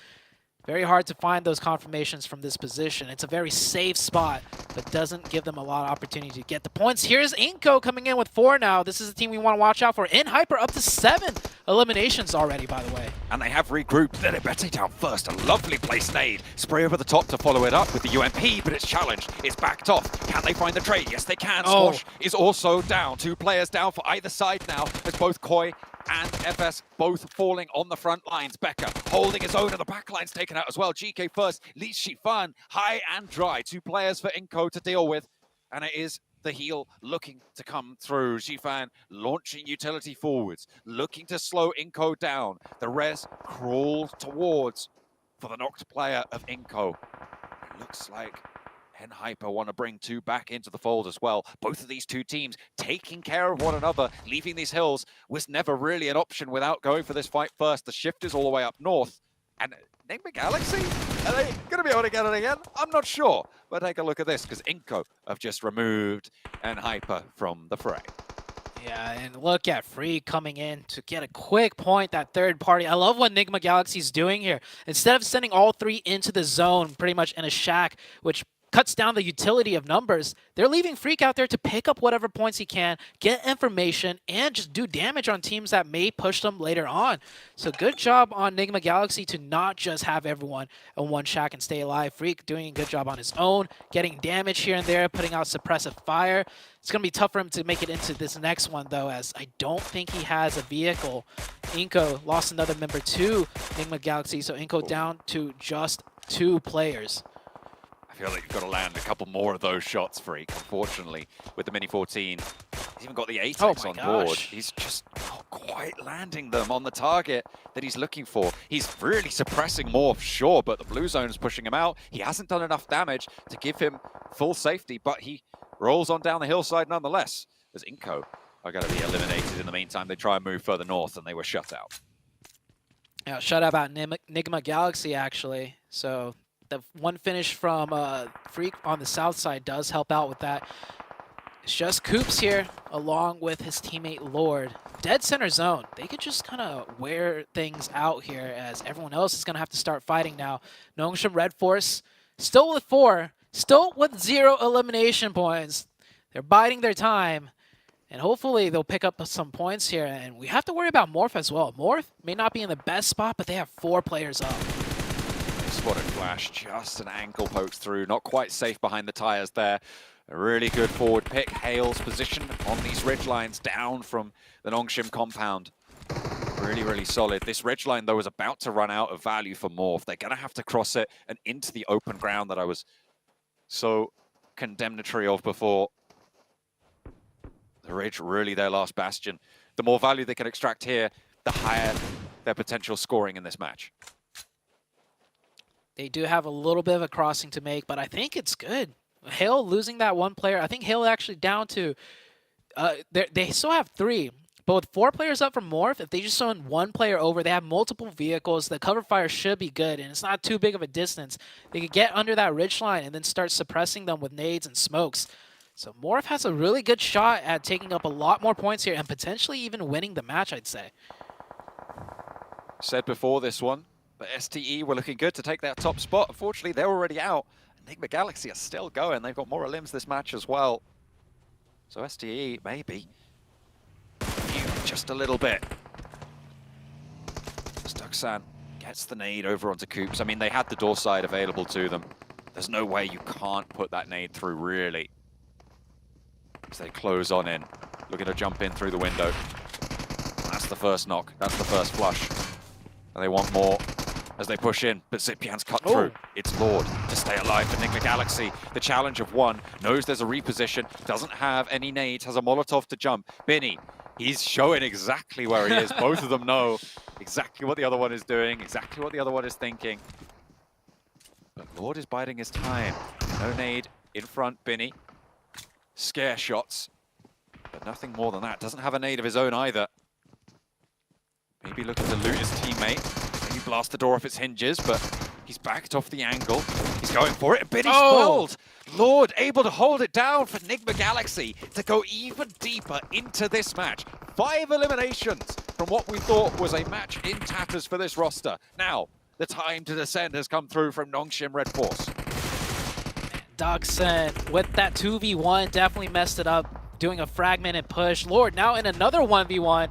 Very hard to find those confirmations from this position. It's a very safe spot, but doesn't give them a lot of opportunity to get the points. Here's Inko coming in with 4 now. This is a team we want to watch out for. In Hyper up to 7 eliminations already, by the way. And they have regrouped. Lenibete down first. A lovely place nade. Spray over the top to follow it up with the UMP, but it's challenged. It's backed off. Can they find the trade? Yes, they can. Squash is also down. 2 players down for either side now, as both Koi and FS both falling on the front lines. Becker holding his own, and the back line's taken out as well. GK first, leads Shifan high and dry. 2 players for Inko to deal with, and it is the heel looking to come through. Shifan launching utility forwards, looking to slow Inko down. The res crawls towards for the knocked player of Inko. It looks like Hyper want to bring 2 back into the fold as well. Both of these 2 teams taking care of one another. Leaving these hills was never really an option without going for this fight first. The shift is all the way up north. And Enigma Galaxy, are they going to be able to get it again? I'm not sure. But take a look at this, because Inko have just removed Hyper from the fray. Yeah, and look at Free coming in to get a quick point, that third party. I love what Enigma Galaxy's doing here. Instead of sending all 3 into the zone, pretty much in a shack, which cuts down the utility of numbers, they're leaving Freak out there to pick up whatever points he can, get information, and just do damage on teams that may push them later on. So good job on Enigma Galaxy to not just have everyone in one shack and stay alive. Freak doing a good job on his own, getting damage here and there, putting out suppressive fire. It's going to be tough for him to make it into this next one, though, as I don't think he has a vehicle. Inko lost another member to Enigma Galaxy, so Inko down to just 2 players. I feel like you've got to land a couple more of those shots, Freak. Unfortunately, with the Mini 14, he's even got the ATEX on board. He's just not quite landing them on the target that he's looking for. He's really suppressing Morph, sure, but the blue zone is pushing him out. He hasn't done enough damage to give him full safety, but he rolls on down the hillside nonetheless, as Inko are going to be eliminated in the meantime. They try and move further north, and they were shut out. Yeah, shut out about Enigma Galaxy, actually. So the one finish from Freak on the south side does help out with that. It's just Coops here, along with his teammate Lord. Dead center zone. They could just kind of wear things out here, as everyone else is going to have to start fighting now. Nongshim Red Force still with 4, still with 0 elimination points. They're biding their time, and hopefully they'll pick up some points here. And we have to worry about Morph as well. Morph may not be in the best spot, but they have 4 players up. Spotted Flash, just an ankle pokes through, not quite safe behind the tires there. A really good forward pick. Hale's position on these ridge lines down from the Nongshim compound. Really, really solid. This ridge line, though, is about to run out of value for Morph. They're going to have to cross it and into the open ground that I was so condemnatory of before. The ridge, really their last bastion. The more value they can extract here, the higher their potential scoring in this match. They do have a little bit of a crossing to make, but I think it's good. Hale losing that 1 player. I think Hale actually down to... they still have 3. But with 4 players up from Morph, if they just send 1 player over, they have multiple vehicles. The cover fire should be good, and it's not too big of a distance. They could get under that ridge line and then start suppressing them with nades and smokes. So Morph has a really good shot at taking up a lot more points here and potentially even winning the match, I'd say. Said before this one, but STE were looking good to take that top spot. Unfortunately, they're already out. Enigma Galaxy are still going. They've got more limbs this match as well. So STE, maybe. Just a little bit. Stuxan gets the nade over onto Coops. I mean, they had the door side available to them. There's no way you can't put that nade through, really. As they close on in. Looking to jump in through the window. That's the first knock. That's the first flush. And they want more as they push in, but Zipian's cut through. It's Lord to stay alive for Enigma Galaxy. The challenge of 1, knows there's a reposition, doesn't have any nades, has a Molotov to jump. Binny, he's showing exactly where he is. Both of them know exactly what the other one is doing, exactly what the other one is thinking. But Lord is biding his time. No nade in front, Binny. Scare shots, but nothing more than that. Doesn't have a nade of his own either. Maybe looking to loot his teammate. maybe blast the door off its hinges, but he's backed off the angle. He's going for it, a bit Oh! spoiled. Lord able to hold it down for Enigma Galaxy to go even deeper into this match. 5 eliminations from what we thought was a match in tatters for this roster. Now, the time to descend has come through from Nongshim Red Force. Duxon with that 2v1 definitely messed it up, doing a fragmented push. Lord now in another 1v1.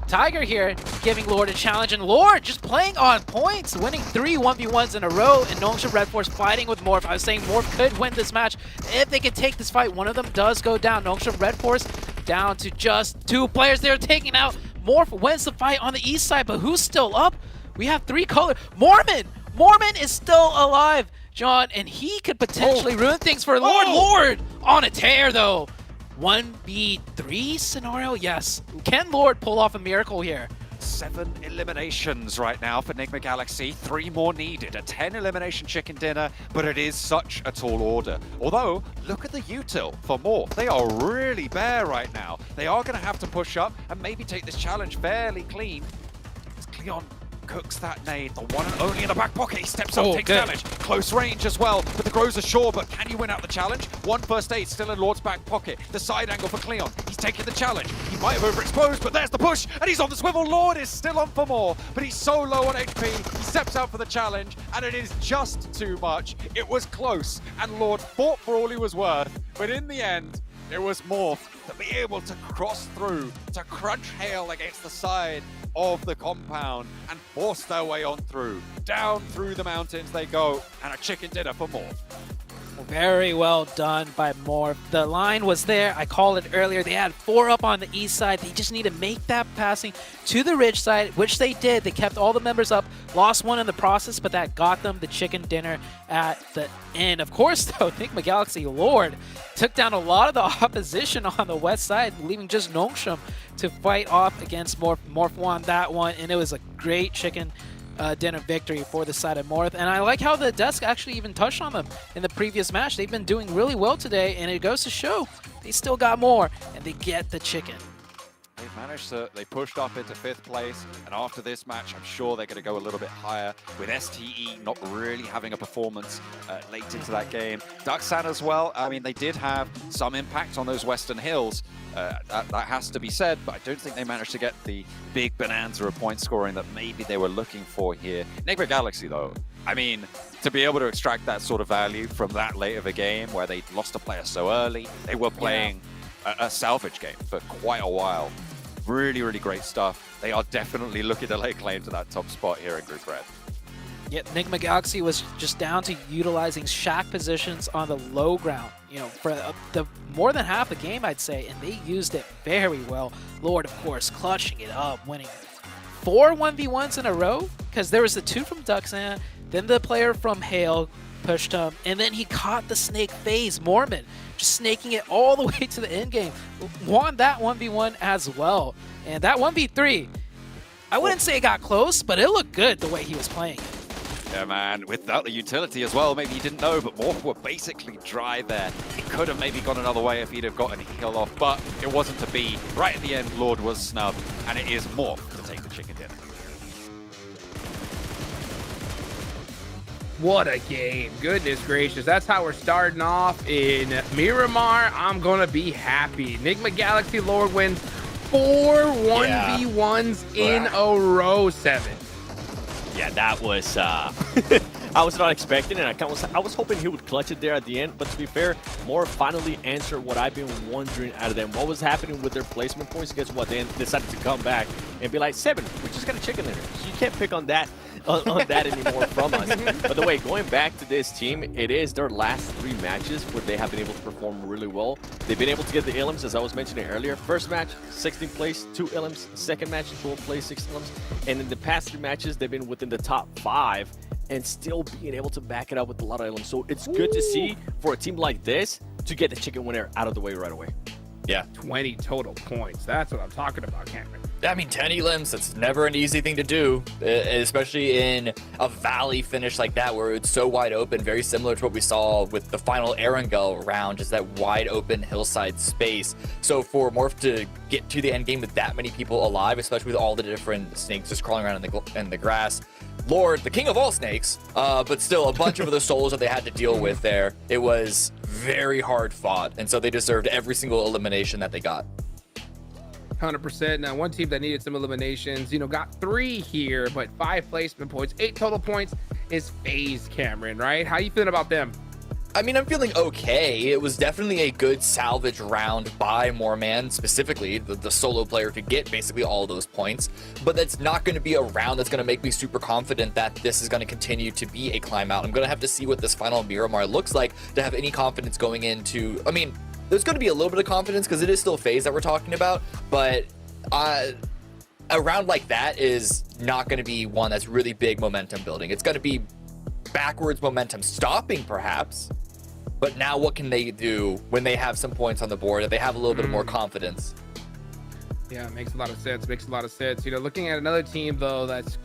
Tiger here giving Lord a challenge, and Lord just playing on points, winning 3 1v1s in a row, and Nongshim Red Force fighting with Morph. I was saying Morph could win this match if they could take this fight. One of them does go down. Nongshim Red Force down to just 2 players. They're taking out. Morph wins the fight on the east side, but who's still up? We have 3 colors. Mormon is still alive, John, and he could potentially ruin things for Lord. Lord on a tear, though. 1v3 scenario? Yes. Can Lord pull off a miracle here? 7 eliminations right now for Enigma Galaxy. 3 more needed. A 10 elimination chicken dinner, but it is such a tall order. Although, look at the util for Morph. They are really bare right now. They are going to have to push up and maybe take this challenge fairly clean. As Cleon cooks that nade, the one and only in the back pocket. He steps up, takes damage. Close range as well, but the Grows are sure, but can you win out the challenge? 1 first aid still in Lord's back pocket. The side angle for Cleon. He's taking the challenge. He might have overexposed, but there's the push, and he's on the swivel. Lord is still on for more, but he's so low on HP. He steps out for the challenge, and it is just too much. It was close, and Lord fought for all he was worth, but in the end, it was Morph to be able to cross through, to crunch hail against the side of the compound and force their way on through. Down through the mountains they go, and a chicken dinner for Morph. Very well done by Morph. The line was there. I called it earlier. They had 4 up on the east side. They just need to make that passing to the ridge side, which they did. They kept all the members up, lost 1 in the process, but that got them the chicken dinner at the end. Of course, though, Enigma Galaxy Lord took down a lot of the opposition on the west side, leaving just Nongshim to fight off against Morph. Morph won that one, and it was a great chicken dinner victory for the side of Morph. And I like how the desk actually even touched on them in the previous match. They've been doing really well today, and it goes to show they still got more, and they get the chicken. They've managed to, they pushed up into 5th place, and after this match, I'm sure they're going to go a little bit higher, with STE not really having a performance late into that game. Duxan as well, I mean, they did have some impact on those Western Hills, that has to be said, but I don't think they managed to get the big bonanza of point scoring that maybe they were looking for here. Enigma Galaxy, though, I mean, to be able to extract that sort of value from that late of a game where they lost a player so early, they were playing a salvage game for quite a while. Really, really great stuff. They are definitely looking to lay claim to that top spot here in Group Red. Yeah, Enigma Galaxy was just down to utilizing shack positions on the low ground, you know, for the more than half the game, I'd say, and they used it very well. Lord, of course, clutching it up, winning 4 1v1s in a row, because there was the 2 from Duxan, then the player from Hale pushed him, and then he caught the snake phase, Mormon, just snaking it all the way to the end game. Won that 1v1 as well. And that 1v3, I wouldn't say it got close, but it looked good the way he was playing. Yeah, man, without the utility as well, maybe he didn't know, but Morph were basically dry there. It could have maybe gone another way if he'd have gotten a heal off, but it wasn't to be. Right at the end, Lord was snubbed, and it is Morph to take the chicken dinner. What a game. Goodness gracious. That's how we're starting off in Miramar. I'm going to be happy. Enigma Galaxy Lord wins 4 1v1s in a row, 7. Yeah, that was, I was not expecting it. I was hoping he would clutch it there at the end, but to be fair, Morph finally answered what I've been wondering out of them. What was happening with their placement points? Guess what? They decided to come back and be like, 7, we just got a chicken dinner. So you can't pick on that. On that anymore from us. By the way, going back to this team, it is their last 3 matches where they have been able to perform really well. They've been able to get the elims, as I was mentioning earlier. First match, 16th place, 2 elims. Second match, 12th place, 6 elims. And in the past 3 matches, they've been within the top 5 and still being able to back it up with a lot of elims. So it's good to see for a team like this to get the chicken winner out of the way right away. Yeah. 20 total points. That's what I'm talking about, Cameron. I mean, 10 elims, that's never an easy thing to do, especially in a valley finish like that where it's so wide open, very similar to what we saw with the final Erangel round, just that wide open hillside space. So for Morph to get to the end game with that many people alive, especially with all the different snakes just crawling around in the grass, Lord, the king of all snakes, but still a bunch of other souls that they had to deal with there. It was very hard fought, and so they deserved every single elimination that they got. 100%. Now, one team that needed some eliminations, got 3 here, but 5 placement points, 8 total points is FaZe, Cameron, right? How you feeling about them? I mean, I'm feeling okay. It was definitely a good salvage round by Moorman, specifically the solo player, to get basically all those points. But that's not going to be a round that's going to make me super confident that this is going to continue to be a climb out. I'm going to have to see what this final Miramar looks like to have any confidence going into... I mean, there's going to be a little bit of confidence because it is still FaZe that we're talking about, but a round like that is not going to be one that's really big momentum building. It's going to be backwards momentum stopping, perhaps. But now what can they do when they have some points on the board, that they have a little bit more confidence? Yeah, it makes a lot of sense. Makes a lot of sense. Looking at another team, though, that's...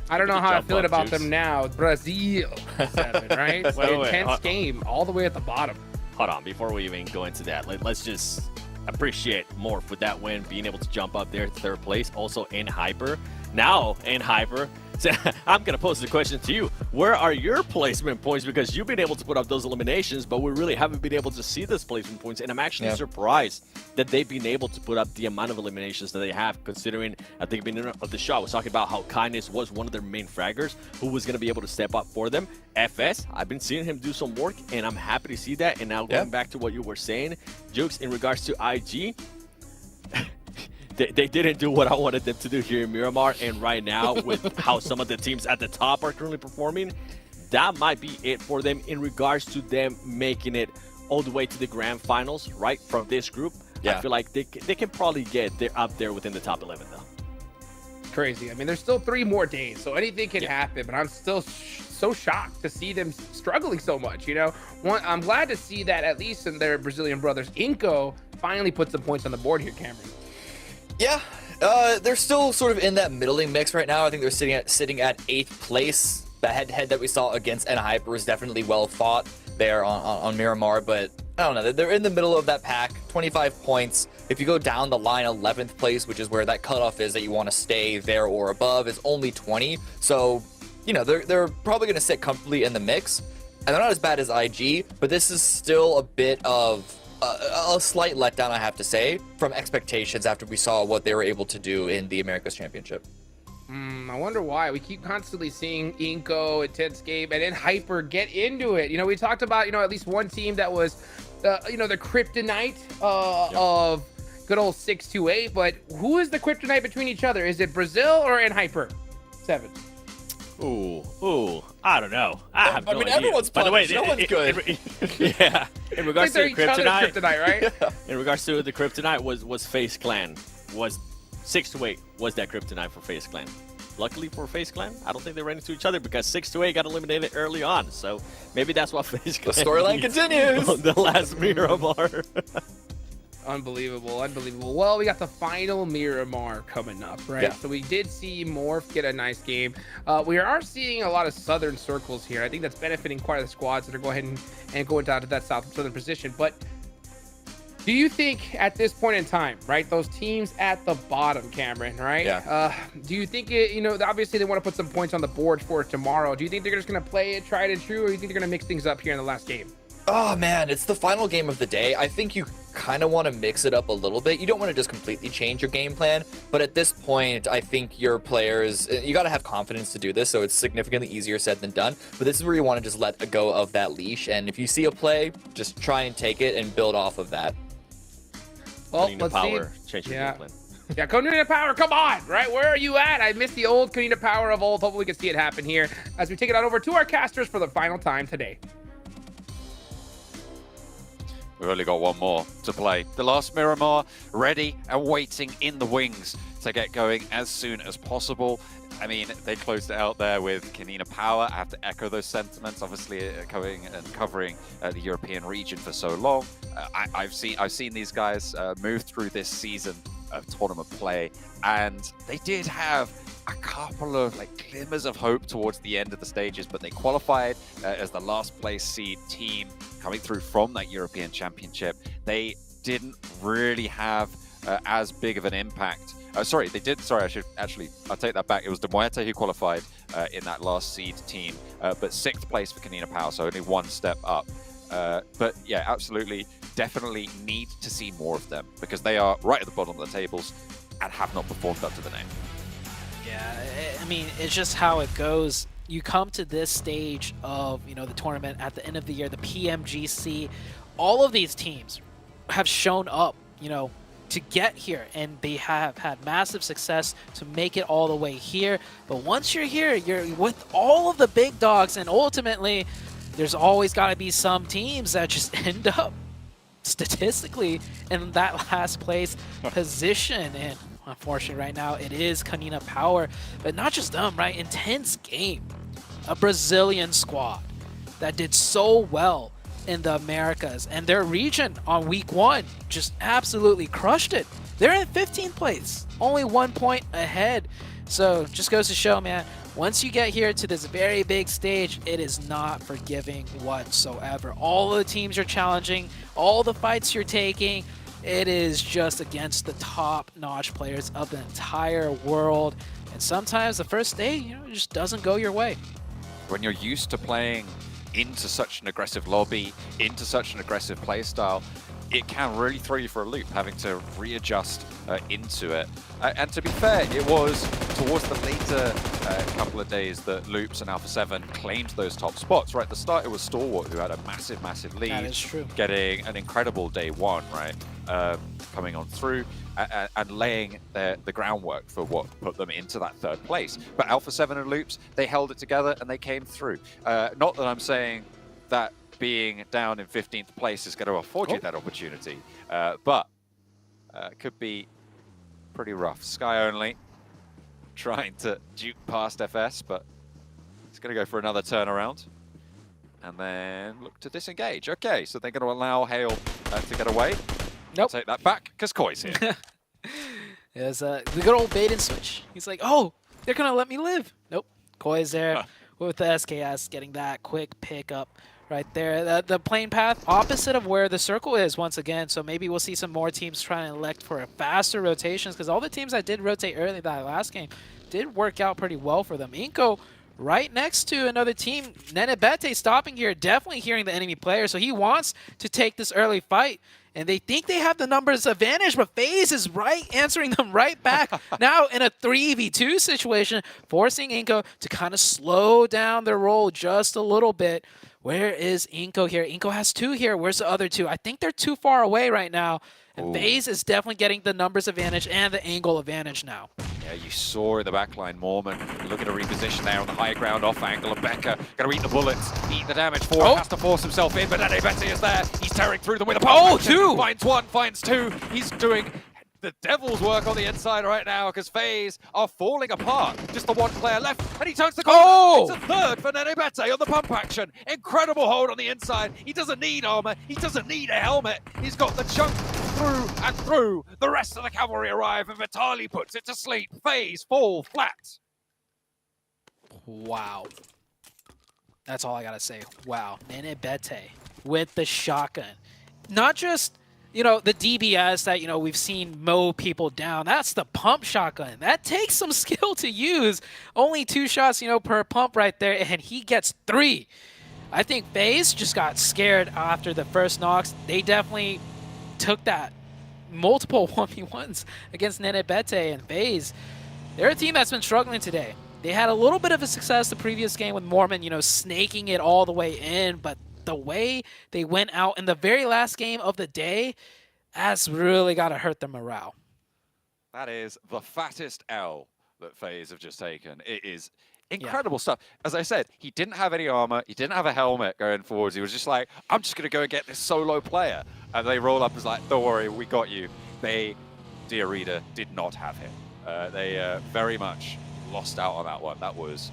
I don't know how I'm feeling about them now. Brazil, 7, right? Intense game all the way at the bottom. Hold on, before we even go into that, let's just appreciate Morph with that win, being able to jump up there to 3rd place, also in Hyper. Now, in Hyper, so I'm going to pose the question to you. Where are your placement points? Because you've been able to put up those eliminations, but we really haven't been able to see those placement points. And I'm actually surprised that they've been able to put up the amount of eliminations that they have, considering at the beginning of the show, I was talking about how Kindness was one of their main fraggers who was going to be able to step up for them. FS, I've been seeing him do some work, and I'm happy to see that. And now going back to what you were saying, Jukes, in regards to IG, They didn't do what I wanted them to do here in Miramar, and right now with how some of the teams at the top are currently performing, that might be it for them in regards to them making it all the way to the Grand Finals, right, from this group. I feel like they can probably get up there within the top 11, though. Crazy. I mean, there's still 3 more days, so anything can happen, but I'm still so shocked to see them struggling so much, I'm glad to see that at least in their Brazilian brothers, Inco finally put some points on the board here, Cameron. Yeah, they're still sort of in that middling mix right now. I think they're sitting at 8th place. The head-to-head that we saw against NHyper was definitely well fought there on Miramar, but I don't know. They're in the middle of that pack, 25 points. If you go down the line, 11th place, which is where that cutoff is that you want to stay there or above, is only 20. So, they're probably going to sit comfortably in the mix. And they're not as bad as IG, but this is still a bit of a slight letdown, I have to say, from expectations after we saw what they were able to do in the Americas Championship. I wonder why. We keep constantly seeing Inco, Intense Game, and then Hyper get into it. We talked about, at least one team that was, the kryptonite of good old 628, but who is the kryptonite between each other? Is it Brazil or NHyper? 7. Ooh, I don't know. I have no idea. Everyone's punished. By the way, no one's good. Yeah, in regards to the kryptonite, right? In regards to the kryptonite was FaZe Clan. Was 628 was that kryptonite for FaZe Clan? Luckily for FaZe Clan, I don't think they ran into each other because 628 got eliminated early on. So maybe that's what FaZe Clan. The storyline continues. On the last Miramar. Unbelievable. Well, we got the final Miramar coming up, right? Yeah. So we did see Morph get a nice game. We are seeing a lot of southern circles here. I think that's benefiting quite a the squads that are going ahead and going down to that southern position. But do you think at this point in time, right, those teams at the bottom, Cameron, right? Yeah. Do you think obviously they want to put some points on the board for tomorrow. Do you think they're just going to play it tried and true, or do you think they're going to mix things up here in the last game? Oh man, it's the final game of the day. I think you kind of want to mix it up a little bit. You don't want to just completely change your game plan, but at this point, I think your players, you got to have confidence to do this, so it's significantly easier said than done. But this is where you want to just let go of that leash, and if you see a play, just try and take it and build off of that. Well, let's power, see. Change your game plan. Yeah, Konina Power, come on, right? Where are you at? I missed the old Konina Power of old. Hopefully we can see it happen here as we take it on over to our casters for the final time today. We've only got one more to play. The last Miramar ready and waiting in the wings to get going as soon as possible. I mean, they closed it out there with Kanina Power. I have to echo those sentiments. Obviously, covering the European region for so long, I've seen these guys move through this season of tournament play, and they did have a couple of glimmers of hope towards the end of the stages, but they qualified as the last place seed team coming through from that European Championship. They didn't really have as big of an impact Sorry, they did. Sorry, I'll take that back. It was De Muerte who qualified in that last seed team, but 6th place for Kanina Power, so only 1 step up. But yeah, absolutely, definitely need to see more of them because they are right at the bottom of the tables and have not performed up to the name. Yeah, I mean, it's just how it goes. You come to this stage of, the tournament at the end of the year, the PMGC, all of these teams have shown up, to get here, and they have had massive success to make it all the way here. But once you're here, you're with all of the big dogs, and ultimately, there's always got to be some teams that just end up statistically in that last place position. And unfortunately, right now, it is Kanina Power, but not just them, right? Intense game. A Brazilian squad that did so well in the Americas, and their region on week 1 just absolutely crushed it. They're in 15th place, only 1 point ahead. So just goes to show, man, once you get here to this very big stage, it is not forgiving whatsoever. All of the teams you're challenging, all the fights you're taking, it is just against the top-notch players of the entire world. And sometimes the first day, it just doesn't go your way. When you're used to playing into such an aggressive lobby, into such an aggressive play style, it can really throw you for a loop, having to readjust into it. And to be fair, it was towards the later couple of days that Loops and Alpha 7 claimed those top spots. Right at the start, it was Stalwart who had a massive, massive lead. That is true. Getting an incredible day 1, right? Coming on through and laying the groundwork for what put them into that 3rd place. But Alpha 7 and Loops, they held it together and they came through. Not that I'm saying that being down in 15th place is going to afford you that opportunity, but could be pretty rough. Sky Only trying to duke past FS, but it's going to go for another turnaround and then look to disengage. Okay, so they're going to allow Hale to get away. Nope. I'll take that back because Koi's here. There's the good old bait and switch. He's like, oh, they're going to let me live. Nope. Koi's there with the SKS getting that quick pickup right there. The plane path opposite of where the circle is once again, so maybe we'll see some more teams trying to elect for faster rotations because all the teams that did rotate early that last game did work out pretty well for them. Inko right next to another team. Nenebete stopping here, definitely hearing the enemy player, so he wants to take this early fight. And they think they have the numbers advantage, but FaZe is right, answering them right back. Now in a 3v2 situation, forcing Inko to kind of slow down their roll just a little bit. Where is Inko here? Inko has 2 here. Where's the other 2? I think they're too far away right now. And FaZe is definitely getting the numbers advantage and the angle advantage now. Yeah, you saw in the backline Mormon looking to reposition there on the high ground off angle, and Becca going to eat the bullets, eat the damage for it, has to force himself in, but Nenebete is there. He's tearing through them with a pump. 2! Finds 1, finds 2. He's doing the devil's work on the inside right now because FaZe are falling apart. Just the 1 player left, and he turns the corner. It's a 3rd for Nenebete on the pump action. Incredible hold on the inside. He doesn't need armor. He doesn't need a helmet. He's got the chunk through and through. The rest of the cavalry arrive, and Vitali puts it to sleep. FaZe fall flat. Wow. That's all I gotta say. Wow. Nenebete with the shotgun. Not just, the DBS that, we've seen mow people down. That's the pump shotgun. That takes some skill to use. Only 2 shots, per pump right there, and he gets 3. I think FaZe just got scared after the first knocks. They definitely took that multiple 1v1s against Nenebete and FaZe. They're a team that's been struggling today. They had a little bit of a success the previous game with Mormon, snaking it all the way in, but the way they went out in the very last game of the day, that's really got to hurt their morale. That is the fattest L that FaZe have just taken. It is incredible stuff. As I said, he didn't have any armor. He didn't have a helmet going forwards. He was just like, I'm just going to go and get this solo player. And they roll up as like, don't worry, we got you. They, dear reader, did not have him. They very much lost out on that one. That was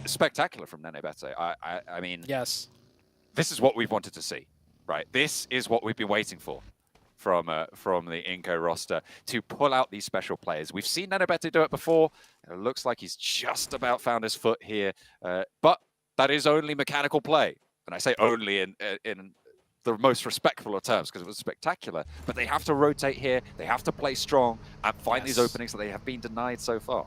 spectacular from Nenebete. I mean, yes, this is what we've wanted to see, right? This is what we've been waiting for from the Inko roster, to pull out these special players. We've seen Nenebete do it before. It looks like he's just about found his foot here, but that is only mechanical play. And I say only in the most respectful of terms because it was spectacular. But they have to rotate here. They have to play strong and find these openings that they have been denied so far.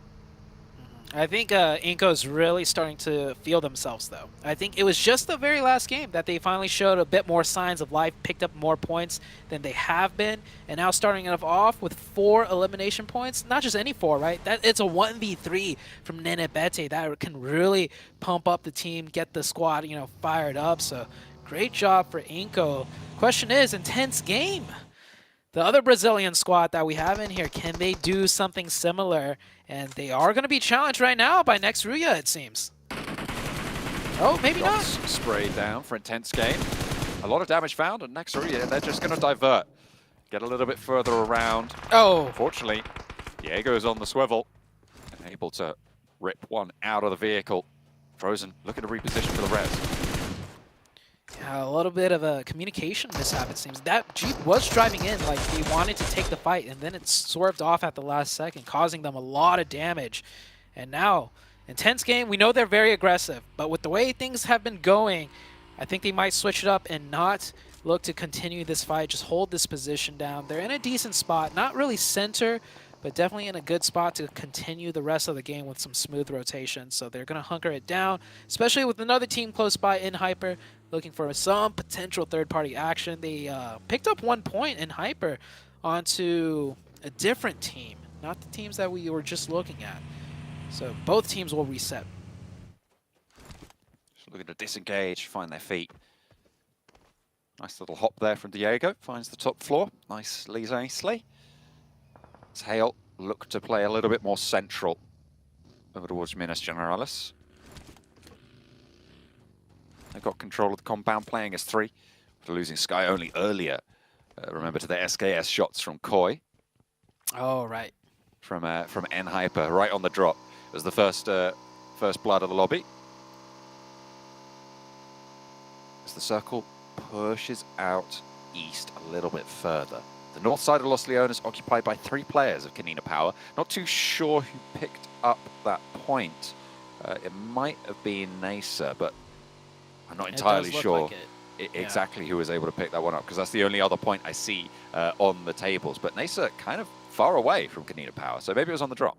I think Inco's really starting to feel themselves, though. I think it was just the very last game that they finally showed a bit more signs of life, picked up more points than they have been, and now starting it off with 4 elimination points. Not just any 4, right? It's a 1v3 from Nenebete that can really pump up the team, get the squad, fired up. So great job for Inco. Question is, intense game. The other Brazilian squad that we have in here, can they do something similar? And they are going to be challenged right now by Nexruya, it seems. Oh, maybe not. Sprayed down for intense game. A lot of damage found, and Nexruya, they're just going to divert. Get a little bit further around. Oh. Unfortunately, Diego's on the swivel and able to rip one out of the vehicle. Frozen looking to reposition for the res. Yeah, a little bit of a communication mishap, it seems. That Jeep was driving in like they wanted to take the fight, and then it swerved off at the last second, causing them a lot of damage. And now, intense game, we know they're very aggressive, but with the way things have been going, I think they might switch it up and not look to continue this fight, just hold this position down. They're in a decent spot, not really center, but definitely in a good spot to continue the rest of the game with some smooth rotation. So they're going to hunker it down, especially with another team close by in Hyper, looking for some potential third-party action. They picked up 1 point in Hyper onto a different team, not the teams that we were just looking at. So both teams will reset. Just looking to disengage, find their feet. Nice little hop there from Diego, finds the top floor. Nicely. Tail look to play a little bit more central over towards Minas Generalis. They got control of the compound, playing as 3. After losing Sky only earlier. Remember to the SKS shots from Koi. Oh, right. From N Hyper, right on the drop. It was the first blood of the lobby. As the circle pushes out east a little bit further. The north side of Los Leones occupied by 3 players of Canina Power. Not too sure who picked up that point. It might have been Nasa, but I'm not entirely sure exactly who was able to pick that one up, because that's the only other point I see on the tables. But Nasa kind of far away from Canina Power, so maybe it was on the drop.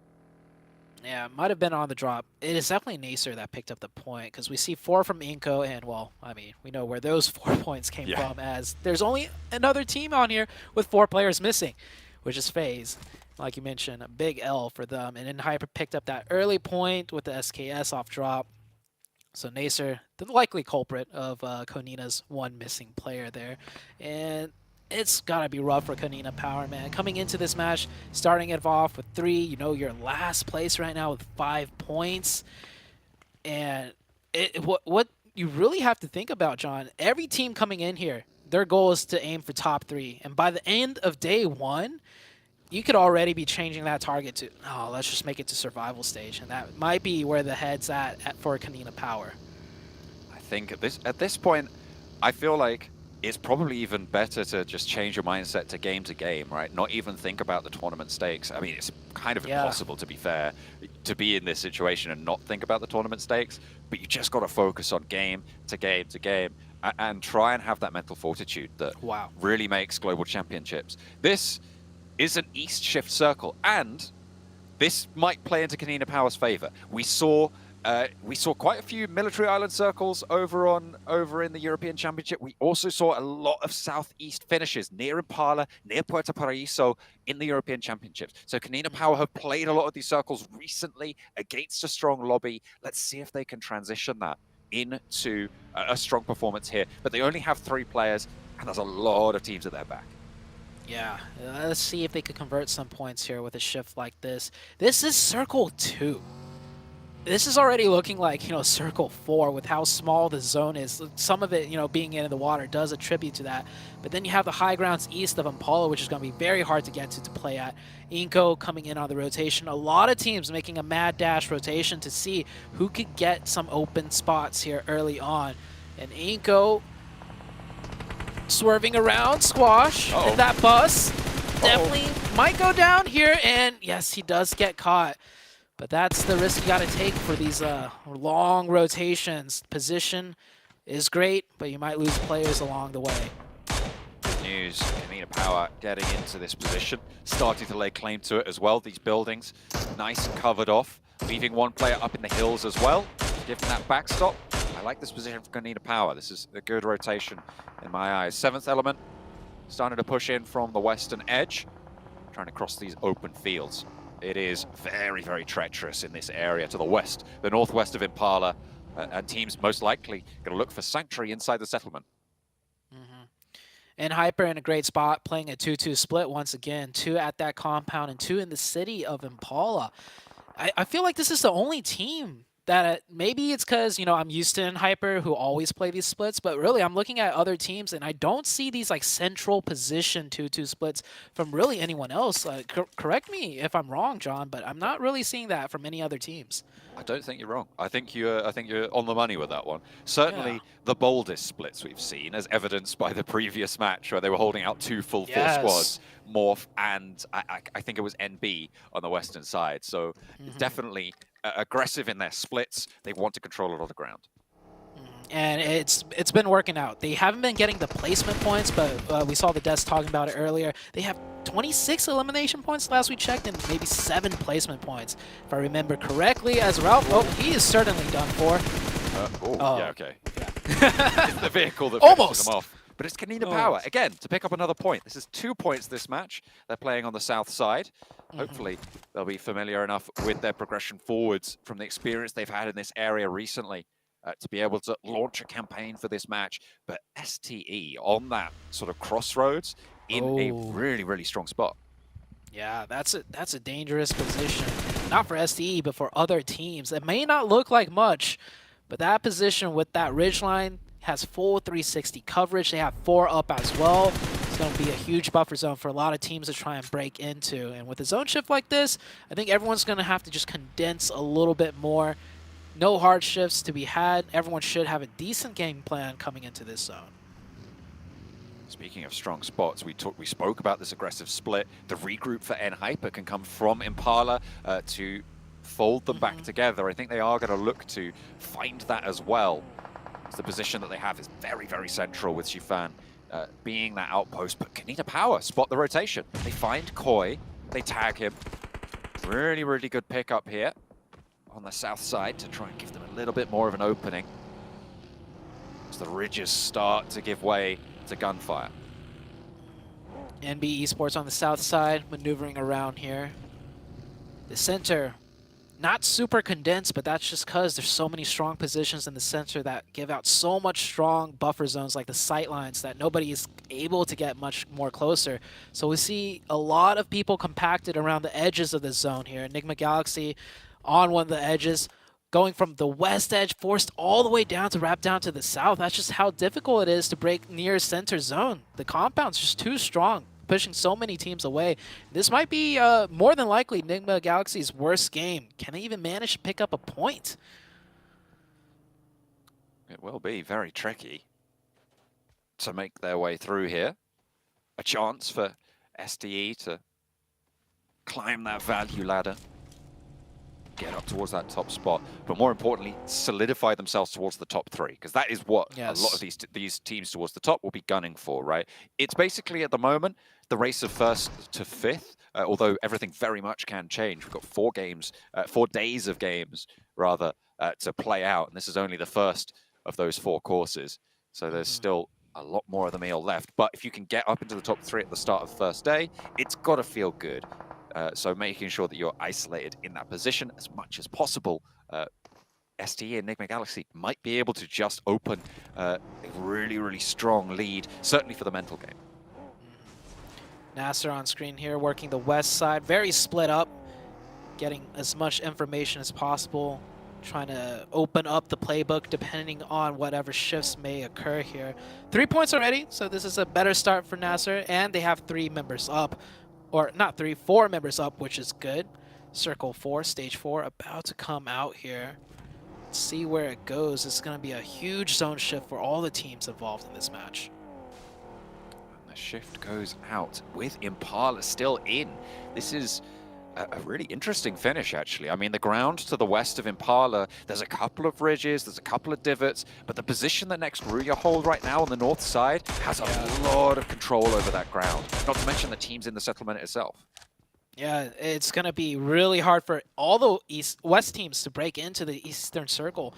Yeah, it might have been on the drop. It is definitely Nacer that picked up the point, because we see 4 from Inco, and, well, I mean, we know where those 4 points came from, as there's only another team on here with 4 players missing, which is FaZe. Like you mentioned, a big L for them. And then Hyper picked up that early point with the SKS off drop. So Nacer, the likely culprit of Konina's 1 missing player there. And it's got to be rough for Canina Power, man. Coming into this match, starting it off with 3, you're last place right now with 5 points. And what you really have to think about, John, every team coming in here, their goal is to aim for top 3. And by the end of day 1, you could already be changing that target to, oh, let's just make it to survival stage. And that might be where the head's at for Canina Power. I think at this point, I feel like it's probably even better to just change your mindset to game, right? Not even think about the tournament stakes. I mean, it's kind of impossible, to be fair, to be in this situation and not think about the tournament stakes, but you just got to focus on game to game and try and have that mental fortitude that really makes global championships. This is an east shift circle, and this might play into Canina Power's favor. We saw quite a few military island circles over in the European Championship. We also saw a lot of southeast finishes near Impala, near Puerto Paraíso in the European Championships. So Canina Power have played a lot of these circles recently against a strong lobby. Let's see if they can transition that into a strong performance here. But they only have 3 players, and there's a lot of teams at their back. Yeah, let's see if they could convert some points here with a shift like this. This is Circle 2. This is already looking like, Circle 4 with how small the zone is. Some of it, being in the water does attribute to that. But then you have the high grounds east of Impala, which is going to be very hard to get to play at. Inco coming in on the rotation. A lot of teams making a mad dash rotation to see who could get some open spots here early on. And Inco swerving around, Squash, and that bus definitely might go down here. And yes, he does get caught. But that's the risk you got to take for these long rotations. Position is great, but you might lose players along the way. news. Kanina Power getting into this position, starting to lay claim to it as well. These buildings nice and covered off, leaving one player up in the hills as well, giving that backstop. I like this position for Kanina Power. This is a good rotation in my eyes. 7th Element starting to push in from the western edge, trying to cross these open fields. It is very, very treacherous in this area to the west, the northwest of Impala, and teams most likely going to look for sanctuary inside the settlement. And Hyper in a great spot, playing a 2-2 split once again. 2 at that compound and 2 in the city of Impala. I feel like this is the only team that maybe it's because, you know, I'm used to in Hyper who always play these splits, but really I'm looking at other teams and I don't see these like central position 2-2 splits from really anyone else. Correct me if I'm wrong, John, but I'm not really seeing that from any other teams. I don't think you're wrong. I think you're on the money with that one. Certainly the boldest splits we've seen, as evidenced by the previous match where they were holding out 2 full force squads, Morph and I think it was NB on the western side. So definitely aggressive in their splits. They want to control a lot of ground. And it's been working out. They haven't been getting the placement points, but we saw the devs talking about it earlier. They have 26 elimination points last we checked, and maybe 7 placement points, if I remember correctly. As Ralph, he is certainly done for. Yeah, okay. Yeah. It's the vehicle that finishes them off. But it's Kanina Power, again, to pick up another point. This is 2 points this match. They're playing on the south side. Hopefully, they'll be familiar enough with their progression forwards from the experience they've had in this area recently to be able to launch a campaign for this match. But STE on that sort of crossroads in a really, really strong spot. Yeah, that's a dangerous position. Not for STE, but for other teams. It may not look like much, but that position with that ridgeline has full 360 coverage. They have 4 up as well. It's going to be a huge buffer zone for a lot of teams to try and break into. And with a zone shift like this, I think everyone's going to have to just condense a little bit more. No hard shifts to be had. Everyone should have a decent game plan coming into this zone. Speaking of strong spots, we spoke about this aggressive split. The regroup for N-Hyper can come from Impala to fold them back together. I think they are going to look to find that as well. The position that they have is very, very central with Shifan being that outpost. But Kanina Power spot the rotation. They find Koi, they tag him. Really, really good pickup here on the south side to try and give them a little bit more of an opening as the ridges start to give way to gunfire. NB Esports on the south side, maneuvering around here. The center, not super condensed, but that's just because there's so many strong positions in the center that give out so much strong buffer zones like the sight lines that nobody is able to get much more closer. So we see a lot of people compacted around the edges of the zone here. Enigma Galaxy on one of the edges, going from the west edge, forced all the way down to wrap down to the south. That's just how difficult it is to break near center zone. The compound's just too strong, pushing so many teams away. This might be more than likely Enigma Galaxy's worst game. Can they even manage to pick up a point? It will be very tricky to make their way through here. A chance for SDE to climb that value ladder, get up towards that top spot, but more importantly, solidify themselves towards the top 3, because that is what a lot of these teams towards the top will be gunning for, right? It's basically, at the moment, the race of 1st to 5th, although everything very much can change. We've got 4 days of games, rather, to play out, and this is only the first of those 4 courses, so there's still a lot more of the meal left. But if you can get up into the top 3 at the start of the first day, it's got to feel good. So making sure that you're isolated in that position as much as possible. STE and Enigma Galaxy might be able to just open a really, really strong lead, certainly for the mental game. Nasser on screen here, working the west side, very split up, getting as much information as possible, trying to open up the playbook depending on whatever shifts may occur here. 3 points already, so this is a better start for Nasser, and they have 3 members up. Or not 3, 4 members up, which is good. Circle 4, stage 4, about to come out here. Let's see where it goes. It's going to be a huge zone shift for all the teams involved in this match. And the shift goes out with Impala still in. This is a really interesting finish, actually. I mean, the ground to the west of Impala, there's a couple of ridges, there's a couple of divots, but the position that next Ruya hold right now on the north side has a lot of control over that ground, not to mention the teams in the settlement itself. Yeah, it's going to be really hard for all the west teams to break into the eastern circle,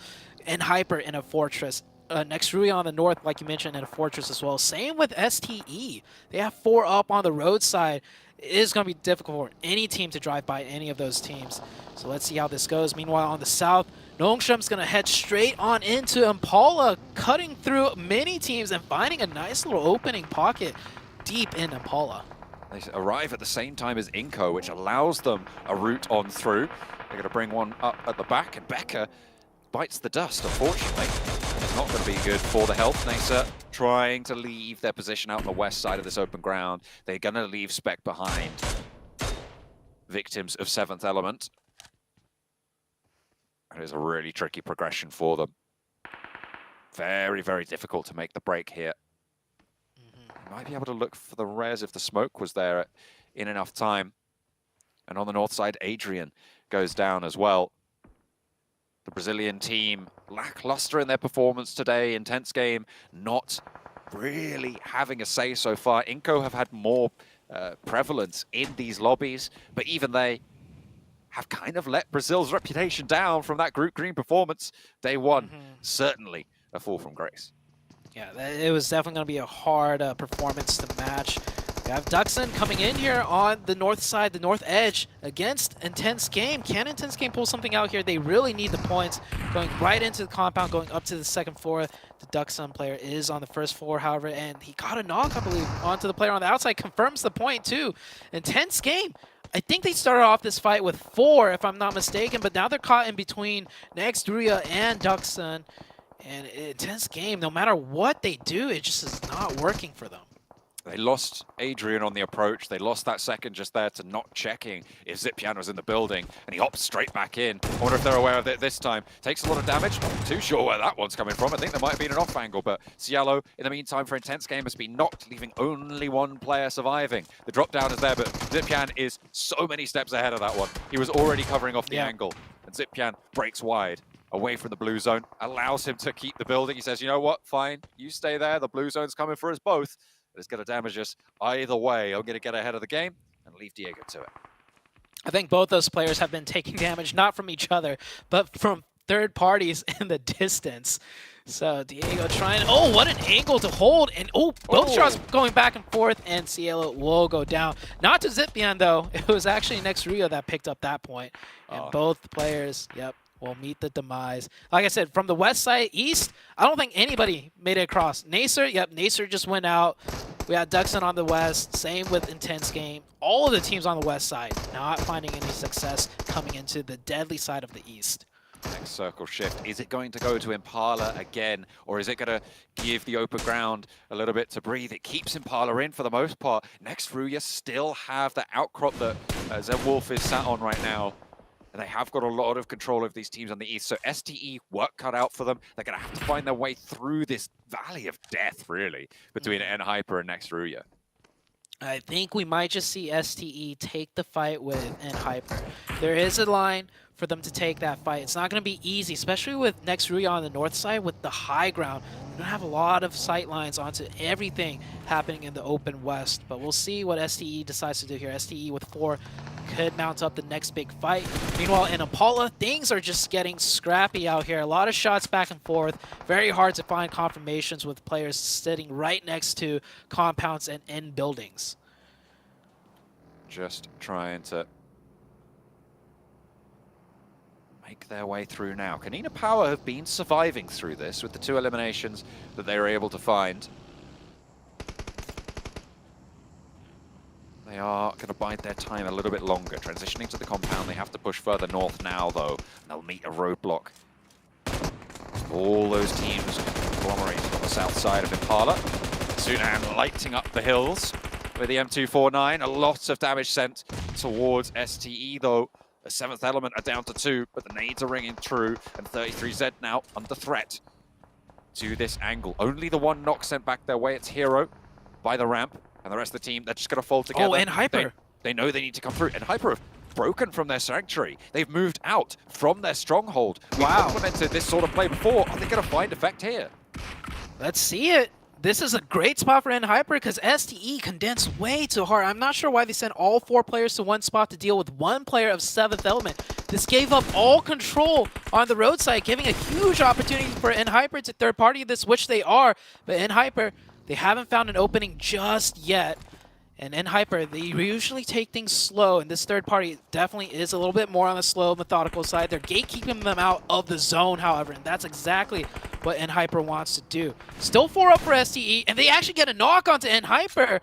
and Hyper in a fortress. Next Ruya on the north, like you mentioned, in a fortress as well. Same with STE. They have 4 up on the roadside. It is going to be difficult for any team to drive by any of those teams. So let's see how this goes. Meanwhile, on the south, Nongshim's going to head straight on into Impala, cutting through many teams and finding a nice little opening pocket deep in Impala. They arrive at the same time as Inco, which allows them a route on through. They're going to bring one up at the back, and Becca bites the dust, unfortunately. It's not going to be good for the health. Nasa trying to leave their position out on the west side of this open ground. They're going to leave Spec behind. Victims of 7th Element. It is a really tricky progression for them. Very, very difficult to make the break here. Might be able to look for the res if the smoke was there in enough time. And on the north side, Adrian goes down as well. The Brazilian team lackluster in their performance today. Intense game, not really having a say so far. Inco have had more prevalence in these lobbies, but even they have kind of let Brazil's reputation down from that Group Green performance. Day one, certainly a fall from grace. Yeah, it was definitely going to be a hard performance to match. We have Duxon coming in here on the north side, the north edge, against Intense Game. Can Intense Game pull something out here? They really need the points. Going right into the compound, going up to the 2nd floor. The Duxon player is on the 1st floor, however, and he got a knock, I believe, onto the player on the outside. Confirms the point, too. Intense Game. I think they started off this fight with 4, if I'm not mistaken, but now they're caught in between Next Ruya and Duxon. And Intense Game, no matter what they do, it just is not working for them. They lost Adrian on the approach. They lost that second just there to not checking if Zipyan was in the building, and he hops straight back in. I wonder if they're aware of it this time. Takes a lot of damage. Not too sure where that one's coming from. I think there might have been an off angle, but Cielo, in the meantime, for Intense Game, has been knocked, leaving only one player surviving. The drop down is there, but Zipyan is so many steps ahead of that one. He was already covering off the angle, and Zipyan breaks wide away from the blue zone, allows him to keep the building. He says, you know what, fine, you stay there. The blue zone's coming for us both. But it's going to damage us either way. I'm going to get ahead of the game and leave Diego to it. I think both those players have been taking damage, not from each other, but from third parties in the distance. So Diego trying, oh, what an angle to hold. And both shots going back and forth, and Cielo will go down. Not to Zipyan, though. It was actually Next Ruya that picked up that point. And both players, will meet the demise. Like I said, from the west side, east, I don't think anybody made it across. Nacer, Nacer just went out. We had Duxon on the west, same with Intense Game. All of the teams on the west side not finding any success coming into the deadly side of the east. Next circle shift. Is it going to go to Impala again, or is it going to give the open ground a little bit to breathe? It keeps Impala in for the most part. Next Ruya still have the outcrop that Zenwolf is sat on right now. And they have got a lot of control of these teams on the east. So STE, work cut out for them. They're going to have to find their way through this valley of death, really, between N-Hyper and Next Ruya. I think we might just see STE take the fight with N-Hyper. There is a line for them to take that fight. It's not going to be easy, especially with Next Ruya on the north side with the high ground. They're going to have a lot of sight lines onto everything happening in the open west. But we'll see what STE decides to do here. STE with 4 could mount up the next big fight. Meanwhile, in Impala, things are just getting scrappy out here. A lot of shots back and forth. Very hard to find confirmations with players sitting right next to compounds and in buildings. Just trying to make their way through now. Kanina Power have been surviving through this with the 2 eliminations that they were able to find. They are going to bide their time a little bit longer. Transitioning to the compound, they have to push further north now, though. And they'll meet a roadblock. All those teams agglomerated on the south side of Impala. Sunan lighting up the hills with the M249. A lot of damage sent towards STE, though. The 7th Element are down to 2, but the nades are ringing true. And 33Z now under threat to this angle. Only the 1 knock sent back their way. It's Hero by the ramp. And the rest of the team, they're just going to fall together. Oh, and Hyper. They know they need to come through. And Hyper have broken from their sanctuary. They've moved out from their stronghold. We've implemented this sort of play before. Are they going to find effect here? Let's see it. This is a great spot for NHyper because STE condensed way too hard. I'm not sure why they sent all 4 players to one spot to deal with 1 player of 7th Element. This gave up all control on the roadside, giving a huge opportunity for NHyper to third party this, which they are. But NHyper, they haven't found an opening just yet. And NHyper, they usually take things slow, and this third party definitely is a little bit more on the slow, methodical side. They're gatekeeping them out of the zone, however, and that's exactly what NHyper wants to do. Still 4 up for STE, and they actually get a knock onto NHyper.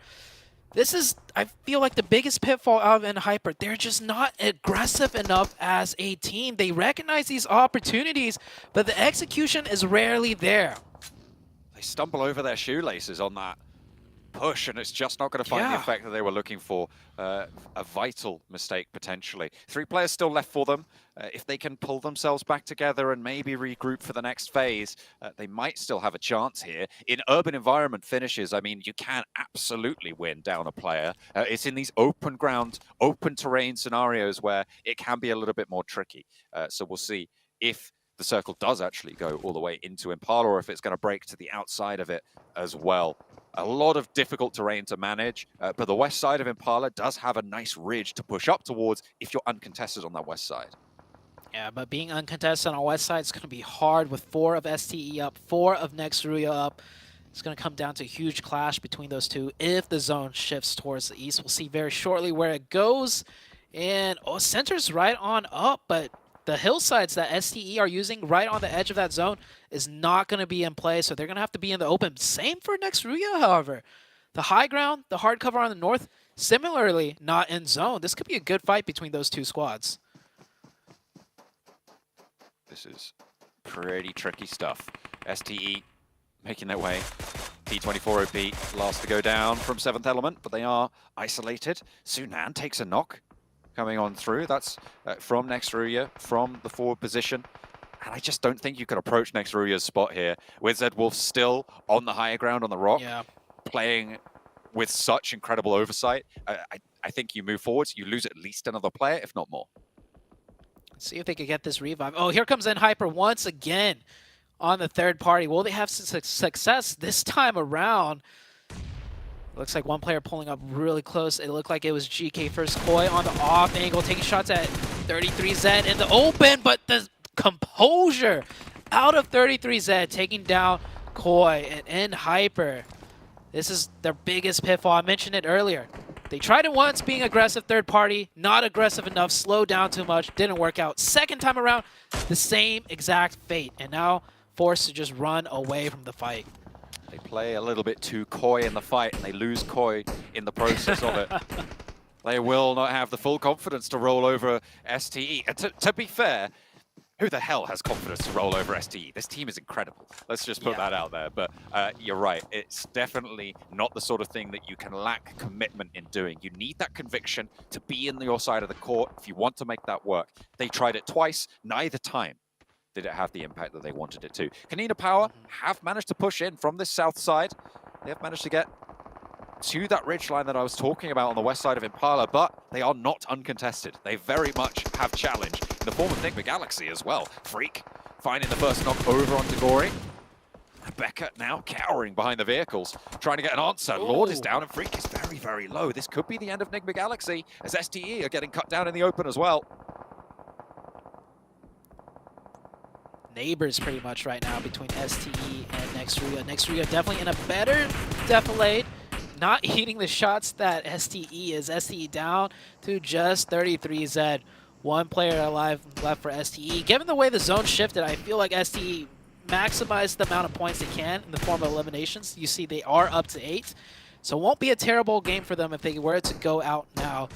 This is, I feel like, the biggest pitfall out of NHyper. They're just not aggressive enough as a team. They recognize these opportunities, but the execution is rarely there. They stumble over their shoelaces on that push, and it's just not going to find the effect that they were looking for. A vital mistake, potentially. 3 players still left for them. If they can pull themselves back together and maybe regroup for the next phase, they might still have a chance here. In urban environment finishes, I mean, you can absolutely win down a player. It's in these open ground, open terrain scenarios where it can be a little bit more tricky. So we'll see if the circle does actually go all the way into Impala, or if it's going to break to the outside of it as well. A lot of difficult terrain to manage, but the west side of Impala does have a nice ridge to push up towards if you're uncontested on that west side. Yeah, but being uncontested on west side is going to be hard with 4 of STE up, 4 of Nextruya up. It's going to come down to a huge clash between those two if the zone shifts towards the east. We'll see very shortly where it goes. And center's right on up, but the hillsides that STE are using right on the edge of that zone is not going to be in play, so they're going to have to be in the open. Same for Nextruya, however. The high ground, the hard cover on the north, similarly not in zone. This could be a good fight between those 2 squads. This is pretty tricky stuff. STE making their way. P24OP last to go down from 7th Element, but they are isolated. Sunan takes a knock coming on through. That's from Nextruya, from the forward position. And I just don't think you could approach Nextruya's spot here with Zed Wolf still on the higher ground on the rock, playing with such incredible oversight. I think you move forwards, you lose at least another player, if not more. Let's see if they could get this revive. Oh, here comes NHyper once again on the third party. Will they have success this time around? Looks like one player pulling up really close. It looked like it was GK first. Koi on the off angle, taking shots at 33Z in the open, but the composure out of 33Z, taking down Koi and NHyper. This is their biggest pitfall. I mentioned it earlier. They tried it once, being aggressive third party, not aggressive enough, slowed down too much, didn't work out. Second time around, the same exact fate, and now forced to just run away from the fight. They play a little bit too coy in the fight, and they lose Koi in the process of it. They will not have the full confidence to roll over STE. And to be fair, who the hell has confidence to roll over STE? This team is incredible. Let's just put that out there. But you're right. It's definitely not the sort of thing that you can lack commitment in doing. You need that conviction to be in your side of the court if you want to make that work. They tried it twice. Neither time did it have the impact that they wanted it to. Kanina Power have managed to push in from this south side. They have managed to get to that ridge line that I was talking about on the west side of Impala, but they are not uncontested. They very much have challenge in the form of Enigma Galaxy as well. Freak finding the first knock over onto Gory. Becca now cowering behind the vehicles, trying to get an answer. Lord is down and Freak is very, very low. This could be the end of Enigma Galaxy as STE are getting cut down in the open as well. Neighbors pretty much right now between STE and Nextruya. Nextruya definitely in a better defilade, not eating the shots that STE is. STE down to just 33Z. One player alive left for STE. Given the way the zone shifted, I feel like STE maximized the amount of points they can in the form of eliminations. You see they are up to 8. So it won't be a terrible game for them if they were to go out now.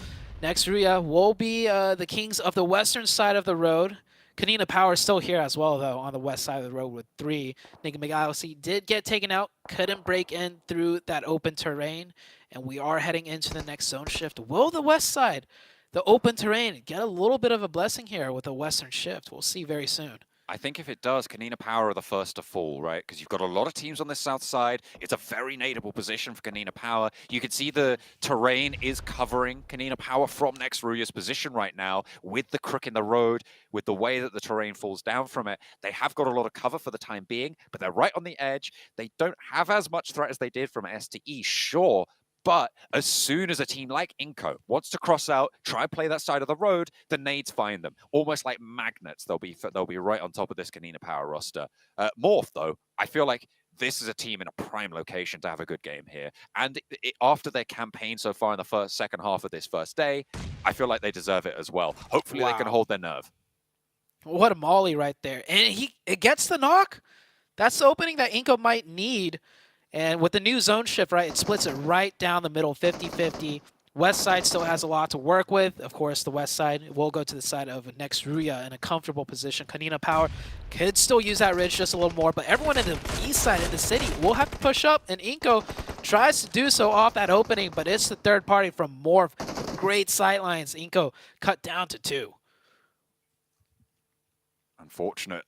Nextruya will be the kings of the western side of the road. Kanina Power still here as well, though, on the west side of the road with 3. Enigma Galaxy did get taken out, couldn't break in through that open terrain, and we are heading into the next zone shift. Will the west side, the open terrain, get a little bit of a blessing here with a western shift? We'll see very soon. I think if it does, Kanina Power are the first to fall, right? Because you've got a lot of teams on the south side. It's a very nadeable position for Kanina Power. You can see the terrain is covering Kanina Power from next Ruya's position right now with the crook in the road, with the way that the terrain falls down from it. They have got a lot of cover for the time being, but they're right on the edge. They don't have as much threat as they did from STE, sure. But as soon as a team like Inco wants to cross out, try and play that side of the road, the nades find them. Almost like magnets, they'll be right on top of this Kanina Power roster. Morph, though, I feel like this is a team in a prime location to have a good game here. And after their campaign so far in the second half of this first day, I feel like they deserve it as well. Hopefully they can hold their nerve. What a molly right there. And it gets the knock. That's the opening that Inco might need. And with the new zone shift, right, it splits it right down the middle, 50-50. West side still has a lot to work with. Of course, the west side will go to the side of next Ruya in a comfortable position. Kanina Power could still use that ridge just a little more, but everyone in the east side in the city will have to push up, and Inco tries to do so off that opening, but it's the third party from Morph. Great sightlines. Inco cut down to 2. Unfortunate.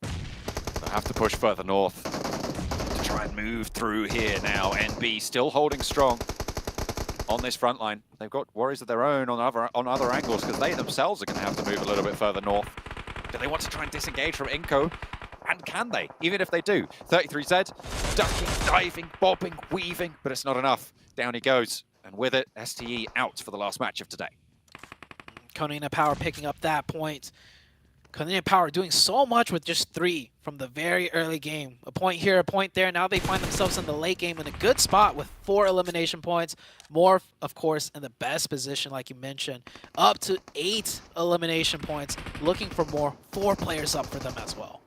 They'll have to push further north to try and move through here now. NB still holding strong on this front line. They've got worries of their own on other angles because they themselves are going to have to move a little bit further north. Do they want to try and disengage from Inco? And can they? Even if they do. 33Z, ducking, diving, bobbing, weaving, but it's not enough. Down he goes. And with it, STE out for the last match of today. Kanina Power picking up that point. Kanina Power doing so much with just 3 from the very early game. A point here, a point there. Now they find themselves in the late game in a good spot with 4 elimination points. Morph, of course, in the best position, like you mentioned. Up to 8 elimination points. Looking for more. 4 players up for them as well.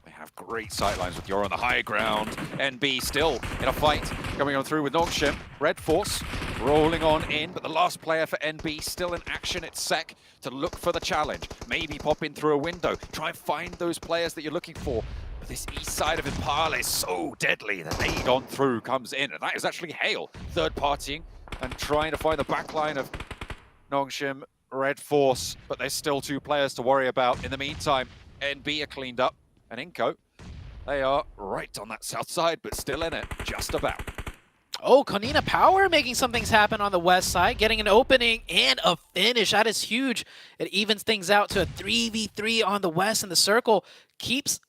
They have great sightlines with Yor on the high ground. NB still in a fight coming on through with Nongshim. Red Force rolling on in, but the last player for NB still in action. It's Sek to look for the challenge. Maybe pop in through a window. Try and find those players that you're looking for. But this east side of Impala is so deadly. The nade on through comes in, and that is actually Hale third partying and trying to find the backline of Nongshim, Red Force, but there's still 2 players to worry about. In the meantime, NB are cleaned up, and Inco, they are right on that south side, but still in it, just about. Oh, Kanina Power making some things happen on the west side, getting an opening and a finish. That is huge. It evens things out to a 3v3 on the west, and the circle keeps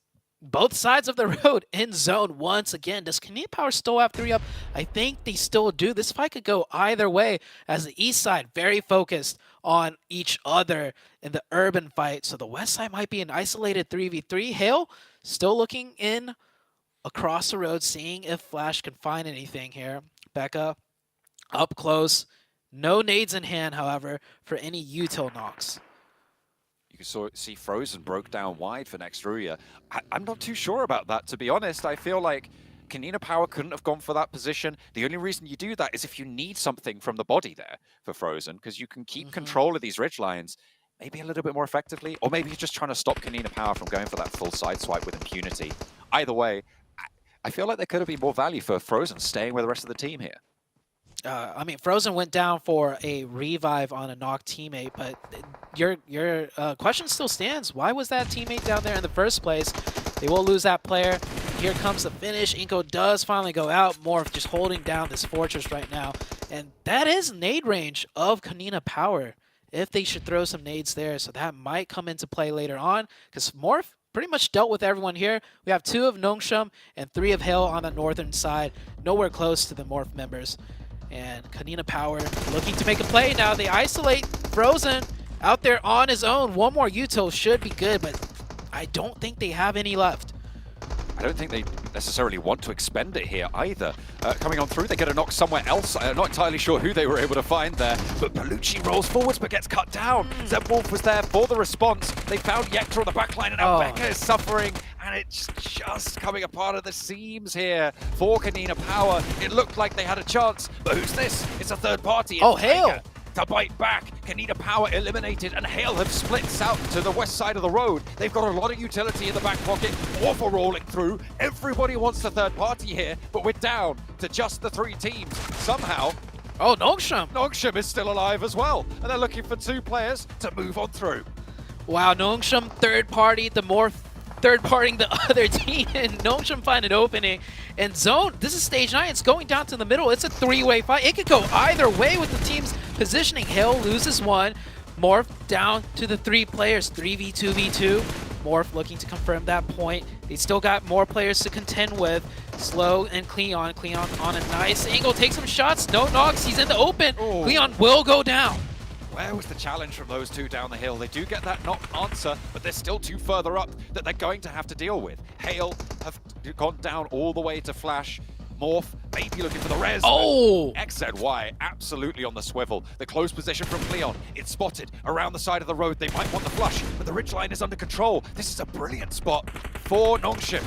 both sides of the road in zone once again. Does Kanina Power still have 3 up? I think they still do. This fight could go either way, as the east side very focused on each other in the urban fight. So the west side might be an isolated 3v3. Hale still looking in across the road, seeing if Flash can find anything here. Becca up close. No nades in hand, however, for any util knocks. You can see Frozen broke down wide for next Ruya. I'm not too sure about that, to be honest. I feel like Kanina Power couldn't have gone for that position. The only reason you do that is if you need something from the body there for Frozen, because you can keep control of these ridge lines maybe a little bit more effectively, or maybe you're just trying to stop Kanina Power from going for that full side swipe with impunity. Either way, I feel like there could have been more value for Frozen staying with the rest of the team here. I mean, Frozen went down for a revive on a knocked teammate, but your question still stands. Why was that teammate down there in the first place? They will lose that player. Here comes the finish. Inco does finally go out. Morph just holding down this fortress right now. And that is nade range of Kanina Power, if they should throw some nades there. So that might come into play later on, because Morph pretty much dealt with everyone here. We have 2 of Nongshim and 3 of Hale on the northern side. Nowhere close to the Morph members. And Kanina Power looking to make a play now. They isolate Frozen out there on his own. One more util should be good, but I don't think they have any left. I don't think they necessarily want to expend it here either. Coming on through, they get a knock somewhere else. I'm not entirely sure who they were able to find there, but Palucci rolls forwards but gets cut down. Zebwolf was there for the response. They found Yekta on the backline, and now Becca is suffering, and it's just coming apart at the seams here for Kanina Power. It looked like they had a chance, but who's this? It's a third party. Oh, Hale! To bite back. Kanina Power eliminated, and Hale have split south to the west side of the road. They've got a lot of utility in the back pocket. Awful rolling through. Everybody wants the third party here, but we're down to just the 3 teams. Somehow, Nongshim! Nongshim is still alive as well, and they're looking for 2 players to move on through. Wow, Nongshim third party, the more third partying the other team, and Nongshim find an opening. And Zone, this is stage 9, it's going down to the middle. It's a 3-way fight. It could go either way with the team's positioning. Hale loses one. Morph down to the 3 players, 3v2v2. Morph looking to confirm that point. They still got more players to contend with. Slow and Cleon. Cleon on a nice angle, takes some shots. No knocks, he's in the open. Ooh. Cleon will go down. Where was the challenge from those two down the hill? They do get that knock answer, but there's still 2 further up that they're going to have to deal with. Hale have gone down all the way to Flash. Morph, maybe looking for the res. Oh! XZY, absolutely on the swivel. The close position from Cleon. It's spotted around the side of the road. They might want the flush, but the ridgeline is under control. This is a brilliant spot for Nongshim.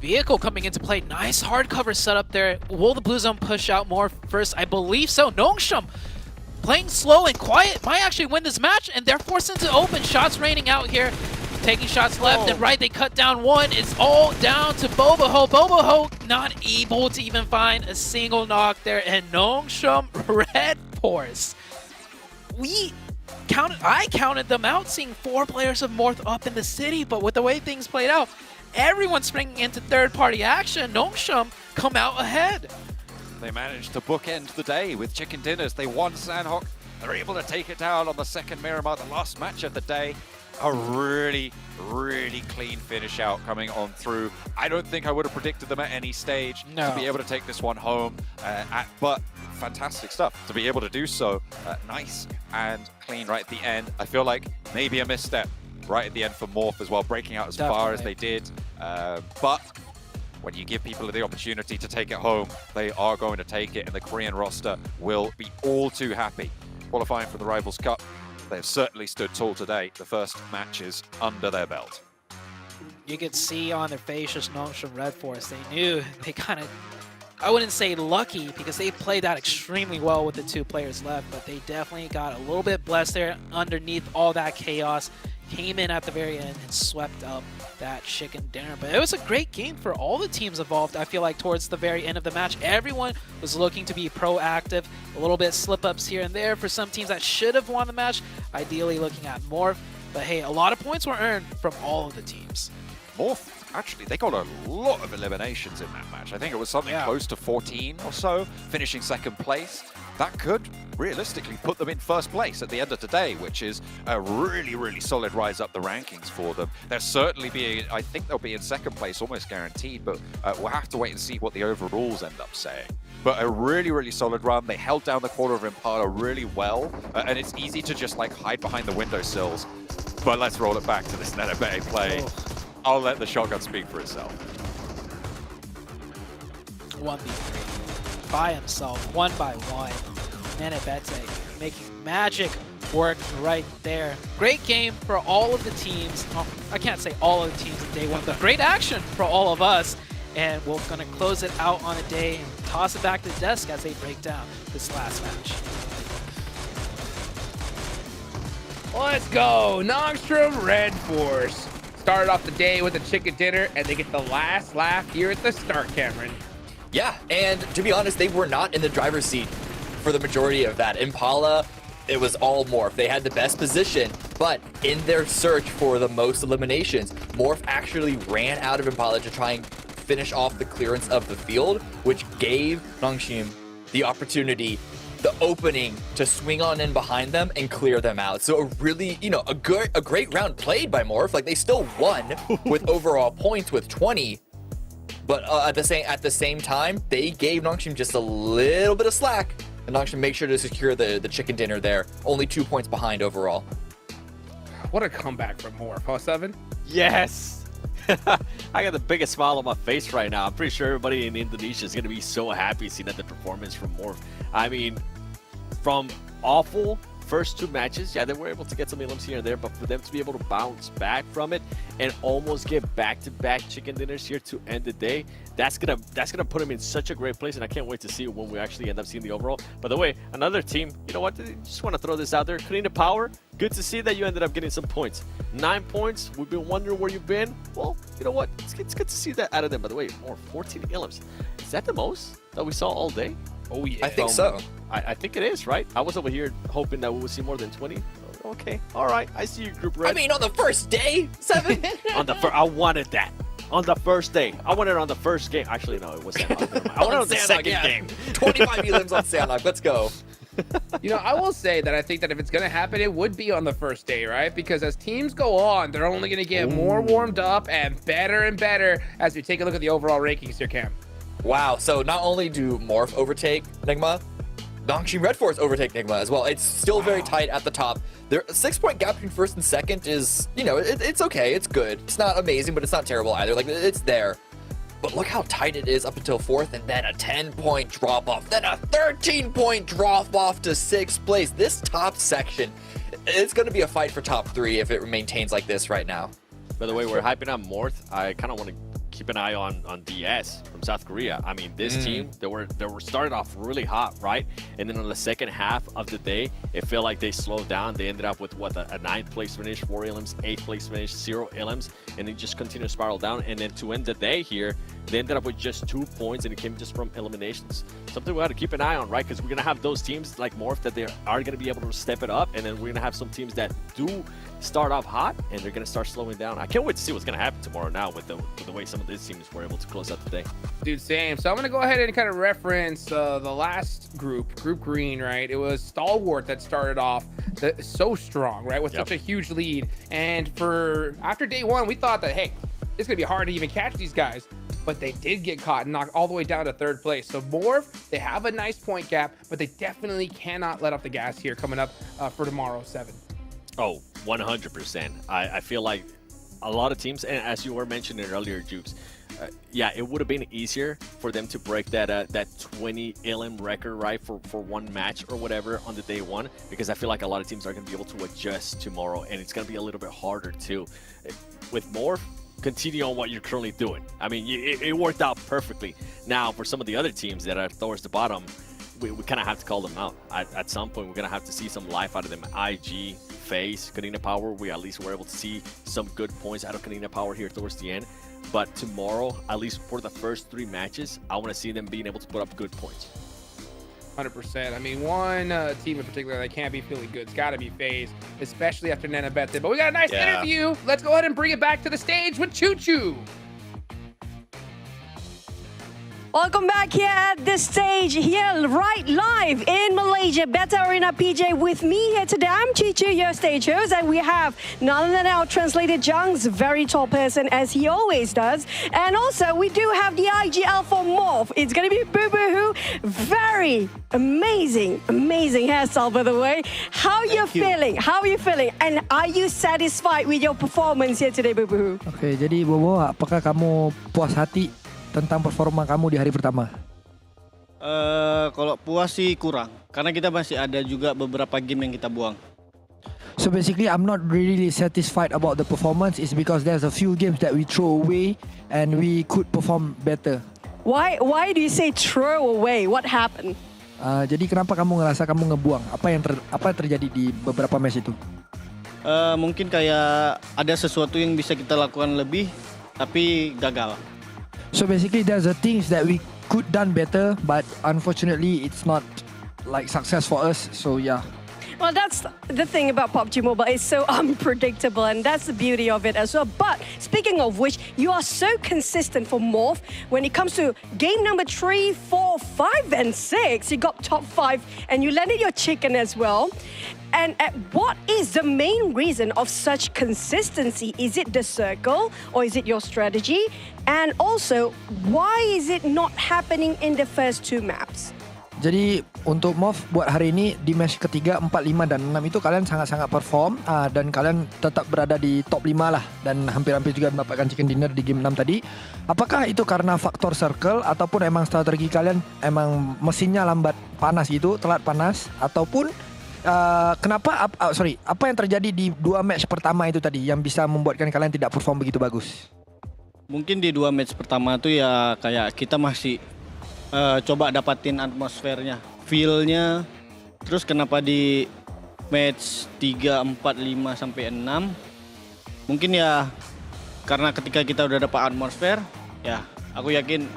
Vehicle coming into play. Nice hard cover setup there. Will the Blue Zone push out more first? I believe so. Nongshim playing slow and quiet might actually win this match, and they're forced into open. Shots raining out here. Taking shots left and right. They cut down one. It's all down to Boboho. Boboho not able to even find a single knock there. And Nongshim Red Force. I counted them out, seeing 4 players of Morph up in the city, but with the way things played out, everyone's springing into third-party action. Nongshim come out ahead. They managed to bookend the day with chicken dinners. They won Sandhawk. They're able to take it down on the second Miramar, the last match of the day. A really, really clean finish out coming on through. I don't think I would have predicted them at any stage to be able to take this one home, but fantastic stuff to be able to do so. Nice and clean right at the end. I feel like maybe a misstep right at the end for Morph as well, breaking out as far as they did. But when you give people the opportunity to take it home, they are going to take it, and the Korean roster will be all too happy. Qualifying for the Rivals Cup, they've certainly stood tall today. The first matches under their belt. You could see on their face just Nongshim Red Force. They knew they kind of, I wouldn't say lucky, because they played that extremely well with the 2 players left, but they definitely got a little bit blessed there underneath all that chaos. Came in at the very end and swept up that chicken dinner. But it was a great game for all the teams involved. I feel like towards the very end of the match, everyone was looking to be proactive. A little bit slip-ups here and there for some teams that should have won the match, ideally looking at Morph. But hey, a lot of points were earned from all of the teams. Morph, actually, they got a lot of eliminations in that match. I think it was something close to 14 or so, finishing second place. That could realistically put them in first place at the end of today, which is a really, really solid rise up the rankings for them. They'll certainly be, I think they'll be in second place, almost guaranteed, but we'll have to wait and see what the overalls end up saying. But a really, really solid run. They held down the quarter of Impala really well, and it's easy to just like hide behind the windowsills. But let's roll it back to this Nenebete play. I'll let the shotgun speak for itself. 1v3 by himself, 1 by 1. Nenebete making magic work right there. Great game for all of the teams. Oh, I can't say all of the teams in day 1, but great action for all of us. And we're going to close it out on a day and toss it back to the desk as they break down this last match. Let's go. Nongshim Red Force started off the day with a chicken dinner, and they get the last laugh here at the start, Cameron. Yeah, and to be honest, they were not in the driver's seat for the majority of that. Impala, it was all Morph. They had the best position, but in their search for the most eliminations, Morph actually ran out of Impala to try and finish off the clearance of the field, which gave Nongshim the opportunity, the opening to swing on in behind them and clear them out. So a really, a great round played by Morph. Like, they still won with overall points with 20. But at the same time, they gave Nongshim just a little bit of slack, and Nongshim made sure to secure the chicken dinner there. Only 2 points behind overall. What a comeback from Morph, huh, Seven? Yes! I got the biggest smile on my face right now. I'm pretty sure everybody in Indonesia is going to be so happy seeing that the performance from Morph. I mean, from awful first 2 matches, yeah, they were able to get some elims here and there, but for them to be able to bounce back from it and almost get back-to-back chicken dinners here to end the day, that's gonna put them in such a great place, and I can't wait to see it when we actually end up seeing the overall. By the way, another team, you know what, just want to throw this out there, Clean Power, good to see that you ended up getting some points. 9 points, we've been wondering where you've been. Well, you know what, it's good to see that out of them. By the way, more 14 elims. Is that the most that we saw all day? Oh, yeah. I think so. I think it is, right? I was over here hoping that we would see more than 20. okay, all right. I see you, Group Red. I mean, on the first day, 7. I wanted that. On the first day. I wanted it on the first game. Actually, no, it was Sandlog. I wanted it on the second game. 25 elims on Sandlog. Let's go. You know, I will say that I think that if it's going to happen, it would be on the first day, right? Because as teams go on, they're only going to get more warmed up and better as we take a look at the overall rankings here, Cam. Wow, so not only do Morph overtake Nigma, Nongshim Red Force overtake Nigma as well. It's still very tight at the top. There, 6-point gap between first and second is, you know, it's okay, it's good. It's not amazing, but it's not terrible either. Like, it's there. But look how tight it is up until 4th, and then a 10-point drop-off, then a 13-point drop-off to 6th place. This top section, it's going to be a fight for top 3 if it maintains like this right now. By the way, we're hyping on Morph. I kind of want to keep an eye on DS from South Korea. I mean, this team, they were started off really hot, right? And then in the second half of the day, it felt like they slowed down. They ended up with what, a 9th place finish, 4 elims, 8th place finish, 0 elims, and they just continued to spiral down. And then to end the day here, they ended up with just 2 points, and it came just from eliminations. Something we got to keep an eye on, right? Because we're gonna have those teams like Morph that they are gonna be able to step it up, and then we're gonna have some teams that do start off hot and they're gonna start slowing down. I can't wait to see what's gonna happen tomorrow now with the way some of these teams were able to close out the day. Dude, same. So I'm gonna go ahead and kind of reference the last group Green, right? It was Stalwart that started off so strong, right, with such a huge lead. And after day 1, we thought that, hey, it's gonna be hard to even catch these guys, but they did get caught and knocked all the way down to 3rd place. So Morph, they have a nice point gap, but they definitely cannot let off the gas here coming up for tomorrow, 7. Oh, 100%. I feel like a lot of teams, and as you were mentioning earlier, Jukes, yeah, it would have been easier for them to break that 20 elim record, right, for one match or whatever on the day 1, because I feel like a lot of teams are going to be able to adjust tomorrow, and it's going to be a little bit harder too. With Morph, continue on what you're currently doing. I mean, it worked out perfectly. Now, for some of the other teams that are towards the bottom, we kind of have to call them out. At some point, we're going to have to see some life out of them. IG, FaZe, Kanina Power, we at least were able to see some good points out of Kanina Power here towards the end. But tomorrow, at least for the first 3 matches, I want to see them being able to put up good points. 100%. I mean, one team in particular that can't be feeling good, it's got to be FaZe, especially after Nanabete. But we got a nice interview. Let's go ahead and bring it back to the stage with Choo Choo. Welcome back here at this stage, here right live in Malaysia, Beta Arena PJ. With me here today, I'm Chichu, your stage host, and we have none other than our translated Jung's very tall person, as he always does. And also, we do have the IGL for Morph. It's going to be Boo Boo Hoo. Very amazing hairstyle, by the way. How are you feeling? How are you feeling? And are you satisfied with your performance here today, Boo Boo Hoo? Oke, jadi Bobo, apakah kamu puas hati tentang performa kamu di hari pertama? Kalau puas sih kurang, karena kita masih ada juga beberapa game yang kita buang. So basically, I'm not really satisfied about the performance. It's because there's a few games that we throw away and we could perform better. Why do you say throw away? What happened? Jadi kenapa kamu ngerasa kamu ngebuang? Apa yang terjadi di beberapa match itu? Mungkin kayak ada sesuatu yang bisa kita lakukan lebih, tapi gagal. So basically, there's the things that we could done better, but unfortunately, it's not like success for us. So yeah. Well, that's the thing about PUBG Mobile. It's so unpredictable, and that's the beauty of it as well. But speaking of which, you are so consistent for Morph when it comes to game number 3, 4, 5, and 6. You got top 5, and you landed your chicken as well. And what is the main reason of such consistency? Is it the circle or is it your strategy? And also, why is it not happening in the first 2 maps? Jadi untuk Morph buat hari ini di match ketiga, 4, 5, dan 6 itu kalian sangat-sangat perform dan kalian tetap berada di top 5 lah dan hampir-hampir juga mendapatkan chicken dinner di game 6 tadi. Apakah itu karena faktor circle ataupun emang strategi kalian emang mesinnya lambat panas gitu, telat panas, ataupun apa yang terjadi di 2 match pertama itu tadi yang bisa membuatkan kalian tidak perform begitu bagus? Mungkin di 2 match pertama tuh ya kayak kita masih coba dapatin atmosfernya, feel-nya. Terus kenapa di match 3, 4, 5 sampai 6? Mungkin ya karena ketika kita udah dapat atmosfer, ya aku yakin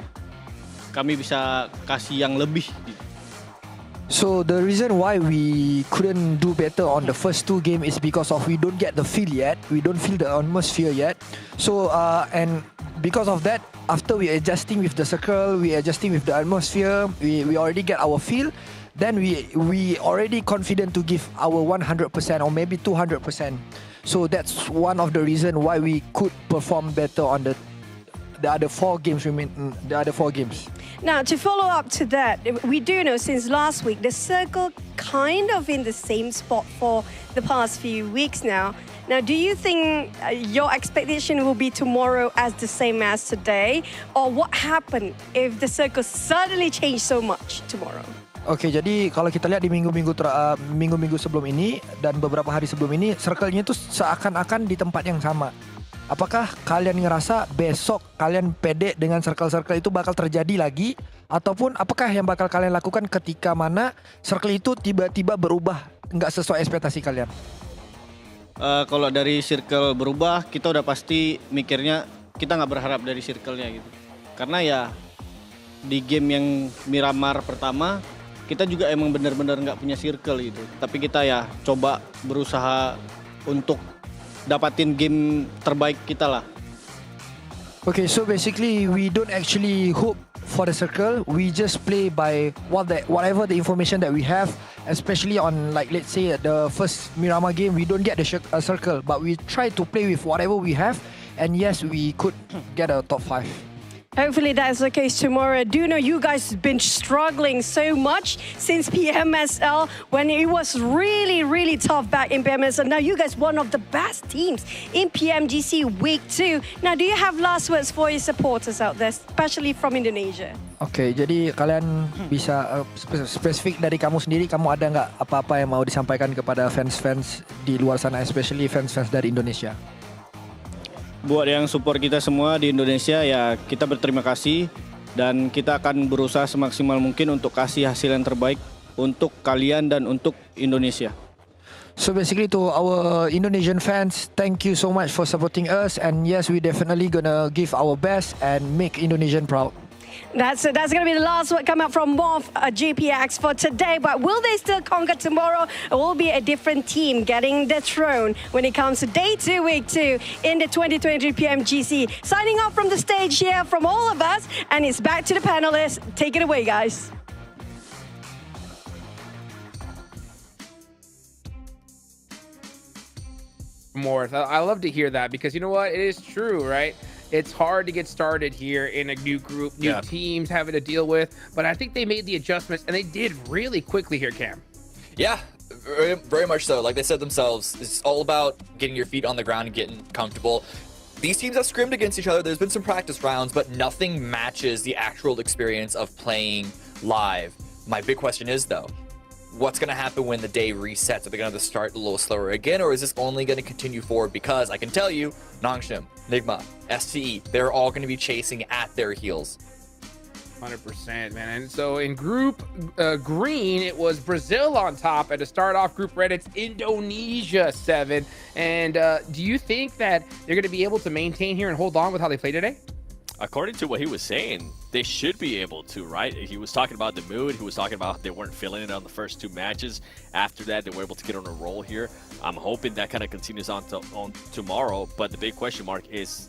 kami bisa kasih yang lebih. So the reason why we couldn't do better on the first two games is because of we don't get the feel yet. We don't feel the atmosphere yet. So and because of that, after we adjusting with the circle, we adjusting with the atmosphere, we already get our feel. Then we already confident to give our 100% or maybe 200%. So that's one of the reason why we could perform better on the other four games. Now, to follow up to that, we do know since last week, the circle kind of in the same spot for the past few weeks now. Now, do you think your expectation will be tomorrow as the same as today? Or what happened if the circle suddenly changed so much tomorrow? Oke, jadi kalau kita lihat di minggu-minggu sebelum ini dan beberapa hari sebelum ini, circle-nya itu seakan-akan di tempat yang sama. Apakah kalian ngerasa besok kalian pede dengan circle-circle itu bakal terjadi lagi? Ataupun apakah yang bakal kalian lakukan ketika mana circle itu tiba-tiba berubah nggak sesuai ekspektasi kalian? Kalau dari circle berubah, kita udah pasti mikirnya kita nggak berharap dari circle-nya gitu. Karena ya di game yang Miramar pertama, kita juga emang benar-benar nggak punya circle gitu. Tapi kita ya coba berusaha untuk dapatin game terbaik kita lah. Okay, so basically we don't actually hope for the circle. We just play by whatever the information that we have, especially on like let's say the first Miramar game, we don't get the circle, but we try to play with whatever we have, and yes, we could get a top 5. Hopefully that's the case tomorrow. I do know you guys have been struggling so much since PMSL when it was really, really tough back in PMSL. Now you guys one of the best teams in PMGC Week 2. Now do you have last words for your supporters out there, especially from Indonesia? Oke, jadi kalian bisa spesifik dari kamu sendiri, kamu ada nggak apa-apa yang mau disampaikan kepada fans-fans di luar sana, especially fans-fans dari Indonesia? Buat yang support kita semua di Indonesia, ya kita berterima kasih dan kita akan berusaha semaksimal mungkin untuk kasih hasil yang terbaik untuk kalian dan untuk Indonesia. So basically to our Indonesian fans, thank you so much for supporting us, and yes, we definitely gonna give our best and make Indonesian proud. That's going to be the last word come out from Morph GPX for today. But will they still conquer tomorrow? It will be a different team getting the throne when it comes to day 2, week 2 in the 2023 PMGC. Signing off from the stage here from all of us, and it's back to the panelists. Take it away, guys. Morph, I love to hear that because you know what? It is true, right? It's hard to get started here in a new group, new teams having to deal with, but I think they made the adjustments and they did really quickly here, Cam. Yeah, very, very much so. Like they said themselves, it's all about getting your feet on the ground and getting comfortable. These teams have scrimmed against each other. There's been some practice rounds, but nothing matches the actual experience of playing live. My big question is, though, what's going to happen when the day resets? Are they going to start a little slower again, or is this only going to continue forward? Because I can tell you, Nongshim, Nigma, STE, they're all going to be chasing at their heels. 100%, man. And so in group green, it was Brazil on top. And to start off group red, it's Indonesia 7. And do you think that they're going to be able to maintain here and hold on with how they play today? According to what he was saying, they should be able to, right? He was talking about the mood. He was talking about they weren't feeling it on the first 2 matches. After that, they were able to get on a roll here. I'm hoping that kind of continues on tomorrow. But the big question mark is,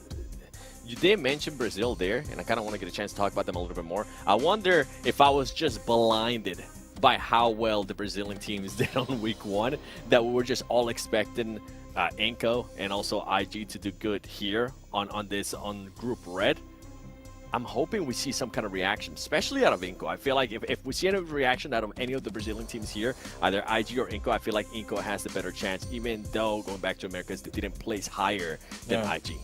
you did mention Brazil there, and I kind of want to get a chance to talk about them a little bit more. I wonder if I was just blinded by how well the Brazilian teams did on week 1, that we were just all expecting Inco and also IG to do good here on Group Red. I'm hoping we see some kind of reaction, especially out of Inco. I feel like if we see any reaction out of any of the Brazilian teams here, either IG or Inco, I feel like Inco has the better chance, even though going back to Americas, they didn't place higher than IG.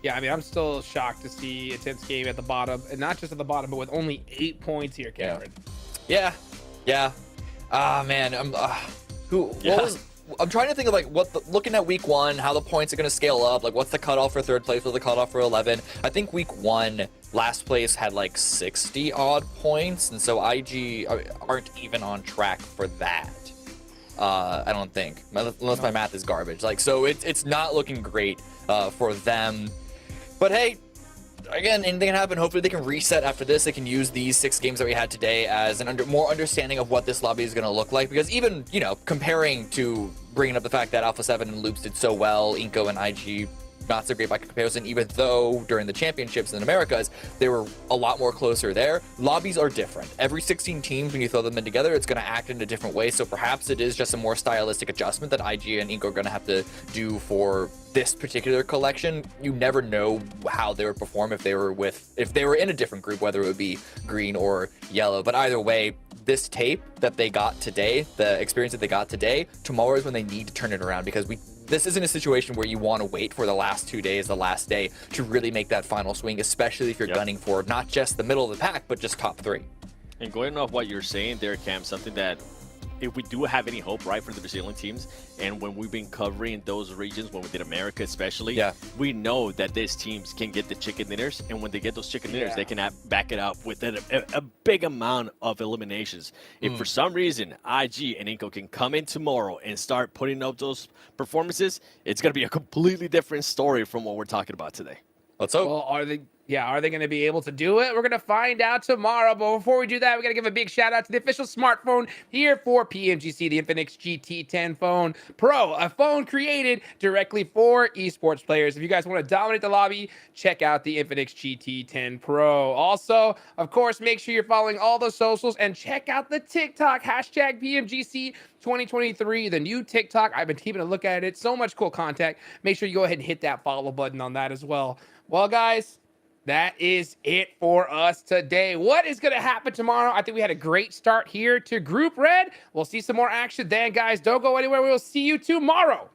Yeah, I mean, I'm still shocked to see a 10th game at the bottom, and not just at the bottom, but with only 8 points here, Cameron. Yeah. Ah, man. I'm trying to think of like looking at week 1, how the points are going to scale up. Like, what's the cutoff for 3rd place? What's the cutoff for 11? I think week 1, last place had like 60 odd points, and so IG aren't even on track for that. I don't think, unless my math is garbage. Like, so it's not looking great for them. But hey, again, anything can happen. Hopefully they can reset after this. They can use these 6 games that we had today as an more understanding of what this lobby is going to look like. Because even, you know, comparing to bringing up the fact that Alpha 7 and Loops did so well, Inco and IG not so great by comparison, even though during the championships in the Americas, they were a lot more closer there. Lobbies are different. Every 16 teams, when you throw them in together, it's going to act in a different way. So perhaps it is just a more stylistic adjustment that IG and Inco are going to have to do for this particular collection. You never know how they would perform if they were in a different group, whether it would be green or yellow. But either way, this tape that they got today, the experience that they got today, tomorrow is when they need to turn it around, because this isn't a situation where you want to wait for the last 2 days, the last day, to really make that final swing, especially if you're gunning for not just the middle of the pack, but just top 3. And going off what you're saying there, Cam, something that if we do have any hope, right, for the Brazilian teams, and when we've been covering those regions, when we did America especially, we know that these teams can get the chicken dinners, and when they get those chicken dinners, they can back it up with a big amount of eliminations. If for some reason IG and Inco can come in tomorrow and start putting up those performances, it's going to be a completely different story from what we're talking about today. Let's hope. Well, are they going to be able to do it? We're going to find out tomorrow. But before we do that, we got to give a big shout out to the official smartphone here for PMGC, the Infinix GT10 Phone Pro, a phone created directly for esports players. If you guys want to dominate the lobby, check out the Infinix GT10 Pro. Also, of course, make sure you're following all the socials and check out the TikTok, hashtag PMGC 2023, the new TikTok. I've been keeping a look at it. So much cool content. Make sure you go ahead and hit that follow button on that as well. Well, guys, that is it for us today. What is going to happen tomorrow? I think we had a great start here to Group Red. We'll see some more action then, guys. Don't go anywhere. We will see you tomorrow